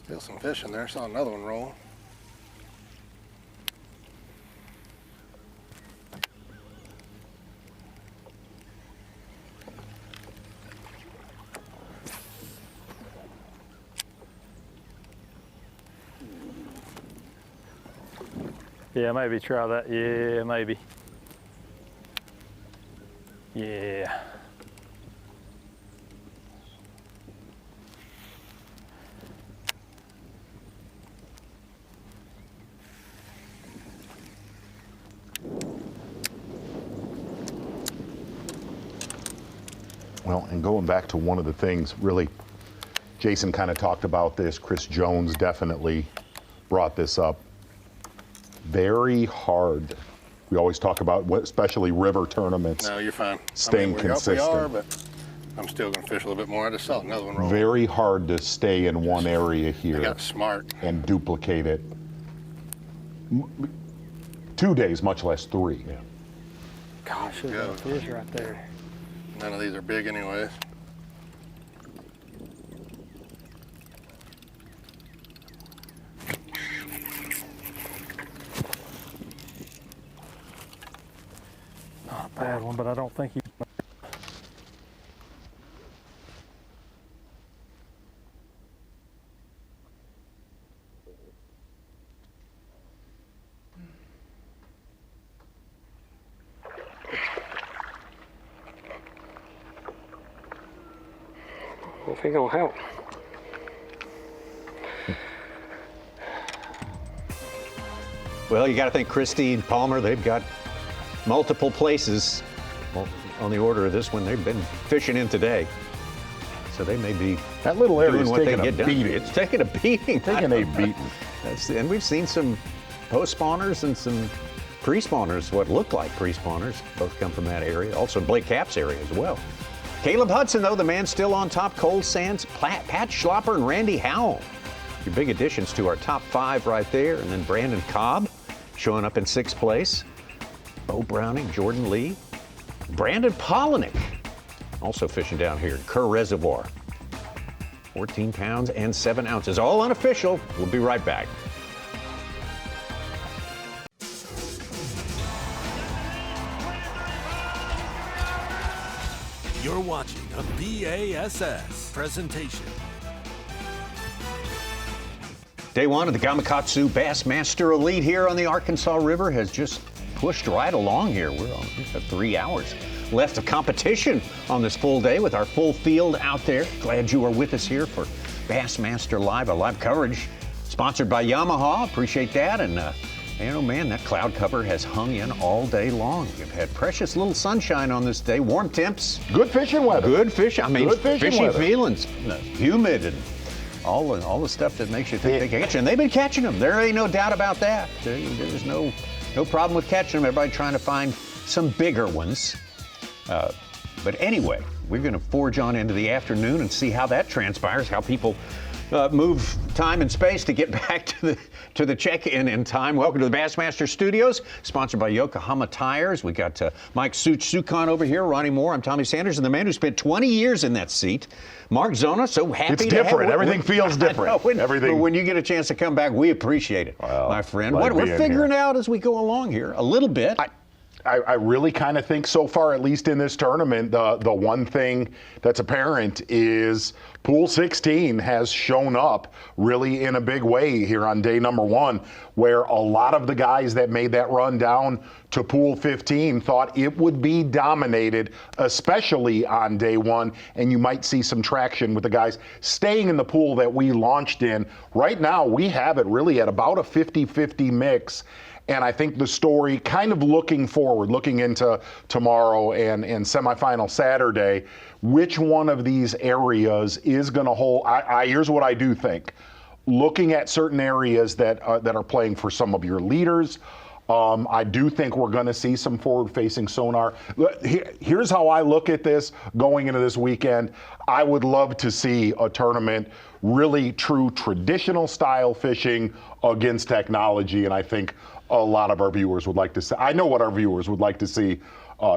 Still some fish in there. Saw another one roll. Yeah, maybe try that. Yeah, maybe. Yeah. Well, and going back to one of the things, really, Jason kind of talked about this. Chris Jones definitely brought this up. Very hard. We always talk about, especially river tournaments. No, you're fine. Staying consistent. We are, but I'm still going to fish a little bit more. I just saw another one roll. Very hard to stay in one area here. I got smart. And duplicate it. 2 days, much less 3. Yeah. Gosh, there's a fish right there. None of these are big anyways. Not a bad one, but I don't think he. If he gonna help. Well, you got to think Christie and Palmer, they've got multiple places on the order of this one they've been fishing in today. So they may be that little area doing what they taking get a done. beating. It's taking a beating. Taking a beating. And we've seen some post-spawners and some pre-spawners, what look like pre-spawners, both come from that area. Also Blake Capps area as well. Caleb Hudson, though, the man still on top. Cole Sands, Pat Schlopper, and Randy Howell. Your big additions to our top 5 right there. And then Brandon Cobb showing up in 6th place. Bo Browning, Jordan Lee, Brandon Polinick Also fishing down here in Kerr Reservoir. 14 pounds and 7 ounces, all unofficial. We'll be right back. You're watching a B.A.S.S. presentation. Day one of the Gamakatsu Bassmaster Elite here on the Arkansas River has just pushed right along here. We've got 3 hours left of competition on this full day with our full field out there. Glad you are with us here for Bassmaster Live, a live coverage sponsored by Yamaha. Appreciate that. And man, that cloud cover has hung in all day long. We've had precious little sunshine on this day, warm temps. Good fishing weather. Good fishing. I mean, good fishy weather. Feelings, humid, and all the stuff that makes you think they can catch. And they've been catching them. There ain't no doubt about that. There's no problem with catching them. Everybody trying to find some bigger ones. But anyway, we're going to forge on into the afternoon and see how that transpires, how people move time and space to get back to the check-in in time. Welcome to the Bassmaster Studios, sponsored by Yokohama Tires. We got Mike Sukon over here, Ronnie Moore. I'm Tommy Sanders, and the man who spent 20 years in that seat, Mark Zona. So happy it's to different. have Everything feels different. But when you get a chance to come back, we appreciate it, my friend. What we're figuring out as we go along here a little bit. I really kind of think so far, at least in this tournament, the one thing that's apparent is Pool 16 has shown up really in a big way here on day number one, where a lot of the guys that made that run down to Pool 15 thought it would be dominated, especially on day one, and you might see some traction with the guys staying in the pool that we launched in. Right now, we have it really at about a 50-50 mix. And I think the story, kind of looking forward, looking into tomorrow and semifinal Saturday, which one of these areas is going to hold? Here's what I do think. Looking at certain areas that are playing for some of your leaders, I do think we're going to see some forward-facing sonar. Here's how I look at this going into this weekend. I would love to see a tournament, really true traditional style fishing against technology, and I think a lot of our viewers would like to see. I know what our viewers would like to see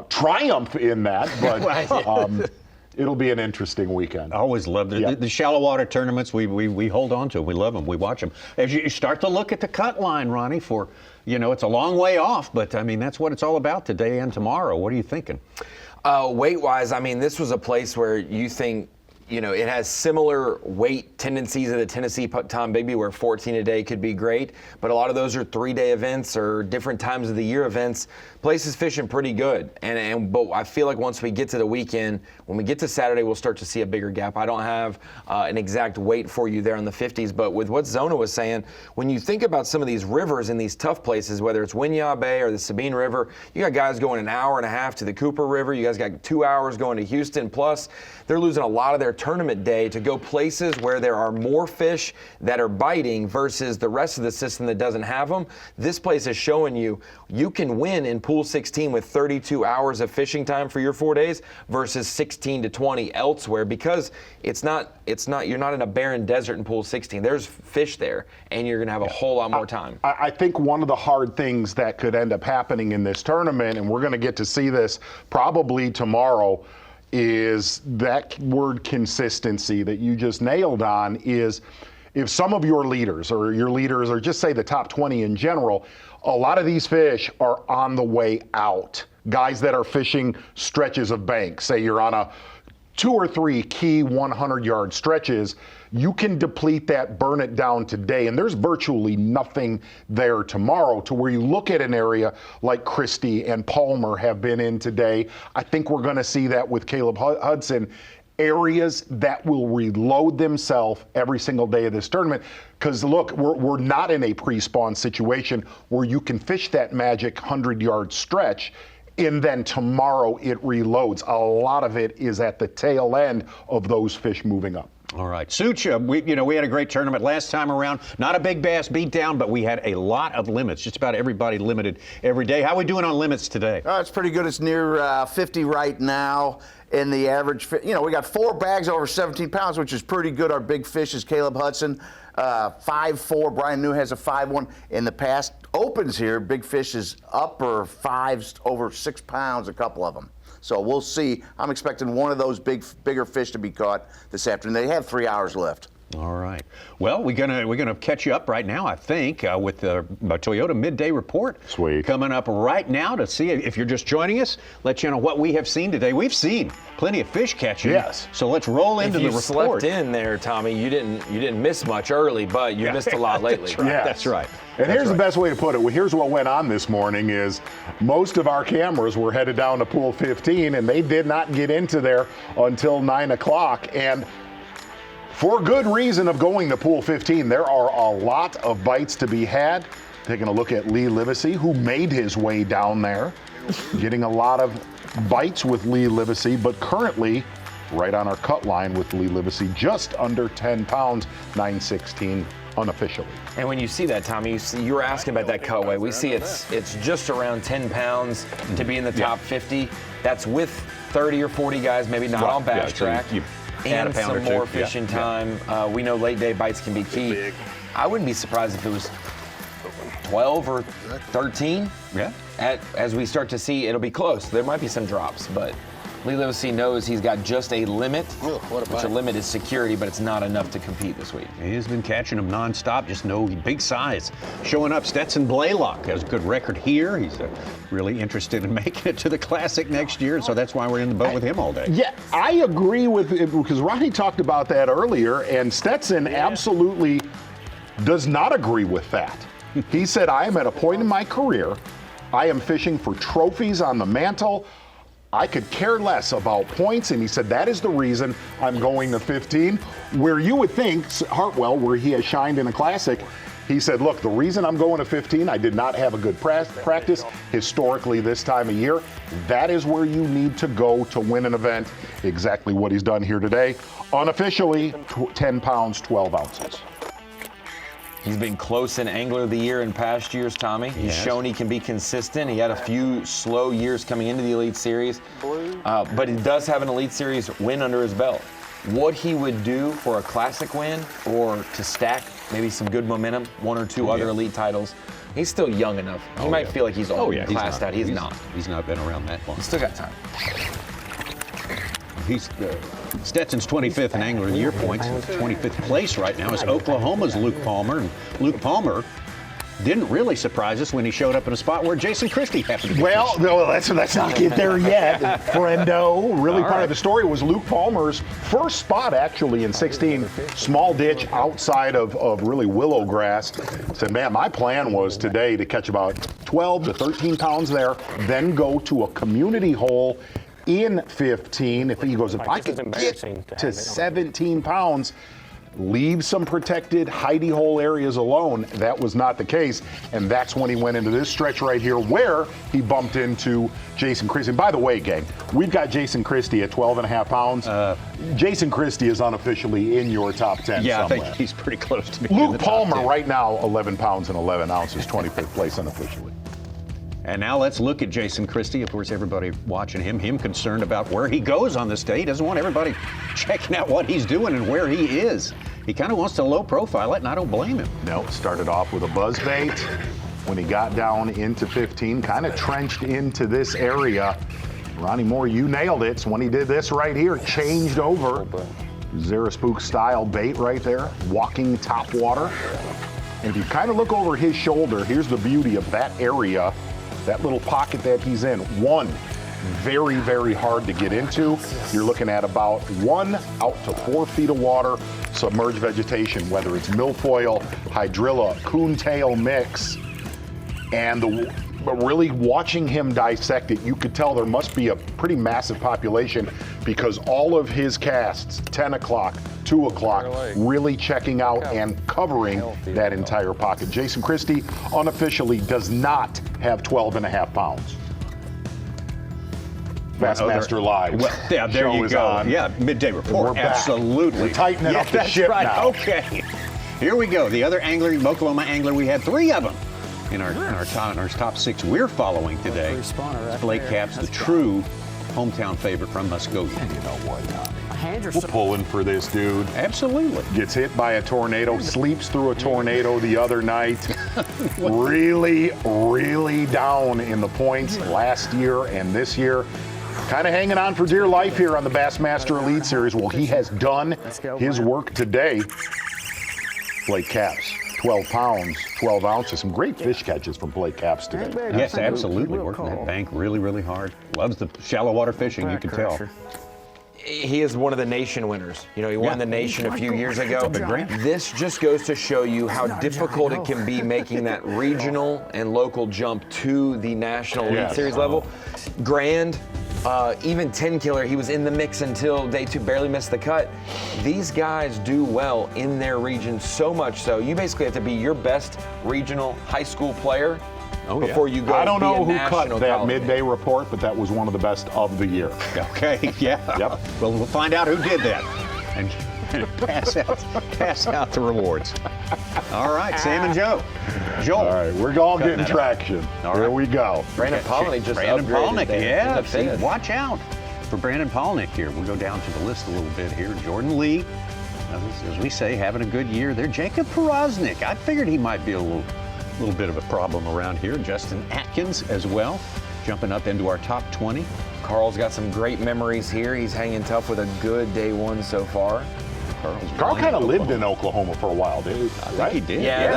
triumph in that, but it'll be an interesting weekend. I always loved it. The shallow water tournaments, we hold on to them. We love them. We watch them. As you start to look at the cut line, Ronnie, it's a long way off, but I mean, that's what it's all about today and tomorrow. What are you thinking? Weight-wise, I mean, this was a place where you think, it has similar weight tendencies of the Tennessee Tom Bigby, where 14 a day could be great, but a lot of those are 3-day events or different times of the year events. Places fishing pretty good, but I feel like once we get to the weekend, when we get to Saturday, we'll start to see a bigger gap. I don't have an exact weight for you there in the 50s, but with what Zona was saying, when you think about some of these rivers in these tough places, whether it's Winyah Bay or the Sabine River, you got guys going an hour and a half to the Cooper River. You guys got 2 hours going to Houston. Plus, they're losing a lot of their tournament day to go places where there are more fish that are biting versus the rest of the system that doesn't have them. This place is showing you can win in Pool 16 with 32 hours of fishing time for your 4 days versus 16 to 20 elsewhere, because you're not in a barren desert in Pool 16. There's fish there, and you're going to have a whole lot more time. I think one of the hard things that could end up happening in this tournament, and we're going to get to see this probably tomorrow, is that word consistency that you just nailed on. Is if some of your leaders or just say the top 20 in general, a lot of these fish are on the way out. Guys that are fishing stretches of bank, say you're on a 2 or 3 key 100-yard stretches, you can deplete that, burn it down today, and there's virtually nothing there tomorrow, to where you look at an area like Christie and Palmer have been in today. I think we're going to see that with Caleb Hudson. Areas that will reload themselves every single day of this tournament. Because look, we're not in a pre-spawn situation where you can fish that magic 100-yard stretch and then tomorrow it reloads. A lot of it is at the tail end of those fish moving up. All right, Sucha, we had a great tournament last time around. Not a big bass beatdown, but we had a lot of limits. Just about everybody limited every day. How are we doing on limits today? It's pretty good. It's near 50 right now. In the average, we got 4 bags over 17 pounds, which is pretty good. Our big fish is Caleb Hudson, 5'4". Brian New has a 5'1". In the past opens here, big fish is upper 5s over 6 pounds, a couple of them. So we'll see. I'm expecting one of those bigger fish to be caught this afternoon. They have 3 hours left. All right. Well, we're gonna catch you up right now, I think, with the Toyota Midday Report. Sweet. Coming up right now to see if you're just joining us. Let you know what we have seen today. We've seen plenty of fish catching. Yes. So let's roll into the report. If you slept in there, Tommy, you didn't miss much early, but you missed a lot lately. That's right. Yes. That's right. And here's the best way to put it. Well, here's what went on this morning is most of our cameras were headed down to pool 15, and they did not get into there until 9 o'clock. And for good reason of going to pool 15, there are a lot of bites to be had. Taking a look at Lee Livesey, who made his way down there, getting a lot of bites with Lee Livesey, but currently right on our cut line with Lee Livesey, just under 10 pounds, 916 unofficially. And when you see that, Tommy, you were asking about that cutway. We see it's just around 10 pounds to be in the top 50. That's with 30 or 40 guys, maybe not on bass track. And some more fishing time. We know late day bites can be key. I wouldn't be surprised if it was 12 or 13. Yeah. As we start to see, it'll be close. There might be some drops, but Lee Livesey knows he's got just a limit, which a limit is security, but it's not enough to compete this week. He's been catching them nonstop, just no big size. Showing up, Stetson Blaylock has a good record here. He's really interested in making it to the Classic next year, so that's why we're in the boat with him all day. Yeah, I agree with it because Ronnie talked about that earlier, and Stetson absolutely does not agree with that. He said, I am at a point in my career, I am fishing for trophies on the mantle. I could care less about points, and he said that is the reason I'm going to 15. Where you would think Hartwell, where he has shined in a Classic, he said, look, the reason I'm going to 15, I did not have a good practice historically this time of year. That is where you need to go to win an event. Exactly what he's done here today. Unofficially, 10 pounds, 12 ounces. He's been close in Angler of the Year in past years, Tommy. He's shown he can be consistent. He had a few slow years coming into the Elite Series, but he does have an Elite Series win under his belt. What he would do for a Classic win or to stack maybe some good momentum, one or two other Elite titles, he's still young enough. He might feel like he's all classed out. He's not. He's not been around that long. He's still got time. He's Stetson's 25th in Angler of the Year points. 25th place right now is Oklahoma's Luke Palmer. And Luke Palmer didn't really surprise us when he showed up in a spot where Jason Christie happened to be Well, no, let's not get there yet, friendo. Really part of the story was Luke Palmer's first spot actually in 16, small ditch outside of really willow grass. Said, man, my plan was today to catch about 12 to 13 pounds there, then go to a community hole in 15. If he goes, if I could get to 17 pounds, leave some protected hidey-hole areas alone. That was not the case, and that's when he went into this stretch right here where he bumped into Jason Christie. And by the way, gang, we've got Jason Christie at 12.5 pounds. Jason Christie is unofficially in your top 10 Yeah, somewhere. I think he's pretty close to being in Luke the top Palmer 10. right now, 11 pounds and 11 ounces, 25th place unofficially. And now let's look at Jason Christie. Of course, everybody watching him concerned about where he goes on this day. He doesn't want everybody checking out what he's doing and where he is. He kind of wants to low profile it, and I don't blame him. No, started off with a buzz bait. When he got down into 15, kind of trenched into this area. Ronnie Moore, you nailed it. So when he did this right here, changed over. Zaraspook style bait right there, walking top water. And if you kind of look over his shoulder, here's the beauty of that area, that little pocket that he's in. One, very, very hard to get into. You're looking at about 1 out to 4 feet of water, submerged vegetation, whether it's milfoil, hydrilla, coontail mix. And but really watching him dissect it, you could tell there must be a pretty massive population because all of his casts, 10 o'clock, 2 o'clock, really checking out and covering that entire pocket. Jason Christie unofficially does not have 12.5 pounds. Bassmaster Live. Well, yeah, there you go. On. Yeah, midday report. We're back. Absolutely. We're tightening up the that's ship right. now. Okay. Here we go. The other angler, Oklahoma angler, we had 3 of them in our top 6 we're following today. Blake Capps, the true hometown favorite from Muskogee. And you know what, we're pulling for this dude. Absolutely. Gets hit by a tornado, sleeps through a tornado the other night. Really, really down in the points last year and this year. Kind of hanging on for dear life here on the Bassmaster Elite Series. Well, he has done his work today. Blake Capps, 12 pounds, 12 ounces. Some great fish catches from Blake Capps today. Yes, absolutely. Working that bank really, really hard. Loves the shallow water fishing, you can tell. He is one of the nation winners. You know, he won the nation a few years ago. This just goes to show you how difficult it can be making that regional and local jump to the national Elite Series level. Grand, even 10 killer, he was in the mix until day 2, barely missed the cut. These guys do well in their region, so much so you basically have to be your best regional high school player before you go. I don't know be a who cut national that college. Midday report, but that was one of the best of the year. Okay, yeah. Yep. Well, we'll find out who did that and pass out the rewards. All right, Sam and Joe. Joel. All right, we're all getting traction. Here we go. Brandon Polnick just Brandon upgraded Polnick, there. see, watch out for Brandon Polnick here. We'll go down to the list a little bit here. Jordan Lee, as we say, having a good year there. Jacob Poroznik, I figured he might be a little bit of a problem around here. Justin Atkins as well, jumping up into our top 20. Carl's got some great memories here. He's hanging tough with a good day 1 so far. Carl kind of lived in Oklahoma for a while, did he? Right? He did. Yeah,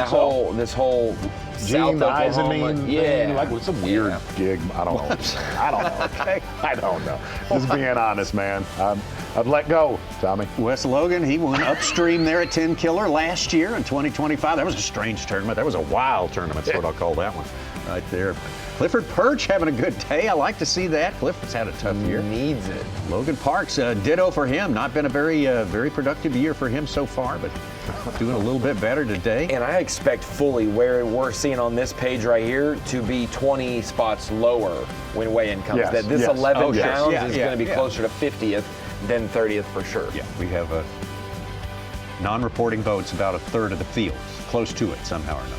this whole Gene South Oklahoma. thing, like with some weird gig. I don't know. I don't know. Okay. I don't know. Just being honest, man. I've let go, Tommy. Wes Logan, he went upstream there at 10 Killer last year in 2025. That was a strange tournament. That was a wild tournament, that's what I'll call that one right there. Clifford Perch having a good day. I like to see that. Clifford's had a tough year. Needs it. Logan Parks, ditto for him. Not been a very productive year for him so far, but doing a little bit better today. And I expect fully where we're seeing on this page right here to be 20 spots lower when weigh-in comes. Yes, That this yes. 11 Oh, yes. pounds Yeah, is yeah, going to be yeah. closer to 50th than 30th for sure. Yeah, we have non-reporting boats about a third of the field, close to it somehow or another.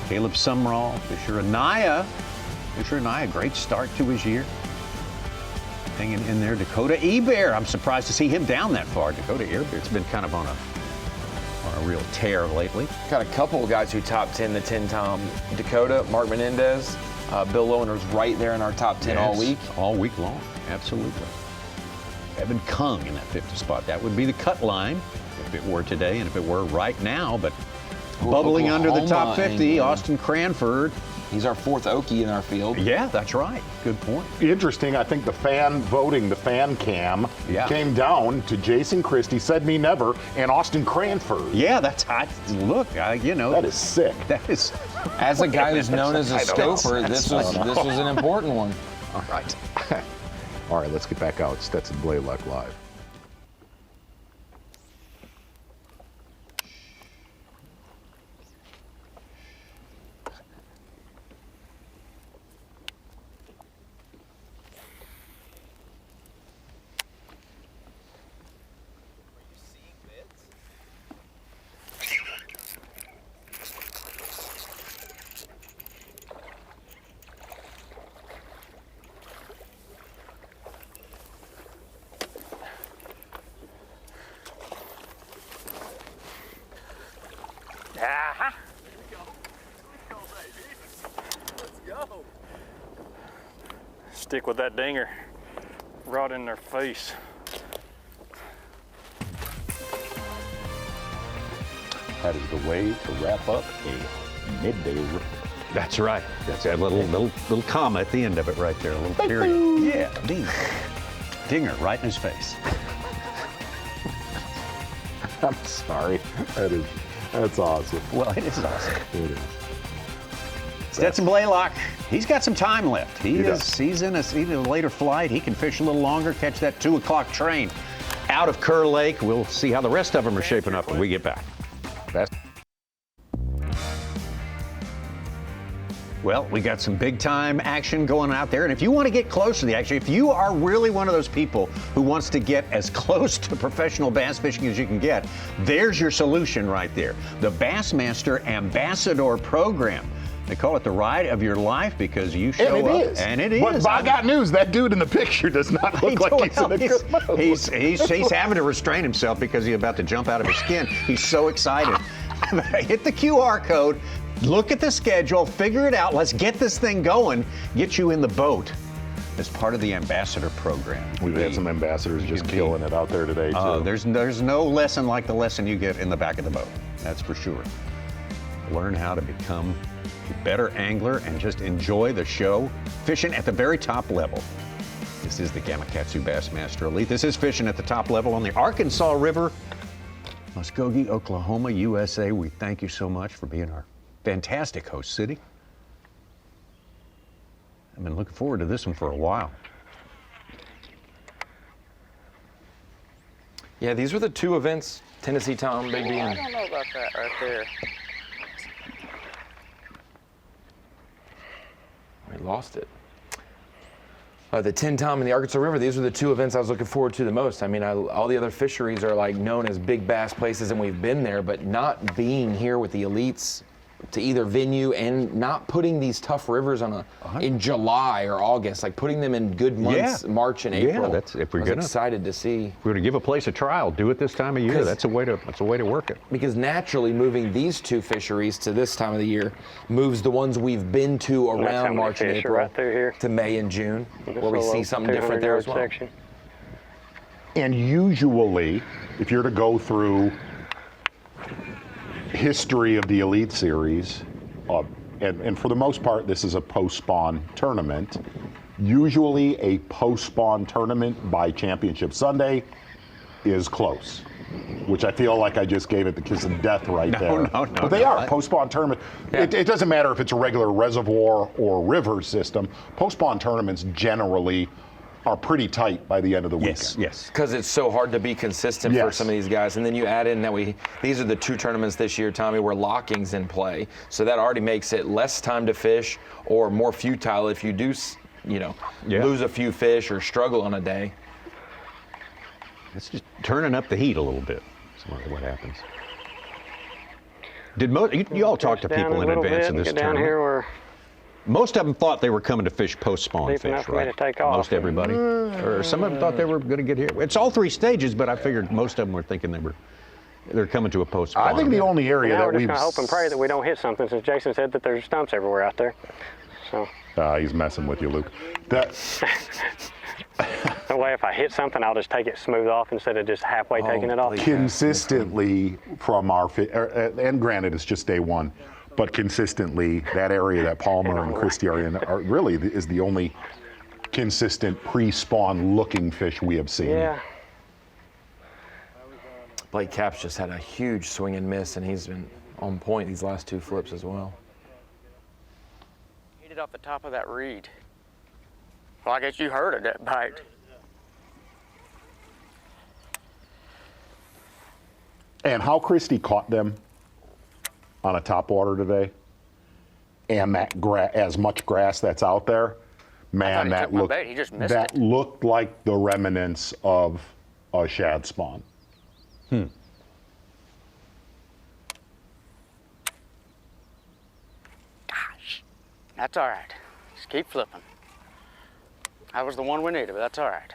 Caleb Sumrall, Fisher Anaya, great start to his year. Hanging in there, Dakota Ebear. I'm surprised to see him down that far. Dakota Ebear's been kind of on a real tear lately. Got a couple of guys who top 10 the 10-time. Dakota, Mark Menendez, Bill Lowender's right there in our top 10 all week. All week long, absolutely. Evan Kung in that 50 spot. That would be the cut line if it were today and if it were right now, but bubbling under the top 50, Austin Cranford. He's our 4th Okie in our field. Yeah, that's right. Good point. Interesting, I think the fan voting, the fan cam, came down to Jason Christie, Said Me Never, and Austin Cranford. Yeah, that's hot. Look, you know. That is sick. That is. As a guy who's known as a scoper, this was an important one. All right. All right, let's get back out. Stetson Blaylock live. Aha. Stick with that dinger right in their face. That is the way to wrap up a midday. That's right. That's that little comma at the end of it right there, a little period. Yeah, dinger right in his face. I'm sorry. That's awesome. Well, it is awesome. It is. Stetson Blaylock, he's got some time left. He's in a later flight. He can fish a little longer, catch that 2 o'clock train out of Kerr Lake. We'll see how the rest of them are shaping up when we get back. Well, we got some big time action going out there. And if you want to get close to the action, if you are really one of those people who wants to get as close to professional bass fishing as you can get, there's your solution right there. The Bassmaster Ambassador Program. They call it the ride of your life because you show and up. It is. And it is. But I got news. That dude in the picture does not look like he's in a good mood. He's having to restrain himself because he's about to jump out of his skin. He's so excited. Hit the QR code. Look at the schedule, figure it out. Let's get this thing going, get you in the boat. as part of the ambassador program. We've had some ambassadors just killing it out there today, too. There's no lesson like the lesson you get in the back of the boat. That's for sure. Learn how to become a better angler and just enjoy the show, fishing at the very top level. This is the Gamakatsu Bassmaster Elite. This is fishing at the top level on the Arkansas River, Muskogee, Oklahoma, USA. We thank you so much for being our fantastic host city. I've been looking forward to this one for a while. Yeah, these were the two events, Tennessee Tom, Big D. I don't know about that right there. We lost it. The 10 Tom and the Arkansas River, these were the two events I was looking forward to the most. I mean, all the other fisheries are like known as big bass places, and we've been there, but not being here with the elites to either venue and not putting these tough rivers on in July or August, like putting them in good months, March and April. Yeah, that's if we're excited to see. If we're going to give a place a trial, do it this time of year. That's a way to work it. Because naturally, moving these two fisheries to this time of the year moves the ones we've been to around March and April right through here. to May and June, where we see something different there as well. Section. And usually, if you're to go through history of the Elite Series, and for the most part, this is a post-spawn tournament. Usually a post-spawn tournament by Championship Sunday is close, which I feel like I just gave it the kiss of death right there. No, but they are post-spawn tournament. Yeah. It doesn't matter if it's a regular reservoir or river system. Post-spawn tournaments generally are pretty tight by the end of the weekend. Yes. Because it's so hard to be consistent for some of these guys. And then you add in that these are the two tournaments this year, Tommy, where locking's in play. So that already makes it less time to fish or more futile if you do, lose a few fish or struggle on a day. It's just turning up the heat a little bit. That's what happens. Did you all talk to people in advance of this tournament? Most of them thought they were coming to fish post-spawn fish, right? Most everybody? Or some of them thought they were going to get here. It's all three stages, but I figured most of them were thinking they're coming to a post-spawn. I think the only area that we're we've... just going to hope and pray that we don't hit something, since Jason said that there's stumps everywhere out there. So. He's messing with you, Luke. That way, if I hit something, I'll just take it smooth off instead of just halfway taking it off. Consistently from our... and granted, it's just day one. But consistently, that area, that Palmer and Christie area, really is the only consistent pre-spawn looking fish we have seen. Yeah. Blake Capps just had a huge swing and miss, and he's been on point these last two flips as well. Hit it off the top of that reed. Well, I guess you heard of that bite. And how Christie caught them on a topwater today, and that as much grass that's out there, man, that looked like the remnants of a shad spawn. Gosh, that's all right. Just keep flipping. That was the one we needed, but that's all right.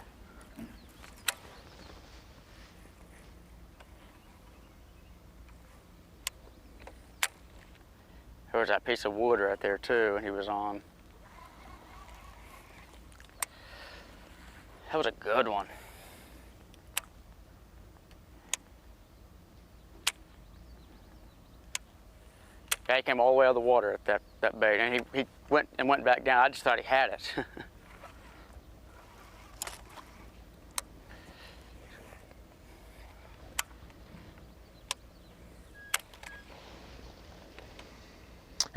There was that piece of wood right there too, and he was on. That was a good one. Yeah, he came all the way out of the water at that bait, and he went back down. I just thought he had it.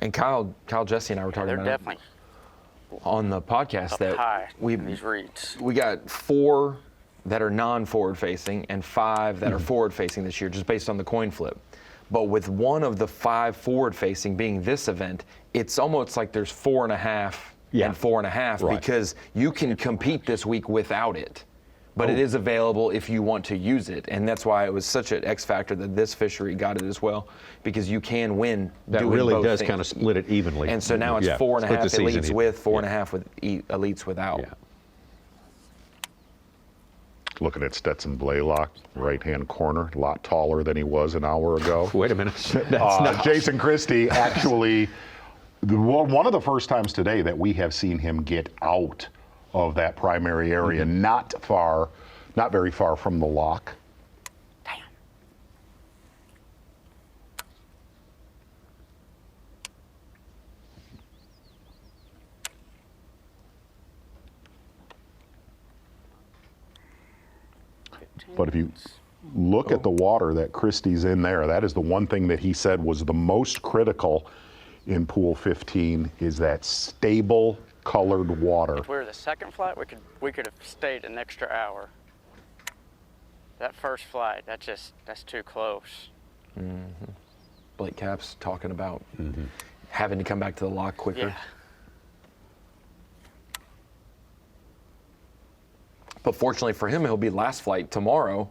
And Kyle, Jesse, and I were talking about definitely on the podcast that these reeds. We got 4 that are non-forward facing and 5 that are forward facing this year, just based on the coin flip. But with one of the 5 forward facing being this event, it's almost like there's 4.5 and 4.5 because you can compete this week without it. But it is available if you want to use it, and that's why it was such an X factor that this fishery got it as well, because you can win. That doing really both does things. kind of split it evenly. And so now it's 4.5 elites with 4.5 with elites without. Looking at Stetson Blaylock, right-hand corner, a lot taller than he was an hour ago. Wait a minute. That's not... Jason Christie, actually, one of the first times today that we have seen him get out of that primary area, not very far from the lock. But if you look at the water that Christie's in there, that is the one thing that he said was the most critical in pool 15 is that stable colored water. If we were the second flight, we could have stayed an extra hour. That first flight, that's too close. Blake Cap's talking about having to come back to the lock quicker. Yeah. But fortunately for him, he'll be last flight tomorrow,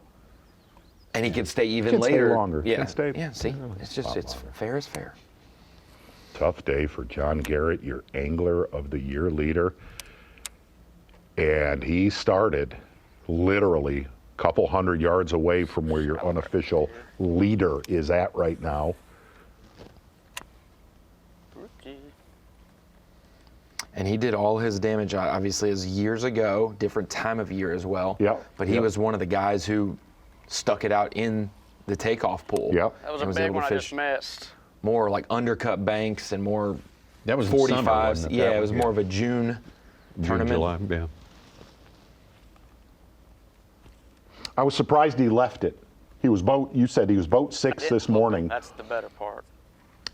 and he can stay even Can later. stay longer. Yeah, Can stay. Yeah. See, it's just fair as fair. Tough day for John Garrett, your Angler of the Year leader, and he started literally a couple hundred yards away from where your unofficial leader is at right now. And he did all his damage, obviously, as years ago, different time of year as well. Yep. But he was one of the guys who stuck it out in the takeoff pool. Yep. That was a big one I just missed. More like undercut banks and more that was 45s. Summer, wasn't it? Yeah, That it was one, more of a June tournament. July, yeah. I was surprised he left it. You said he was boat 6 this morning. That's the better part.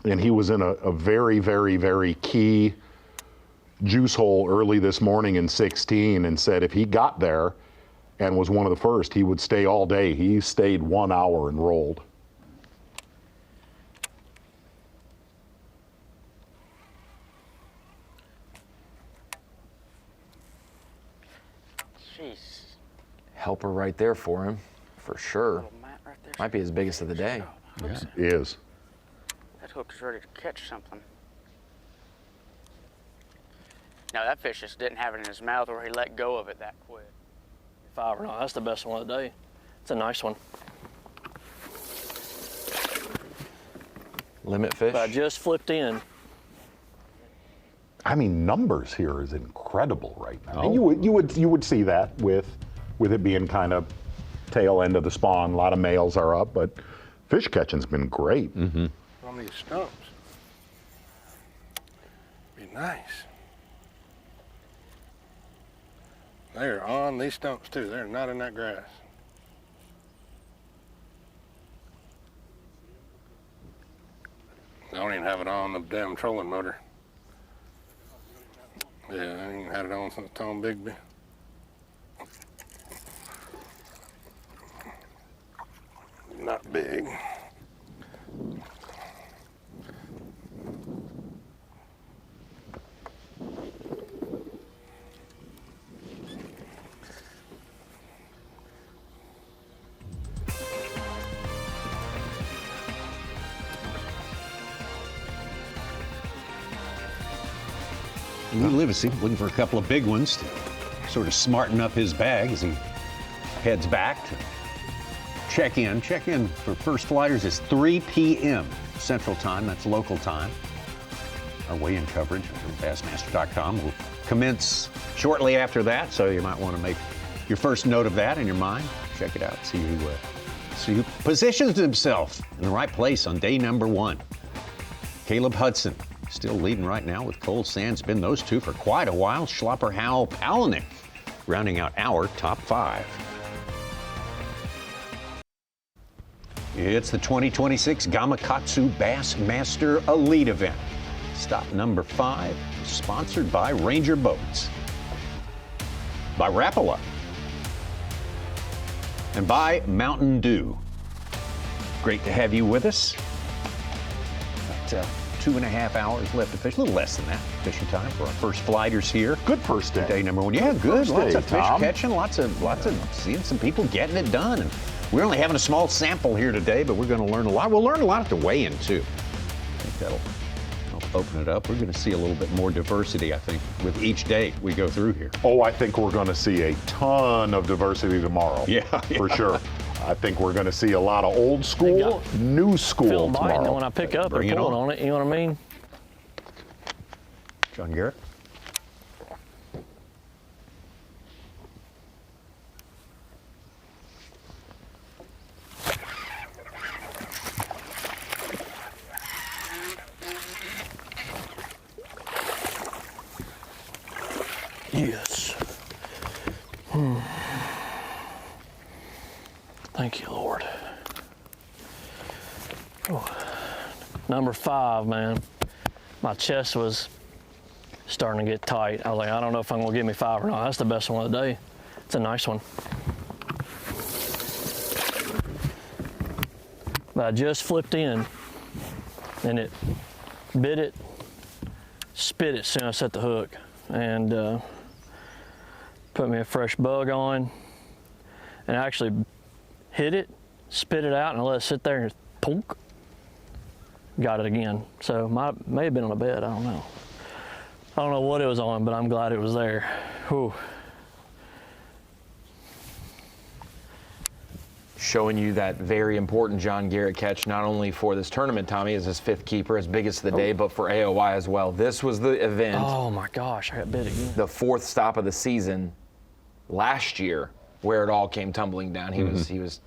And he was in a very, very, very key juice hole early this morning in 16 and said if he got there and was one of the first, he would stay all day. He stayed 1 hour and rolled. Jeez. Helper right there for him, for sure. Might be his biggest of the day. Yeah. Is. That hook is ready to catch something. Now that fish just didn't have it in his mouth or he let go of it that quick. 5 or not, that's the best one of the day. It's a nice one. Limit fish? But I just flipped in. I mean, numbers here is incredible right now. And you would see that with it being kind of tail end of the spawn. A lot of males are up, but fish catching's been great. On these stumps. Be nice. They're on these stumps too. They're not in that grass. I don't even have it on the damn trolling motor. Yeah, I ain't had it on since Tom Bigby. Not big. Lee Livesey looking for a couple of big ones to sort of smarten up his bag as he heads back to check in. Check in for first flighters is 3 p.m. Central Time. That's local time. Our weigh-in coverage from Bassmaster.com will commence shortly after that, so you might want to make your first note of that in your mind. Check it out. See who positions himself in the right place on day number 1. Caleb Hudson still leading right now with Cole Sands. Been those two for quite a while. Schlopper, Howell, Palaniuk rounding out our top 5. It's the 2026 Gamakatsu Bassmaster Elite event. Stop number 5, sponsored by Ranger Boats, by Rapala, and by Mountain Dew. Great to have you with us. Got 2.5 hours left to fish, a little less than that fishing time for our first flighters here. Good first day. Day number 1. Yeah, good. Lots of fish Tom. catching, lots of seeing some people getting it done. And we're only having a small sample here today, but we're going to learn a lot. We'll learn a lot at the weigh-in too. I think that'll help open it up. We're going to see a little bit more diversity, I think, with each day we go through here. Oh, I think we're going to see a ton of diversity tomorrow. Yeah. For sure. I think we're going to see a lot of old school, new school Feel biting tomorrow. when I pick up, Bring they're it pulling on. on it, you know what I mean? John Garrett. Yes. Thank you, Lord. Oh. Number 5, man. My chest was starting to get tight. I was like, I don't know if I'm gonna give me 5 or not. That's the best one of the day. It's a nice one. But I just flipped in and it bit it, spit it as soon as I set the hook, and put me a fresh bug on, and I actually hit it, spit it out, and I let it sit there and punk, got it again. So may have been on a bed, I don't know. I don't know what it was on, but I'm glad it was there. Whew. Showing you that very important John Garrett catch, not only for this tournament, Tommy, as his 5th keeper, his biggest of the day, but for AOY as well. This was the event. Oh my gosh, I got bit again. The 4th stop of the season last year, where it all came tumbling down. He was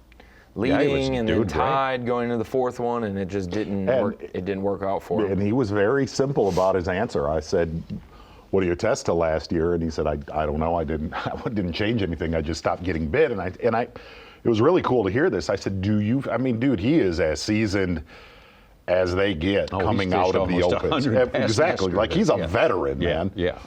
leading and then tied going into the 4th one, and it just didn't work. It didn't work out for him. And he was very simple about his answer. I said, "What do you test to last year?" And he said, "I don't know. I didn't change anything. I just stopped getting bit." And it was really cool to hear this. I said, I mean, dude, he is as seasoned as they get coming out of the Opens. Exactly. Like, he's a veteran, man. Yeah.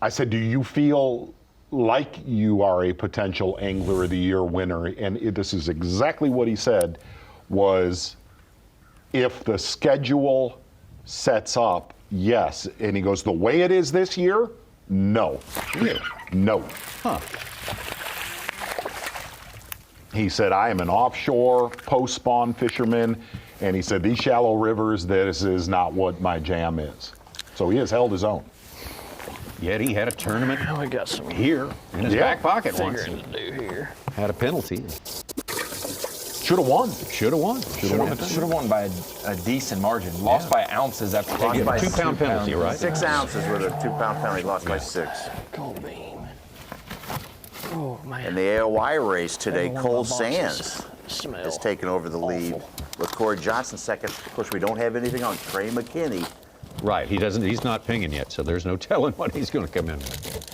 I said, do you feel like you are a potential Angler of the Year winner? And this is exactly what he said, was if the schedule sets up, yes. And he goes, the way it is this year, no. Really? No. Huh. He said, I am an offshore post-spawn fisherman, and he said, these shallow rivers, this is not what my jam is. So he has held his own. Yet he had a tournament we got some here in his back pocket once. figuring to do here. Had a penalty. Should have won. Should have won. Should have won by a decent margin. Lost by ounces after taking a 2-pound penalty, right? 6 ounces with a 2-pound penalty, lost by 6. Gold beam. Oh, man. In the AOY race today, One of Cole my boxes Sands smell is taking over the lead with Corey Johnson second. Of course, we don't have anything on Trey McKinney. Right, he's not pinging yet, so there's no telling what he's going to come in with.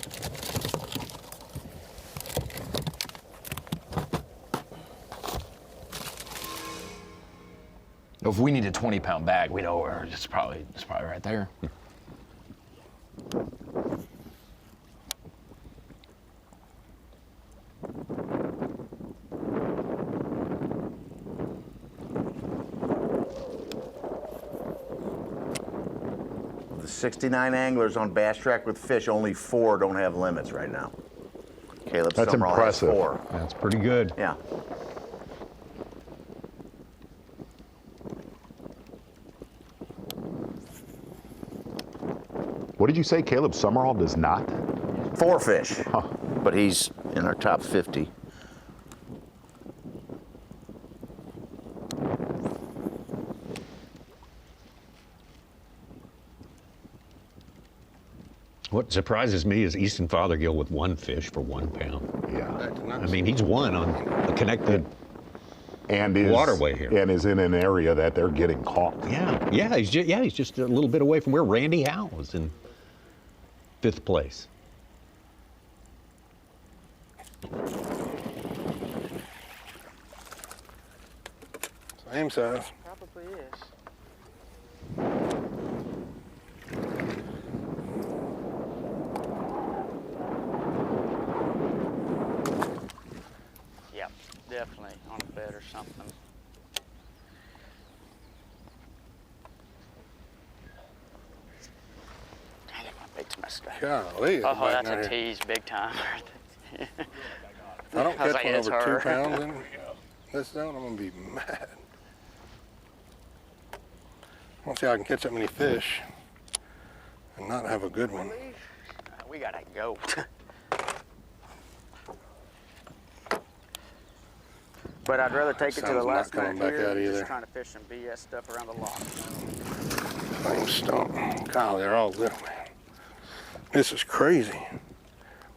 If we need a 20-pound bag, we know it's probably right there. Of the 69 anglers on Bass Track with Fish, only 4 don't have limits right now. Caleb That's Summerall impressive. has 4. That's pretty good. Yeah. What did you say, Caleb Summerall does not? 4 fish, but he's in our top 50. What surprises me is Easton Fothergill with 1 fish for 1 pound. Yeah. I mean, he's won on a connected and waterway here. And is in an area that they're getting caught. Yeah, he's just a little bit away from where Randy Howe was in 5th place. Same size. Probably is. Yep, definitely on a bed or something. Dang it, my big Muskogee. Golly, Oh, biting that's right a here. tease, big time. If I don't I was catch like, one it's over her. 2 pounds in this zone, I'm gonna be mad. I want to see how I can catch that many fish and not have a good one. We gotta go. But I'd rather take it to the Sun's not last coming night back here out than either. just trying to fish some B.S. stuff around the lock. Same stump. Kyle, they're all little, man. This is crazy.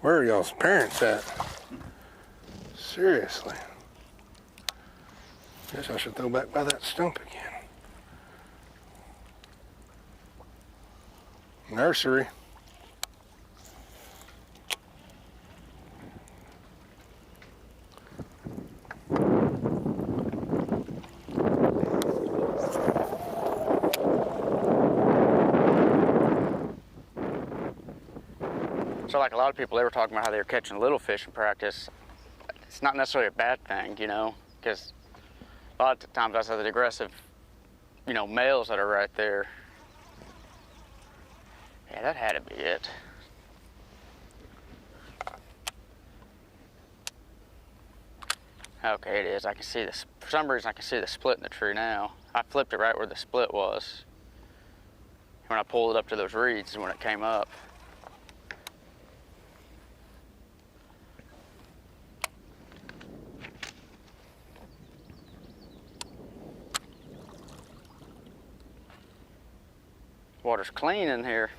Where are y'all's parents at? Seriously. Guess I should throw back by that stump again. Nursery. So like a lot of people, they were talking about how they were catching little fish in practice. It's not necessarily a bad thing, you know, because a lot of times I saw the aggressive, you know, males that are right there. Yeah, that had to be it. Okay, it is. I can see this. For some reason, I can see the split in the tree now. I flipped it right where the split was. When I pulled it up to those reeds is when it came up. Water's clean in here.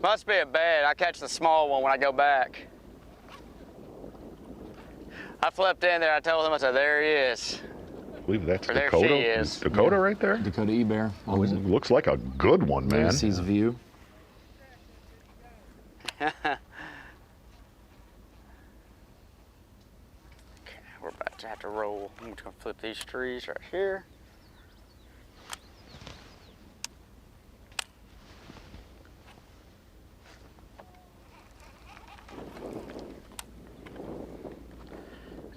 Must be a bed. I catch the small one when I go back. I flipped in there. I told him, I said, there he is. I believe that's Or there Dakota. she is. Dakota right there? Dakota E-Bear. Oh, is it? Looks like a good one, man. Maybe sees a view. Okay, we're about to have to roll. I'm just gonna flip these trees right here.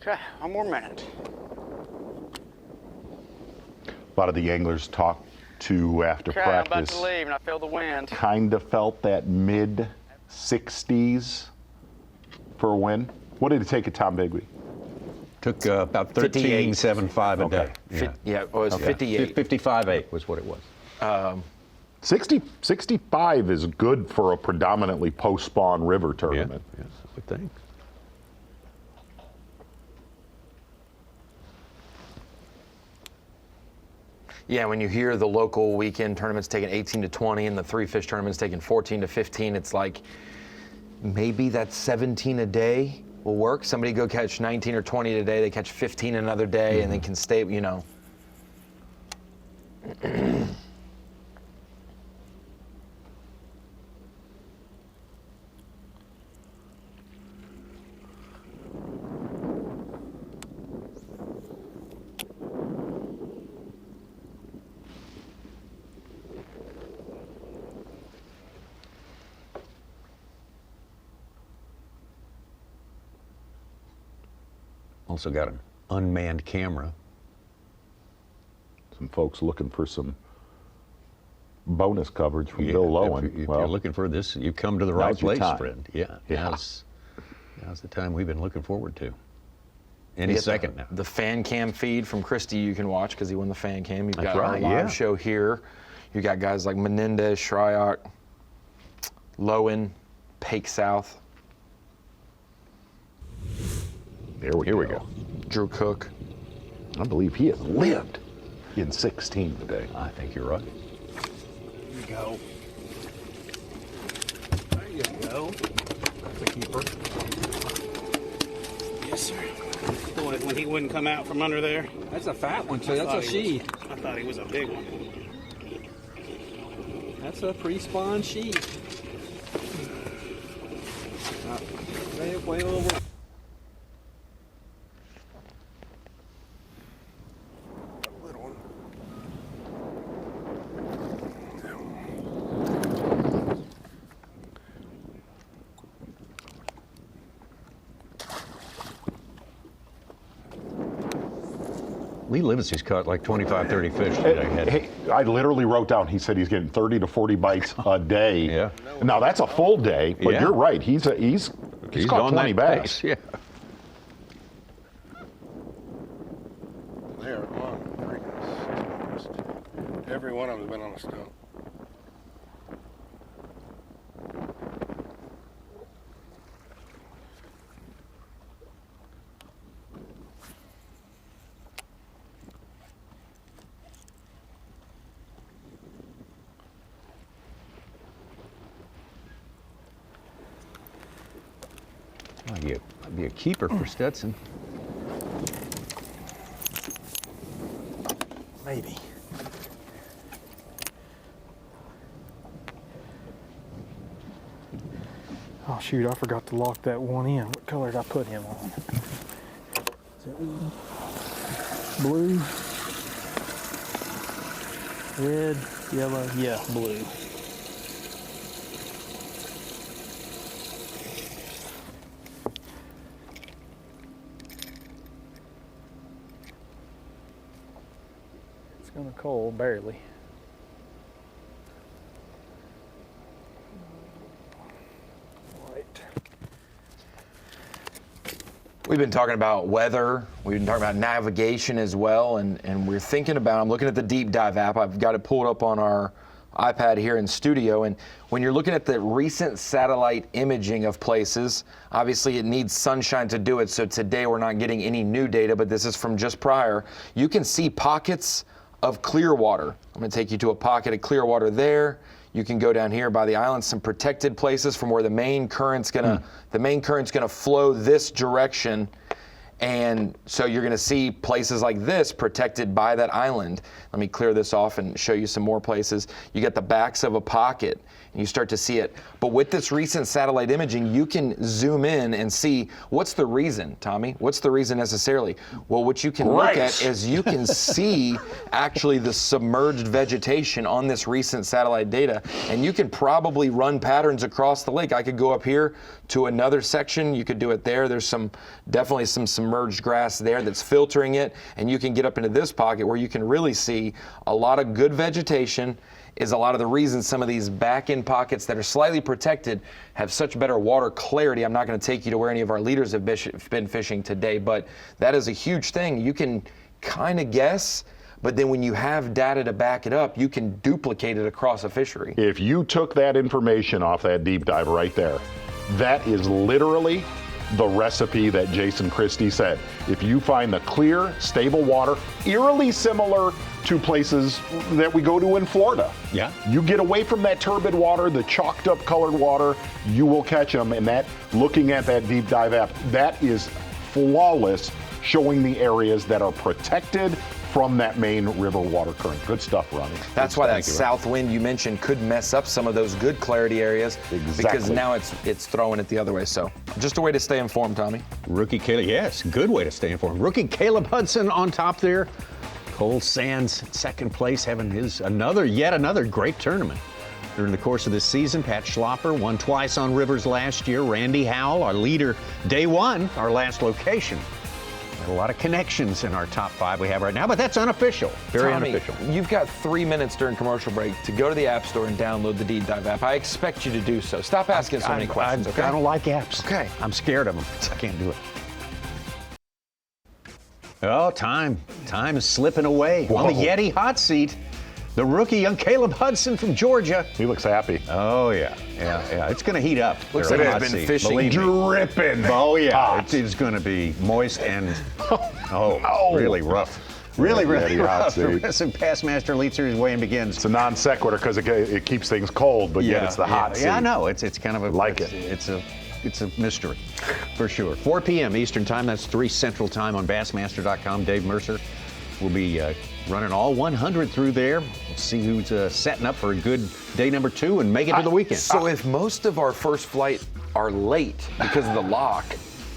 Okay, one more minute. A lot of the anglers talked to after Okay, I'm about practice to leave and I feel the wind. kind of felt that mid 60s for a win. What did it take at Tom Bigby? Took about 13.75 a day. Yeah, it was 58. 55.8 was what it was. 65 is good for a predominantly post-spawn river tournament. Yes, I would think. Yeah, when you hear the local weekend tournaments taking 18 to 20 and the 3-fish tournaments taking 14 to 15, it's like maybe that 17 a day will work. Somebody go catch 19 or 20 today, they catch 15 another day, and they can stay, you know. Also got an unmanned camera. Some folks looking for some bonus coverage from Bill Lowen. If you're looking for this, you come to the right now's your place, time. friend. Yeah. Now's the time we've been looking forward to. Any You get second now. The fan cam feed from Christie you can watch because he won the fan cam. You've That's got right, our live yeah. show here. You got guys like Menendez, Shryock, Lowen, Pake South. Here we go. Drew Cook. I believe he has lived in 16 today. I think you're right. There you go. There you go. That's a keeper. Yes, sir. The one when he wouldn't come out from under there. That's a fat one, too. That's a she. I thought he was a big one. That's a pre-spawn she. Way over. Lee Livingston's caught like 25, 30 fish today. Hey, I literally wrote down, he said he's getting 30 to 40 bites a day. Yeah. Now that's a full day, but Yeah. you're right. He's caught on 20 that bass. pace, yeah. They are on freaking stumps. Every one of them's been on a stump. Might be a keeper for Stetson. Maybe. Oh shoot, I forgot to lock that one in. What color did I put him on? Is it blue, red, yellow, yeah, blue. It's gonna coal barely. We've been talking about weather. We've been talking about navigation as well, and we're thinking about, I'm looking at the Deep Dive app. I've got it pulled up on our iPad here in studio, and when you're looking at the recent satellite imaging of places, obviously it needs sunshine to do it, so today we're not getting any new data, but this is from just prior. You can see pockets of clear water. I'm going to take you to a pocket of clear water there. You can go down here by the island, some protected places from where the main current's gonna flow this direction, and so you're gonna see places like this protected by that island. Let me clear this off and show you some more places. You get the backs of a pocket, and you start to see it. But with this recent satellite imaging, you can zoom in and see what's the reason, Tommy? What's the reason necessarily? Well, what you can look at is you can see actually the submerged vegetation on this recent satellite data, and you can probably run patterns across the lake. I could go up here to another section. You could do it there. There's definitely some submerged grass there that's filtering it, and you can get up into this pocket where you can really see a lot of good vegetation. Is a lot of the reason some of these back-end pockets that are slightly protected have such better water clarity. I'm not going to take you to where any of our leaders have been fishing today, but that is a huge thing. You can kind of guess, but then when you have data to back it up, you can duplicate it across a fishery. If you took that information off that deep dive right there, that is literally the recipe that Jason Christie said. If you find the clear, stable water, eerily similar to places that we go to in Florida. Yeah. You get away from that turbid water, the chalked up colored water, you will catch them. And that, looking at that deep dive app, that is flawless, showing the areas that are protected from that main river water current. Good stuff, Ronnie. That's why that south wind you mentioned could mess up some of those good clarity areas. Exactly. Because now it's throwing it the other way. So just a way to stay informed, Tommy. Rookie Caleb, yes, good way to stay informed. Rookie Caleb Hudson on top there. Cole Sands, second place, having yet another great tournament. During the course of this season, Pat Schlopper won twice on rivers last year. Randy Howell, our leader, day one, our last location. A lot of connections in our top five we have right now, but that's unofficial. Very Tommy, unofficial. You've got 3 minutes during commercial break to go to the App Store and download the Deep Dive app. I expect you to do so. Stop asking so many questions, okay? I don't like apps. Okay. I'm scared of them. I can't do it. Oh, time is slipping away. Whoa. On the Yeti hot seat, the rookie, young Caleb Hudson from Georgia. He looks happy. Oh, yeah. It's going to heat up. Looks like he's been fishing. Dripping. Oh, yeah. Hot. It is going to be moist and, really rough. Really rough. The rest of Bassmaster Elite Series weigh-in begins. It's a non sequitur because it keeps things cold, but yet it's the hot seat. Yeah, I know. It's kind of it's a mystery, for sure. 4 p.m. Eastern Time, that's 3 Central Time on Bassmaster.com. Dave Mercer will be running all 100 through there. We'll see who's setting up for a good day number 2 and make it to the weekend. So if most of our first flight are late because of the lock,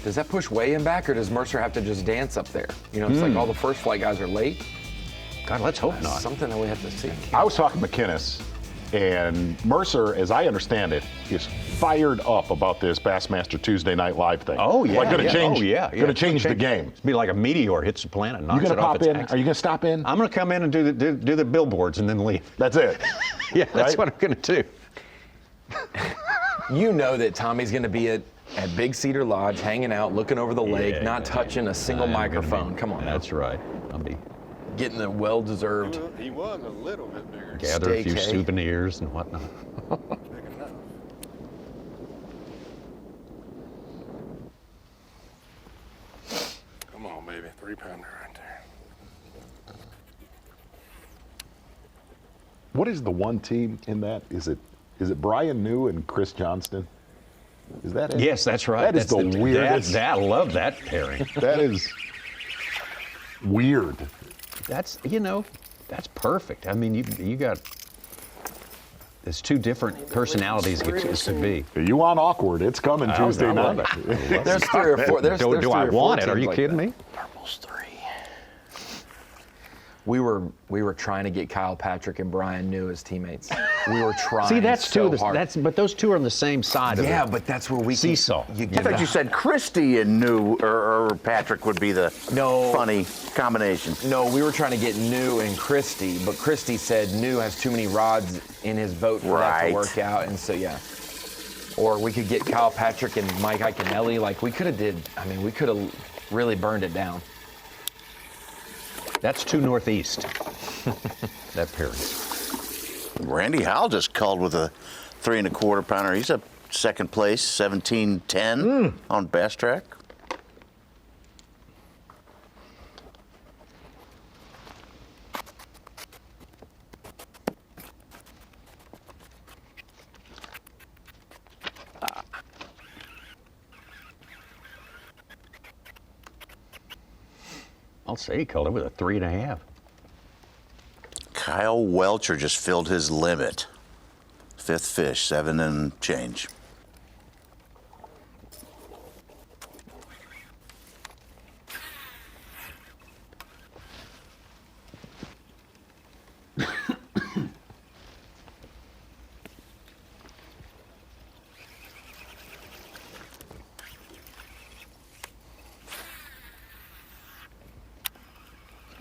does that push weigh-in back, or does Mercer have to just dance up there? It's like all the first flight guys are late. God, let's hope not. Something that we have to see. I was talking to McInnes, and Mercer, as I understand it, is fired up about this Bassmaster Tuesday Night Live thing. Oh, yeah. Like, going to change, gonna change the game. It's be like a meteor hits the planet and knocks You going it to off pop its in? axis. Are you going to stop in? I'm going to come in and do the billboards and then leave. That's it. Yeah, that's Right? what I'm going to do. You know that Tommy's going to be at Big Cedar Lodge, hanging out, looking over the lake, not touching a single microphone. Come on. That's right. I'll be getting the well-deserved. He was a little bit bigger. gather a few souvenirs and whatnot. Big enough. Come on, baby. 3-pounder right there. What is the one team in that? Is it Brian New and Chris Johnston? Is that it? Yes, that's right. That is the weirdest. I love that pairing. That is weird. That's that's perfect. I mean, you got there's 2 different personalities it could be. You want awkward? It's coming Tuesday night. There's 3 or 4. Do I want it? Are you kidding me? Purple's 3. We were trying to get Kyle Patrick and Brian New as teammates. We were trying. See, that's so two. hard. But those two are on the same side of it. Yeah, but that's where we seesaw. I thought you said Christie and New or Patrick would be the funny combination. No, we were trying to get New and Christie, but Christie said New has too many rods in his boat for that to work out, and so yeah. Or we could get Kyle Patrick and Mike Iaconelli. Like we could have we could have really burned it down. That's too northeast. That pairing. Randy Howell just called with a 3 1/4 pounder. He's up second place, 17-10 on Bass Track. I'll say he called it with a 3 1/2. Kyle Welcher just filled his limit. 5th fish, 7 and change.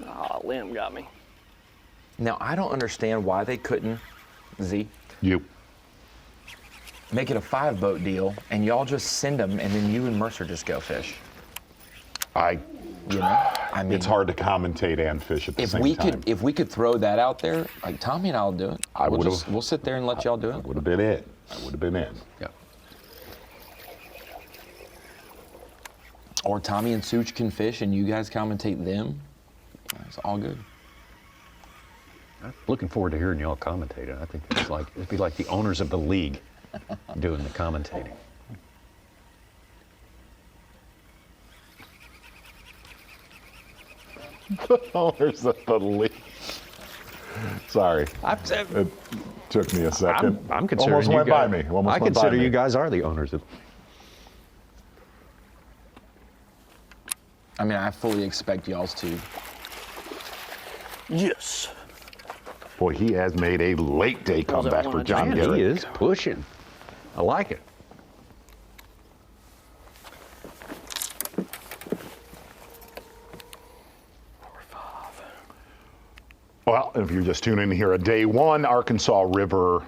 Oh, limb got me. Now, I don't understand why they couldn't, make it a 5-boat deal, and y'all just send them, and then you and Mercer just go fish. It's hard to commentate and fish at the same time. If we could throw that out there, like Tommy and I'll do it. We'll sit there and let y'all do it. Would have been it. I would have been in. Yeah. Or Tommy and Such can fish, and you guys commentate them. It's all good. I'm looking forward to hearing y'all commentate it. I think it'd be like the owners of the league doing the commentating. The owners of the league. Sorry. It took me a second. I'm considering Almost you went guys, by me. Almost I went by consider me. you guys are the owners of. I fully expect y'all's to. Yes. Boy, he has made a late day comeback for John Man, Garrett. he is pushing. I like it. Well, if you're just tuning in here, a day one, Arkansas River.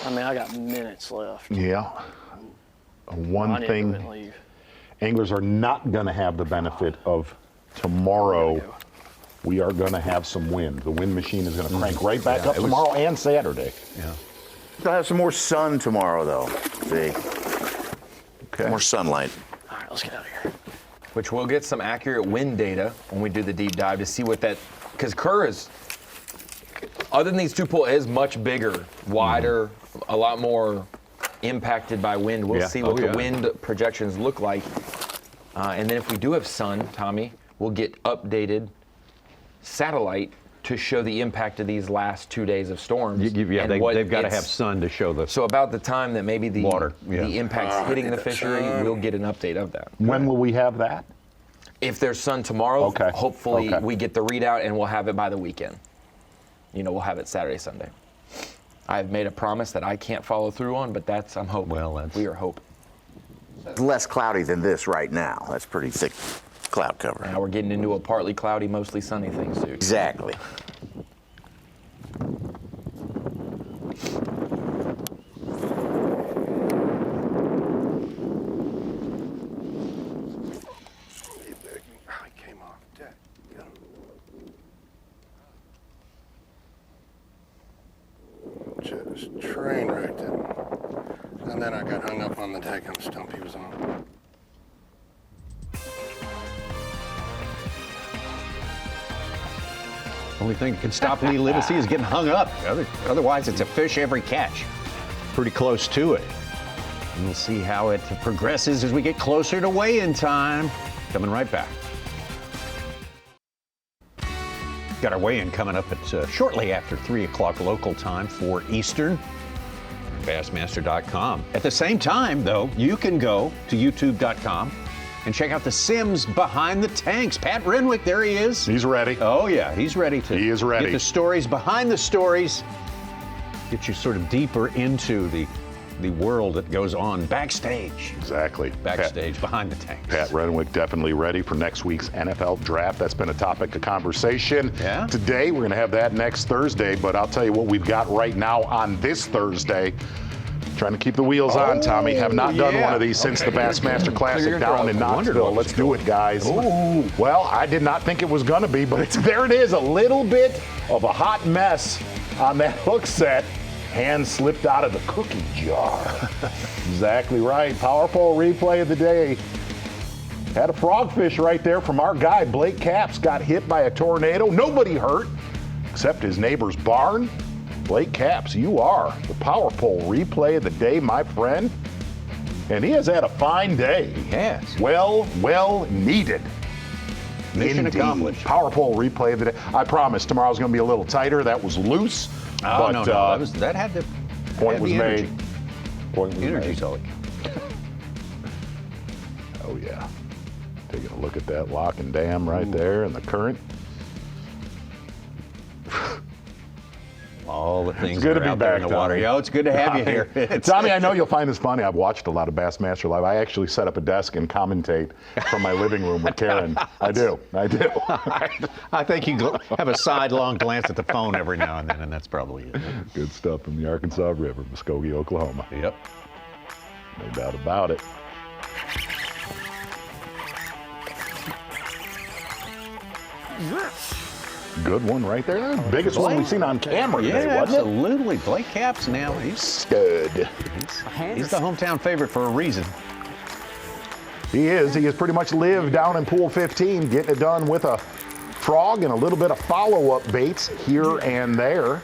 I got minutes left. Yeah. One thing, anglers are not going to have the benefit of tomorrow. We are going to have some wind. The wind machine is going to crank right back up tomorrow and Saturday. Yeah. We'll have some more sun tomorrow, though. See? Okay. More sunlight. All right, let's get out of here. Which we'll get some accurate wind data when we do the deep dive to see what that, because Kerr is, other than these two pools, is much bigger, wider, a lot more impacted by wind. We'll see what the wind projections look like. And then if we do have sun, Tommy, we'll get updated satellite to show the impact of these last 2 days of storms. They've got to have sun to show the. So about the time that maybe the water, the impact's hitting the fishery, we'll get an update of that. When will we have that? If there's sun tomorrow, hopefully we get the readout and we'll have it by the weekend. We'll have it Saturday, Sunday. I've made a promise that I can't follow through on, but I'm hoping. Well, we are hoping. It's less cloudy than this right now. That's pretty thick cloud cover. Now we're getting into a partly cloudy, mostly sunny thing soon. Exactly. Just train wrecked it. And then I got hung up on the daggum stump he was on. Only thing that can stop Lee Livesey is getting hung up. Otherwise, it's a fish every catch. Pretty close to it. And we'll see how it progresses as we get closer to weigh-in time. Coming right back. Got our weigh-in coming up at shortly after 3 o'clock local time, 4 Eastern. Bassmaster.com. At the same time, though, you can go to youtube.com And check out the Sims behind the tanks. Pat Renwick, there he is. He's ready. Oh, yeah, he's ready to He is ready. get the stories behind the stories, get you sort of deeper into the world that goes on backstage. Exactly. Backstage, behind the tanks. Pat Renwick definitely ready for next week's NFL draft. That's been a topic of conversation. Yeah. Today, we're going to have that next Thursday, but I'll tell you what we've got right now on this Thursday. Trying to keep the wheels on, Tommy. Have not done one of these since the Bassmaster Classic down in Knoxville. Let's do it, guys. Ooh. Well, I did not think it was going to be, but there it is. A little bit of a hot mess on that hook set. Hand slipped out of the cookie jar. Exactly right. Power pole replay of the day. Had a frogfish right there from our guy, Blake Capps. Got hit by a tornado. Nobody hurt except his neighbor's barn. Blake Capps, you are the power pole replay of the day, my friend. And he has had a fine day. He has. Well needed. Mission Indeed. accomplished. Power pole replay of the day. I promise tomorrow's going to be a little tighter. That was loose. Oh, but, no. That had the point was energy. made. Point was Energy's made. all. Oh, yeah. Taking a look at that lock and dam right there and the current. All the things It's good that to are be out there back, in the water. Tommy. Yo, it's good to have you here. Tommy, I know you'll find this funny. I've watched a lot of Bassmaster Live. I actually set up a desk and commentate from my living room with Karen. I do. I think you have a sidelong glance at the phone every now and then, and that's probably it. Good stuff from the Arkansas River, Muskogee, Oklahoma. Yep. No doubt about it. Good one right there. The biggest one we've seen on camera today, wasn't it? Absolutely. Blake Capps now. He's stud. He's the hometown favorite for a reason. He is. He has pretty much lived down in Pool 15, getting it done with a frog and a little bit of follow-up baits here and there.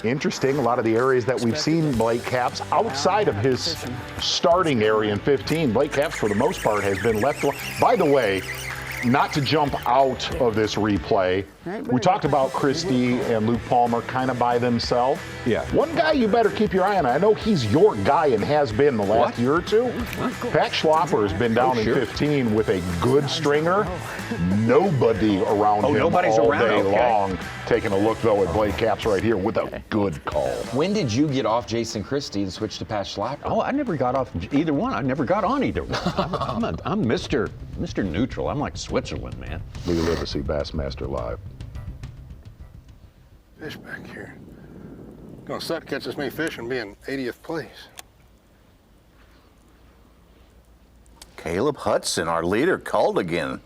Interesting, a lot of the areas that we've seen Blake Capps outside of his starting area in 15. Blake Capps, for the most part, has been left. By the way, not to jump out of this replay, we talked about Christie and Luke Palmer kind of by themselves. Yeah. One guy you better keep your eye on. I know he's your guy and has been the last year or two. Pat Schlopper has been down in 15 with a good stringer. Nobody around him nobody's all around. day Okay. long. Taking a look, though, at Blake Capps right here with a good call. When did you get off Jason Christie and switch to Pat Schlopper? Oh, I never got off either one. I never got on either one. I'm Mr. Neutral. I'm like Switzerland, man. We live to see Bassmaster live. Fish back here. Gonna suck to catch this many fish and be in 80th place. Caleb Hudson, our leader, called again.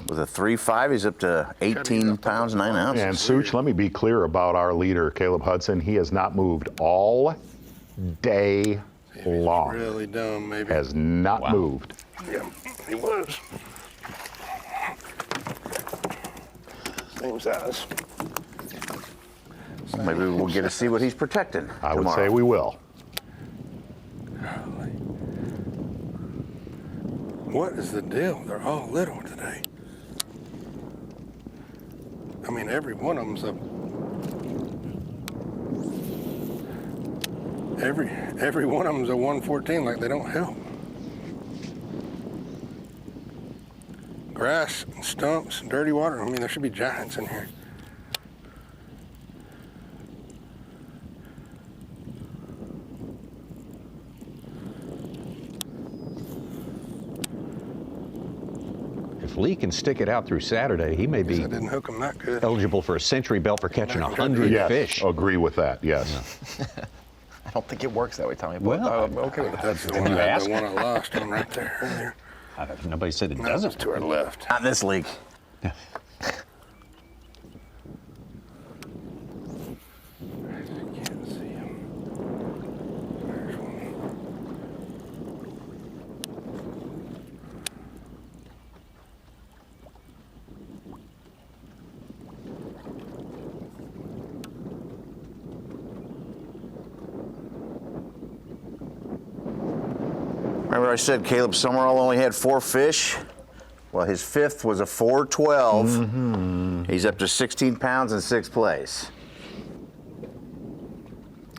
With a 3.5, he's up to 18 pounds, 9 ounces. And Such, let me be clear about our leader, Caleb Hudson. He has not moved all day long. Really dumb, maybe. Has not moved. Yeah, he was. Same size. Maybe we'll get to see what he's protecting I would tomorrow. say we will. What is the deal? They're all little today. I mean, every one of them's a... Every one of them's a 114, like they don't help. Grass and stumps and dirty water. I mean, there should be giants in here. If Lee can stick it out through Saturday, he may be I didn't hook them that good. eligible for a century belt for catching 100 Yes, fish. agree with that, yes. I don't think it works that way, Tommy. But Well, I'm okay with That's that. the one, the one I lost on right there earlier. Nobody said it That doesn't. was to our left. Not this league. Can't see him. There's one. Remember I said Caleb Summerall only had 4 fish? Well, his 5th was a 412. He's up to 16 pounds in 6th place.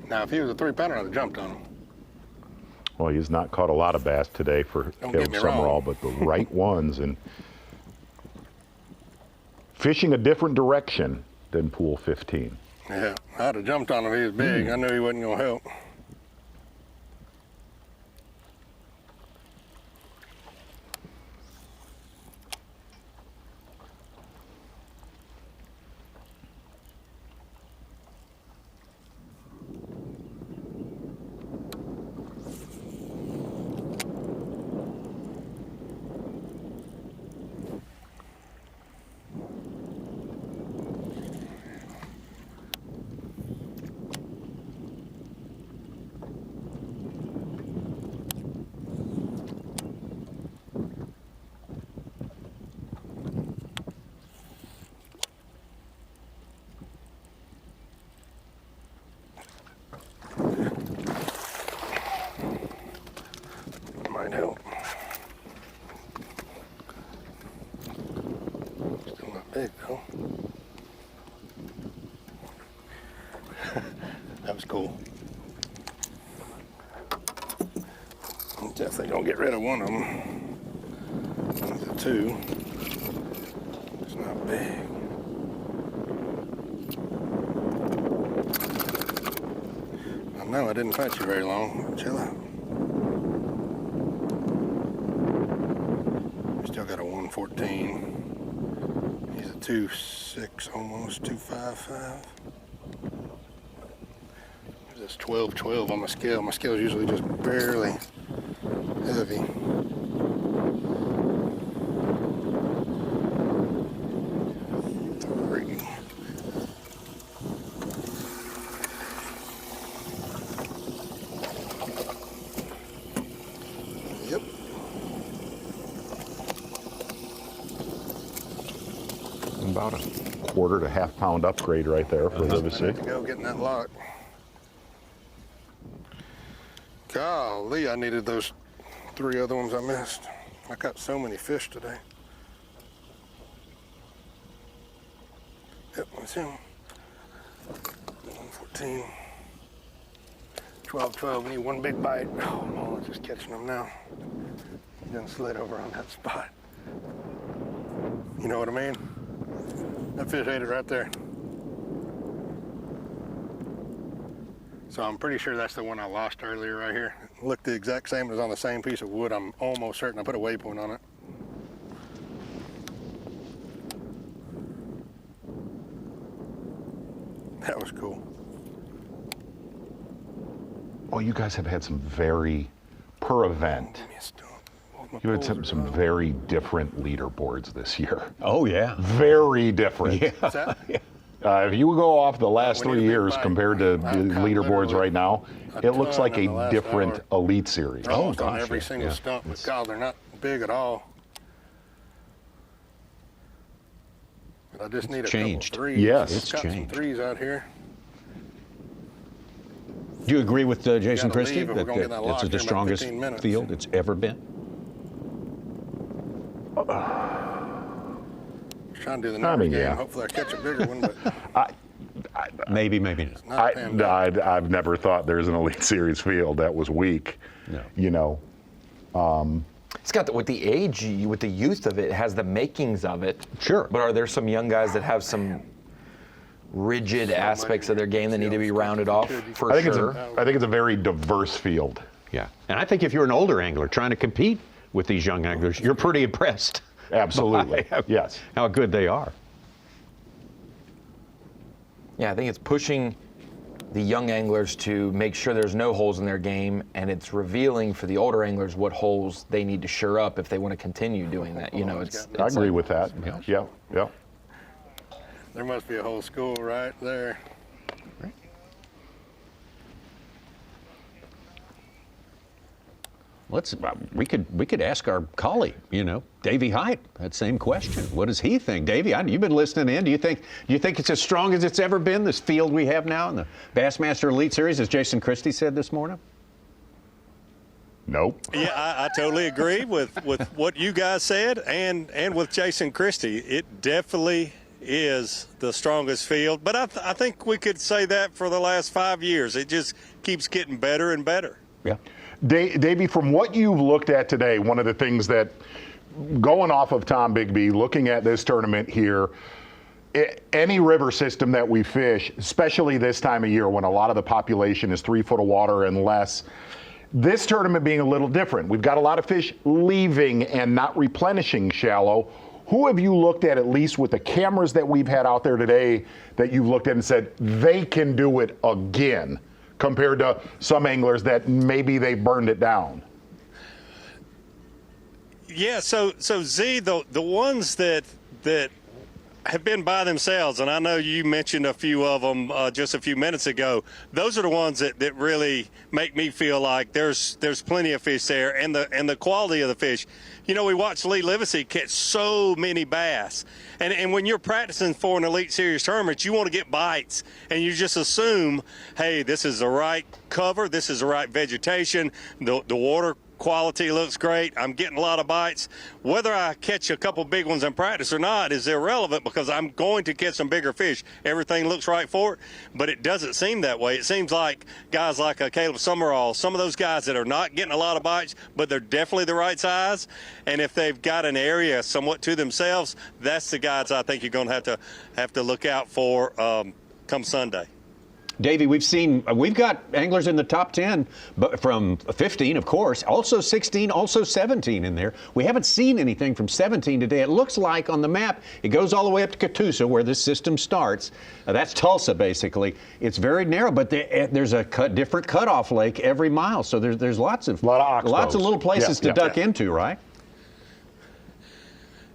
Now, if he was a 3-pounder, I'd have jumped on him. Well, he's not caught a lot of bass today for Caleb Summerall, but the right ones, and fishing a different direction than pool 15. Yeah, I'd have jumped on him. He was big. I knew he wasn't going to help. Might help. Still not big though. That was cool. I'm definitely gonna get rid of one of them. The two. It's not big. I know I didn't fight you very long. Chill out. Still got a 114. He's a 2.6, almost 2.55. This 12.12 on my scale. My scale is usually just barely heavy. Yep. About a quarter to half pound upgrade right there for Livesey. Go getting that lock. Golly, I needed those 3 other ones I missed. I caught so many fish today. Yep, that's him. 114. 12.12, we need one big bite. Oh, I'm just catching them now. He done slid over on that spot. You know what I mean? That fish ate it right there. So I'm pretty sure that's the one I lost earlier right here. It looked the exact same as on the same piece of wood. I'm almost certain I put a waypoint on it. That was cool. Oh, you guys have had some very, per event, you had some very different leaderboards this year. Oh, yeah. Very different. Yeah. What's that? If you go off the last 3 years compared to the leaderboards right now, it looks like a different Elite Series. They're almost on every single stump, but God, they're not big at all. But I just need a couple threes. Yes, it's changed. Some threes out here. Do you agree with Jason Christie that it's the strongest field it's ever been? Trying to do the number game. Hopefully I catch a bigger one, but maybe not. I've never thought there's an Elite Series field that was weak. No. You know, it's got with the age, with the youth of it, has the makings of it. Sure. But are there some young guys that have some rigid aspects of their game that need to be rounded off? For I think sure. I think it's a very diverse field. Yeah, and I think if you're an older angler trying to compete with these young anglers, you're pretty impressed. Absolutely. Yes. How good they are. Yeah, I think it's pushing the young anglers to make sure there's no holes in their game, and it's revealing for the older anglers what holes they need to shore up if they want to continue doing that. You know, it's I agree with that. Yeah. There must be a whole school right there. We could ask our colleague, Davey Hyde, that same question. What does he think, Davey? You've been listening in. Do you think it's as strong as it's ever been? This field we have now in the Bassmaster Elite Series, as Jason Christie said this morning. Nope. Yeah, I totally agree with what you guys said, and with Jason Christie. It definitely is the strongest field, but I think we could say that for the last 5 years. It just keeps getting better and better. Yeah. Davey, from what you've looked at today, one of the things that, going off of Tom Bigby, looking at this tournament here, any river system that we fish, especially this time of year when a lot of the population is 3 foot of water and less, this tournament being a little different. We've got a lot of fish leaving and not replenishing shallow. Who have you looked at least with the cameras that we've had out there today, that you've looked at and said they can do it again, compared to some anglers that maybe they burned it down? Yeah, so Z, the ones that have been by themselves, and I know you mentioned a few of them just a few minutes ago, those are the ones that really make me feel like there's plenty of fish there, and the quality of the fish. You know, we watched Lee Livesey catch so many bass, and when you're practicing for an Elite Series tournament, you want to get bites, and you just assume, hey, this is the right cover, this is the right vegetation, the water quality looks great, I'm getting a lot of bites. Whether I catch a couple big ones in practice or not is irrelevant, because I'm going to catch some bigger fish. Everything looks right for it, but it doesn't seem that way. It seems like guys like Caleb Summerall, some of those guys that are not getting a lot of bites, but they're definitely the right size, and if they've got an area somewhat to themselves, that's the guys I think you're going to have to look out for come Sunday. Davey, we've got anglers in the top 10, but from 15, of course, also 16, also 17 in there. We haven't seen anything from 17 today. It looks like on the map, it goes all the way up to Catoosa, where this system starts. That's Tulsa, basically. It's very narrow, but there's a different cutoff lake every mile, so there's lots of little places to duck into, right?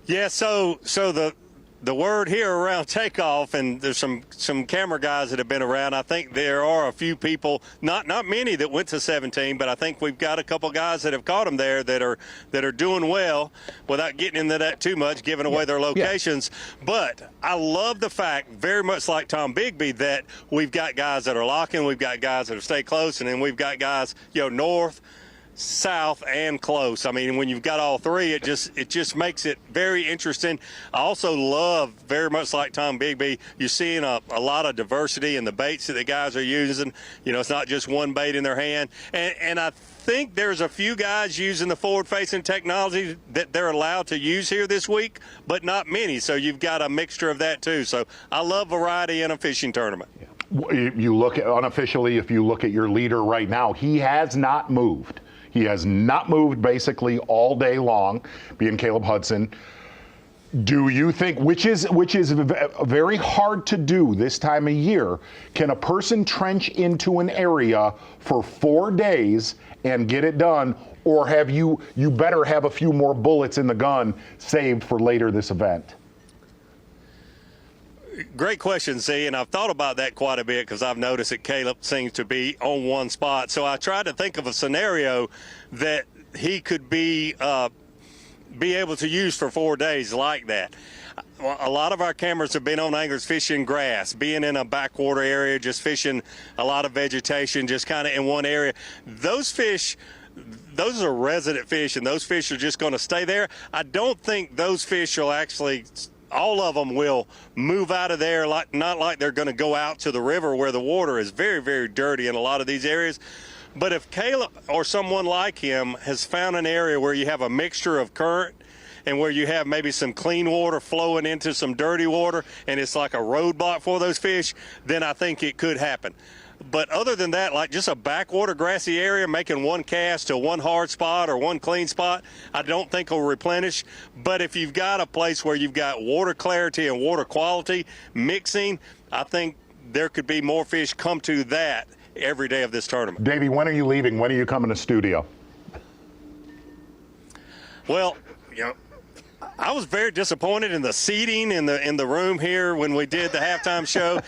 Yeah, so the word here around takeoff, and there's some camera guys that have been around. I think there are a few people, not many, that went to 17, but I think we've got a couple guys that have caught them there that are doing well, without getting into that too much, giving away their locations. Yeah. But I love the fact, very much like Tom Bigby, that we've got guys that are locking, we've got guys that are stay close, and then we've got guys, north, south, and close. I mean, when you've got all three, it just makes it very interesting. I also love, very much like Tom Bigby, you're seeing a lot of diversity in the baits that the guys are using. It's not just one bait in their hand. And I think there's a few guys using the forward-facing technology that they're allowed to use here this week, but not many. So you've got a mixture of that too. So I love variety in a fishing tournament. You look at, unofficially, if you look at your leader right now, he has not moved. He has not moved basically all day long, being Caleb Hudson. Do you think, which is very hard to do this time of year, can a person trench into an area for 4 days and get it done, or have you better have a few more bullets in the gun saved for later this event? Great question, Z, and I've thought about that quite a bit, because I've noticed that Caleb seems to be on one spot. So I tried to think of a scenario that he could be able to use for 4 days like that. A lot of our cameras have been on anglers fishing grass, being in a backwater area, just fishing a lot of vegetation, just kind of in one area. Those fish, those are resident fish, and those fish are just going to stay there. I don't think those fish will actually, all of them will move out of there, not like they're going to go out to the river where the water is very, very dirty in a lot of these areas. But if Caleb or someone like him has found an area where you have a mixture of current and where you have maybe some clean water flowing into some dirty water, and it's like a roadblock for those fish, then I think it could happen. But other than that, like just a backwater grassy area, making one cast to one hard spot or one clean spot, I don't think will replenish. But if you've got a place where you've got water clarity and water quality mixing, I think there could be more fish come to that every day of this tournament. Davey, when are you leaving? When are you coming to studio? Well, I was very disappointed in the seating in the room here when we did the halftime show.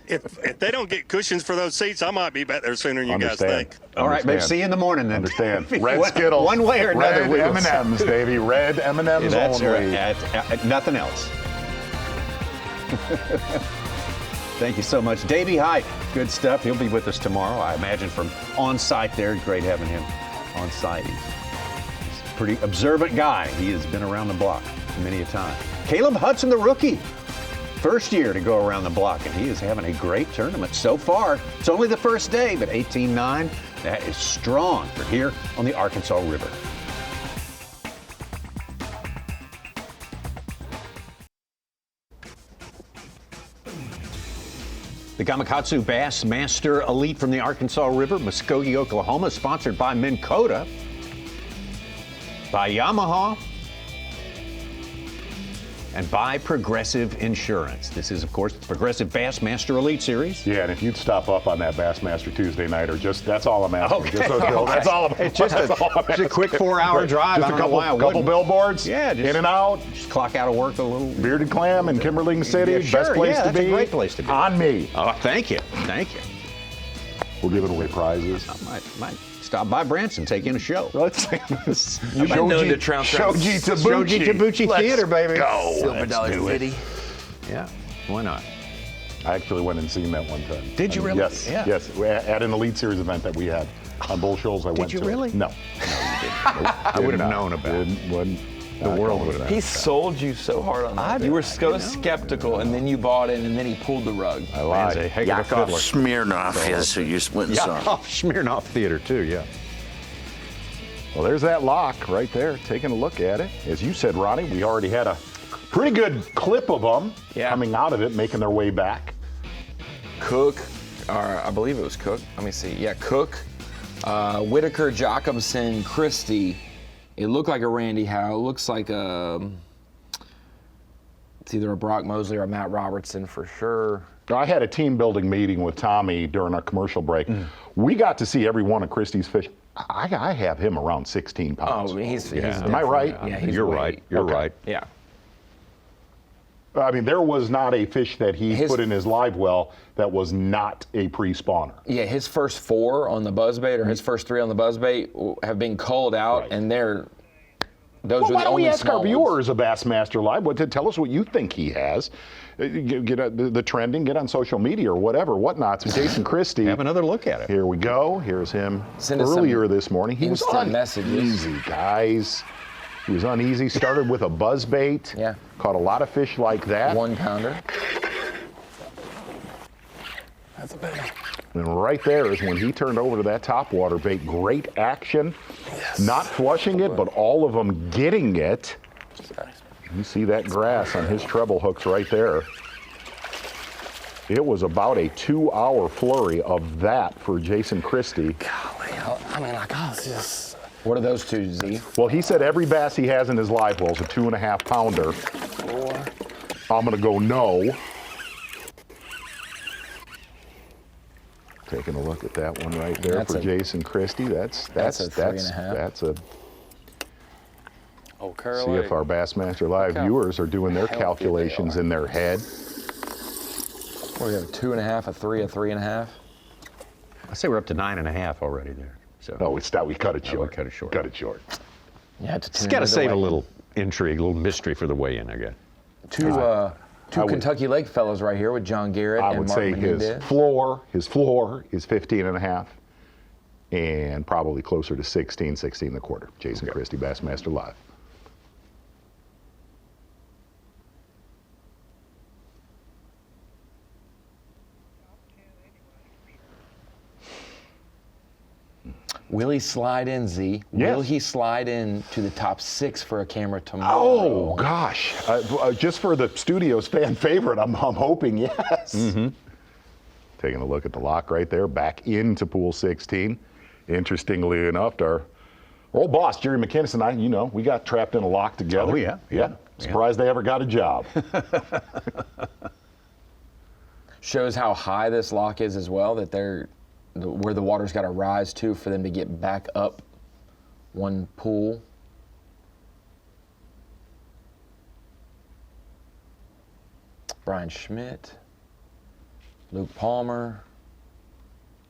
If they don't get cushions for those seats, I might be back there sooner than you guys think. All right, babe. See you in the morning then. Understand. Red Skittles. One way or another. Red M&Ms, Davey. Red M&Ms only. Nothing else. Thank you so much. Davey Hyde, good stuff. He'll be with us tomorrow, I imagine, from on-site there. Great having him on-site. He's a pretty observant guy. He has been around the block many a time. Caleb Hudson, the rookie. First year to go around the block, and he is having a great tournament so far. It's only the first day, but 18-9, That is strong for here on the Arkansas River. The Gamakatsu Bassmaster Elite from the Arkansas River, Muskogee, Oklahoma, sponsored by Minn Kota, by Yamaha, and by Progressive Insurance. This is, of course, the Progressive Bassmaster Elite Series. Yeah, and if you'd stop up on that Bassmaster Tuesday night, or just, that's all I'm asking. Okay. Just those bills. That's all I'm It's just a quick 4-hour drive. Just I don't know why I couple wouldn't. billboards. Yeah, just in and out. Just clock out of work a little. Bearded Clam in Kimberling City. Yeah, sure, Best place yeah, to that's be. a great place to be. On me. Oh, thank you. Thank you. We're giving away prizes. I might stop by Branson, take in a show. Let's You've been known to trounce around. Shoji Tabuchi Theater, baby. Go. Silver Dollar City. Yeah, why not? I actually went and seen that one time. Did you really? Yes, Yeah. yes. At an Elite Series event that we had on Bull Shoals, I went to. Did you really? No. No, you didn't. Nope. I would have known about it. The world would have. He sold you so hard on that. You were so skeptical, and then you bought in, and then he pulled the rug. I lied. Man's a heck of a Yakov fiddler. Smirnoff is who you went and saw. Yakov Smirnoff Theater, too, yeah. Well, there's that lock right there. Taking a look at it. As you said, Ronnie, we already had a pretty good clip of them coming out of it, making their way back. Cook, or I believe it was Cook. Let me see. Yeah, Cook, Whitaker, Jacobson, Christie. It looked like a Randy Howe. It looks like it's either a Brock Mosley or a Matt Robertson for sure. I had a team building meeting with Tommy during our commercial break. We got to see every one of Christie's fish. I have him around 16 pounds. Oh, he's Am I right? Yeah, he's You're right. You're right. Yeah. I mean, there was not a fish that he put in his live well that was not a pre-spawner. Yeah, his first 4 on the buzzbait or his first 3 on the buzzbait have been culled out, and those are the only why don't we ask our small viewers of Bassmaster Live to tell us what you think he has? Get the trending, get on social media or whatever, whatnot. So Jason Christie. Have another look at it. Here we go. Here's him Send us earlier some this morning. He was instant messages. uneasy, guys. He was uneasy. Started with a buzzbait. Yeah. Caught a lot of fish like that. 1-pounder. That's a big one. And right there is when he turned over to that topwater bait. Great action. Yes. Not flushing it, but all of them getting it. You see that grass on his treble hooks right there. It was about a 2-hour flurry of that for Jason Christie. Golly, I mean, like, I was just. What are those two, Z? Well, he said every bass he has in his live well is a 2.5 pounder. 4. I'm going to go no. Taking a look at that one right there for Jason Christie. That's a 3.5. That's a. Oh, Carol. See if our Bassmaster Live viewers are doing their calculations in their head. We have a 2.5, a 3, a 3.5. I say we're up to 9.5 already there. So. No, we cut it short. We cut it short. Cut it short. Yeah, it's got to save a little intrigue, a little mystery for the weigh-in, I guess. Two Kentucky Lake fellows right here with John Garrett and Mark I would say his floor is 15.5 and probably closer to 16 and a quarter. Jason Christie, Bassmaster Live. Will he slide in, Z? Yes. Will he slide in to the top 6 for a camera tomorrow? Oh, gosh. Just for the studio's fan favorite, I'm hoping yes. Mm-hmm. Taking a look at the lock right there, back into pool 16. Interestingly enough, our old boss, Jerry McKinnis, and I, we got trapped in a lock together. Oh, yeah. Surprised they ever got a job. Shows how high this lock is as well, that where the water's got to rise to for them to get back up one pool. Brian Schmidt, Luke Palmer,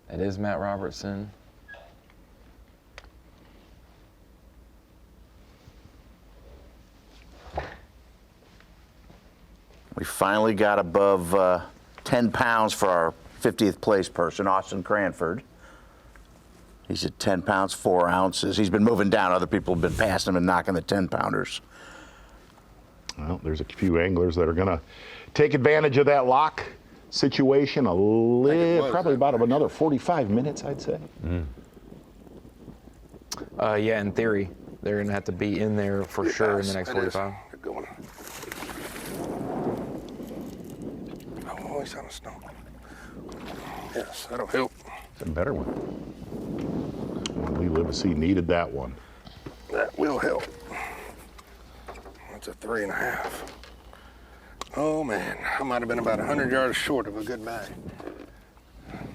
that is Matt Robertson. We finally got above 10 pounds for our 50th place person, Austin Cranford. He's at 10 pounds, 4 ounces. He's been moving down. Other people have been passing him and knocking the 10 pounders. Well, there's a few anglers that are going to take advantage of that lock situation probably about another 45 minutes, I'd say. Yeah, in theory, they're going to have to be in there for sure in the next 45. Good going. Oh, he's on a snow. Yes, that'll help. It's a better one. Lee Livesey needed that one. That will help. That's a 3.5. Oh man, I might have been about 100 yards short of a good bag.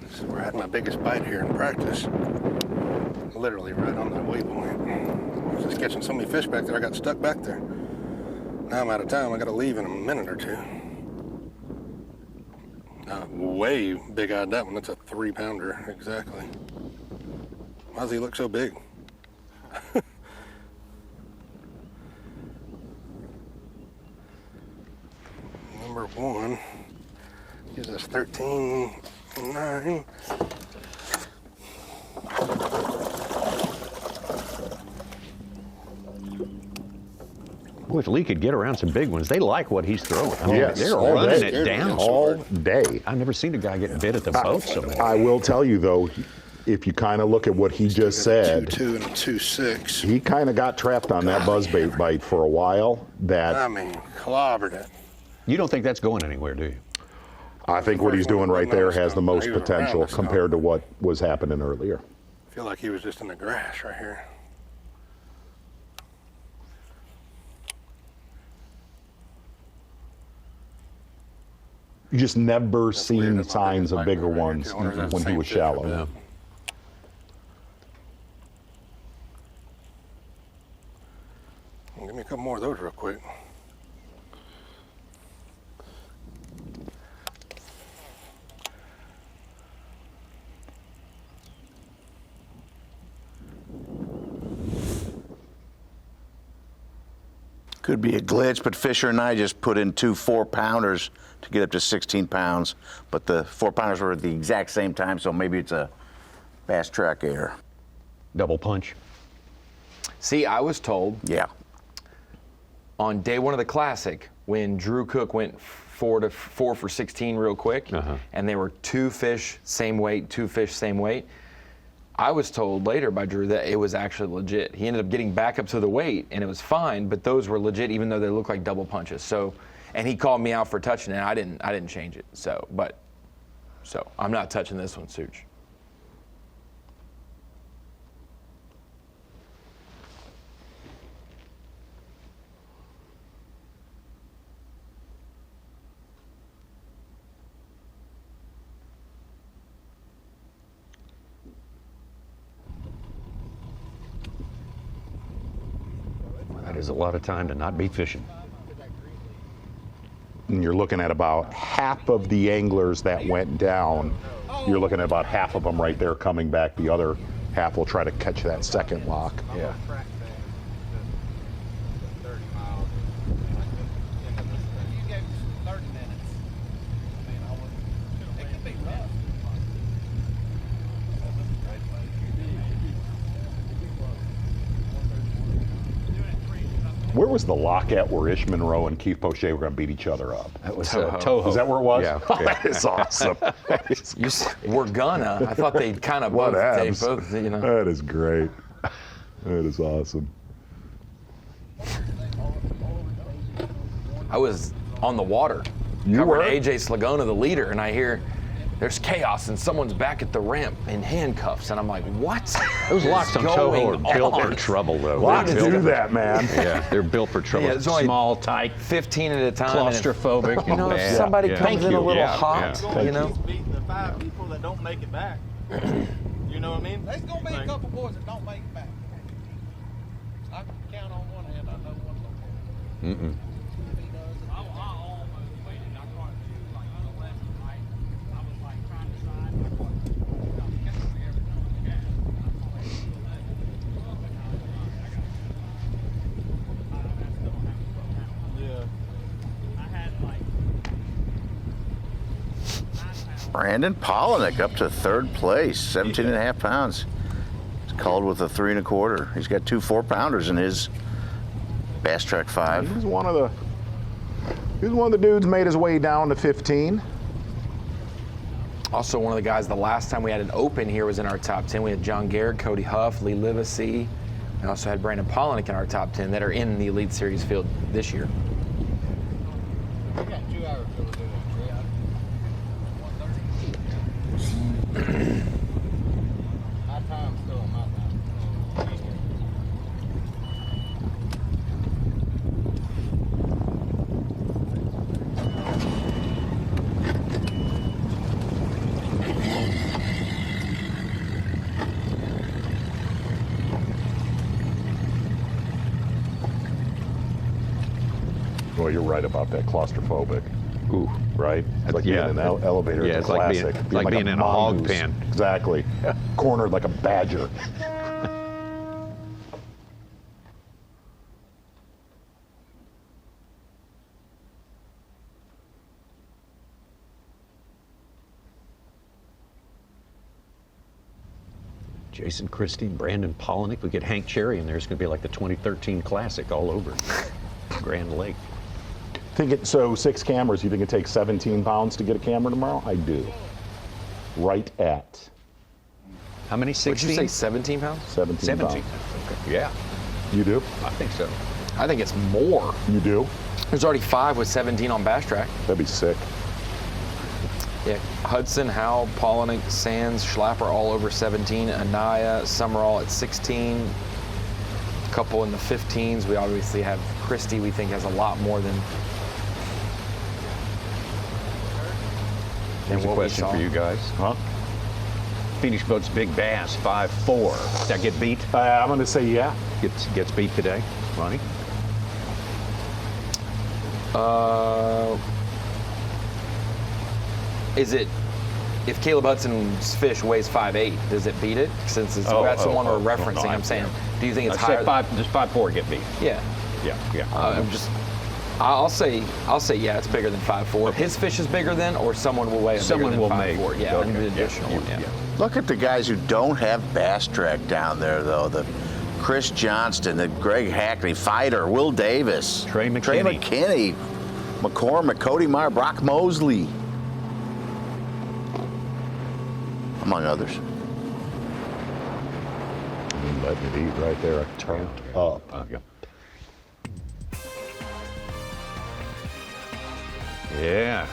This is where I had my biggest bite here in practice. Literally right on that waypoint. I was just catching so many fish back there, I got stuck back there. Now I'm out of time, I gotta leave in a minute or two. Way big-eyed that one, that's a 3-pounder, exactly. Why does he look so big? Number 1 gives us 13.9. Boy, if Lee could get around some big ones, they like what he's throwing. I mean, Yes, they're all running day. it down. All day. I've never seen a guy get bit at the boat so many. I will tell you, though, if you kind of look at what he just said, 2.2 and a 2.6. he kind of got trapped on that buzzbait bite for a while. I mean, clobbered it. You don't think that's going anywhere, do you? I think what he's doing right there has the most He was around potential the stump. compared to what was happening earlier. I feel like he was just in the grass right here. You just never seen signs of bigger ones when he was shallow. Give me a couple more of those real quick. Could be a glitch, but Fisher and I just put in 2 4-pounders to get up to 16 pounds, but the 4-pounders were at the exact same time, so maybe it's a Bass Track error. Double punch. See, I was told. Yeah. On day 1 of the Classic, when Drew Cook went 4 for 16 real quick, and there were 2 fish same weight, 2 fish same weight, I was told later by Drew that it was actually legit. He ended up getting back up to the weight, and it was fine, but those were legit, even though they looked like double punches. So, and he called me out for touching it. I didn't change it. So I'm not touching this one, Such. That is a lot of time to not be fishing. And you're looking at about half of the anglers that went down. You're looking at about half of them right there coming back. The other half will try to catch that second lock. Yeah. Where was the lock at where Ish Monroe and Keith Poche were going to beat each other up? That was Toho. Is that where it was? Yeah. That is awesome. We're gonna. I thought they'd kind of both. They both, you know. That is great. That is awesome. I was on the water. You were? AJ Slagona, the leader, and I hear there's chaos and someone's back at the ramp in handcuffs, and I'm like, what? Those locks on Toho are built for trouble, though. Why do that, man? Yeah, they're built for trouble. Yeah, it's only small, tight, 15 at a time. claustrophobic. You know, if somebody comes in a little hot, you know. Beating the 5 people that don't make it back. You know what I mean? There's gonna be a couple boys that don't make it back. I can count on one hand. I know one don't. Brandon Polinick up to 3rd place, 17.5 pounds. He's called with a 3 1/4. He's got 2 4-pounders in his Bass Track 5. He's one of the dudes made his way down to 15. Also, one of the guys, the last time we had an open here was in our top 10. We had John Garrett, Cody Huff, Lee Livesey, We also had Brandon Polinick in our top 10 that are in the Elite Series field this year. We got 2 hours till we do that. 1:30. My time's still on my time. Well, you're right about that claustrophobic. Ooh. Right? It's like being in an elevator. Yeah, it's it's a like classic. being in a hog mongoose. pen. Exactly. Cornered like a badger. Jason Christie, Brandon Polinick. We get Hank Cherry in there. It's going to be like the 2013 Classic all over Grand Lake. So 6 cameras, you think it takes 17 pounds to get a camera tomorrow? I do. Right at. How many? 16? Would you say 17 pounds? 17 pounds. Okay. Yeah. You do? I think so. I think it's more. You do? There's already 5 with 17 on Bass Track. That'd be sick. Yeah, Hudson, Howell, Polinick, Sands, Schlapper all over 17, Anaya, Summerall at 16, a couple in the 15s. We obviously have Christie, we think has a lot more than Here's a question for you guys. Huh? Phoenix Boat's Big Bass 5'4". Does that get beat? I'm going to say yeah. Gets beat today, Ronnie? Is it, if Caleb Hudson's fish weighs 5'8", does it beat it? Since it's, that's the one we're referencing, I'm saying. Do you think it's higher? Does 5'4" get beat? Yeah. I'll say yeah, it's bigger than 5'4". Okay. His fish is bigger than, or someone will weigh Someone bigger will than make 5'4". Yeah, an additional one. Yeah. Look at the guys who don't have Bass Track down there, though. The Chris Johnston, the Greg Hackney, Fighter, Will Davis, Trey McKinney, McCormick, Cody Meyer, Brock Mosley, among others. Letting it eat right there. Turned up. Yeah.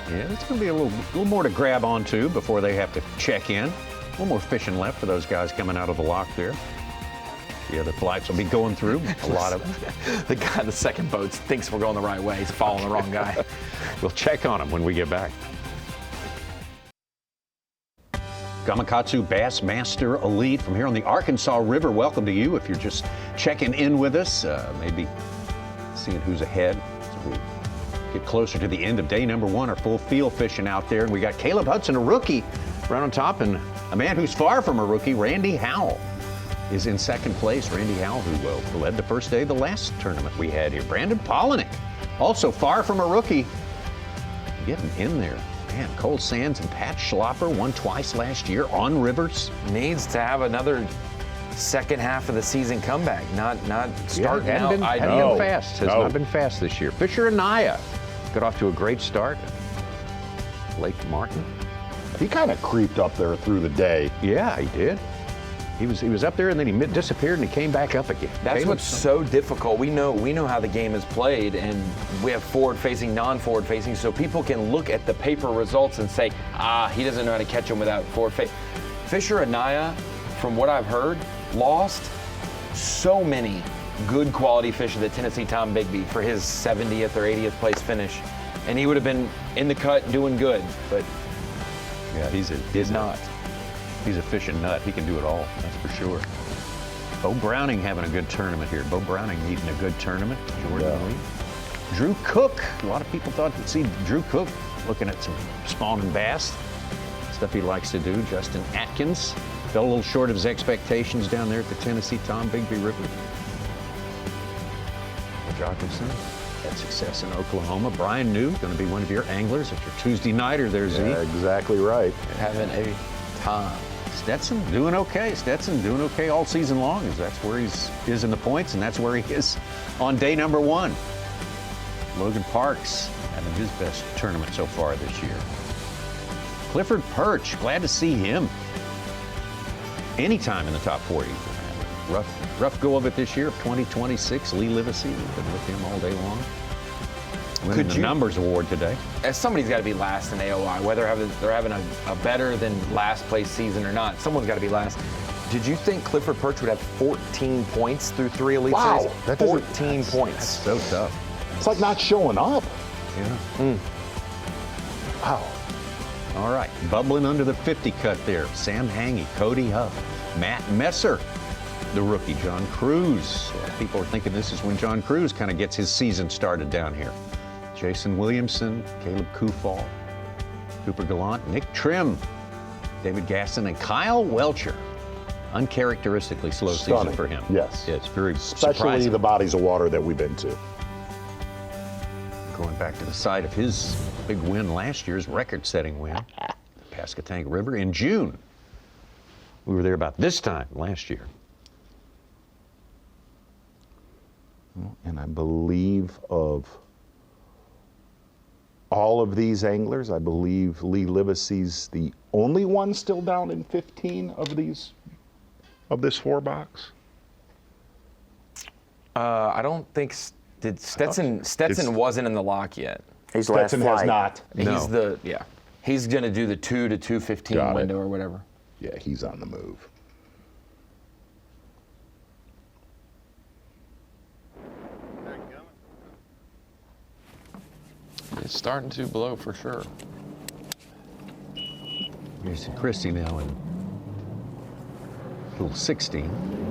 Yeah, it's going to be a little more to grab onto before they have to check in. A little more fishing left for those guys coming out of the lock there. The other flights will be going through. A lot of The guy in the second boat thinks we're going the right way. He's following the wrong guy. We'll check on him when we get back. Gamakatsu Bassmaster Elite from here on the Arkansas River. Welcome to you if you're just checking in with us, maybe seeing who's ahead as we get closer to the end of day number 1, our full field fishing out there. And we got Caleb Hudson, a rookie, right on top, and a man who's far from a rookie, Randy Howell, is in second place. Randy Howell, who led the first day of the last tournament we had here. Brandon Polinick, also far from a rookie, getting in there. Man, Cole Sands and Pat Schlapper won twice last year on rivers. Needs to have another second half of the season comeback, not starting out ideal. Has not been fast this year. Fisher Anaya got off to a great start. Lake Martin. He kind of creeped up there through the day. Yeah, he did. He was up there and then he disappeared and he came back up again. That's what's so difficult. We know how the game is played, and we have forward-facing, non-forward-facing, so people can look at the paper results and say, he doesn't know how to catch them without forward-facing. Fisher Anaya, from what I've heard, lost so many good quality fish at the Tennessee Tom Bigby for his 70th or 80th place finish, and he would have been in the cut doing good, but yeah, he's a fishing nut. He can do it all, that's for sure. Bo Browning having a good tournament here. Bo Browning needing a good tournament. Jordan Lee. Drew Cook. A lot of people thought we'd see Drew Cook looking at some spawning bass. Stuff he likes to do. Justin Atkins fell a little short of his expectations down there at the Tennessee Tom Bigby River. Jockinson had success in Oklahoma. Brian New, going to be one of your anglers at your Tuesday nighter there, Z. Yeah, exactly right. Having a time. Stetson doing okay. Stetson doing okay all season long, as that's where he is in the points, and that's where he is on day number 1. Logan Parks having his best tournament so far this year. Clifford Perch, glad to see him anytime in the top 40. Rough go of it this year of 2026. Lee Livesey, we've been with him all day long. Winning the numbers award today. As somebody's got to be last in AOI, whether they're having a better than last place season or not. Someone's got to be last. Did you think Clifford Perch would have 14 points through 3 Elite Series? That 14 points. That's so tough. It's like not showing up. Yeah. Wow. All right, bubbling under the 50 cut there. Sam Hangy, Cody Huff, Matt Messer, the rookie, John Cruz. People are thinking this is when John Cruz kind of gets his season started down here. Jason Williamson, Caleb Kufal, Cooper Gallant, Nick Trim, David Gasson, and Kyle Welcher. Uncharacteristically slow season for him. Yes. It's very Especially surprising. the bodies of water that we've been to. Going back to the site of his big win last year's record-setting win, the Pascatank River in June. We were there about this time last year. And I believe of all of these anglers, I believe Lee Livesey's the only one still down in 15 of these, of this 4-box. I don't think Stetson wasn't in the lock yet. He's last Stetson flight. has not. He's he's gonna do the 2 to 2:15 window or whatever. Yeah, he's on the move. It's starting to blow for sure. Here's Christie now in pool 16.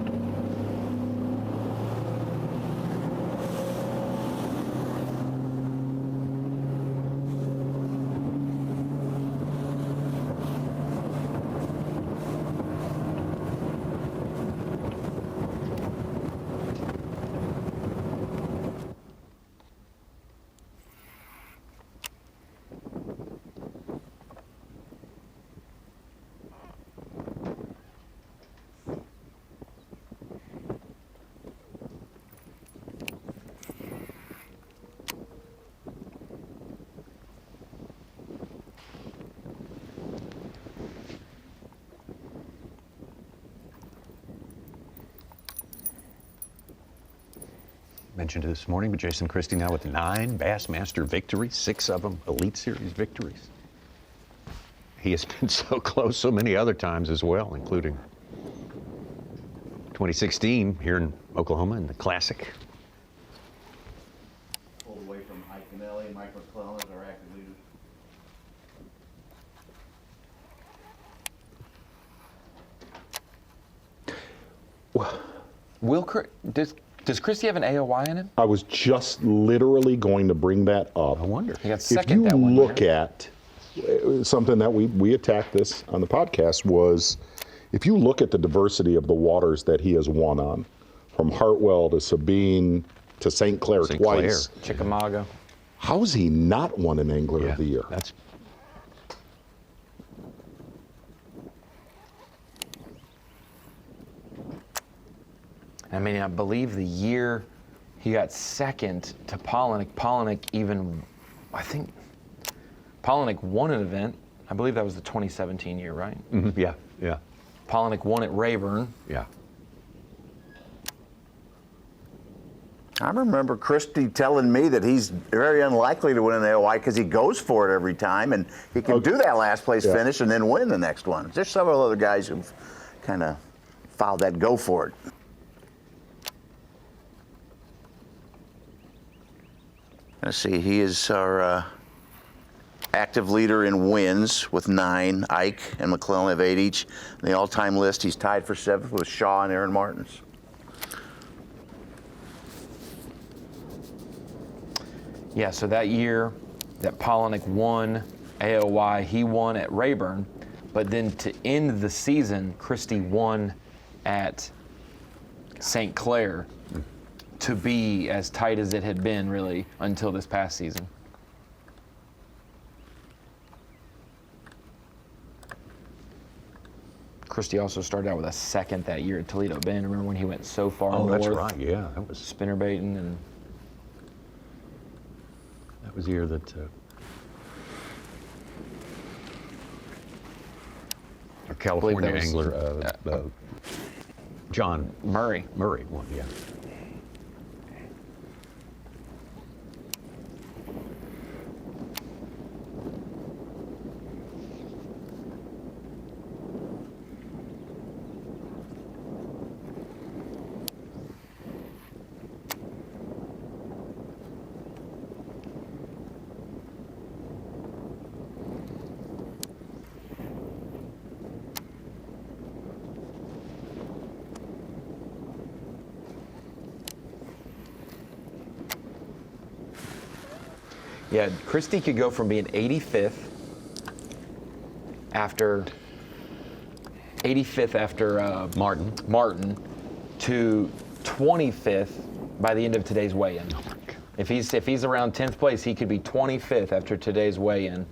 Mentioned it this morning, but Jason Christie now with 9 Bassmaster victories, 6 of them Elite Series victories. He has been so close so many other times as well, including 2016 here in Oklahoma in the Classic. Pulled away from Mike Canelli and Mike McClellan as our active leaders. Does Christie have an AOY in him? I was just literally going to bring that up. I wonder. He got If second you that one look year. at something that we attacked this on the podcast was, if you look at the diversity of the waters that he has won on, from Hartwell to Sabine to St. Clair twice, Chickamauga. how has he not won an Angler of the Year? That's I mean, I believe the year he got second to Polinick even, I think, Polinick won an event. I believe that was the 2017 year, right? Mm-hmm. Yeah. Polinick won at Rayburn. Yeah. I remember Christie telling me that he's very unlikely to win an AOI because he goes for it every time, and he can do that last place finish and then win the next one. There's several other guys who've kind of followed that go for it. Let's see, he is our active leader in wins with 9. Ike and McClellan have 8 each. In the all-time list, he's tied for 7th with Shaw and Aaron Martins. Yeah, so that year that Polinick won AOY, he won at Rayburn, but then to end the season, Christie won at St. Clair to be as tight as it had been really until this past season. Christie also started out with a 2nd that year at Toledo Bend. Remember when he went so far north? Oh, that's right. Yeah, that was spinnerbaiting, and that was the year that our California angler, John Murray. Murray won, yeah. Yeah, Christie could go from being 85th after Martin to 25th by the end of today's weigh-in. If he's around 10th place, he could be 25th after today's weigh-in.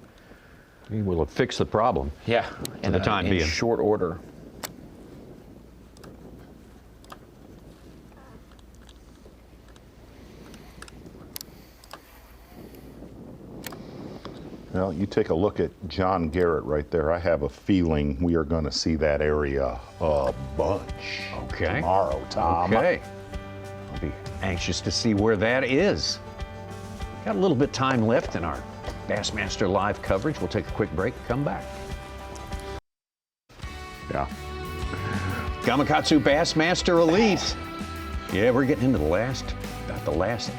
He will have fixed the problem. Yeah, for the time being. In short order. Well, you take a look at John Garrett right there. I have a feeling we are going to see that area a bunch tomorrow, Tom. Okay. I'll be anxious to see where that is. Got a little bit time left in our Bassmaster Live coverage. We'll take a quick break, come back. Yeah. Gamakatsu Bassmaster Elite. Yeah, we're getting into the last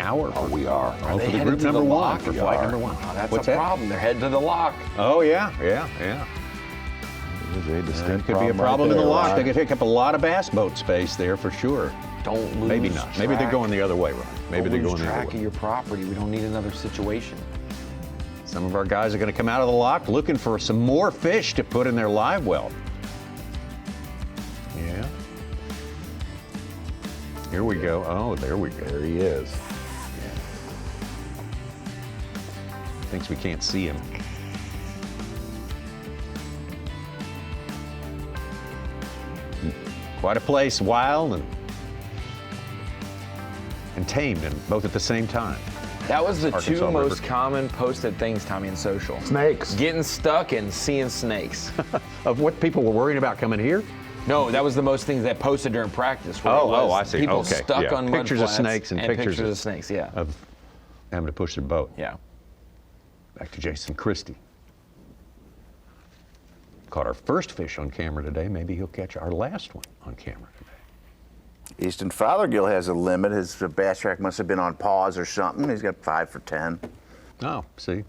hour. Oh, we are. For the group number one, for flight number one. Oh, that's What's a that? problem. They're heading to the lock. Oh, yeah. That could be a problem in the lock. They could take up a lot of bass boat space there for sure. Don't lose Maybe not. track. Maybe they're going the other way, Ron. Maybe they're going the other track way. of your property. We don't need another situation. Some of our guys are going to come out of the lock looking for some more fish to put in their live well. Yeah. Here we go. Oh, there we go. There he is. Thinks we can't see him. Quite a place, wild and tamed, and both at the same time. That was the Arkansas two River. most common posted things, Tommy, in social. Snakes. Getting stuck and seeing snakes. Of what people were worrying about coming here? No, that was the most things that posted during practice. where it was I see. People Okay, stuck yeah. on mud pictures of flats snakes and pictures of snakes, yeah. of having to push their boat. Yeah. Back to Jason Christie. Caught our first fish on camera today. Maybe he'll catch our last one on camera today. Easton Fothergill has a limit. His bass track must have been on pause or something. He's got 5 for 10. Oh, see.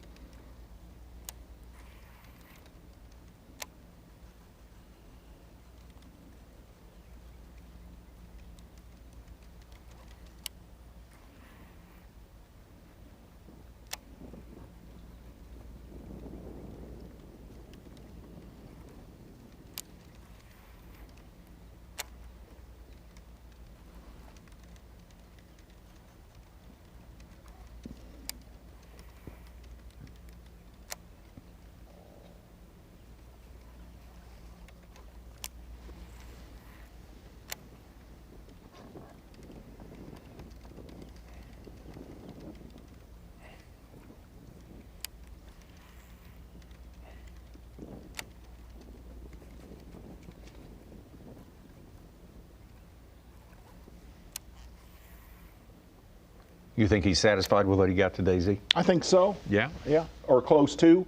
You think he's satisfied with what he got today, Z? I think so. Yeah? Yeah, or close to.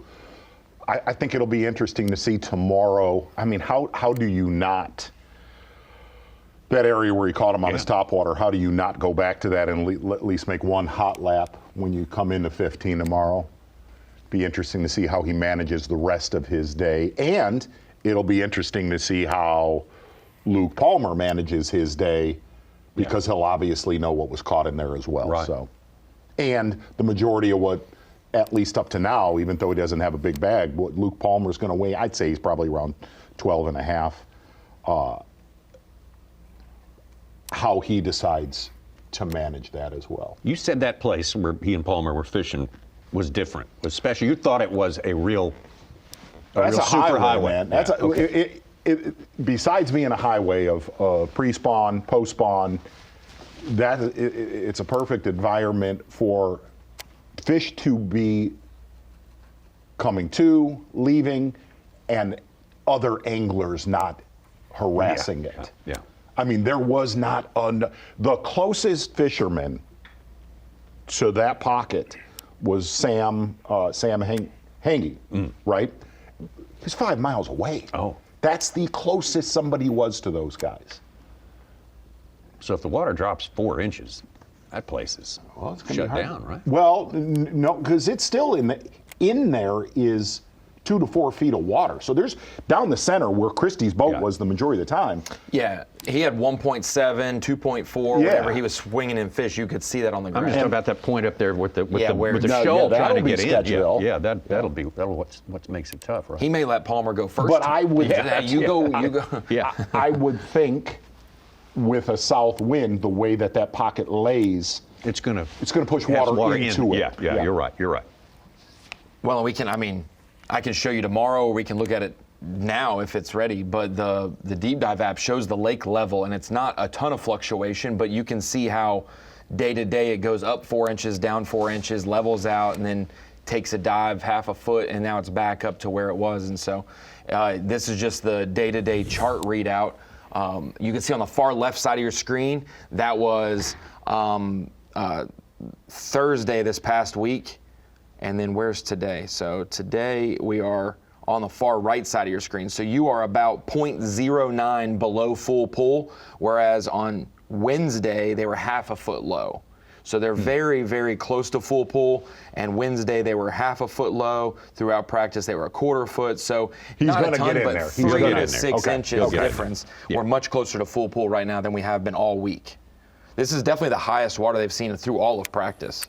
I think it'll be interesting to see tomorrow. I mean, how do you not, that area where he caught him on his topwater, how do you not go back to that and at least make one hot lap when you come into 15 tomorrow? Be interesting to see how he manages the rest of his day. And it'll be interesting to see how Luke Palmer manages his day, because he'll obviously know what was caught in there as well. Right. So, and the majority of what, at least up to now, even though he doesn't have a big bag, what Luke Palmer's going to weigh, I'd say he's probably around 12 and a half. How he decides to manage that as well. You said that place where he and Palmer were fishing was different, was special. You thought it was a real That's a super highway. man. That's Yeah, okay. Besides being a highway of pre-spawn, post-spawn, it's a perfect environment for fish to be coming to, leaving, and other anglers not harassing it. Yeah. I mean, there was not the closest fisherman to that pocket was Sam Hangy, right? He's 5 miles away. Oh. That's the closest somebody was to those guys. So if the water drops 4 inches, that place is shut down, right? Well, no, because it's still in there is 2 to 4 feet of water. So there's down the center where Christie's boat was the majority of the time. Yeah, he had 1.7, 2.4, whenever he was swinging in fish. You could see that on the ground. I'm just talking about that point up there with the where shoal trying to get in. Sketchville. Yeah, that'll what makes it tough, right? He may let Palmer go first. But I would, you go. Yeah, I would think with a south wind, the way that pocket lays, it's gonna push water into it. Yeah, you're right. Well, I can show you tomorrow, or we can look at it now if it's ready, but the Deep Dive app shows the lake level, and it's not a ton of fluctuation, but you can see how day to day it goes up 4 inches, down 4 inches, levels out, and then takes a dive half a foot, and now it's back up to where it was. And so this is just the day-to-day chart readout. You can see on the far left side of your screen, that was Thursday this past week. And then where's today? So today we are on the far right side of your screen. So you are about 0.09 below full pull, whereas on Wednesday they were half a foot low. So they're very, very close to full pull. And Wednesday they were half a foot low. Throughout practice they were a quarter foot. So he's not going a to ton, get in but there. 3 to 6 inches difference. We're much closer to full pull right now than we have been all week. This is definitely the highest water they've seen through all of practice,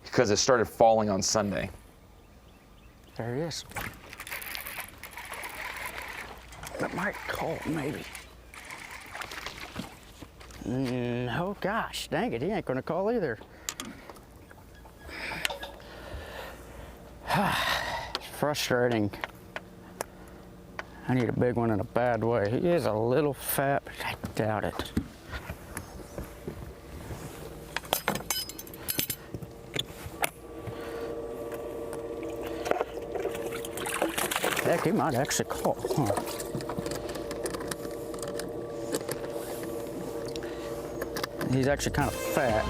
because it started falling on Sunday. There he is. That might call, maybe. Oh gosh, dang it, he ain't gonna call either. It's frustrating. I need a big one in a bad way. He is a little fat, but I doubt it. Heck, he might actually call, huh? He's actually kind of fat.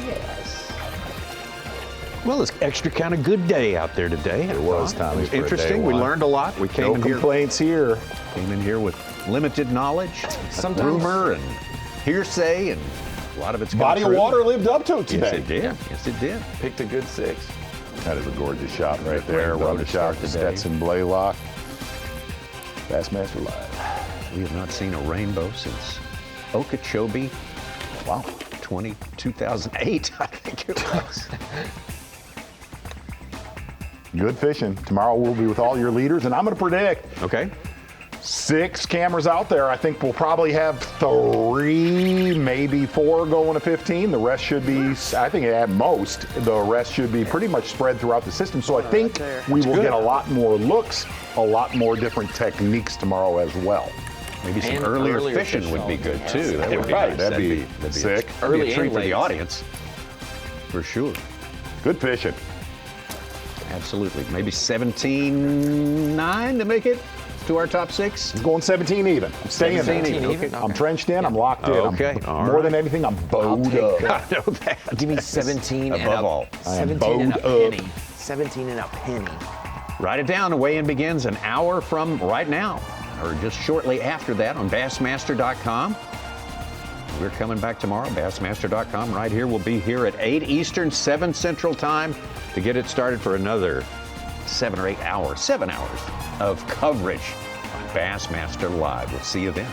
Yes. Well, it's extra kind of good day out there today. It was, Tommy. It was interesting. We learned a lot. We came no in complaints here. Came in here with limited knowledge, some rumor and hearsay, and a lot of it's body of water lived up to it today. Yes, it did. Yes, it did. Picked a good 6. That is a gorgeous shot right there. What a shot to Stetson Blaylock. Bassmaster Live. We have not seen a rainbow since Okeechobee. Wow. 2008, I think it was. Good fishing. Tomorrow we'll be with all your leaders, and I'm going to predict. Okay. 6 cameras out there. I think we'll probably have 3, maybe 4 going to 15. The rest should be, I think at most, the rest should be pretty much spread throughout the system. So I think we will get a lot more looks, a lot more different techniques tomorrow as well. Maybe some earlier fishing would be good too. That would be nice. That'd be sick. Early a treat for the audience, for sure. Good fishing. Absolutely. Maybe 17-9 to make it to our top 6. I'm going 17 even. I'm staying 17 even. Okay. I'm trenched in. I'm locked in. Okay. More than anything, I'm bowed up. I know that. Give me 17 above all. 17 and a penny. 17 and a penny. Write it down. The weigh-in begins an hour from right now, or just shortly after that on Bassmaster.com. We're coming back tomorrow, Bassmaster.com. Right here. We'll be here at 8 Eastern, 7 Central Time to get it started for another 7 or 8 hours, 7 hours of coverage on Bassmaster Live. We'll see you then.